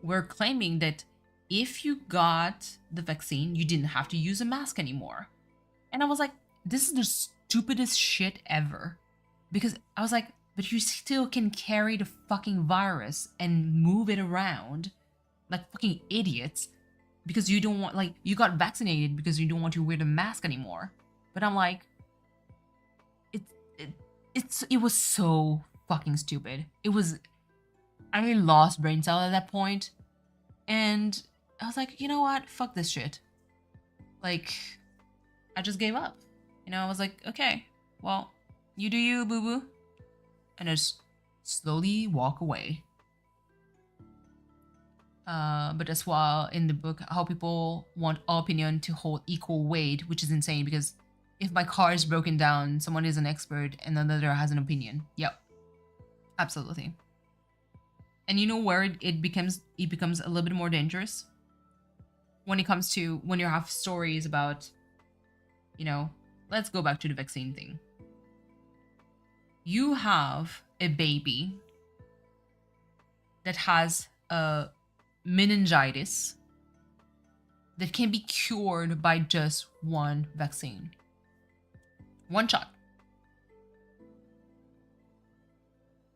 were claiming that if you got the vaccine, you didn't have to use a mask anymore. And I was like, this is the stupidest shit ever. Because I was like, but you still can carry the fucking virus and move it around like fucking idiots because you don't want, like, you got vaccinated because you don't want to wear the mask anymore. But I'm like, it was so fucking stupid. I really lost brain cell at that point. And I was like, you know what? Fuck this shit. Like, I just gave up. You know, I was like, okay, well, you do you, boo-boo. And I just slowly walk away. But as well in the book, how people want all opinion to hold equal weight, which is insane because if my car is broken down, someone is an expert and another has an opinion. Yep. Absolutely. And you know where it becomes a little bit more dangerous? When it comes to when you have stories about, you know, let's go back to the vaccine thing. You have a baby that has a meningitis that can be cured by just one vaccine. One shot.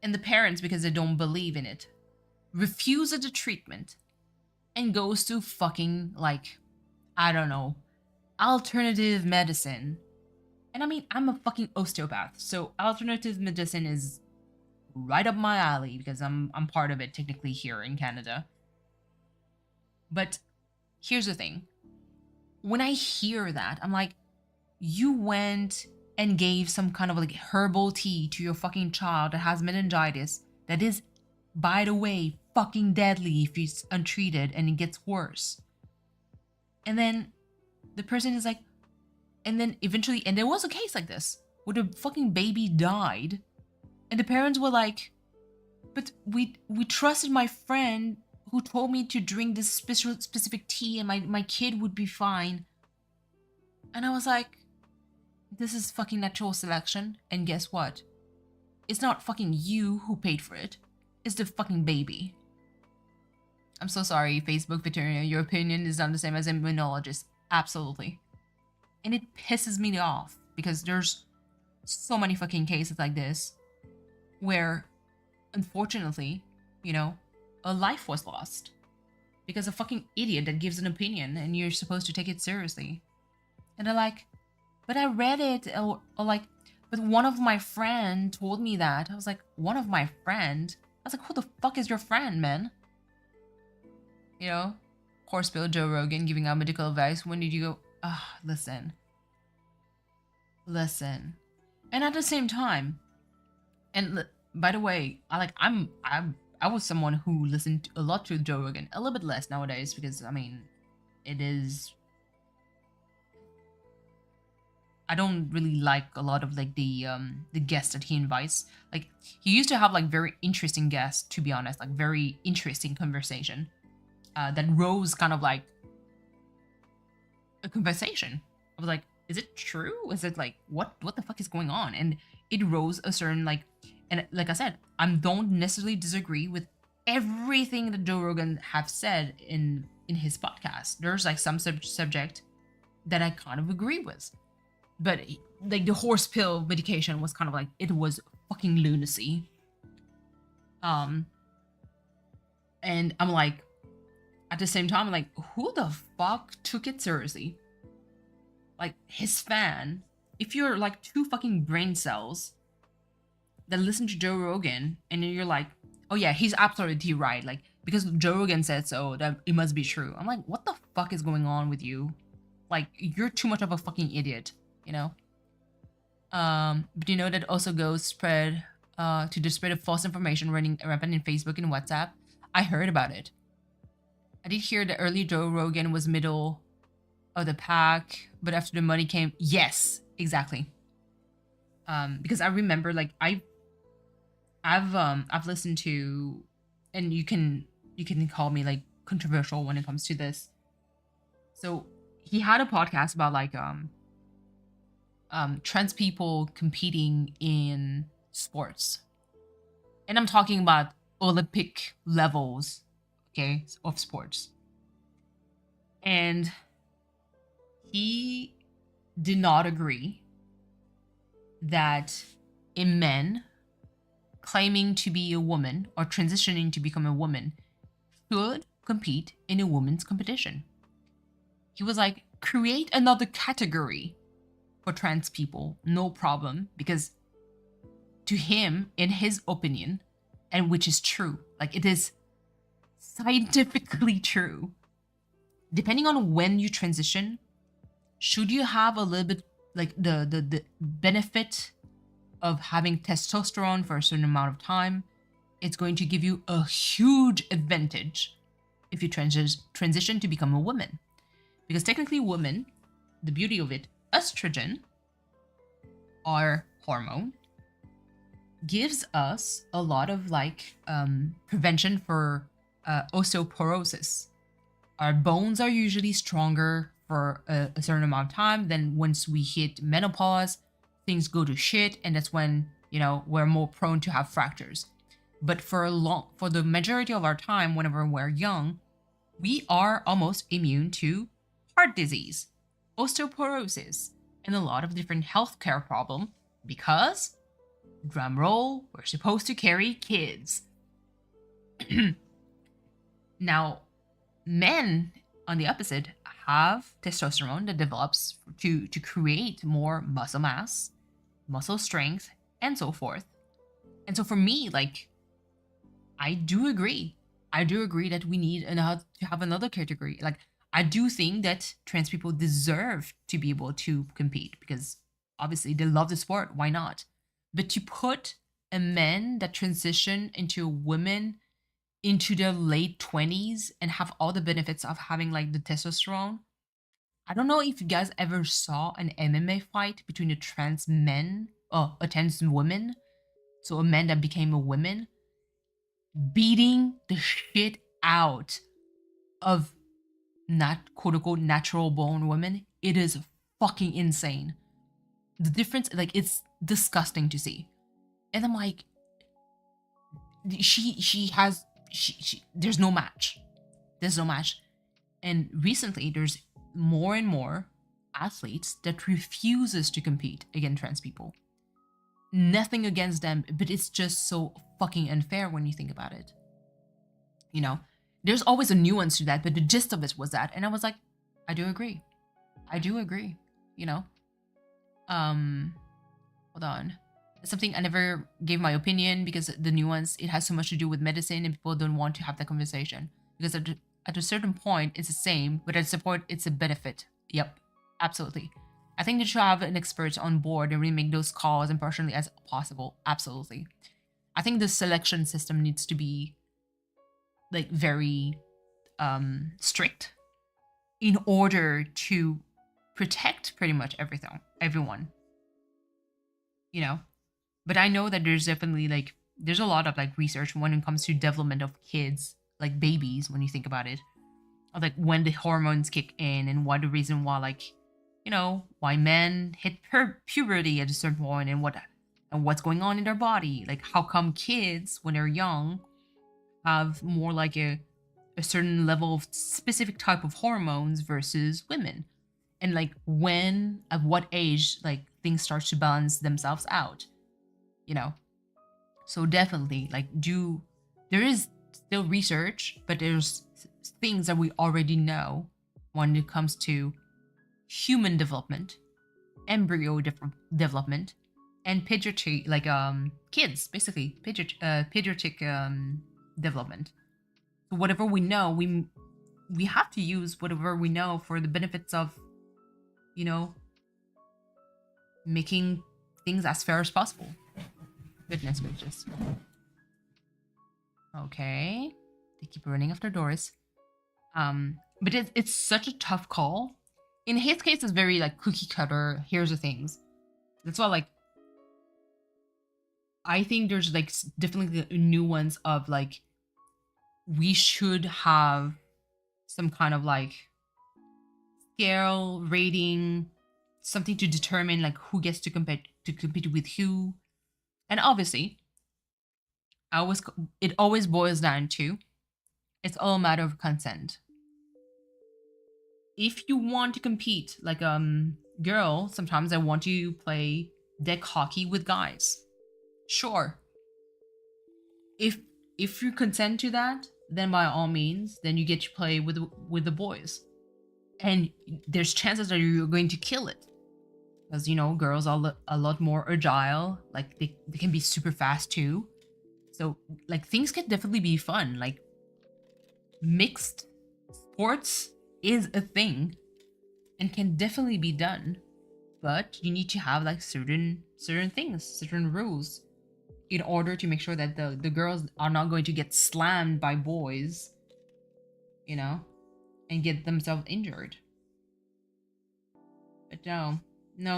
And the parents, because they don't believe in it, refuse the treatment and goes to fucking, like, I don't know, alternative medicine. And I mean, I'm a fucking osteopath, so alternative medicine is right up my alley because I'm part of it technically here in Canada. But here's the thing. When I hear that, I'm like, you went and gave some kind of like herbal tea to your fucking child that has meningitis that is, by the way, fucking deadly if it's untreated and it gets worse. And then the person is like, and then eventually, and there was a case like this where the fucking baby died, and the parents were like, but we trusted my friend who told me to drink this specific tea and my kid would be fine. And I was like, this is fucking natural selection, and guess what? It's not fucking you who paid for it. It's the fucking baby. I'm so sorry, Facebook veterinarian. Your opinion is not the same as a immunologist. Absolutely. And it pisses me off because there's so many fucking cases like this where, unfortunately, you know, a life was lost because a fucking idiot that gives an opinion and you're supposed to take it seriously. And they're like, but I read it, or like, but one of my friend told me that. I was like, one of my friend? I was like, who the fuck is your friend, man? You know, horse bill Joe Rogan giving out medical advice. When did you go, listen. And at the same time, and by the way, I was someone who listened a lot to Joe Rogan, a little bit less nowadays because I mean, it is. I don't really like a lot of like the guests that he invites. Like he used to have like very interesting guests, to be honest, like very interesting conversation that rose kind of like a conversation. I was like, is it true? Is it like what the fuck is going on? And it rose a certain like, and like I said, I don't necessarily disagree with everything that Joe Rogan have said in his podcast. There's like some subject that I kind of agree with. But like the horse pill medication was kind of like, it was fucking lunacy. And I'm like, at the same time, I'm like, who the fuck took it seriously? Like his fan, if you're like two fucking brain cells that listen to Joe Rogan and then you're like, oh yeah, he's absolutely right. Like, because Joe Rogan said so, that it must be true. I'm like, what the fuck is going on with you? Like, you're too much of a fucking idiot. You know, but you know that also goes spread to the spread of false information running rampant in Facebook and WhatsApp. I heard about it. I did hear that early Joe Rogan was middle of the pack, but after the money came, yes, exactly. Because I remember, like I've listened to, and you can call me like controversial when it comes to this. So he had a podcast about like trans people competing in sports. And I'm talking about Olympic levels, okay, of sports. And he did not agree that a man claiming to be a woman or transitioning to become a woman should compete in a women's competition. He was like, create another category for trans people, no problem, because to him, in his opinion, and which is true, like it is scientifically true, depending on when you transition, should you have a little bit like the benefit of having testosterone for a certain amount of time, it's going to give you a huge advantage if you transition to become a woman. Because technically women, the beauty of it, estrogen, our hormone, gives us a lot of like prevention for osteoporosis. Our bones are usually stronger for a certain amount of time. Then once we hit menopause, things go to shit, and that's when we're more prone to have fractures. But for the majority of our time, whenever we're young, we are almost immune to heart disease, osteoporosis, and a lot of different healthcare problems because, drumroll, we're supposed to carry kids. Now, men, on the opposite, have testosterone that develops to create more muscle mass, muscle strength, and so forth. And so for me, like, I do agree. I do agree that we need to have another category. Like, I do think that trans people deserve to be able to compete because obviously they love the sport. Why not? But to put a men that transition into women into their late 20s and have all the benefits of having like the testosterone. I don't know if you guys ever saw an MMA fight between a trans men, a trans woman, so a man that became a woman, beating the shit out of not quote unquote natural born women. It is fucking insane. The difference, like, it's disgusting to see. And I'm like, there's no match. There's no match. And recently there's more and more athletes that refuses to compete against trans people. Nothing against them, but it's just so fucking unfair when you think about it. There's always a nuance to that, but the gist of it was that. And I was like, I do agree. Hold on. Something I never gave my opinion because the nuance, it has so much to do with medicine and people don't want to have that conversation. Because at a certain point, it's the same, but at some point, it's a benefit. Yep, absolutely. I think they should have an expert on board and really make those calls impartially as possible. Absolutely. I think the selection system needs to be like very strict in order to protect pretty much everyone. But I know that there's definitely like there's a lot of like research when it comes to development of kids, like babies, when you think about it, of like when the hormones kick in and what the reason why, like, why men hit puberty at a certain point and what's going on in their body. Like, how come kids when they're young have more like a certain level of specific type of hormones versus women, and like when at what age like things start to balance themselves out. So definitely like there is still research, but there's things that we already know when it comes to human development, embryo development, and pediatric, like kids, basically pediatric development. So whatever we know, we have to use whatever we know for the benefits of making things as fair as possible. Goodness gracious. Okay. They keep running after doors. But it's such a tough call. In his case, it's very like cookie cutter. Here's the things. That's why, like, I think there's like definitely a nuance of like we should have some kind of like scale rating, something to determine like who gets to compete with who. And obviously, it always boils down to it's all a matter of consent. If you want to compete, like girl, sometimes I want to play deck hockey with guys. Sure. If you consent to that, then by all means, then you get to play with the boys. And there's chances that you're going to kill it. Because, girls are a lot more agile. Like, they can be super fast, too. So, like, things can definitely be fun. Like, mixed sports is a thing and can definitely be done. But you need to have, like, certain things, certain rules in order to make sure that the girls are not going to get slammed by boys, and get themselves injured. But no,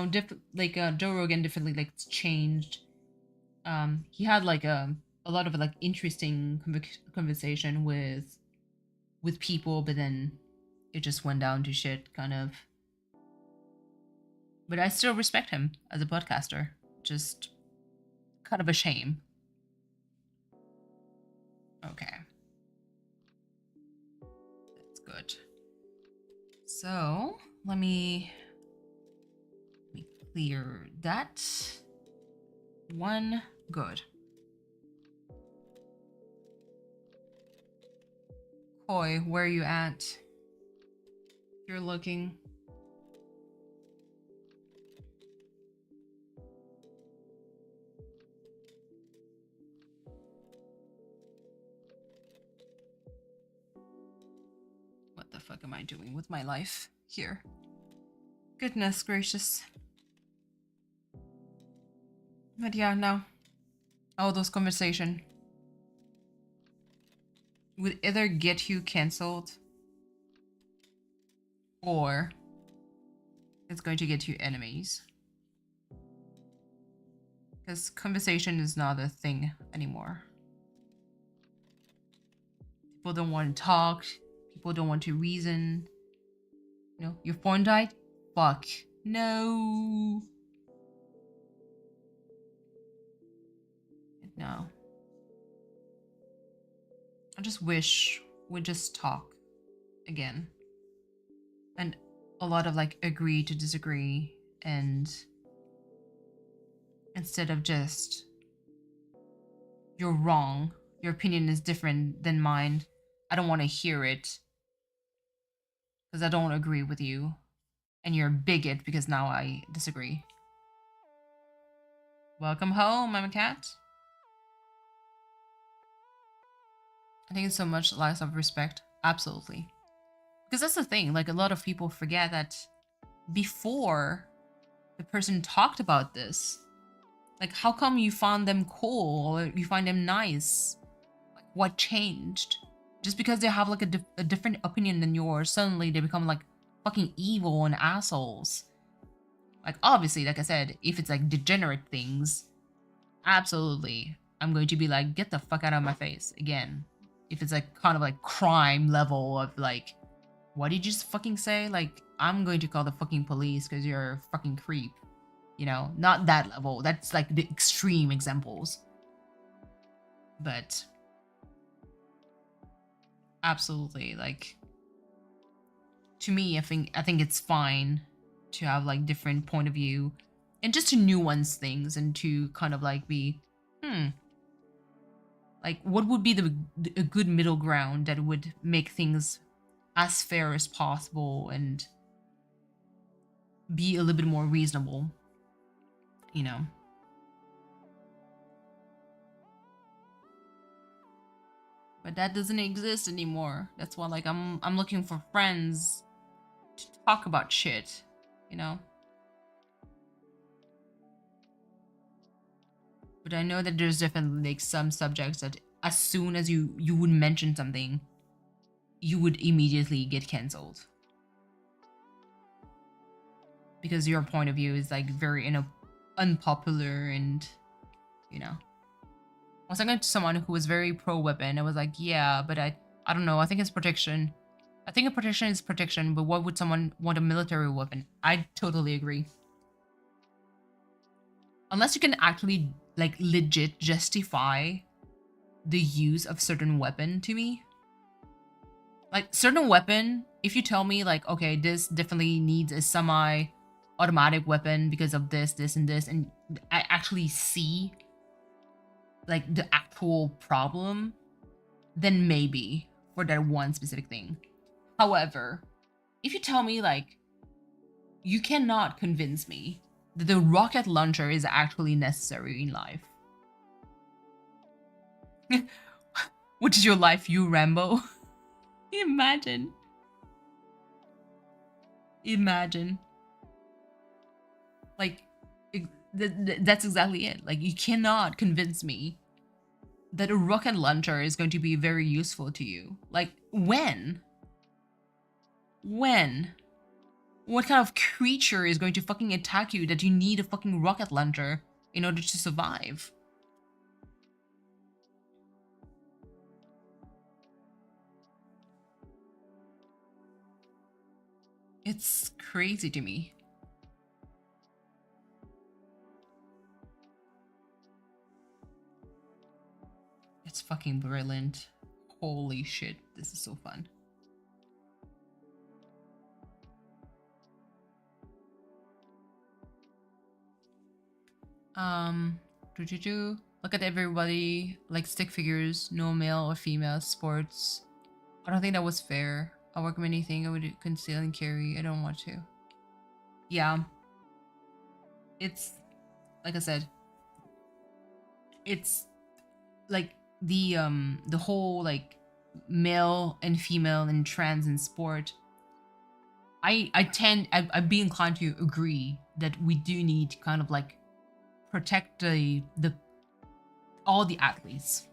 Joe Rogan definitely like changed. He had like a lot of like interesting conversation with people, but then it just went down to shit, kind of. But I still respect him as a podcaster. Just kind of a shame. Okay. That's good. So let me clear that. One, good. Koi, where are you at? You're looking. What the fuck am I doing with my life here? Goodness gracious. But yeah, no. All those conversation would either get you cancelled or it's going to get you enemies. Because conversation is not a thing anymore. People don't want to talk. People don't want to reason. You know, your phone died? Fuck. No. No. I just wish we'd just talk again. And a lot of like agree to disagree, and instead of just you're wrong, your opinion is different than mine, I don't want to hear it because I don't agree with you, and you're a bigot because now I disagree. Welcome home, I'm a cat. I think it's so much less of respect. Absolutely. Because that's the thing, like a lot of people forget that before the person talked about this, like how come you found them cool or you find them nice? Like what changed? Just because they have like a different opinion than yours, suddenly they become like fucking evil and assholes. Like obviously, like I said, if it's like degenerate things, absolutely, I'm going to be like, get the fuck out of my face again. If it's like kind of like crime level of like, what did you just fucking say? Like, I'm going to call the fucking police because you're a fucking creep. You know, not that level. That's like the extreme examples. But absolutely, like to me, I think it's fine to have like different point of view and just to nuance things and to kind of like be, like what would be a good middle ground that would make things as fair as possible and be a little bit more reasonable, you know. But that doesn't exist anymore. That's why like I'm looking for friends to talk about shit, you know. But I know that there's definitely like some subjects that as soon as you would mention something, you would immediately get cancelled. Because your point of view is like very unpopular and, you know. I was talking to someone who was very pro-weapon. I was like, yeah, but I don't know. I think it's protection. I think a protection is protection, but what would someone want a military weapon? I totally agree. Unless you can actually like legit justify the use of certain weapon to me. Like certain weapon, if you tell me like, okay, this definitely needs a semi-automatic weapon because of this, this, and this, and I actually see like the actual problem, then maybe for that one specific thing. However, if you tell me like you cannot convince me that the rocket launcher is actually necessary in life. Which is your life, you Rambo? Imagine. Imagine. Like, that's exactly it. Like, you cannot convince me that a rocket launcher is going to be very useful to you. Like, when? When? What kind of creature is going to fucking attack you that you need a fucking rocket launcher in order to survive? It's crazy to me. It's fucking brilliant. Holy shit, this is so fun. Look at everybody, like stick figures, no male or female sports. I don't think that was fair. I'll work on anything I would conceal and carry. I don't want to. Yeah. It's, like I said, it's like the whole like male and female and trans in sport. I'd be inclined to agree that we do need to kind of like protect the all the athletes.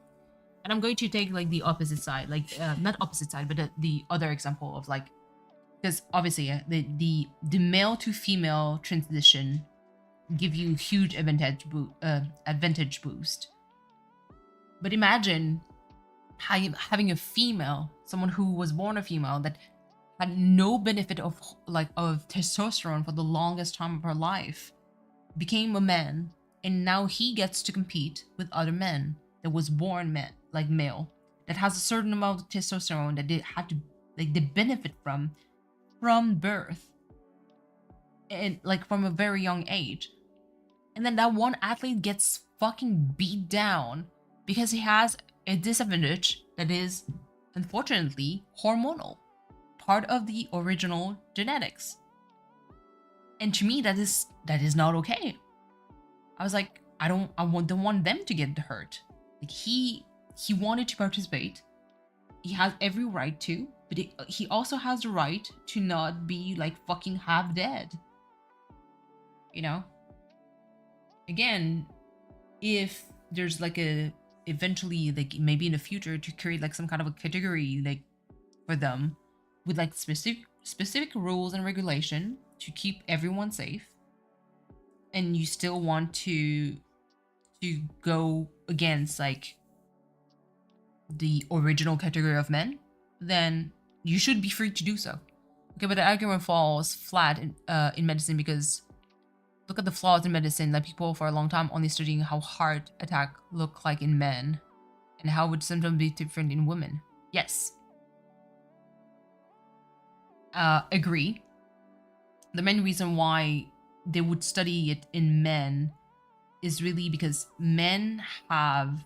And I'm going to take like the opposite side, like not opposite side, but the other example of like, because obviously the male to female transition give you huge advantage boost. But imagine having a female, someone who was born a female that had no benefit of testosterone for the longest time of her life, became a man, and now he gets to compete with other men that was born male, that has a certain amount of testosterone that they had to they benefit from birth, and like from a very young age. And then that one athlete gets fucking beat down because he has a disadvantage that is unfortunately hormonal, part of the original genetics. And to me, that is not okay. I was like, I don't want them to get hurt. Like he wanted to participate. He has every right to, but he also has the right to not be like fucking half dead. You know? Again, if there's like eventually like maybe in the future to create like some kind of a category like for them with like specific rules and regulation to keep everyone safe, and you still want to go against like the original category of men, then you should be free to do so. Okay, but the argument falls flat in medicine, because look at the flaws in medicine that people for a long time only studying how heart attack look like in men and how would symptoms be different in women. Yes. Agree. The main reason why they would study it in men is really because men have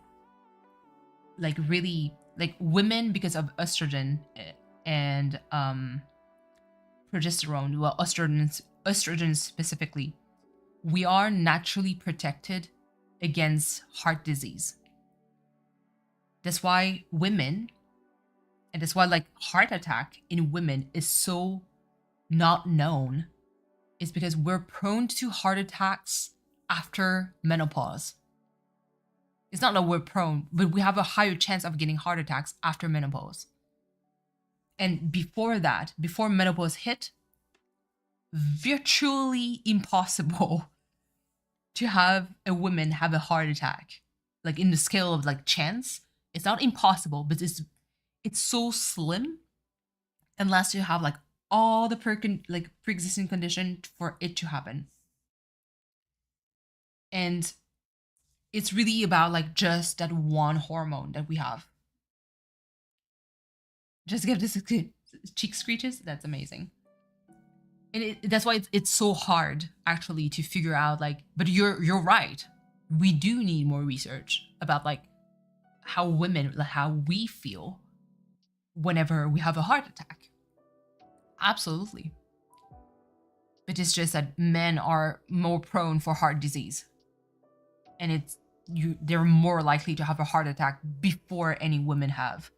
like really like women, because of estrogen and progesterone, well estrogen specifically, we are naturally protected against heart disease. That's why women, and that's why like heart attack in women is so not known, is because we're prone to heart attacks after menopause. It's not that we're prone, but we have a higher chance of getting heart attacks after menopause. And before that, before menopause hit, virtually impossible to have a woman have a heart attack. Like in the scale of like chance, it's not impossible, but it's so slim, unless you have like all the pre-existing condition for it to happen. And it's really about like just that one hormone that we have. Just give this cheek screeches. That's amazing. And that's why it's so hard actually to figure out like, but you're right, we do need more research about like how women, like how we feel whenever we have a heart attack. Absolutely. But it's just that men are more prone for heart disease, and they're more likely to have a heart attack before any women have.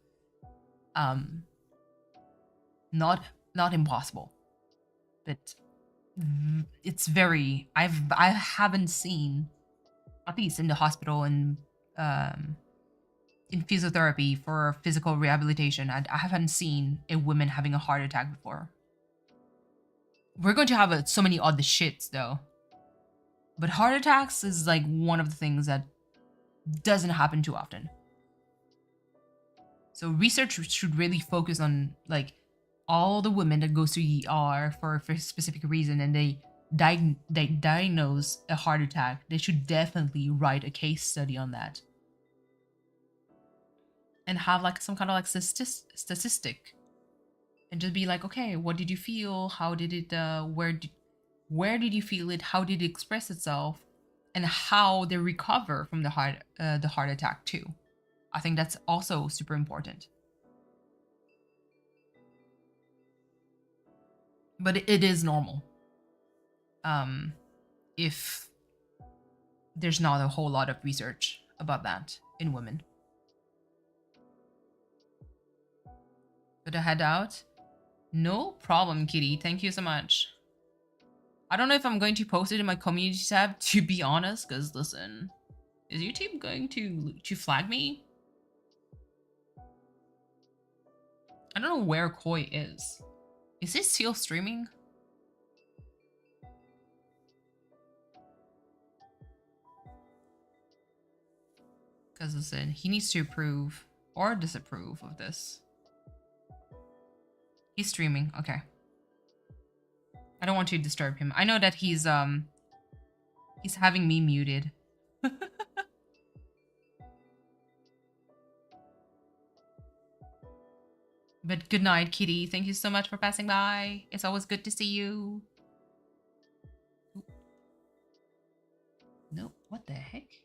Not impossible, but it's very, I haven't seen, at least in the hospital and in physiotherapy for physical rehabilitation, I haven't seen a woman having a heart attack before. We're going to have so many other shits though, but heart attacks is like one of the things that doesn't happen too often. So research should really focus on like all the women that goes to ER for a specific reason, and they diagnose a heart attack. They should definitely write a case study on that. and have like some kind of like statistic, and just be like, okay, what did you feel? How did it? Where did you feel it? How did it express itself? And how they recover from the heart attack too. I think that's also super important. But it is normal. If there's not a whole lot of research about that in women. But I head out. No problem, Kitty. Thank you so much. I don't know if I'm going to post it in my community tab, to be honest, because listen, is YouTube going to flag me? I don't know where Koi is. Is he still streaming? Because listen, he needs to approve or disapprove of this. He's streaming. Okay. I don't want to disturb him. I know that he's having me muted. But good night, Kitty. Thank you so much for passing by. It's always good to see you. No, what the heck?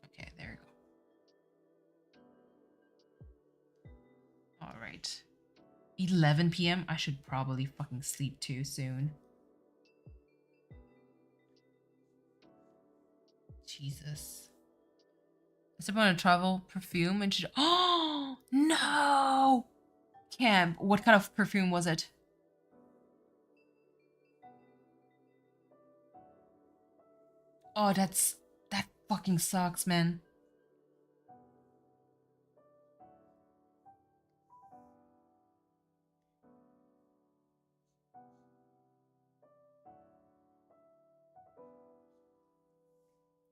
Okay, there we go. All right. 11 p.m. I should probably fucking sleep too soon. Jesus. It's about a travel perfume and she... Oh, no! Camp. What kind of perfume was it? Oh, that fucking sucks, man.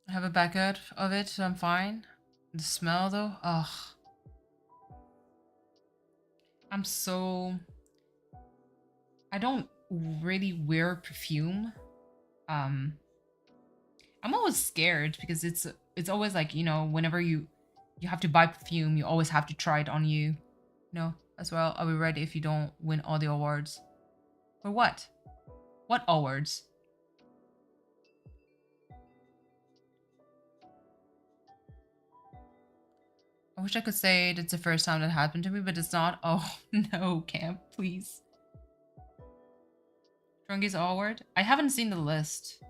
I have a backup of it, so I'm fine. The smell, though, ugh. I'm so... I don't really wear perfume. I'm always scared because it's always like, you know, whenever you have to buy perfume, you always have to try it on you. No, as well. I'll be ready if you don't win all the awards. For what? What awards? I wish I could say it's the first time that happened to me, but it's not. Oh, no, Camp, please. Strongest award? I haven't seen the list.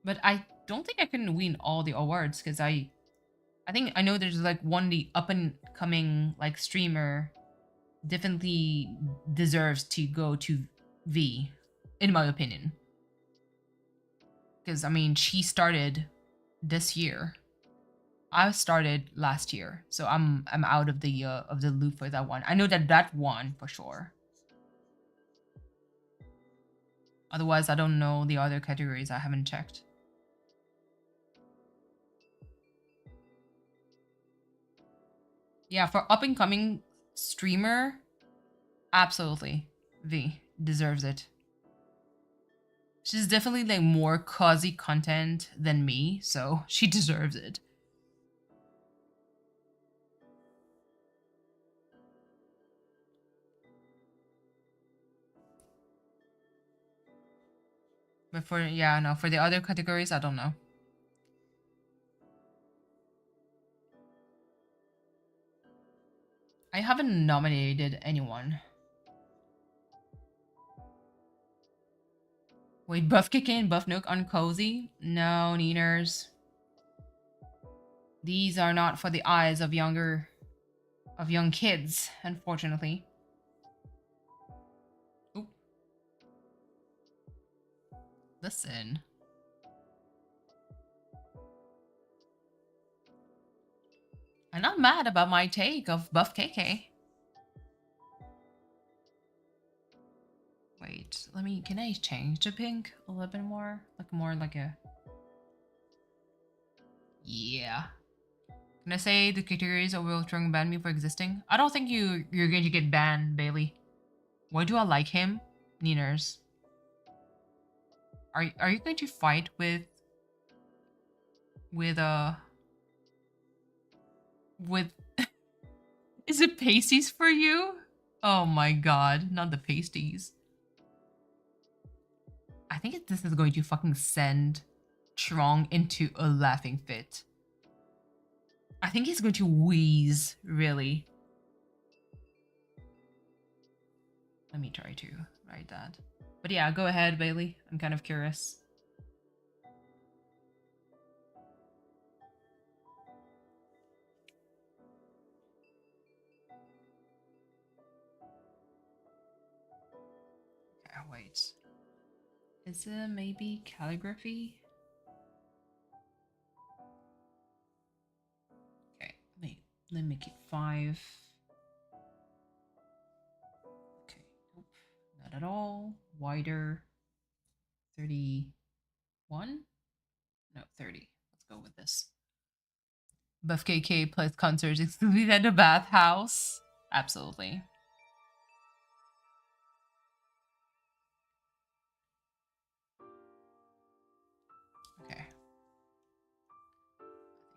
But I don't think I can win all the awards because I think I know there's like one the up and coming like streamer definitely deserves to go to V, in my opinion. Because I mean, she started this year. I started last year, so I'm out of the loop for that one. I know that one for sure. Otherwise, I don't know the other categories. I haven't checked. Yeah, for up and coming streamer, absolutely, V deserves it. She's definitely like more cozy content than me, so she deserves it. But for, yeah, no, for the other categories, I don't know. I haven't nominated anyone. Wait, Buff Kickin and Buff Nook uncozy? No, Neeners. These are not for the eyes of young kids, unfortunately. Oop. Listen. I'm not mad about my take of Buff KK. Wait, can I change the pink a little bit more? Like more like a... Yeah. Can I say the categories or will try and ban me for existing? I don't think you're going to get banned, Bailey. Why do I like him? Neeners. Are you going to fight with with is it pasties for you? Oh my god, not the pasties. I think this is going to fucking send Trong into a laughing fit. I think he's going to wheeze, really. Let me try to write that. But yeah, go ahead, Bailey. I'm kind of curious. Okay, wait. Is it maybe calligraphy? Okay, let me make it 5. Okay, nope, not at all. Wider. 31? No, 30. Let's go with this. Buff KK plays concerts exclusively at the bathhouse. Absolutely. Okay. I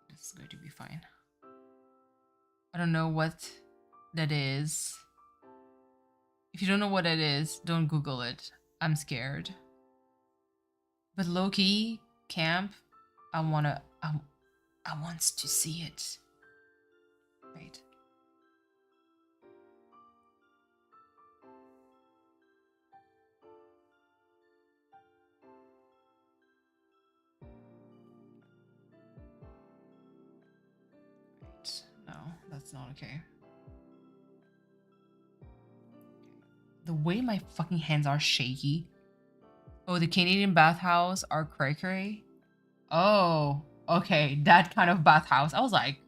think this is going to be fine. I don't know what that is. If you don't know what it is, don't Google it. I'm scared. But low-key, camp, I want to see it. Wait. Wait. No, that's not okay. The way my fucking hands are shaky. Oh, the Canadian bathhouse are cray cray. Oh, okay, that kind of bathhouse. I was like,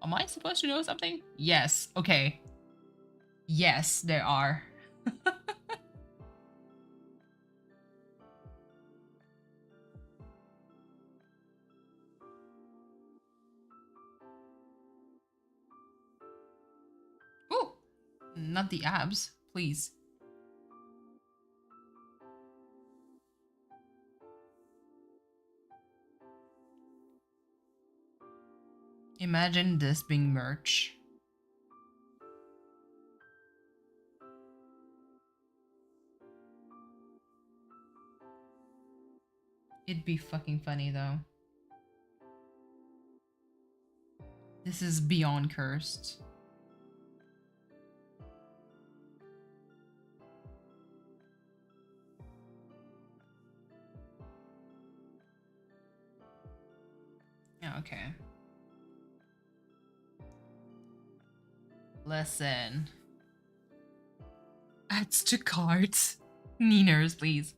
am I supposed to know something? Yes, okay. Yes, there are. Ooh, not the abs, please. Imagine this being merch. It'd be fucking funny though. This is beyond cursed. Yeah, okay. Listen. Adds to carts. Neeners, please.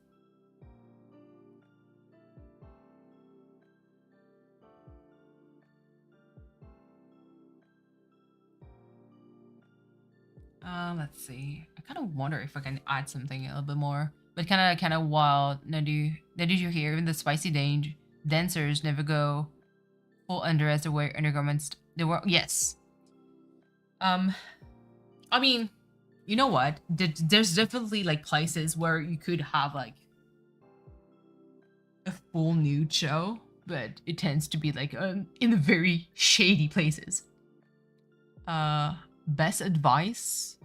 Let's see. I kind of wonder if I can add something a little bit more. But kind of wild. Now did you hear? Even the spicy dancers never go full undress or wear undergarments. They were yes. I mean, you know what? There's definitely like places where you could have like a full nude show, but it tends to be like in the very shady places. Best advice: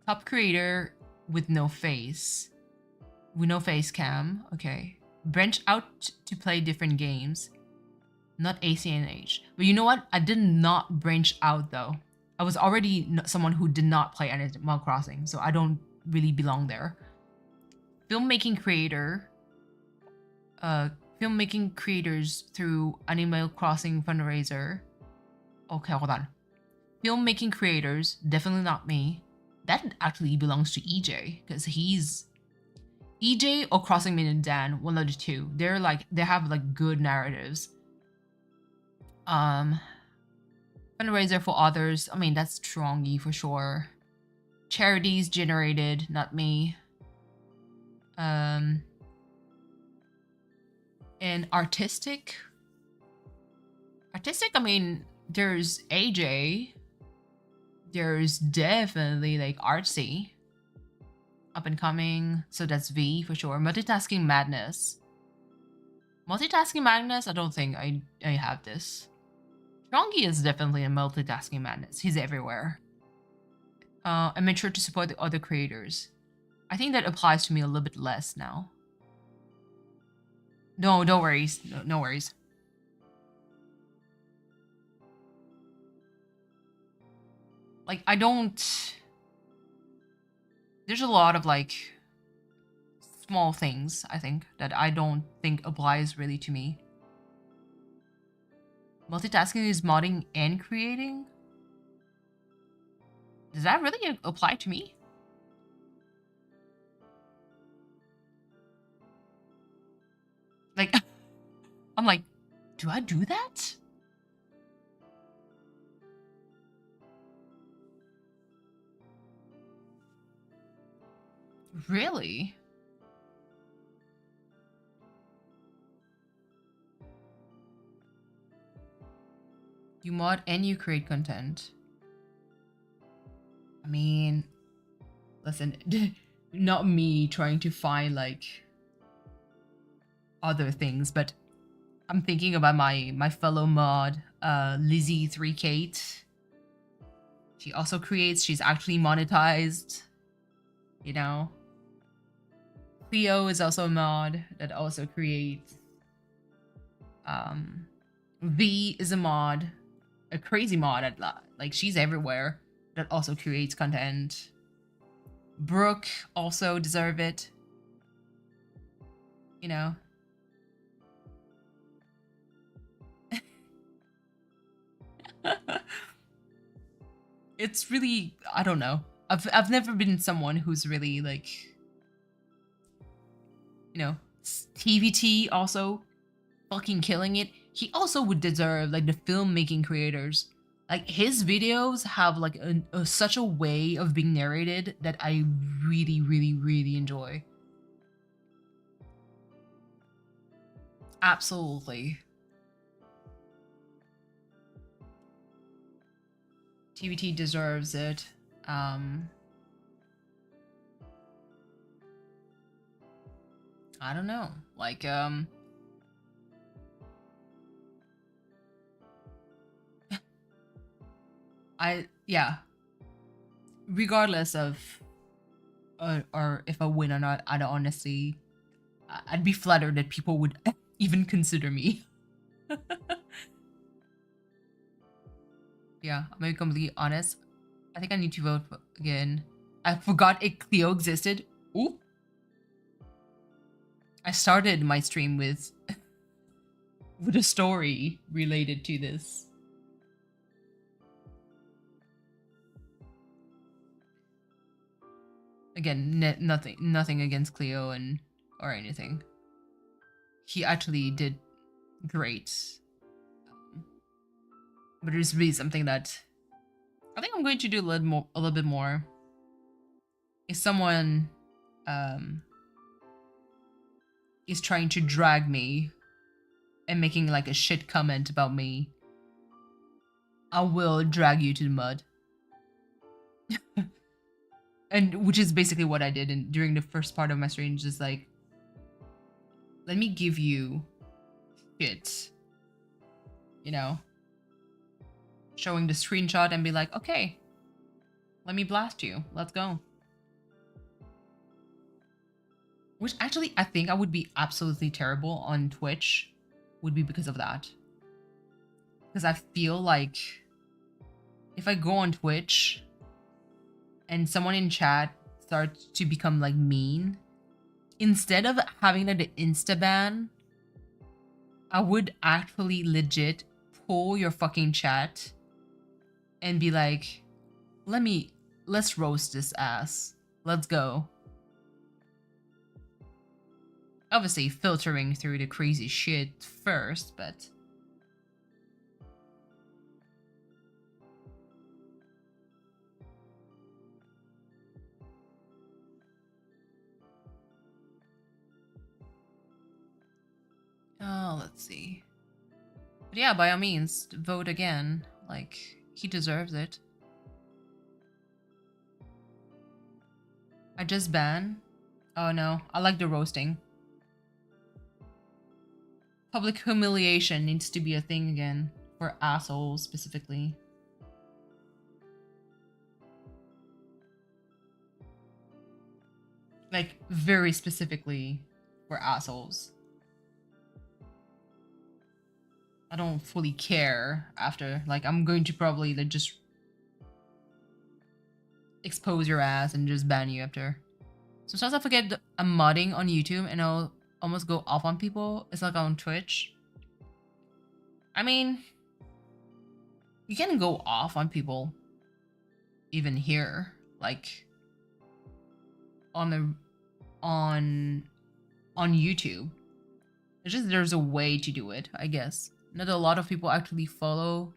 top creator with no face cam. Okay, branch out to play different games, not ACNH. But you know what? I did not branch out though. I was already someone who did not play Animal Crossing, so I don't really belong there. Filmmaking creator. Filmmaking creators through Animal Crossing fundraiser. Okay, hold on. Filmmaking creators, definitely not me. That actually belongs to EJ, because he's EJ or Crossing Min and Dan, one of the two. They have like good narratives. Fundraiser for others. I mean, that's Strongy for sure. Charities generated, not me. And artistic. I mean, there's AJ. There's definitely like artsy. Up and coming. So that's V for sure. Multitasking madness. I don't think I have this. Chongi is definitely a multitasking madness. He's everywhere. And make sure to support the other creators. I think that applies to me a little bit less now. No, no worries. No worries. Like, I don't... There's a lot of, like, small things, I think, that I don't think applies really to me. Multitasking is modding and creating? Does that really apply to me? Like, I'm like, do I do that? Really? You mod and you create content. I mean, listen, not me trying to find like other things, but I'm thinking about my fellow mod, Lizzie3Kate. She also creates, she's actually monetized, you know. Cleo is also a mod that also creates. V is a mod, a crazy mod at like she's everywhere, that also creates content. Brooke also deserve it, you know. It's really, I don't know. I've never been someone who's really like, you know, TVT also fucking killing it. He also would deserve like the filmmaking creators. Like his videos have like such a way of being narrated that I really, really, really enjoy. Absolutely. TVT deserves it. I don't know. Like, yeah. Regardless of or if I win or not, I'd honestly, I'd be flattered that people would even consider me. Yeah, I'm gonna be completely honest. I think I need to vote again. I forgot Cleo existed. Oop. I started my stream with a story related to this. Again, nothing against Cleo or anything. He actually did great. But there's really something that I think I'm going to do a little bit more. If someone is trying to drag me and making like a shit comment about me, I will drag you to the mud. And which is basically what I did during the first part of my stream, just like, let me give you shit, you know, showing the screenshot and be like, okay, let me blast you, let's go. Which actually, I think I would be absolutely terrible on Twitch, would be because of that. Because I feel like if I go on Twitch and someone in chat starts to become like mean, instead of having like the insta ban, I would actually legit pull your fucking chat and be like, let's roast this ass. Let's go. Obviously filtering through the crazy shit first, but let's see. But yeah, by all means, vote again. Like, he deserves it. I just ban? Oh no, I like the roasting. Public humiliation needs to be a thing again for assholes specifically. Like, very specifically for assholes. I don't fully care after. Like, I'm going to probably like just expose your ass and just ban you after. Sometimes I forget I'm modding on YouTube and I'll almost go off on people. It's like on Twitch. I mean, you can go off on people even here, like on YouTube. It's just there's a way to do it, I guess. Not a lot of people actually follow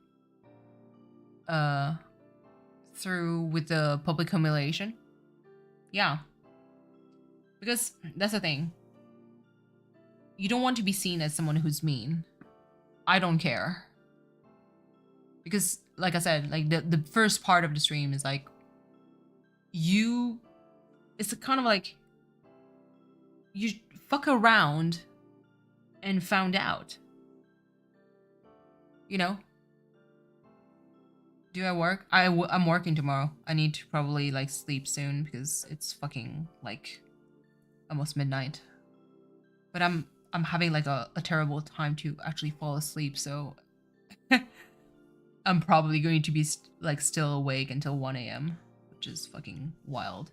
through with the public humiliation. Yeah. Because that's the thing. You don't want to be seen as someone who's mean. I don't care. Because, like I said, like the first part of the stream is like, it's kind of like, you fuck around and found out. You know? Do I work? I'm working tomorrow. I need to probably like sleep soon because it's fucking like almost midnight. But I'm having like a terrible time to actually fall asleep, so I'm probably going to be like still awake until 1 a.m., which is fucking wild.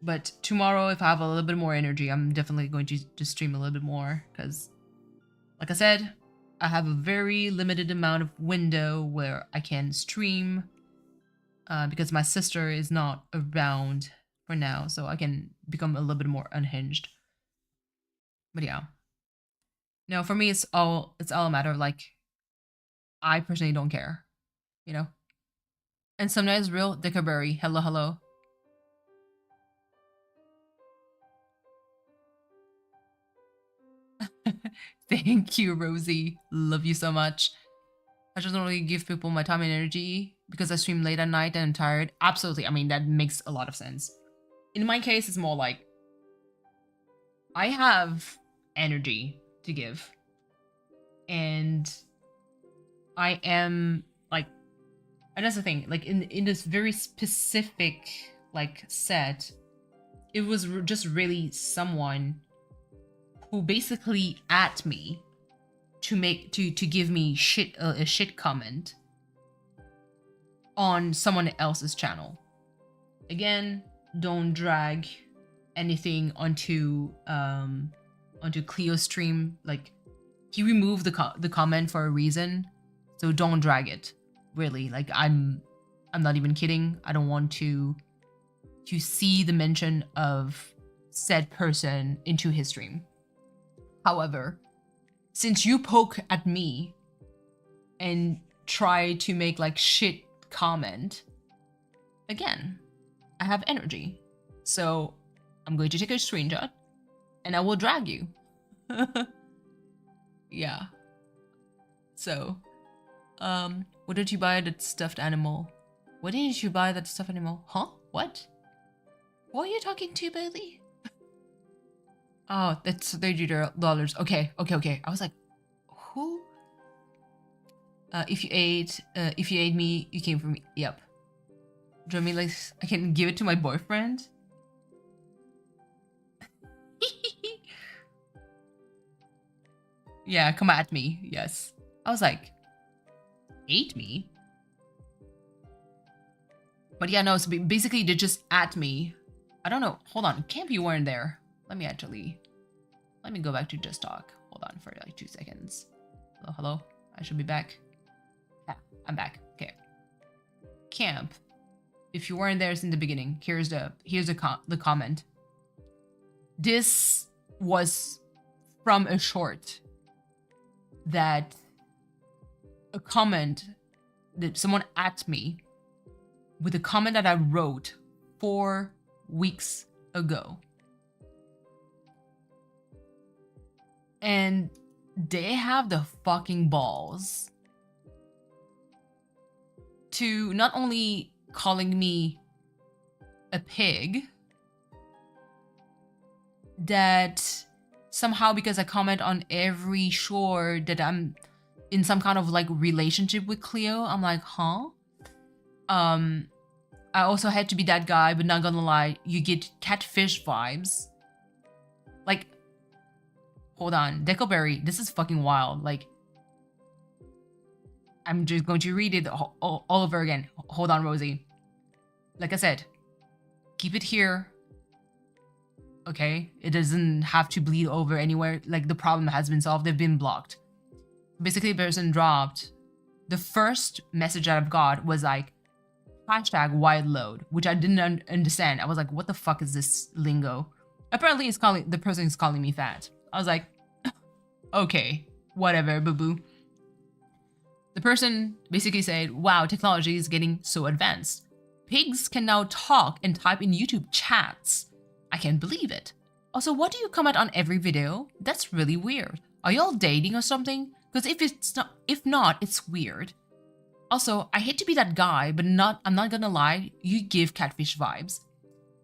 But tomorrow, if I have a little bit more energy, I'm definitely going to stream a little bit more because, like I said, I have a very limited amount of window where I can stream because my sister is not around for now, so I can become a little bit more unhinged. But yeah. No, for me it's all a matter of like, I personally don't care, you know? And sometimes real Dickerberry, hello. Thank you, Rosie. Love you so much. I just don't really give people my time and energy because I stream late at night and I'm tired. Absolutely. I mean, that makes a lot of sense. In my case, it's more like I have energy to give. And I am like, and that's the thing, like in this very specific like set, it was just really someone who basically at me to give me a shit comment on someone else's channel. Again, don't drag anything onto Cleo's stream. Like, he removed the comment for a reason, so don't drag it. Really, like I'm not even kidding. I don't want to see the mention of said person into his stream. However, since you poke at me and try to make like shit comment, again, I have energy. So I'm going to take a screenshot and I will drag you. Yeah. So, what did you buy that stuffed animal? What didn't you buy that stuffed animal? Huh? What? What are you talking to, Bailey? Oh, that's $30. Okay. I was like, who? If you ate me, you came for me. Yep. Do you mean like I can give it to my boyfriend? Yeah, come at me. Yes. I was like, ate me? But yeah, no, so basically they just at me. I don't know. Hold on. Camp, you weren't there. Let me go back to just talk. Hold on for like 2 seconds. Hello? I should be back. Yeah, I'm back. Okay. Camp, if you weren't there since the beginning, here's the comment. This was from a short that a comment that someone at me with a comment that I wrote 4 weeks ago. And they have the fucking balls to not only calling me a pig, that somehow because I comment on every shore that I'm in some kind of like relationship with Cleo. I'm like, huh? I also had to be that guy, but not gonna lie, you get catfish vibes. Like, hold on, Deckleberry, this is fucking wild. Like, I'm just going to read it all over again. Hold on, Rosie. Like I said, keep it here. Okay? It doesn't have to bleed over anywhere. Like, the problem has been solved. They've been blocked. Basically, the person dropped. The first message that I've got was like, hashtag wide load, which I didn't understand. I was like, what the fuck is this lingo? Apparently, the person is calling me fat. I was like, okay, whatever, boo-boo. The person basically said, wow, technology is getting so advanced. Pigs can now talk and type in YouTube chats. I can't believe it. Also, what do you comment on every video? That's really weird. Are y'all dating or something? Because if not, it's weird. Also, I hate to be that guy, but I'm not gonna lie, you give catfish vibes.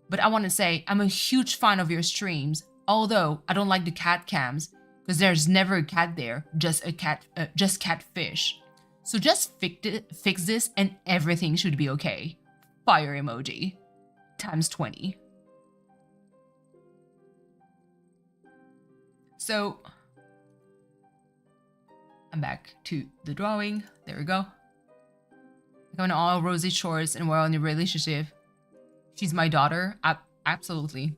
But I want to say, I'm a huge fan of your streams, although I don't like the cat cams, because there's never a cat there, just catfish. So just fix this and everything should be okay. Fire emoji. Times 20. So, I'm back to the drawing. There we go. Going to all rosy shorts and we're in a relationship. She's my daughter. Absolutely.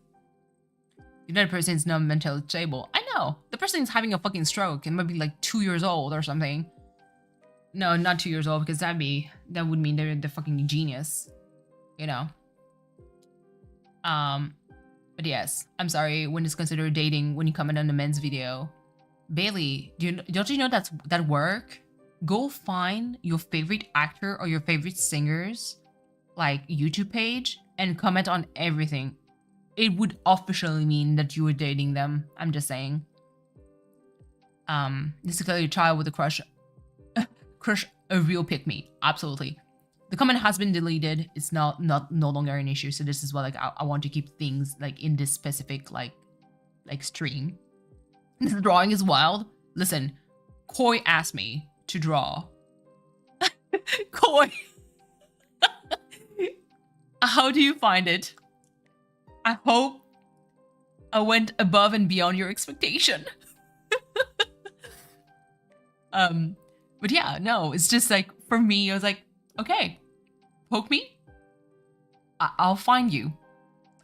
You know the person's not mentally stable. I know. The person's having a fucking stroke and might be like 2 years old or something. No, not 2 years old, because that would mean they're the fucking genius. You know. But yes, I'm sorry when it's considered dating when you comment on a men's video. Bailey, don't you know that work? Go find your favorite actor or your favorite singer's like YouTube page and comment on everything. It would officially mean that you were dating them. I'm just saying. This is clearly a child with a crush. Crush a real pick-me. Absolutely. The comment has been deleted. It's no longer an issue. So this is what like I want to keep things like in this specific like stream. This drawing is wild. Listen, Koi asked me to draw. Koi. How do you find it? I hope I went above and beyond your expectation. But yeah, no, it's just like, for me, I was like, okay, poke me. I'll find you.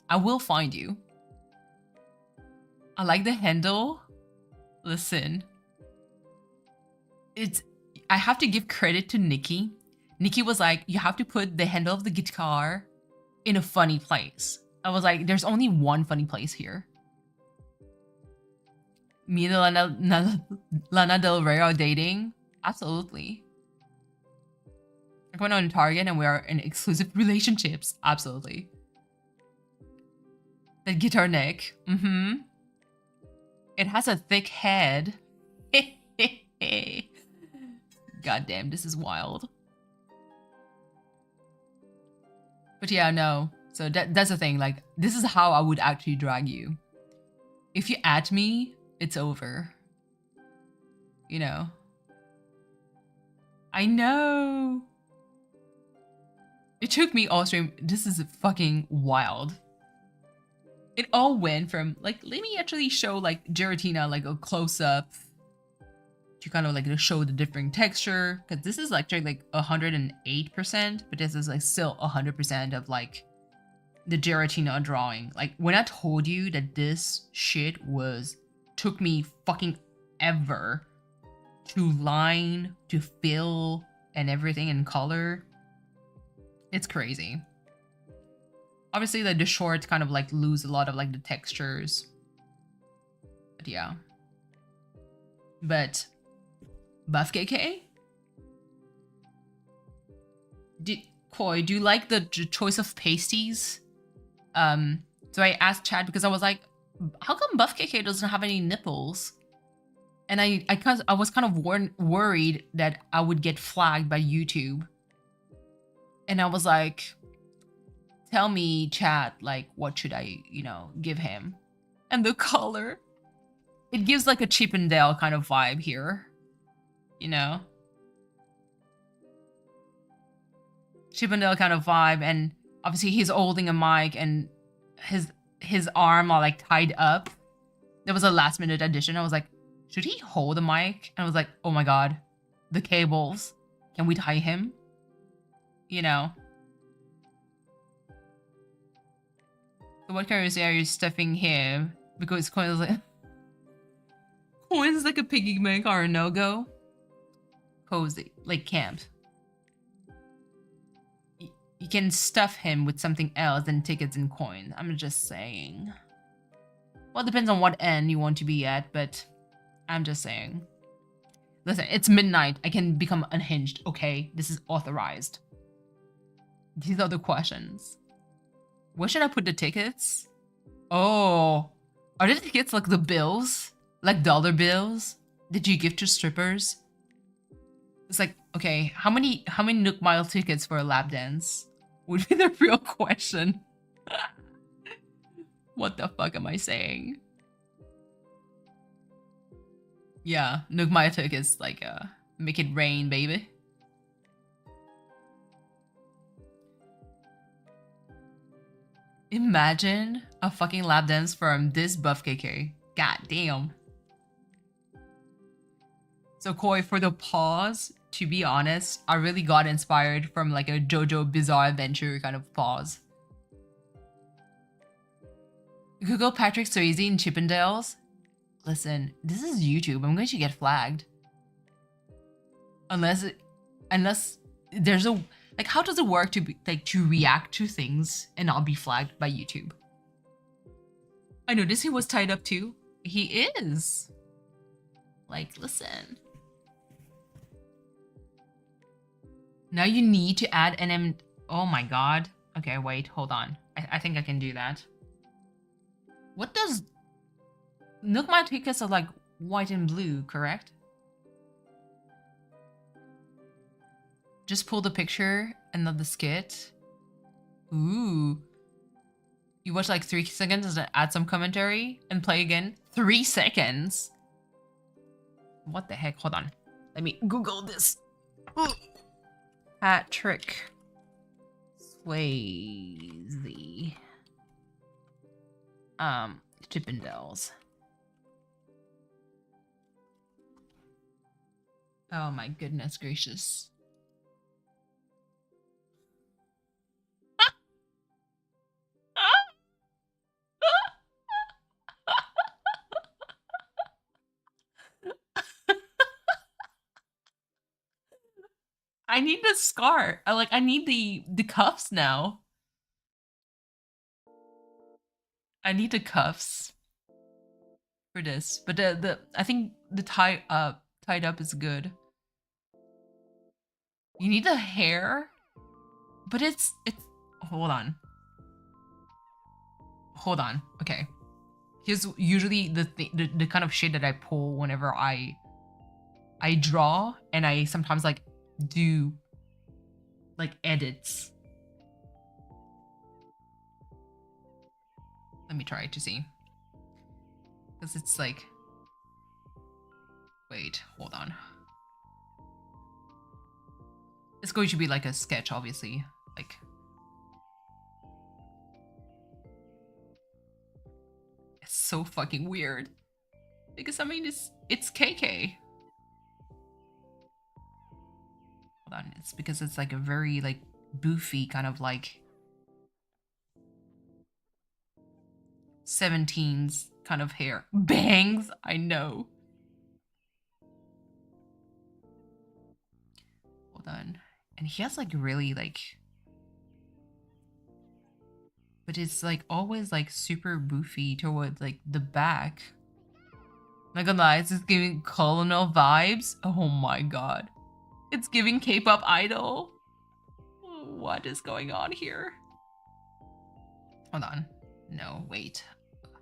I will find you. I like the handle. Listen. I have to give credit to Nikki. Nikki was like, you have to put the handle of the guitar in a funny place. I was like, there's only one funny place here. Me and Lana Del Rey are dating. Absolutely. We're going on Target and we are in exclusive relationships. Absolutely. The guitar neck. Mm-hmm. It has a thick head. God damn, this is wild. But yeah, no. So that's the thing. Like, this is how I would actually drag you. If you at me, it's over. You know. I know. It took me all stream. This is fucking wild. It all went from like, let me actually show like Giratina like a close up to kind of like to show the different texture, because this is actually like 108%, but this is like still 100% of like the Giratina drawing. Like when I told you that this shit took me fucking ever to line, to fill, and everything in color. It's crazy. Obviously, like the shorts kind of like lose a lot of like the textures. But yeah. But Buff KK? Koi, do you like the choice of pasties? So I asked Chad because I was like, how come Buff KK doesn't have any nipples? And I was kind of worried that I would get flagged by YouTube. And I was like, tell me, chat, like, what should I, give him? And the color, it gives like a Chip and Dale kind of vibe here. you know? Chippendale kind of vibe, and obviously he's holding a mic and his arm are like tied up. There was a last minute addition. I was like, should he hold the mic? And I was like, oh my god, the cables. Can we tie him? You know. So what currency are you stuffing here? Because coins like coins like a piggy bank are a no-go. Cozy, like camp. You can stuff him with something else than tickets and coins. I'm just saying. Well, it depends on what end you want to be at, but I'm just saying. Listen, it's midnight. I can become unhinged, okay? This is authorized. These are the questions. Where should I put the tickets? Oh, are the tickets like the bills? Like dollar bills that you give to strippers? It's like, okay, how many Nook Mile tickets for a lap dance would be the real question. What the fuck am I saying? Yeah, Nook Mile tickets, like, make it rain, baby. Imagine a fucking lap dance from this buff KK. God damn. So Koi, for the pause, to be honest, I really got inspired from like a JoJo Bizarre Adventure kind of pause. Google Patrick Swayze in Chippendales. Listen, this is YouTube. I'm going to get flagged. Unless there's a like, how does it work to be like to react to things and not be flagged by YouTube? I noticed he was tied up too. He is. Like, listen. Now you need to add an M. Oh my god. Okay, wait, hold on. I think I can do that. What does Nook My tickets are like white and blue, correct? Just pull the picture and then the skit. Ooh. You watch like 3 seconds and add some commentary and play again. 3 seconds? What the heck? Hold on. Let me Google this. Patrick Swayze. Chippendales. Oh my goodness gracious. I need the scarf. I need the cuffs now. I need the cuffs for this. But the I think the tied up is good. You need the hair, but it's hold on. Hold on. Okay. Here's usually the kind of shit that I pull whenever I draw, and I sometimes like do like edits. Let me try to see. Because it's like, wait, hold on. It's going to be like a sketch, obviously. Like, it's so fucking weird. Because I mean, it's KK. Hold on, it's because it's like a very like boofy kind of like 17s kind of hair. Bangs, I know. Hold on. And he has like really like, but it's like always like super boofy towards like the back. Not gonna lie, it's just giving colonel vibes. Oh my god. It's giving K-pop idol. What is going on here? Hold on. No, wait.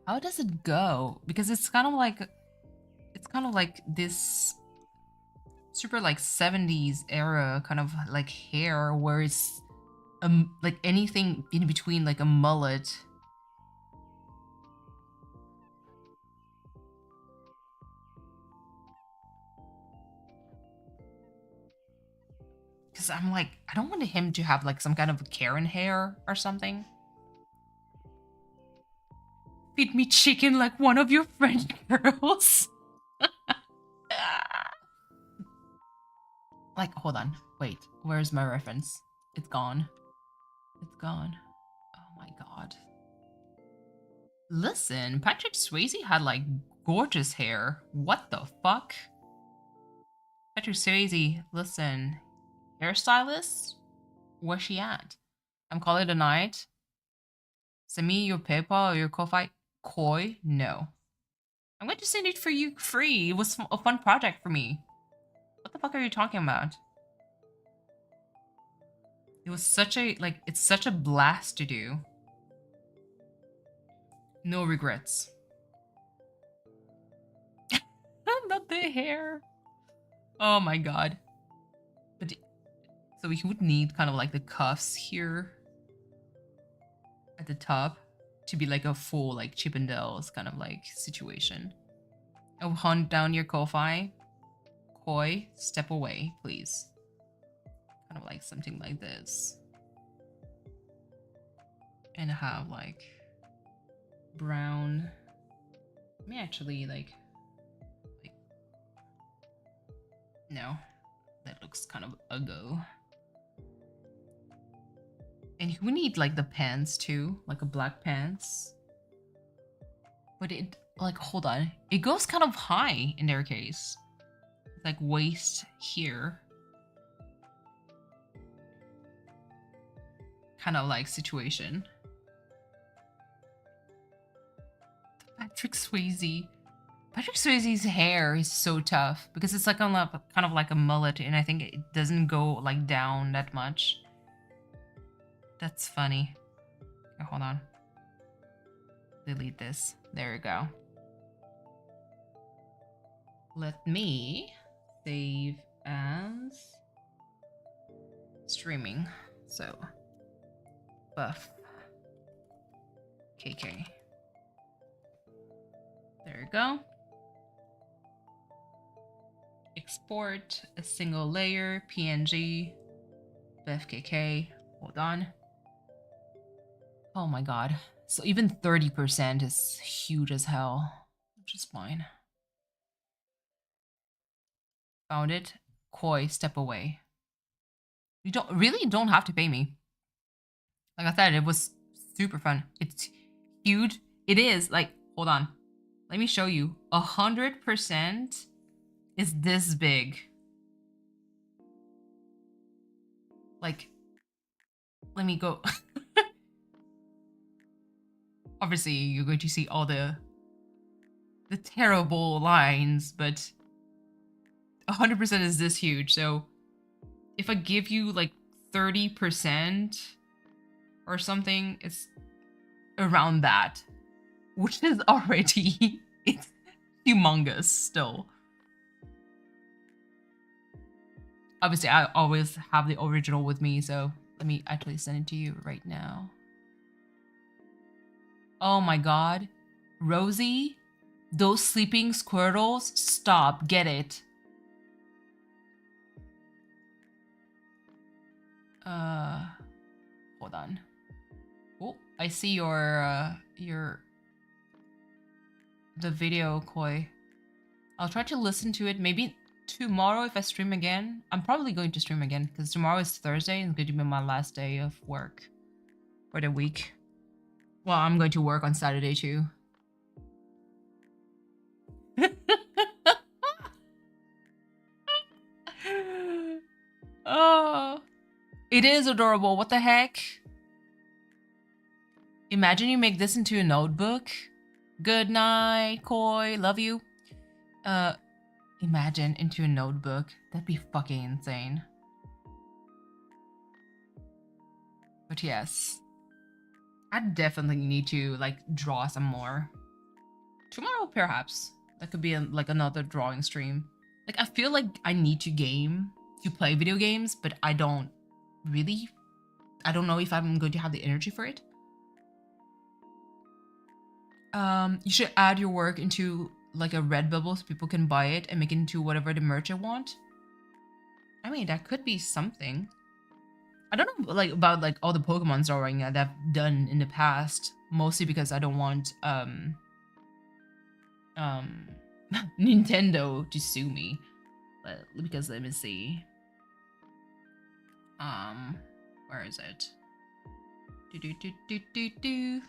How does it go? Because it's kind of like this super like 70s era kind of like hair where it's like anything in between like a mullet. Because I'm like, I don't want him to have like some kind of Karen hair or something. Feed me chicken like one of your French girls. Like, hold on. Wait, where's my reference? It's gone. It's gone. Oh my god. Listen, Patrick Swayze had like gorgeous hair. What the fuck? Patrick Swayze, listen. Hairstylist? Where's she at? I'm calling it a night. Send me your PayPal or your Ko-Fi. Koi? No. I'm going to send it for you free. It was a fun project for me. What the fuck are you talking about? It was such a, like, it's such a blast to do. No regrets. Not the hair. Oh my god. But so we would need kind of like the cuffs here at the top to be like a full like Chippendales kind of like situation. Oh, hunt down your Ko-Fi. Koi, step away, please. Kind of like something like this. And have like brown. Let me actually like no, that looks kind of ugly. And we need like the pants too, like a black pants. But it like, hold on, it goes kind of high in their case. Like waist here. Kind of like situation. Patrick Swayze. Patrick Swayze's hair is so tough because it's like on a, kind of like a mullet, and I think it doesn't go like down that much. That's funny. Okay, hold on. Delete this. There we go. Let me save as streaming. So buff KK. There we go. Export a single layer PNG buff KK. Hold on. Oh my god. So even 30% is huge as hell, which is fine. Found it. Koi, step away. You don't have to pay me. Like I said, it was super fun. It's huge. It is like, hold on. Let me show you. 100% is this big. Like, let me go. Obviously, you're going to see all the terrible lines, but 100% is this huge. So if I give you like 30% or something, it's around that, which is already, it's humongous still. Obviously, I always have the original with me, so let me actually send it to you right now. Oh my god. Rosie, those sleeping squirrels, stop, get it. Hold on. Oh, I see your the video, Koi. I'll try to listen to it maybe tomorrow if I stream again. I'm probably going to stream again because tomorrow is Thursday and it's going to be my last day of work for the week. Well, I'm going to work on Saturday too. Oh, it is adorable. What the heck? Imagine you make this into a notebook. Good night, Koi. Love you. Imagine into a notebook. That'd be fucking insane. But yes, I definitely need to like draw some more. Tomorrow, perhaps. That could be like another drawing stream. Like, I feel like I need to play video games, but I don't really. I don't know if I'm going to have the energy for it. You should add your work into like a Redbubble so people can buy it and make it into whatever the merch I want. I mean, that could be something. I don't know, like about like all the Pokemon drawing that I've done in the past, mostly because I don't want um Nintendo to sue me. But because let me see. Um, where is it? Do.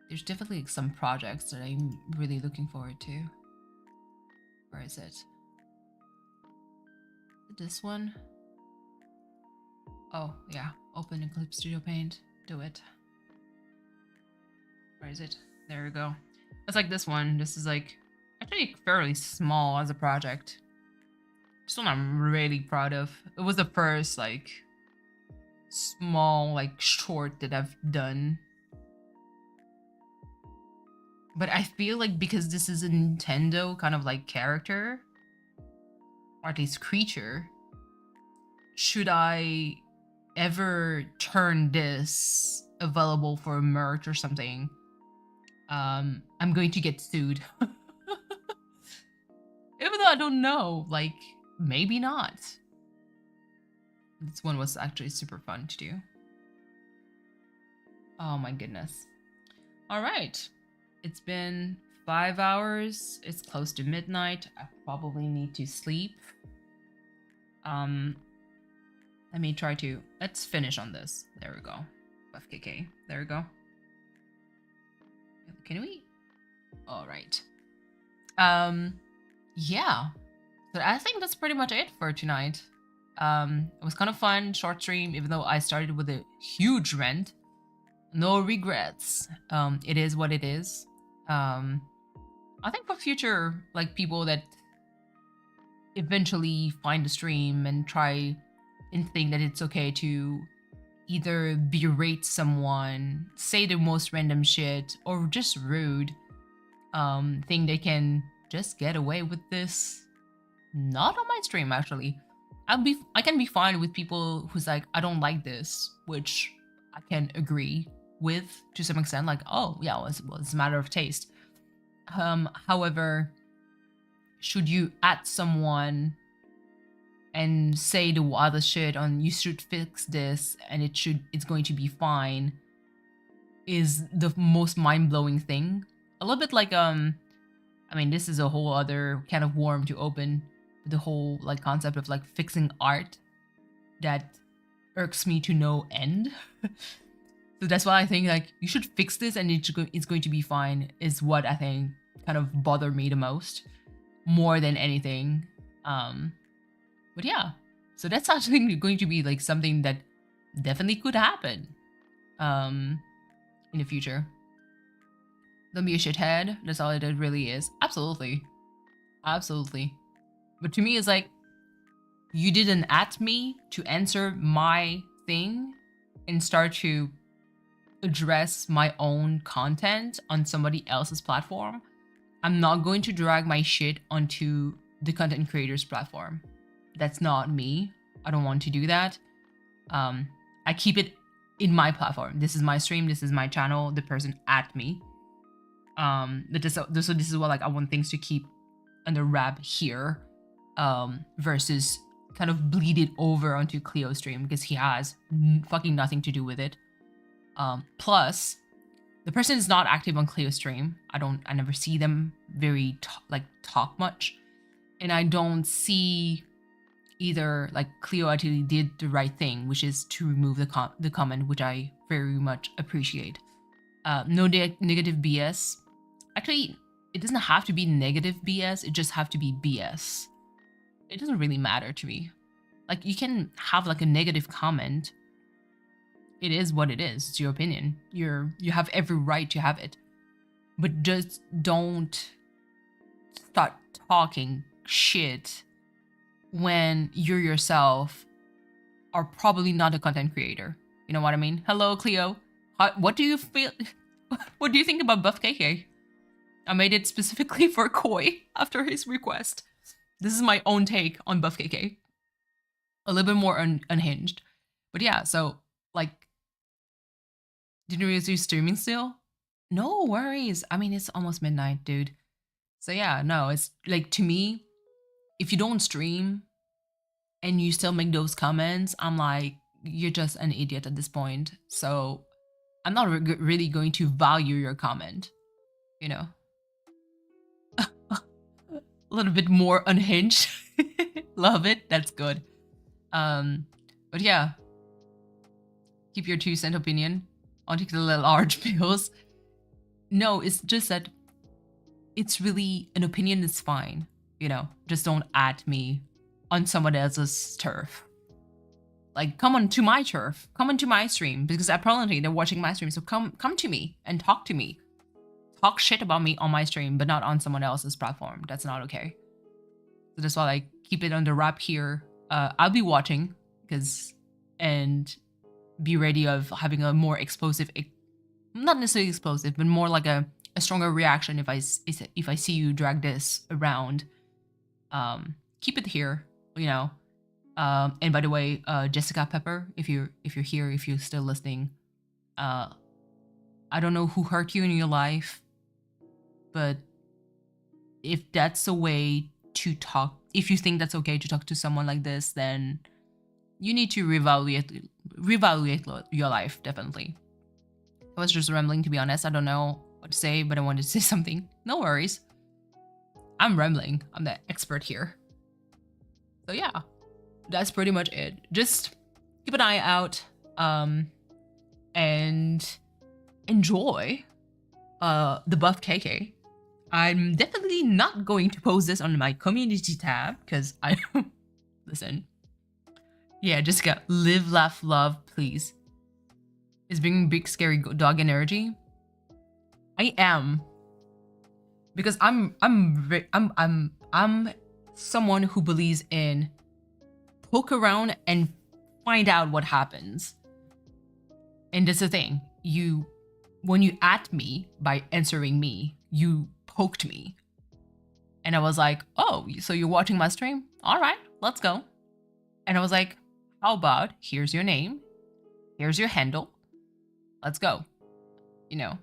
There's definitely like, some projects that I'm really looking forward to. Where is it? This one? Oh, yeah. Open Eclipse Studio Paint. Do it. Where is it? There we go. It's like this one. This is like actually fairly small as a project. This one I'm really proud of. It was the first like small like short that I've done. But I feel like because this is a Nintendo kind of like character, or at least creature, should I ever turn this available for merch or something, I'm going to get sued. Even though I don't know, like, maybe not. This one was actually super fun to do. Oh my goodness. All right. It's been 5 hours. It's close to midnight. I probably need to sleep. Let me try to... Let's finish on this. There we go. FKK. There we go. Can we? All right. Yeah. So I think that's pretty much it for tonight. It was kind of fun, short stream, even though I started with a huge rant. No regrets. It is what it is. I think for future, like people that eventually find the stream and try and think that it's okay to either berate someone, say the most random shit, or just rude, think they can just get away with this. Not on my stream, actually. I can be fine with people who's like, I don't like this, which I can agree with to some extent, like, oh yeah, well, it's a matter of taste. However, should you at someone and say the wildest shit on you should fix this and it's going to be fine, is the most mind-blowing thing. A little bit like I mean, this is a whole other kind of worm to open, the whole like concept of like fixing art that irks me to no end. So that's why I think like you should fix this and it's going to be fine is what I think kind of bothered me the most, more than anything. But yeah, so that's actually going to be like something that definitely could happen in the future. Don't be a shithead. That's all it really is. Absolutely. Absolutely. But to me, it's like, you didn't at me to answer my thing and start to address my own content on somebody else's platform. I'm not going to drag my shit onto the content creator's platform. That's not me. I don't want to do that. I keep it in my platform. This is my stream. This is my channel. The person at me. So this is what like I want things to keep under wrap here, versus kind of bleed it over onto Cleo's stream because he has fucking nothing to do with it. Plus, the person is not active on Cleo's stream. I never see them very talk much, and I don't see either like Cleo actually did the right thing, which is to remove the comment, which I very much appreciate. No negative BS. Actually, it doesn't have to be negative BS. It just have to be BS. It doesn't really matter to me. Like you can have like a negative comment. It is what it is. It's your opinion. You have every right to have it. But just don't start talking shit when you yourself are probably not a content creator. You know what I mean? Hello, Cleo. What do you feel? What do you think about Buff KK? I made it specifically for Koi after his request. This is my own take on Buff KK. A little bit more unhinged. But yeah, so like, didn't really do streaming still? No worries. I mean, it's almost midnight, dude. So yeah, no, it's like to me, if you don't stream, and you still make those comments, I'm like, you're just an idiot at this point. So I'm not really going to value your comment, you know? A little bit more unhinged. Love it. That's good. But yeah, keep your 2-cent opinion. I'll take the large pills. No, it's just that it's really an opinion is fine, you know. Just don't at me on someone else's turf. Like, come on to my turf, come onto my stream, because apparently they're watching my stream. So come to me and talk to me, talk shit about me on my stream, but not on someone else's platform. That's not okay. So that's why I keep it under wrap here. I'll be watching and be ready of having a more explosive, not necessarily explosive, but more like a stronger reaction if I see you drag this around. Keep it here, you know. And by the way, Jessica Pepper, if you're here, if you're still listening, I don't know who hurt you in your life, but if that's a way to talk, if you think that's okay to talk to someone like this, then you need to reevaluate your life, definitely. I was just rambling, to be honest. I don't know what to say, but I wanted to say something. No worries. I'm rambling. I'm the expert here. So yeah, that's pretty much it. Just keep an eye out and enjoy the buff KK. I'm definitely not going to post this on my community tab because I listen. Yeah, Jessica, live, laugh, love, please. Is bringing big scary dog energy. I am, because I'm someone who believes in poke around and find out what happens. And that's the thing. When you at me by answering me, you poked me. And I was like, oh, so you're watching my stream? All right, let's go. And I was like, how about here's your name, here's your handle, let's go. You know.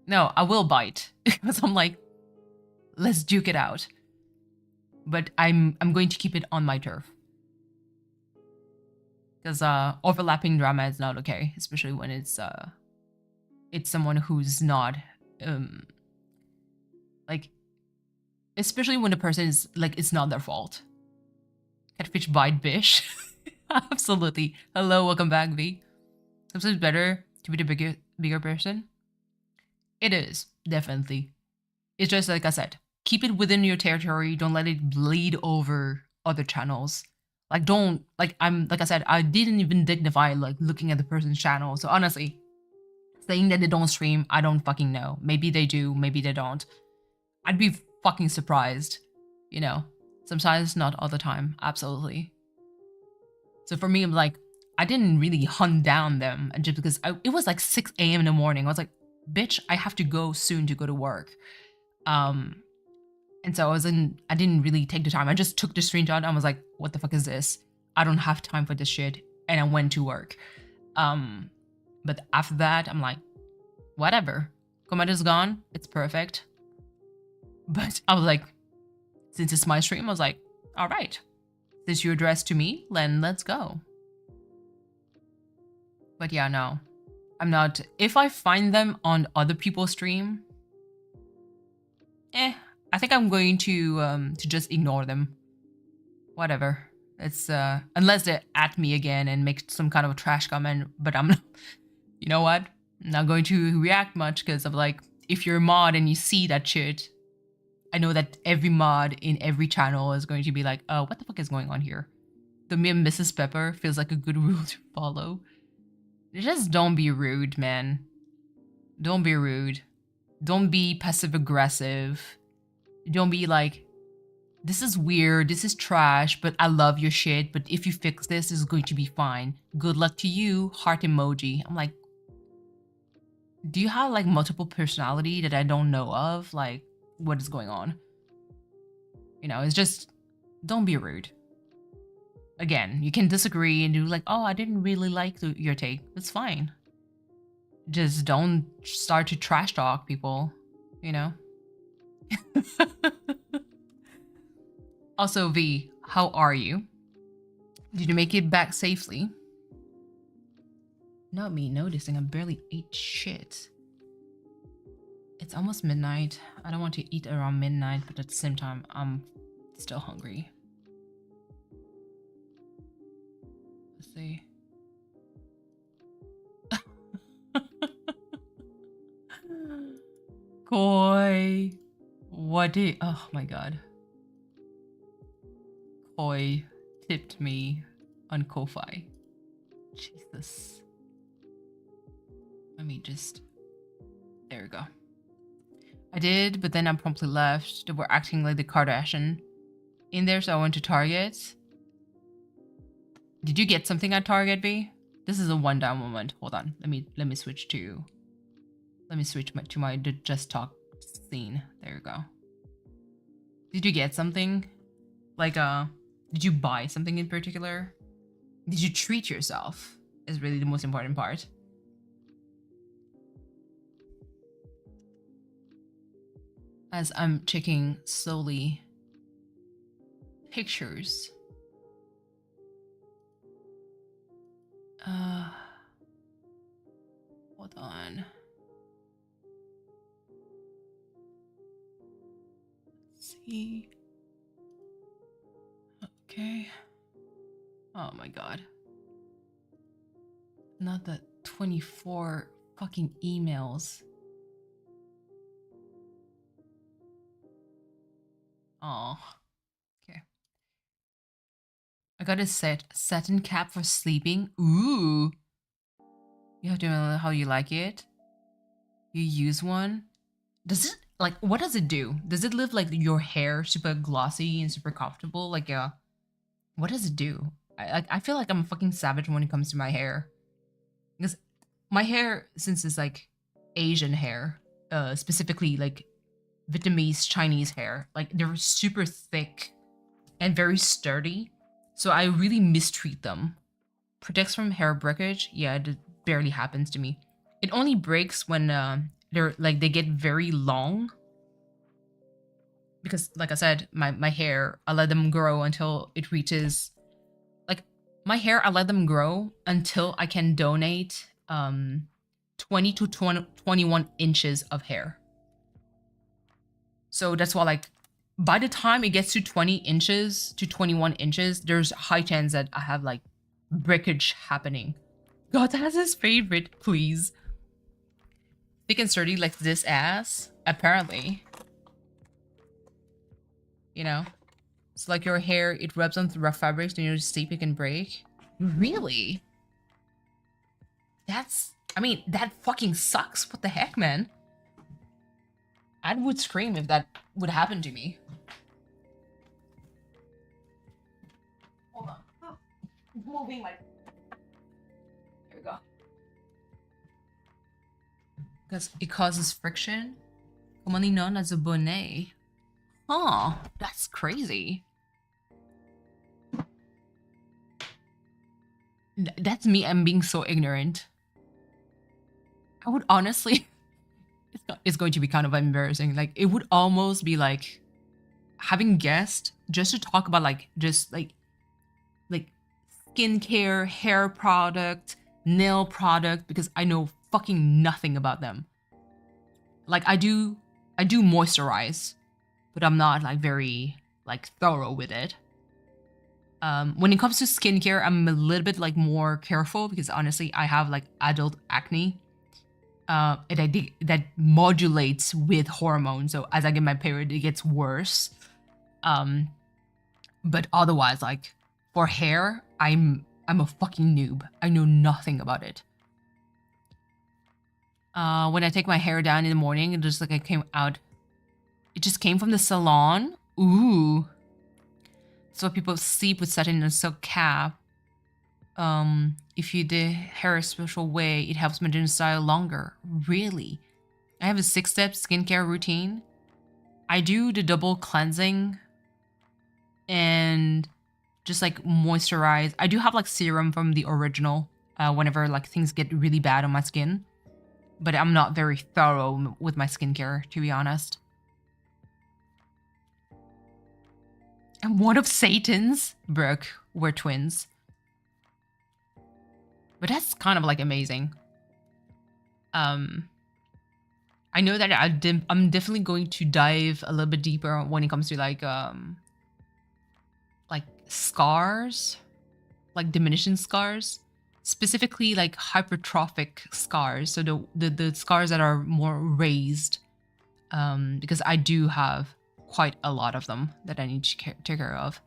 No, I will bite because I'm like, let's duke it out. But I'm going to keep it on my turf. Because overlapping drama is not okay, especially when it's someone who's not like, especially when the person is like, it's not their fault. Catfish bite bish. Absolutely. Hello, welcome back, V. Sometimes better to be the bigger person. It is, definitely. It's just like I said, keep it within your territory. Don't let it bleed over other channels. Like, don't, like I said, I didn't even dignify like looking at the person's channel. So honestly, saying that they don't stream, I don't fucking know. Maybe they do, maybe they don't. I'd be fucking surprised, you know. Sometimes, not all the time, absolutely. So for me, I'm like, I didn't really hunt down them, and just because it was like 6 a.m. in the morning. I was like, bitch, I have to go soon to go to work. And so I didn't really take the time. I just took the screenshot and I was like, what the fuck is this? I don't have time for this shit. And I went to work. But after that, I'm like, whatever. Commander's gone. It's perfect. But I was like, since it's my stream, I was like, all right. Since you addressed to me, then let's go. But yeah, no. I'm not. If I find them on other people's stream, I think I'm going to just ignore them. Whatever. It's unless they're at me again and make some kind of a trash comment. But I'm not, you know what? I'm not going to react much because of like, if you're a mod and you see that shit, I know that every mod in every channel is going to be like, oh, what the fuck is going on here? The me and Mrs. Pepper feels like a good rule to follow. Just don't be rude, man. Don't be rude. Don't be passive aggressive. Don't be like, this is weird, this is trash, but I love your shit, but if you fix this, it's going to be fine. Good luck to you, heart emoji. I'm like, do you have like multiple personality that I don't know of? Like, what is going on? You know, it's just, don't be rude. Again, you can disagree and do like, oh, I didn't really like your take. It's fine. Just don't start to trash talk people, you know? Also, V, how are you? Did you make it back safely? Not me noticing, I barely ate shit. It's almost midnight. I don't want to eat around midnight, but at the same time, I'm still hungry. Let's see. Koi. What did... Oh my god. Koi tipped me on Ko-Fi. Jesus. Let me just... There we go. I did, but then I promptly left. They were acting like the Kardashian in there, so I went to Target. Did you get something at Target, B? This is a one-down moment. Hold on. Let me switch to... Let me switch to my Just Talk scene. There you go. Did you get something? Like, did you buy something in particular? Did you treat yourself? Is really the most important part. As I'm checking slowly pictures. Hold on. Let's see. Okay. Oh my god. Not the 24 fucking emails. Oh. Okay. I got a satin cap for sleeping. Ooh. You have to know how you like it. You use one. Does it, like, what does it do? Does it leave, like, your hair super glossy and super comfortable? Like, what does it do? I feel like I'm a fucking savage when it comes to my hair. Because my hair, since it's, like, Asian hair, specifically, like, Vietnamese, Chinese hair, like, they're super thick and very sturdy. So I really mistreat them. Protects from hair breakage? Yeah, it barely happens to me. It only breaks when they get very long. Because like I said, my hair, I let them grow until it reaches, like, my hair, I let them grow until I can donate 20 to 21 inches of hair. So that's why, like, by the time it gets to 20 inches to 21 inches, there's a high chance that I have, like, breakage happening. God, that's his favorite, please. Thick and sturdy like this ass, apparently. You know? It's like your hair, it rubs on rough fabrics and you sleep, it can break. Really? That's... I mean, that fucking sucks. What the heck, man? I would scream if that would happen to me. Hold on. Oh, moving my... Here we go. Because it causes friction, commonly known as a bonnet. Huh, that's crazy. That's me, I'm being so ignorant. I would honestly... It's going to be kind of embarrassing. Like, it would almost be like having guests just to talk about, like, just like skincare, hair product, nail product, because I know fucking nothing about them. Like, I do moisturize, but I'm not, like, very, like, thorough with it. When it comes to skincare, I'm a little bit, like, more careful because honestly, I have, like, adult acne. And I think that modulates with hormones. So as I get my period, it gets worse. But otherwise, like, for hair, I'm a fucking noob. I know nothing about it. When I take my hair down in the morning, it just, like, it came out. It just came from the salon. Ooh. So people sleep with satin and silk cap. If you do hair a special way, it helps maintain style longer. Really? I have a 6-step skincare routine. I do the double cleansing and just, like, moisturize. I do have, like, serum from the original whenever, like, things get really bad on my skin. But I'm not very thorough with my skincare, to be honest. I'm one of Satan's. Brooke, we're twins. But that's kind of like amazing. I know that I'm definitely going to dive a little bit deeper when it comes to like scars, like diminution scars, specifically like hypertrophic scars. So the scars that are more raised, because I do have quite a lot of them that I need to take care of.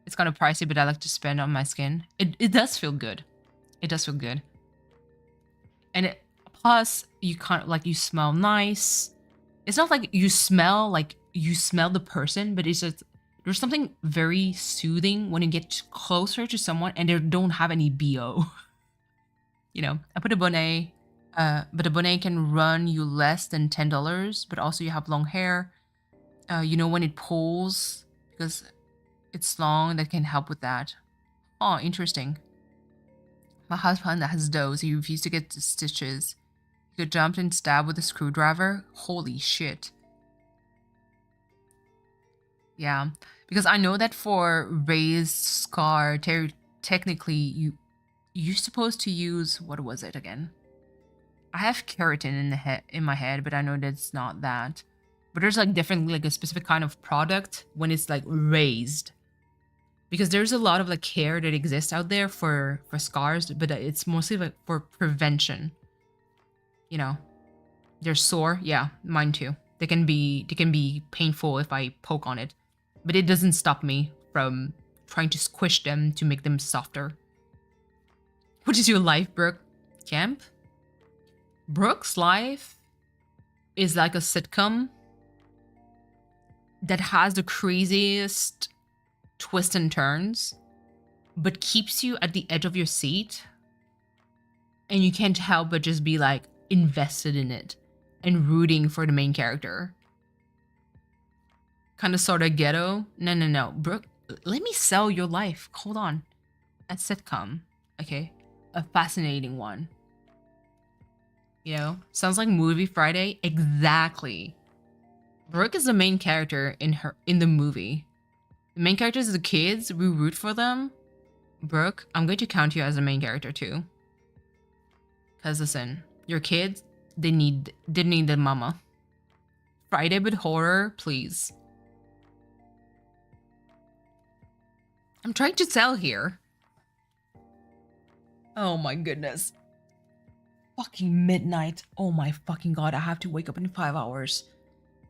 It's kind of pricey, but I like to spend on my skin. It does feel good. It does feel good. And plus you kind of like, you smell nice. It's not like you smell the person, but it's just, there's something very soothing when you get closer to someone and they don't have any BO. You know, I put a bonnet, but a bonnet can run you less than $10, but also you have long hair. You know, when it pulls, because it's long, that can help with that. Oh, interesting. My husband has those. He refused to get the stitches. He got jumped and stabbed with a screwdriver. Holy shit. Yeah, because I know that for raised scar, technically you're supposed to use, what was it again? I have keratin in my head, but I know that's not that. But there's like different, like a specific kind of product when it's like raised. Because there's a lot of like care that exists out there for scars, but it's mostly like for prevention. You know, they're sore. Yeah, mine too. They can be painful if I poke on it, but it doesn't stop me from trying to squish them to make them softer. What is your life, Brooke? Camp? Brooke's life is like a sitcom that has the craziest twists and turns, but keeps you at the edge of your seat, and you can't help but just be like invested in it and rooting for the main character. Kind of sort of ghetto. No. Brooke, let me sell your life. Hold on. A sitcom. Okay. A fascinating one. You know? Sounds like Movie Friday. Exactly. Brooke is the main character in the movie. The main characters are the kids. We root for them. Brooke, I'm going to count you as a main character too. Because listen, your kids, they need the mama. Friday but horror, please. I'm trying to sell here. Oh my goodness. Fucking midnight. Oh my fucking god, I have to wake up in 5 hours.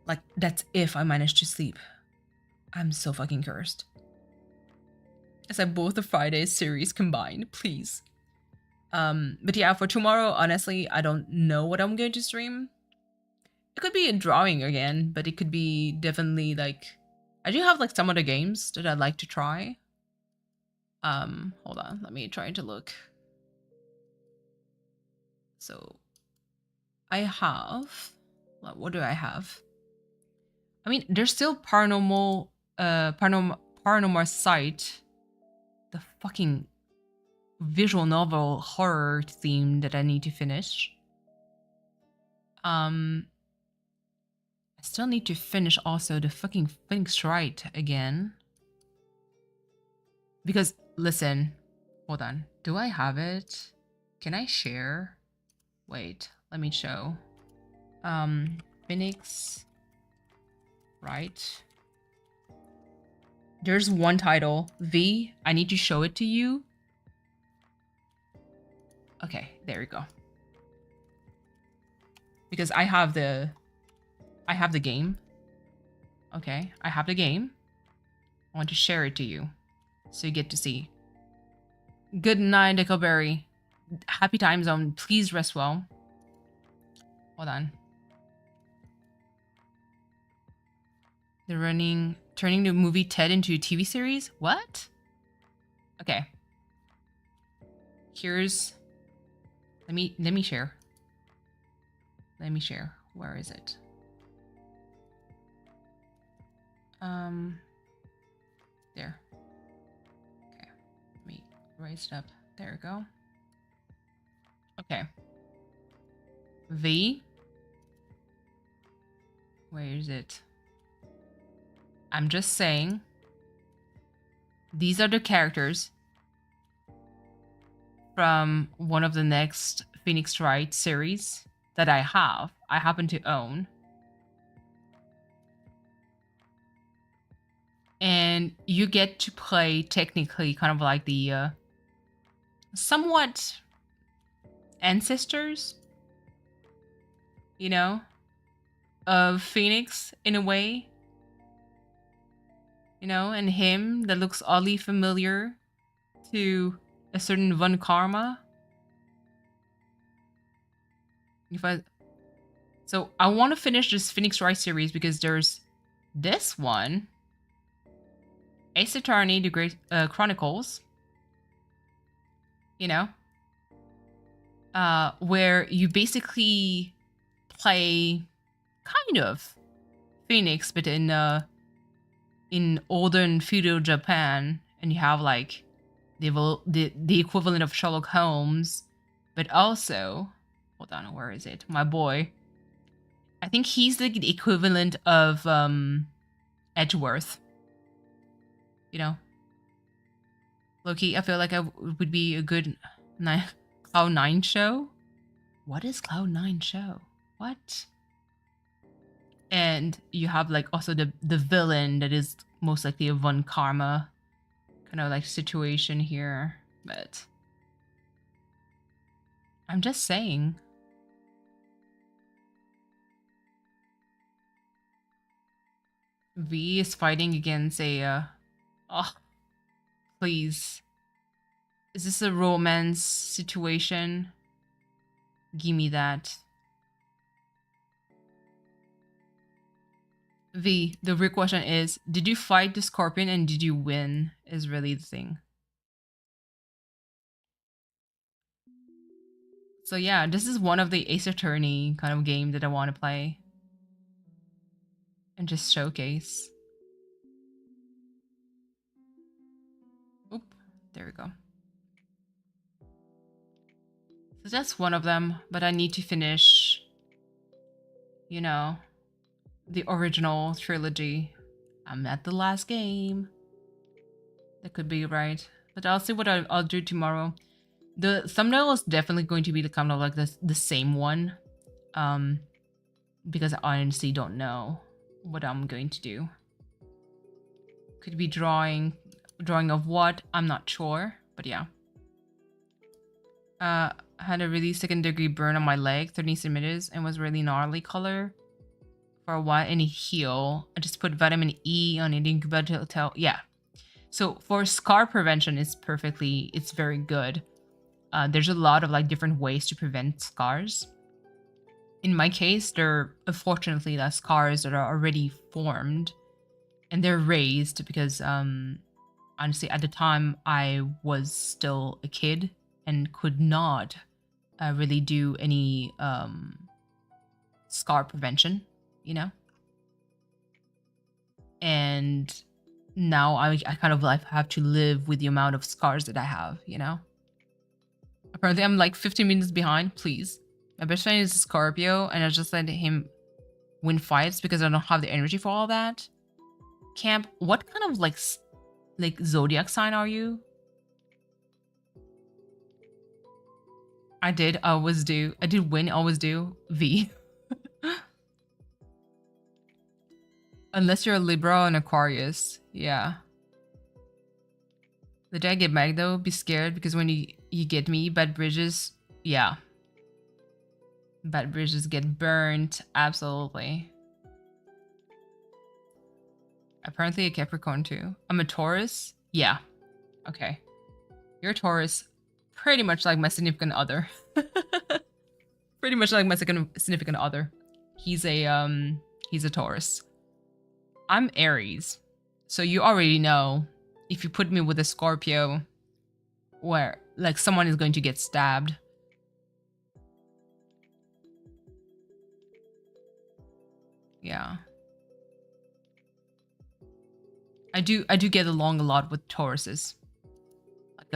Like, that's if I manage to sleep. I'm so fucking cursed. It's like both the Friday series combined, please. But yeah, for tomorrow, honestly, I don't know what I'm going to stream. It could be a drawing again, but it could be definitely like, I do have like some other games that I'd like to try. Hold on, let me try to look. So I have, what do I have? I mean, there's still paranormal sight, the fucking visual novel horror theme that I need to finish. I still need to finish also the fucking Phoenix Wright again. Because, listen, hold on. Do I have it? Can I share? Wait, let me show. Phoenix Wright. There's one title. V, I need to show it to you. Okay, there we go. Because I have the game. Okay, I have the game. I want to share it to you, so you get to see. Good night, Dickleberry. Happy time zone. Please rest well. Hold on. They're turning the movie Ted into a TV series? What? Okay. Here's, let me share. Let me share. Where is it? There. Okay. Let me raise it up. There we go. Okay. V. Where is it? I'm just saying. These are the characters. from one of the next Phoenix Wright series that I happen to own. And you get to play technically kind of like the somewhat ancestors, you know, of Phoenix in a way. You know, and him that looks oddly familiar to a certain Von Karma. So I want to finish this Phoenix Wright series because there's this one, Ace Attorney, The Great Chronicles, you know, where you basically play kind of Phoenix, but in olden feudal Japan, and you have like the equivalent of Sherlock Holmes, but also, hold on, where is it? My boy. I think he's like the equivalent of Edgeworth. You know, Loki. I feel like I would be a good Cloud 9 show. What is Cloud 9 show? What? And you have like also the villain that is most likely a Von Karma kind of like situation here, but I'm just saying. V is fighting against a oh, please. Is this a romance situation? Give me that. V, the real question is, did you fight the Scorpion and did you win? Is really the thing. So yeah, this is one of the Ace Attorney kind of game that I want to play. And just showcase. Oop, there we go. So that's one of them, but I need to finish, you know, the original trilogy. I'm at the last game. That could be right. But I'll see what I'll do tomorrow. The thumbnail is definitely going to be the kind of like the same one. Because I honestly don't know what I'm going to do. Could be drawing of what? I'm not sure. But yeah. Had a really second-degree burn on my leg, 30 centimeters, and was really gnarly color for a while. And heal. I just put vitamin E on it, incubator tell. Yeah. So for scar prevention, it's very good. There's a lot of like different ways to prevent scars. In my case, they're unfortunately the scars that are already formed, and they're raised because honestly, at the time I was still a kid and could not really do any scar prevention, you know? And now I kind of like have to live with the amount of scars that I have, you know? Apparently I'm like 15 minutes behind, please. My best friend is a Scorpio, and I just let him win fights because I don't have the energy for all that. Camp, what kind of like zodiac sign are you? I did win, always do. V. Unless you're a Libra or an Aquarius. Yeah. The day I get back though, be scared because when you get me, bad bridges, yeah. Bad bridges get burnt, absolutely. Apparently a Capricorn too. I'm a Taurus? Yeah. Okay. You're a Taurus. Pretty much like my significant other. Pretty much like my second significant other. He's a Taurus. I'm Aries. So you already know if you put me with a Scorpio where like someone is going to get stabbed. Yeah. I do get along a lot with Tauruses. Like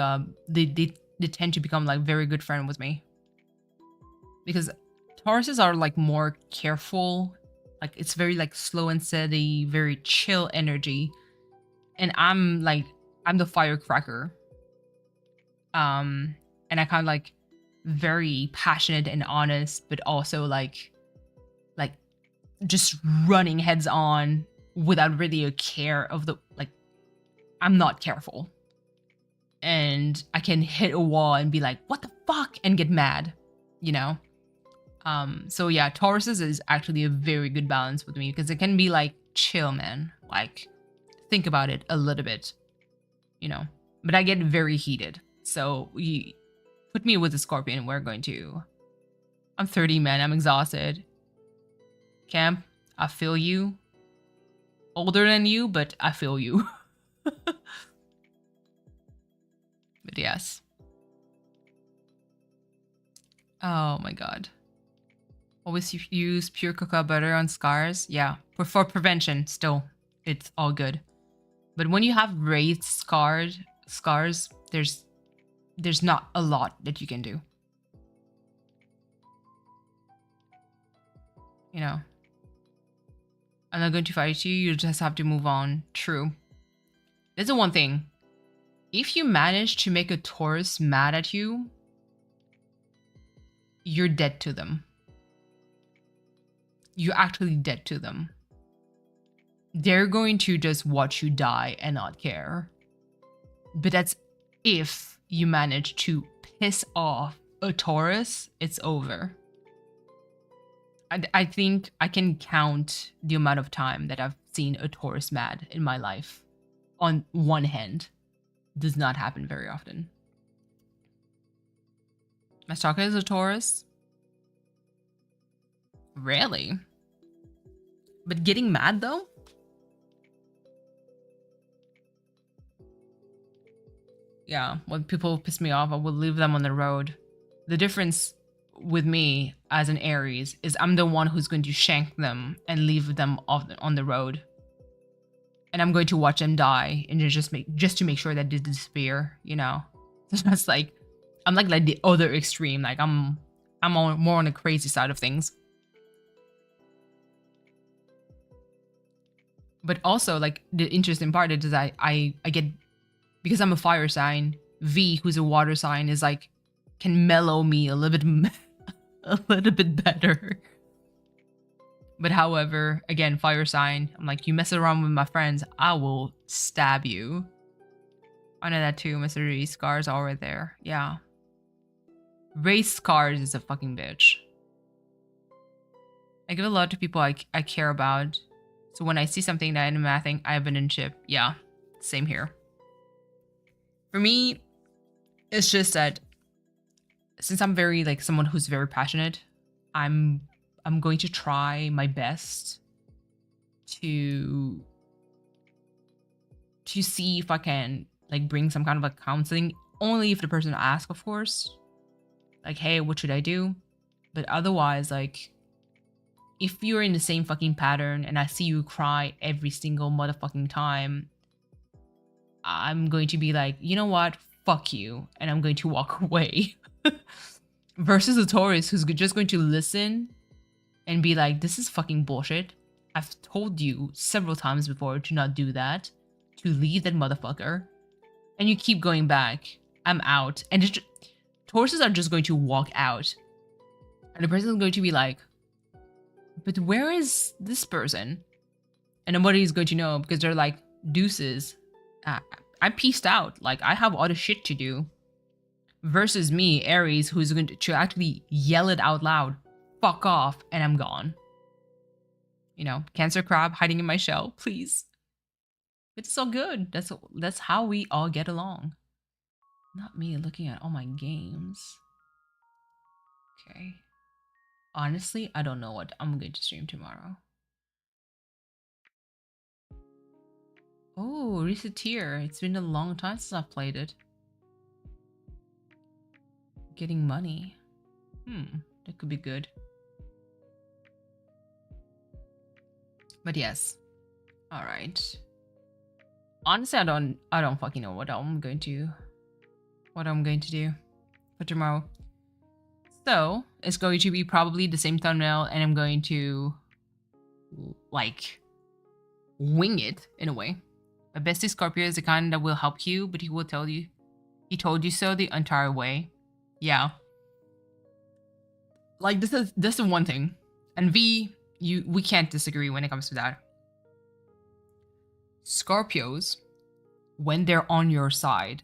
they tend to become like very good friend with me. Because Tauruses are like more careful. Like it's very like slow and steady, very chill energy. And I'm the firecracker. and I kind of like very passionate and honest, but also like just running heads on without really a care of the like I'm not careful. And I can hit a wall and be like, what the fuck? And get mad, you know? So yeah, Tauruses is actually a very good balance with me because it can be like, chill, man. Like, think about it a little bit, you know? But I get very heated. So you put me with a Scorpion, we're going to... I'm 30, man. I'm exhausted. Camp, I feel you. Older than you, but I feel you. But yes. Oh my god. Always use pure cocoa butter on scars. Yeah, for prevention, still, it's all good. But when you have raised scars, there's not a lot that you can do. You know. I'm not going to fight you, you just have to move on. True. There's the one thing. If you manage to make a Taurus mad at you, you're dead to them. You're actually dead to them. They're going to just watch you die and not care. But that's if you manage to piss off a Taurus, it's over. I think I can count the amount of time that I've seen a Taurus mad in my life. On one hand. Does not happen very often. My stalker is a Taurus? Rarely. But getting mad though? Yeah, when people piss me off, I will leave them on the road. The difference with me as an Aries is I'm the one who's going to shank them and leave them on the road. And I'm going to watch them die and just to make sure that they disappear, you know. So that's like I'm like the other extreme. Like I'm more on the crazy side of things. But also like the interesting part is I get, because I'm a fire sign, V, who's a water sign, is like can mellow me a little bit better. But however, again, fire sign, I'm like, you mess around with my friends, I will stab you. I know that too, Mr. G. Scars are right there. Yeah. Race Scars is a fucking bitch. I give a lot to people I care about. So when I see something that I think I have an in chip, yeah, same here. For me, it's just that since I'm very like someone who's very passionate, I'm going to try my best to see if I can like bring some kind of a counseling, only if the person asks, of course. Like, hey, what should I do? But otherwise, like, if you're in the same fucking pattern and I see you cry every single motherfucking time, I'm going to be like, you know what? Fuck you. And I'm going to walk away. Versus a Taurus who's just going to listen and be like, this is fucking bullshit. I've told you several times before to not do that. To leave that motherfucker. And you keep going back. I'm out. And Tauruses are just going to walk out. And the person is going to be like, but where is this person? And nobody's going to know because they're like, deuces. I'm pieced out. Like, I have all the shit to do. Versus me, Aries, who's going to actually yell it out loud. Fuck off, and I'm gone. You know, Cancer crab hiding in my shell, please. It's so good. That's how we all get along. Not me looking at all my games. Okay. Honestly, I don't know what I'm going to stream tomorrow. Oh, Reseteer. It's been a long time since I've played it. Getting money. That could be good. But yes. Alright. Honestly, I don't fucking know what I'm going to do for tomorrow. So it's going to be probably the same thumbnail, and I'm going to like wing it in a way. My bestie Scorpio is the kind that will help you, but he will tell you he told you so the entire way. Yeah. Like this is the one thing. And we can't disagree when it comes to that. Scorpios, when they're on your side,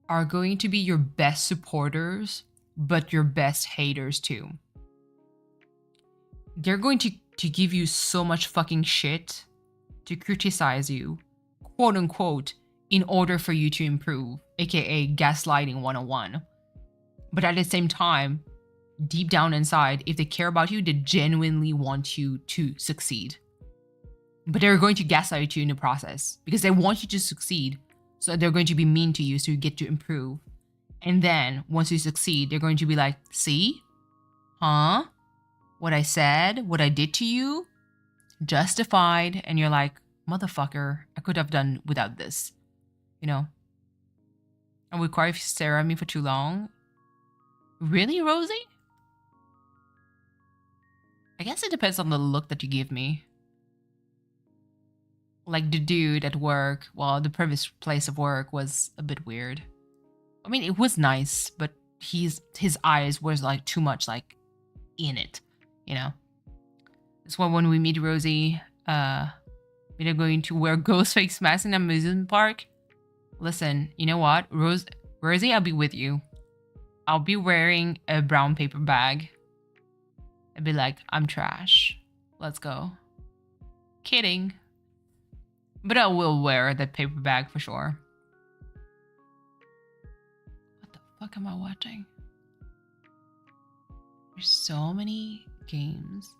are going to be your best supporters, but your best haters too. They're going to give you so much fucking shit to criticize you, quote unquote, in order for you to improve, aka gaslighting 101. But at the same time, deep down inside, if they care about you, they genuinely want you to succeed. But they're going to gaslight you in the process because they want you to succeed. So they're going to be mean to you so you get to improve. And then once you succeed, they're going to be like, see? Huh? What I said, what I did to you? Justified. And you're like, motherfucker, I could have done without this. You know? I would cry if you stare at me for too long. Really, Rosie? I guess it depends on the look that you give me. Like the dude at work, well, the previous place of work was a bit weird. I mean, it was nice, but his eyes was like too much like in it, you know? That's why when we meet Rosie, we're going to wear ghost face masks in an amusement park. Listen, you know what? Rosie, I'll be with you. I'll be wearing a brown paper bag. I'd be like, I'm trash. Let's go. Kidding. But I will wear that paper bag for sure. What the fuck am I watching? There's so many games.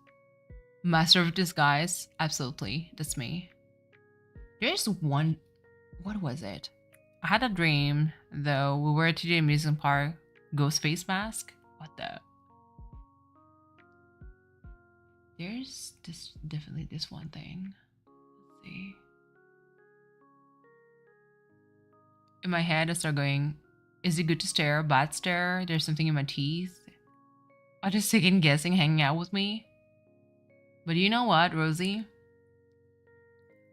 Master of Disguise. Absolutely. That's me. There's one. What was it? I had a dream, though. We were to the amusement park. Ghost face mask? What the? There's definitely this one thing. Let's see. In my head, I start going, is it good to stare? Bad stare? There's something in my teeth? Are they second guessing hanging out with me? But you know what, Rosie?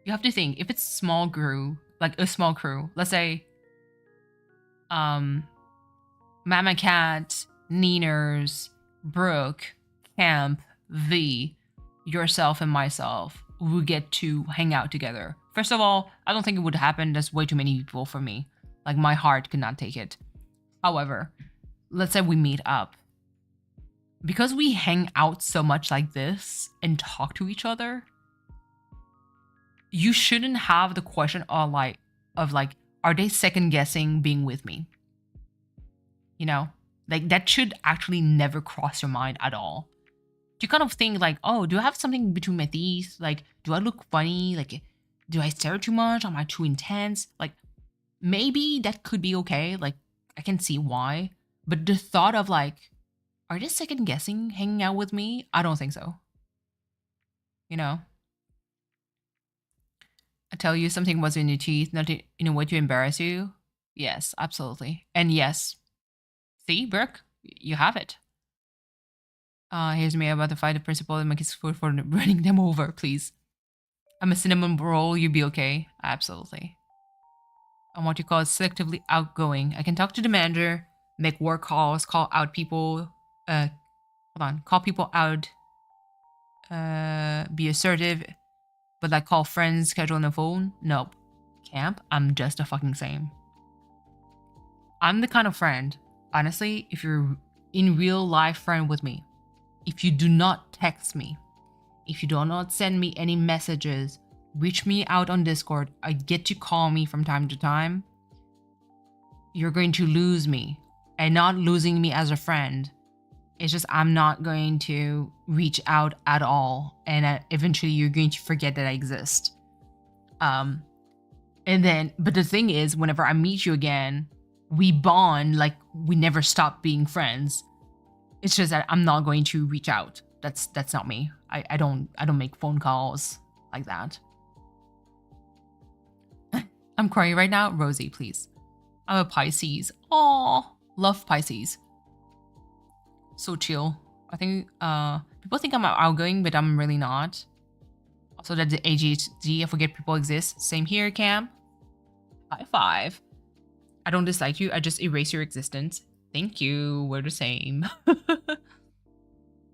You have to think, if it's a small crew, let's say, Mama Cat, Neeners, Brooke, Camp, V, yourself, and myself, we get to hang out together. First of all, I don't think it would happen. There's way too many people for me. Like, my heart could not take it. However, let's say we meet up. Because we hang out so much like this and talk to each other, you shouldn't have the question of are they second guessing being with me? You know, like that should actually never cross your mind at all. You kind of think like, oh, do I have something between my teeth? Like, do I look funny? Like, do I stare too much? Am I too intense? Like, maybe that could be okay. Like, I can see why. But the thought of like, are they second guessing hanging out with me? I don't think so. You know? I tell you something was in your teeth, not in a way to embarrass you. Yes, absolutely. And yes. See, Brooke? You have it. Here's me about to fight the principal and my kids for running them over, please. I'm a cinnamon roll, you be okay? Absolutely. I'm what you call selectively outgoing. I can talk to the manager, make work calls, call out people, call people out, be assertive, but like call friends, schedule on the phone? Nope. Camp, I'm just the fucking same. I'm the kind of friend, honestly, if you're in real life friend with me, if you do not text me, if you do not send me any messages, reach me out on Discord, I get to call me from time to time, you're going to lose me. And not losing me as a friend. It's just I'm not going to reach out at all. And eventually you're going to forget that I exist. But the thing is, whenever I meet you again, we bond like we never stop being friends. It's just that I'm not going to reach out. That's not me. I don't make phone calls like that. I'm crying right now. Rosie, please. I'm a Pisces. Aww. Love Pisces. So chill. I think people think I'm outgoing, but I'm really not. Also, that the ADHD, I forget people exist. Same here, Cam. High five. I don't dislike you. I just erase your existence. Thank you. We're the same.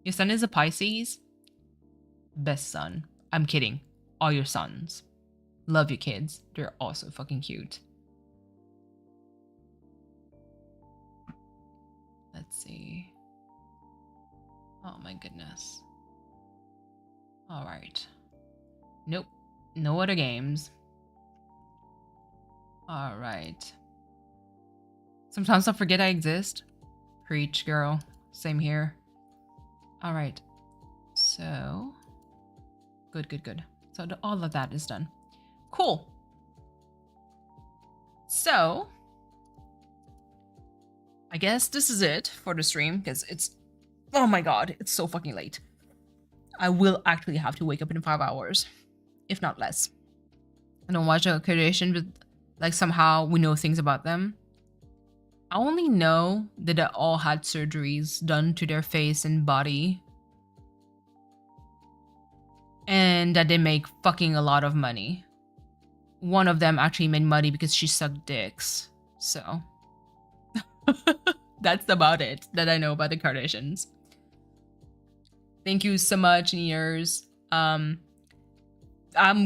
Your son is a Pisces? Best son. I'm kidding. All your sons. Love your kids. They're also fucking cute. Let's see. Oh my goodness. All right. Nope. No other games. All right. Sometimes I forget I exist. Preach, girl. Same here. All right. So, good. So all of that is done. Cool. So, I guess this is it for the stream because it's, oh my god, it's so fucking late. I will actually have to wake up in 5 hours, if not less. I don't watch a creation, but like somehow we know things about them. I only know that they all had surgeries done to their face and body. And that they make fucking a lot of money. One of them actually made money because she sucked dicks. So that's about it that I know about the Kardashians. Thank you so much, Nears. I'm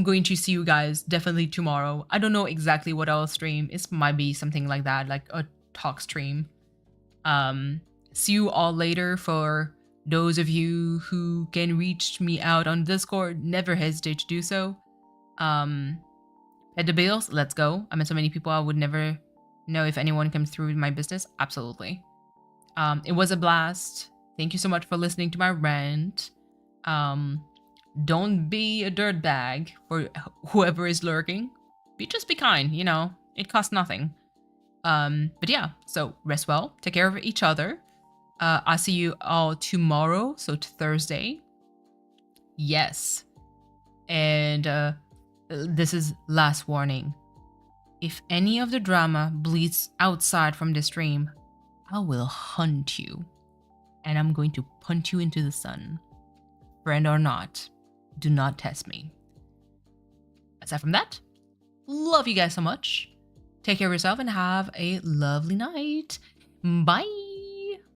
going to see you guys definitely tomorrow. I don't know exactly what I'll stream. It might be something like that, like a talk stream. See you all later. For those of you who can reach me out on Discord, never hesitate to do so. Pay the bills, let's go. I met so many people I would never know if anyone comes through my business. Absolutely. It was a blast. Thank you so much for listening to my rant. Don't be a dirtbag for whoever is lurking. Just be kind, you know, it costs nothing. But yeah, so rest well, take care of each other. I'll see you all tomorrow, so Thursday. Yes. And this is last warning. If any of the drama bleeds outside from the stream, I will hunt you. And I'm going to punt you into the sun. Friend or not, do not test me. Aside from that, love you guys so much. Take care of yourself and have a lovely night. Bye.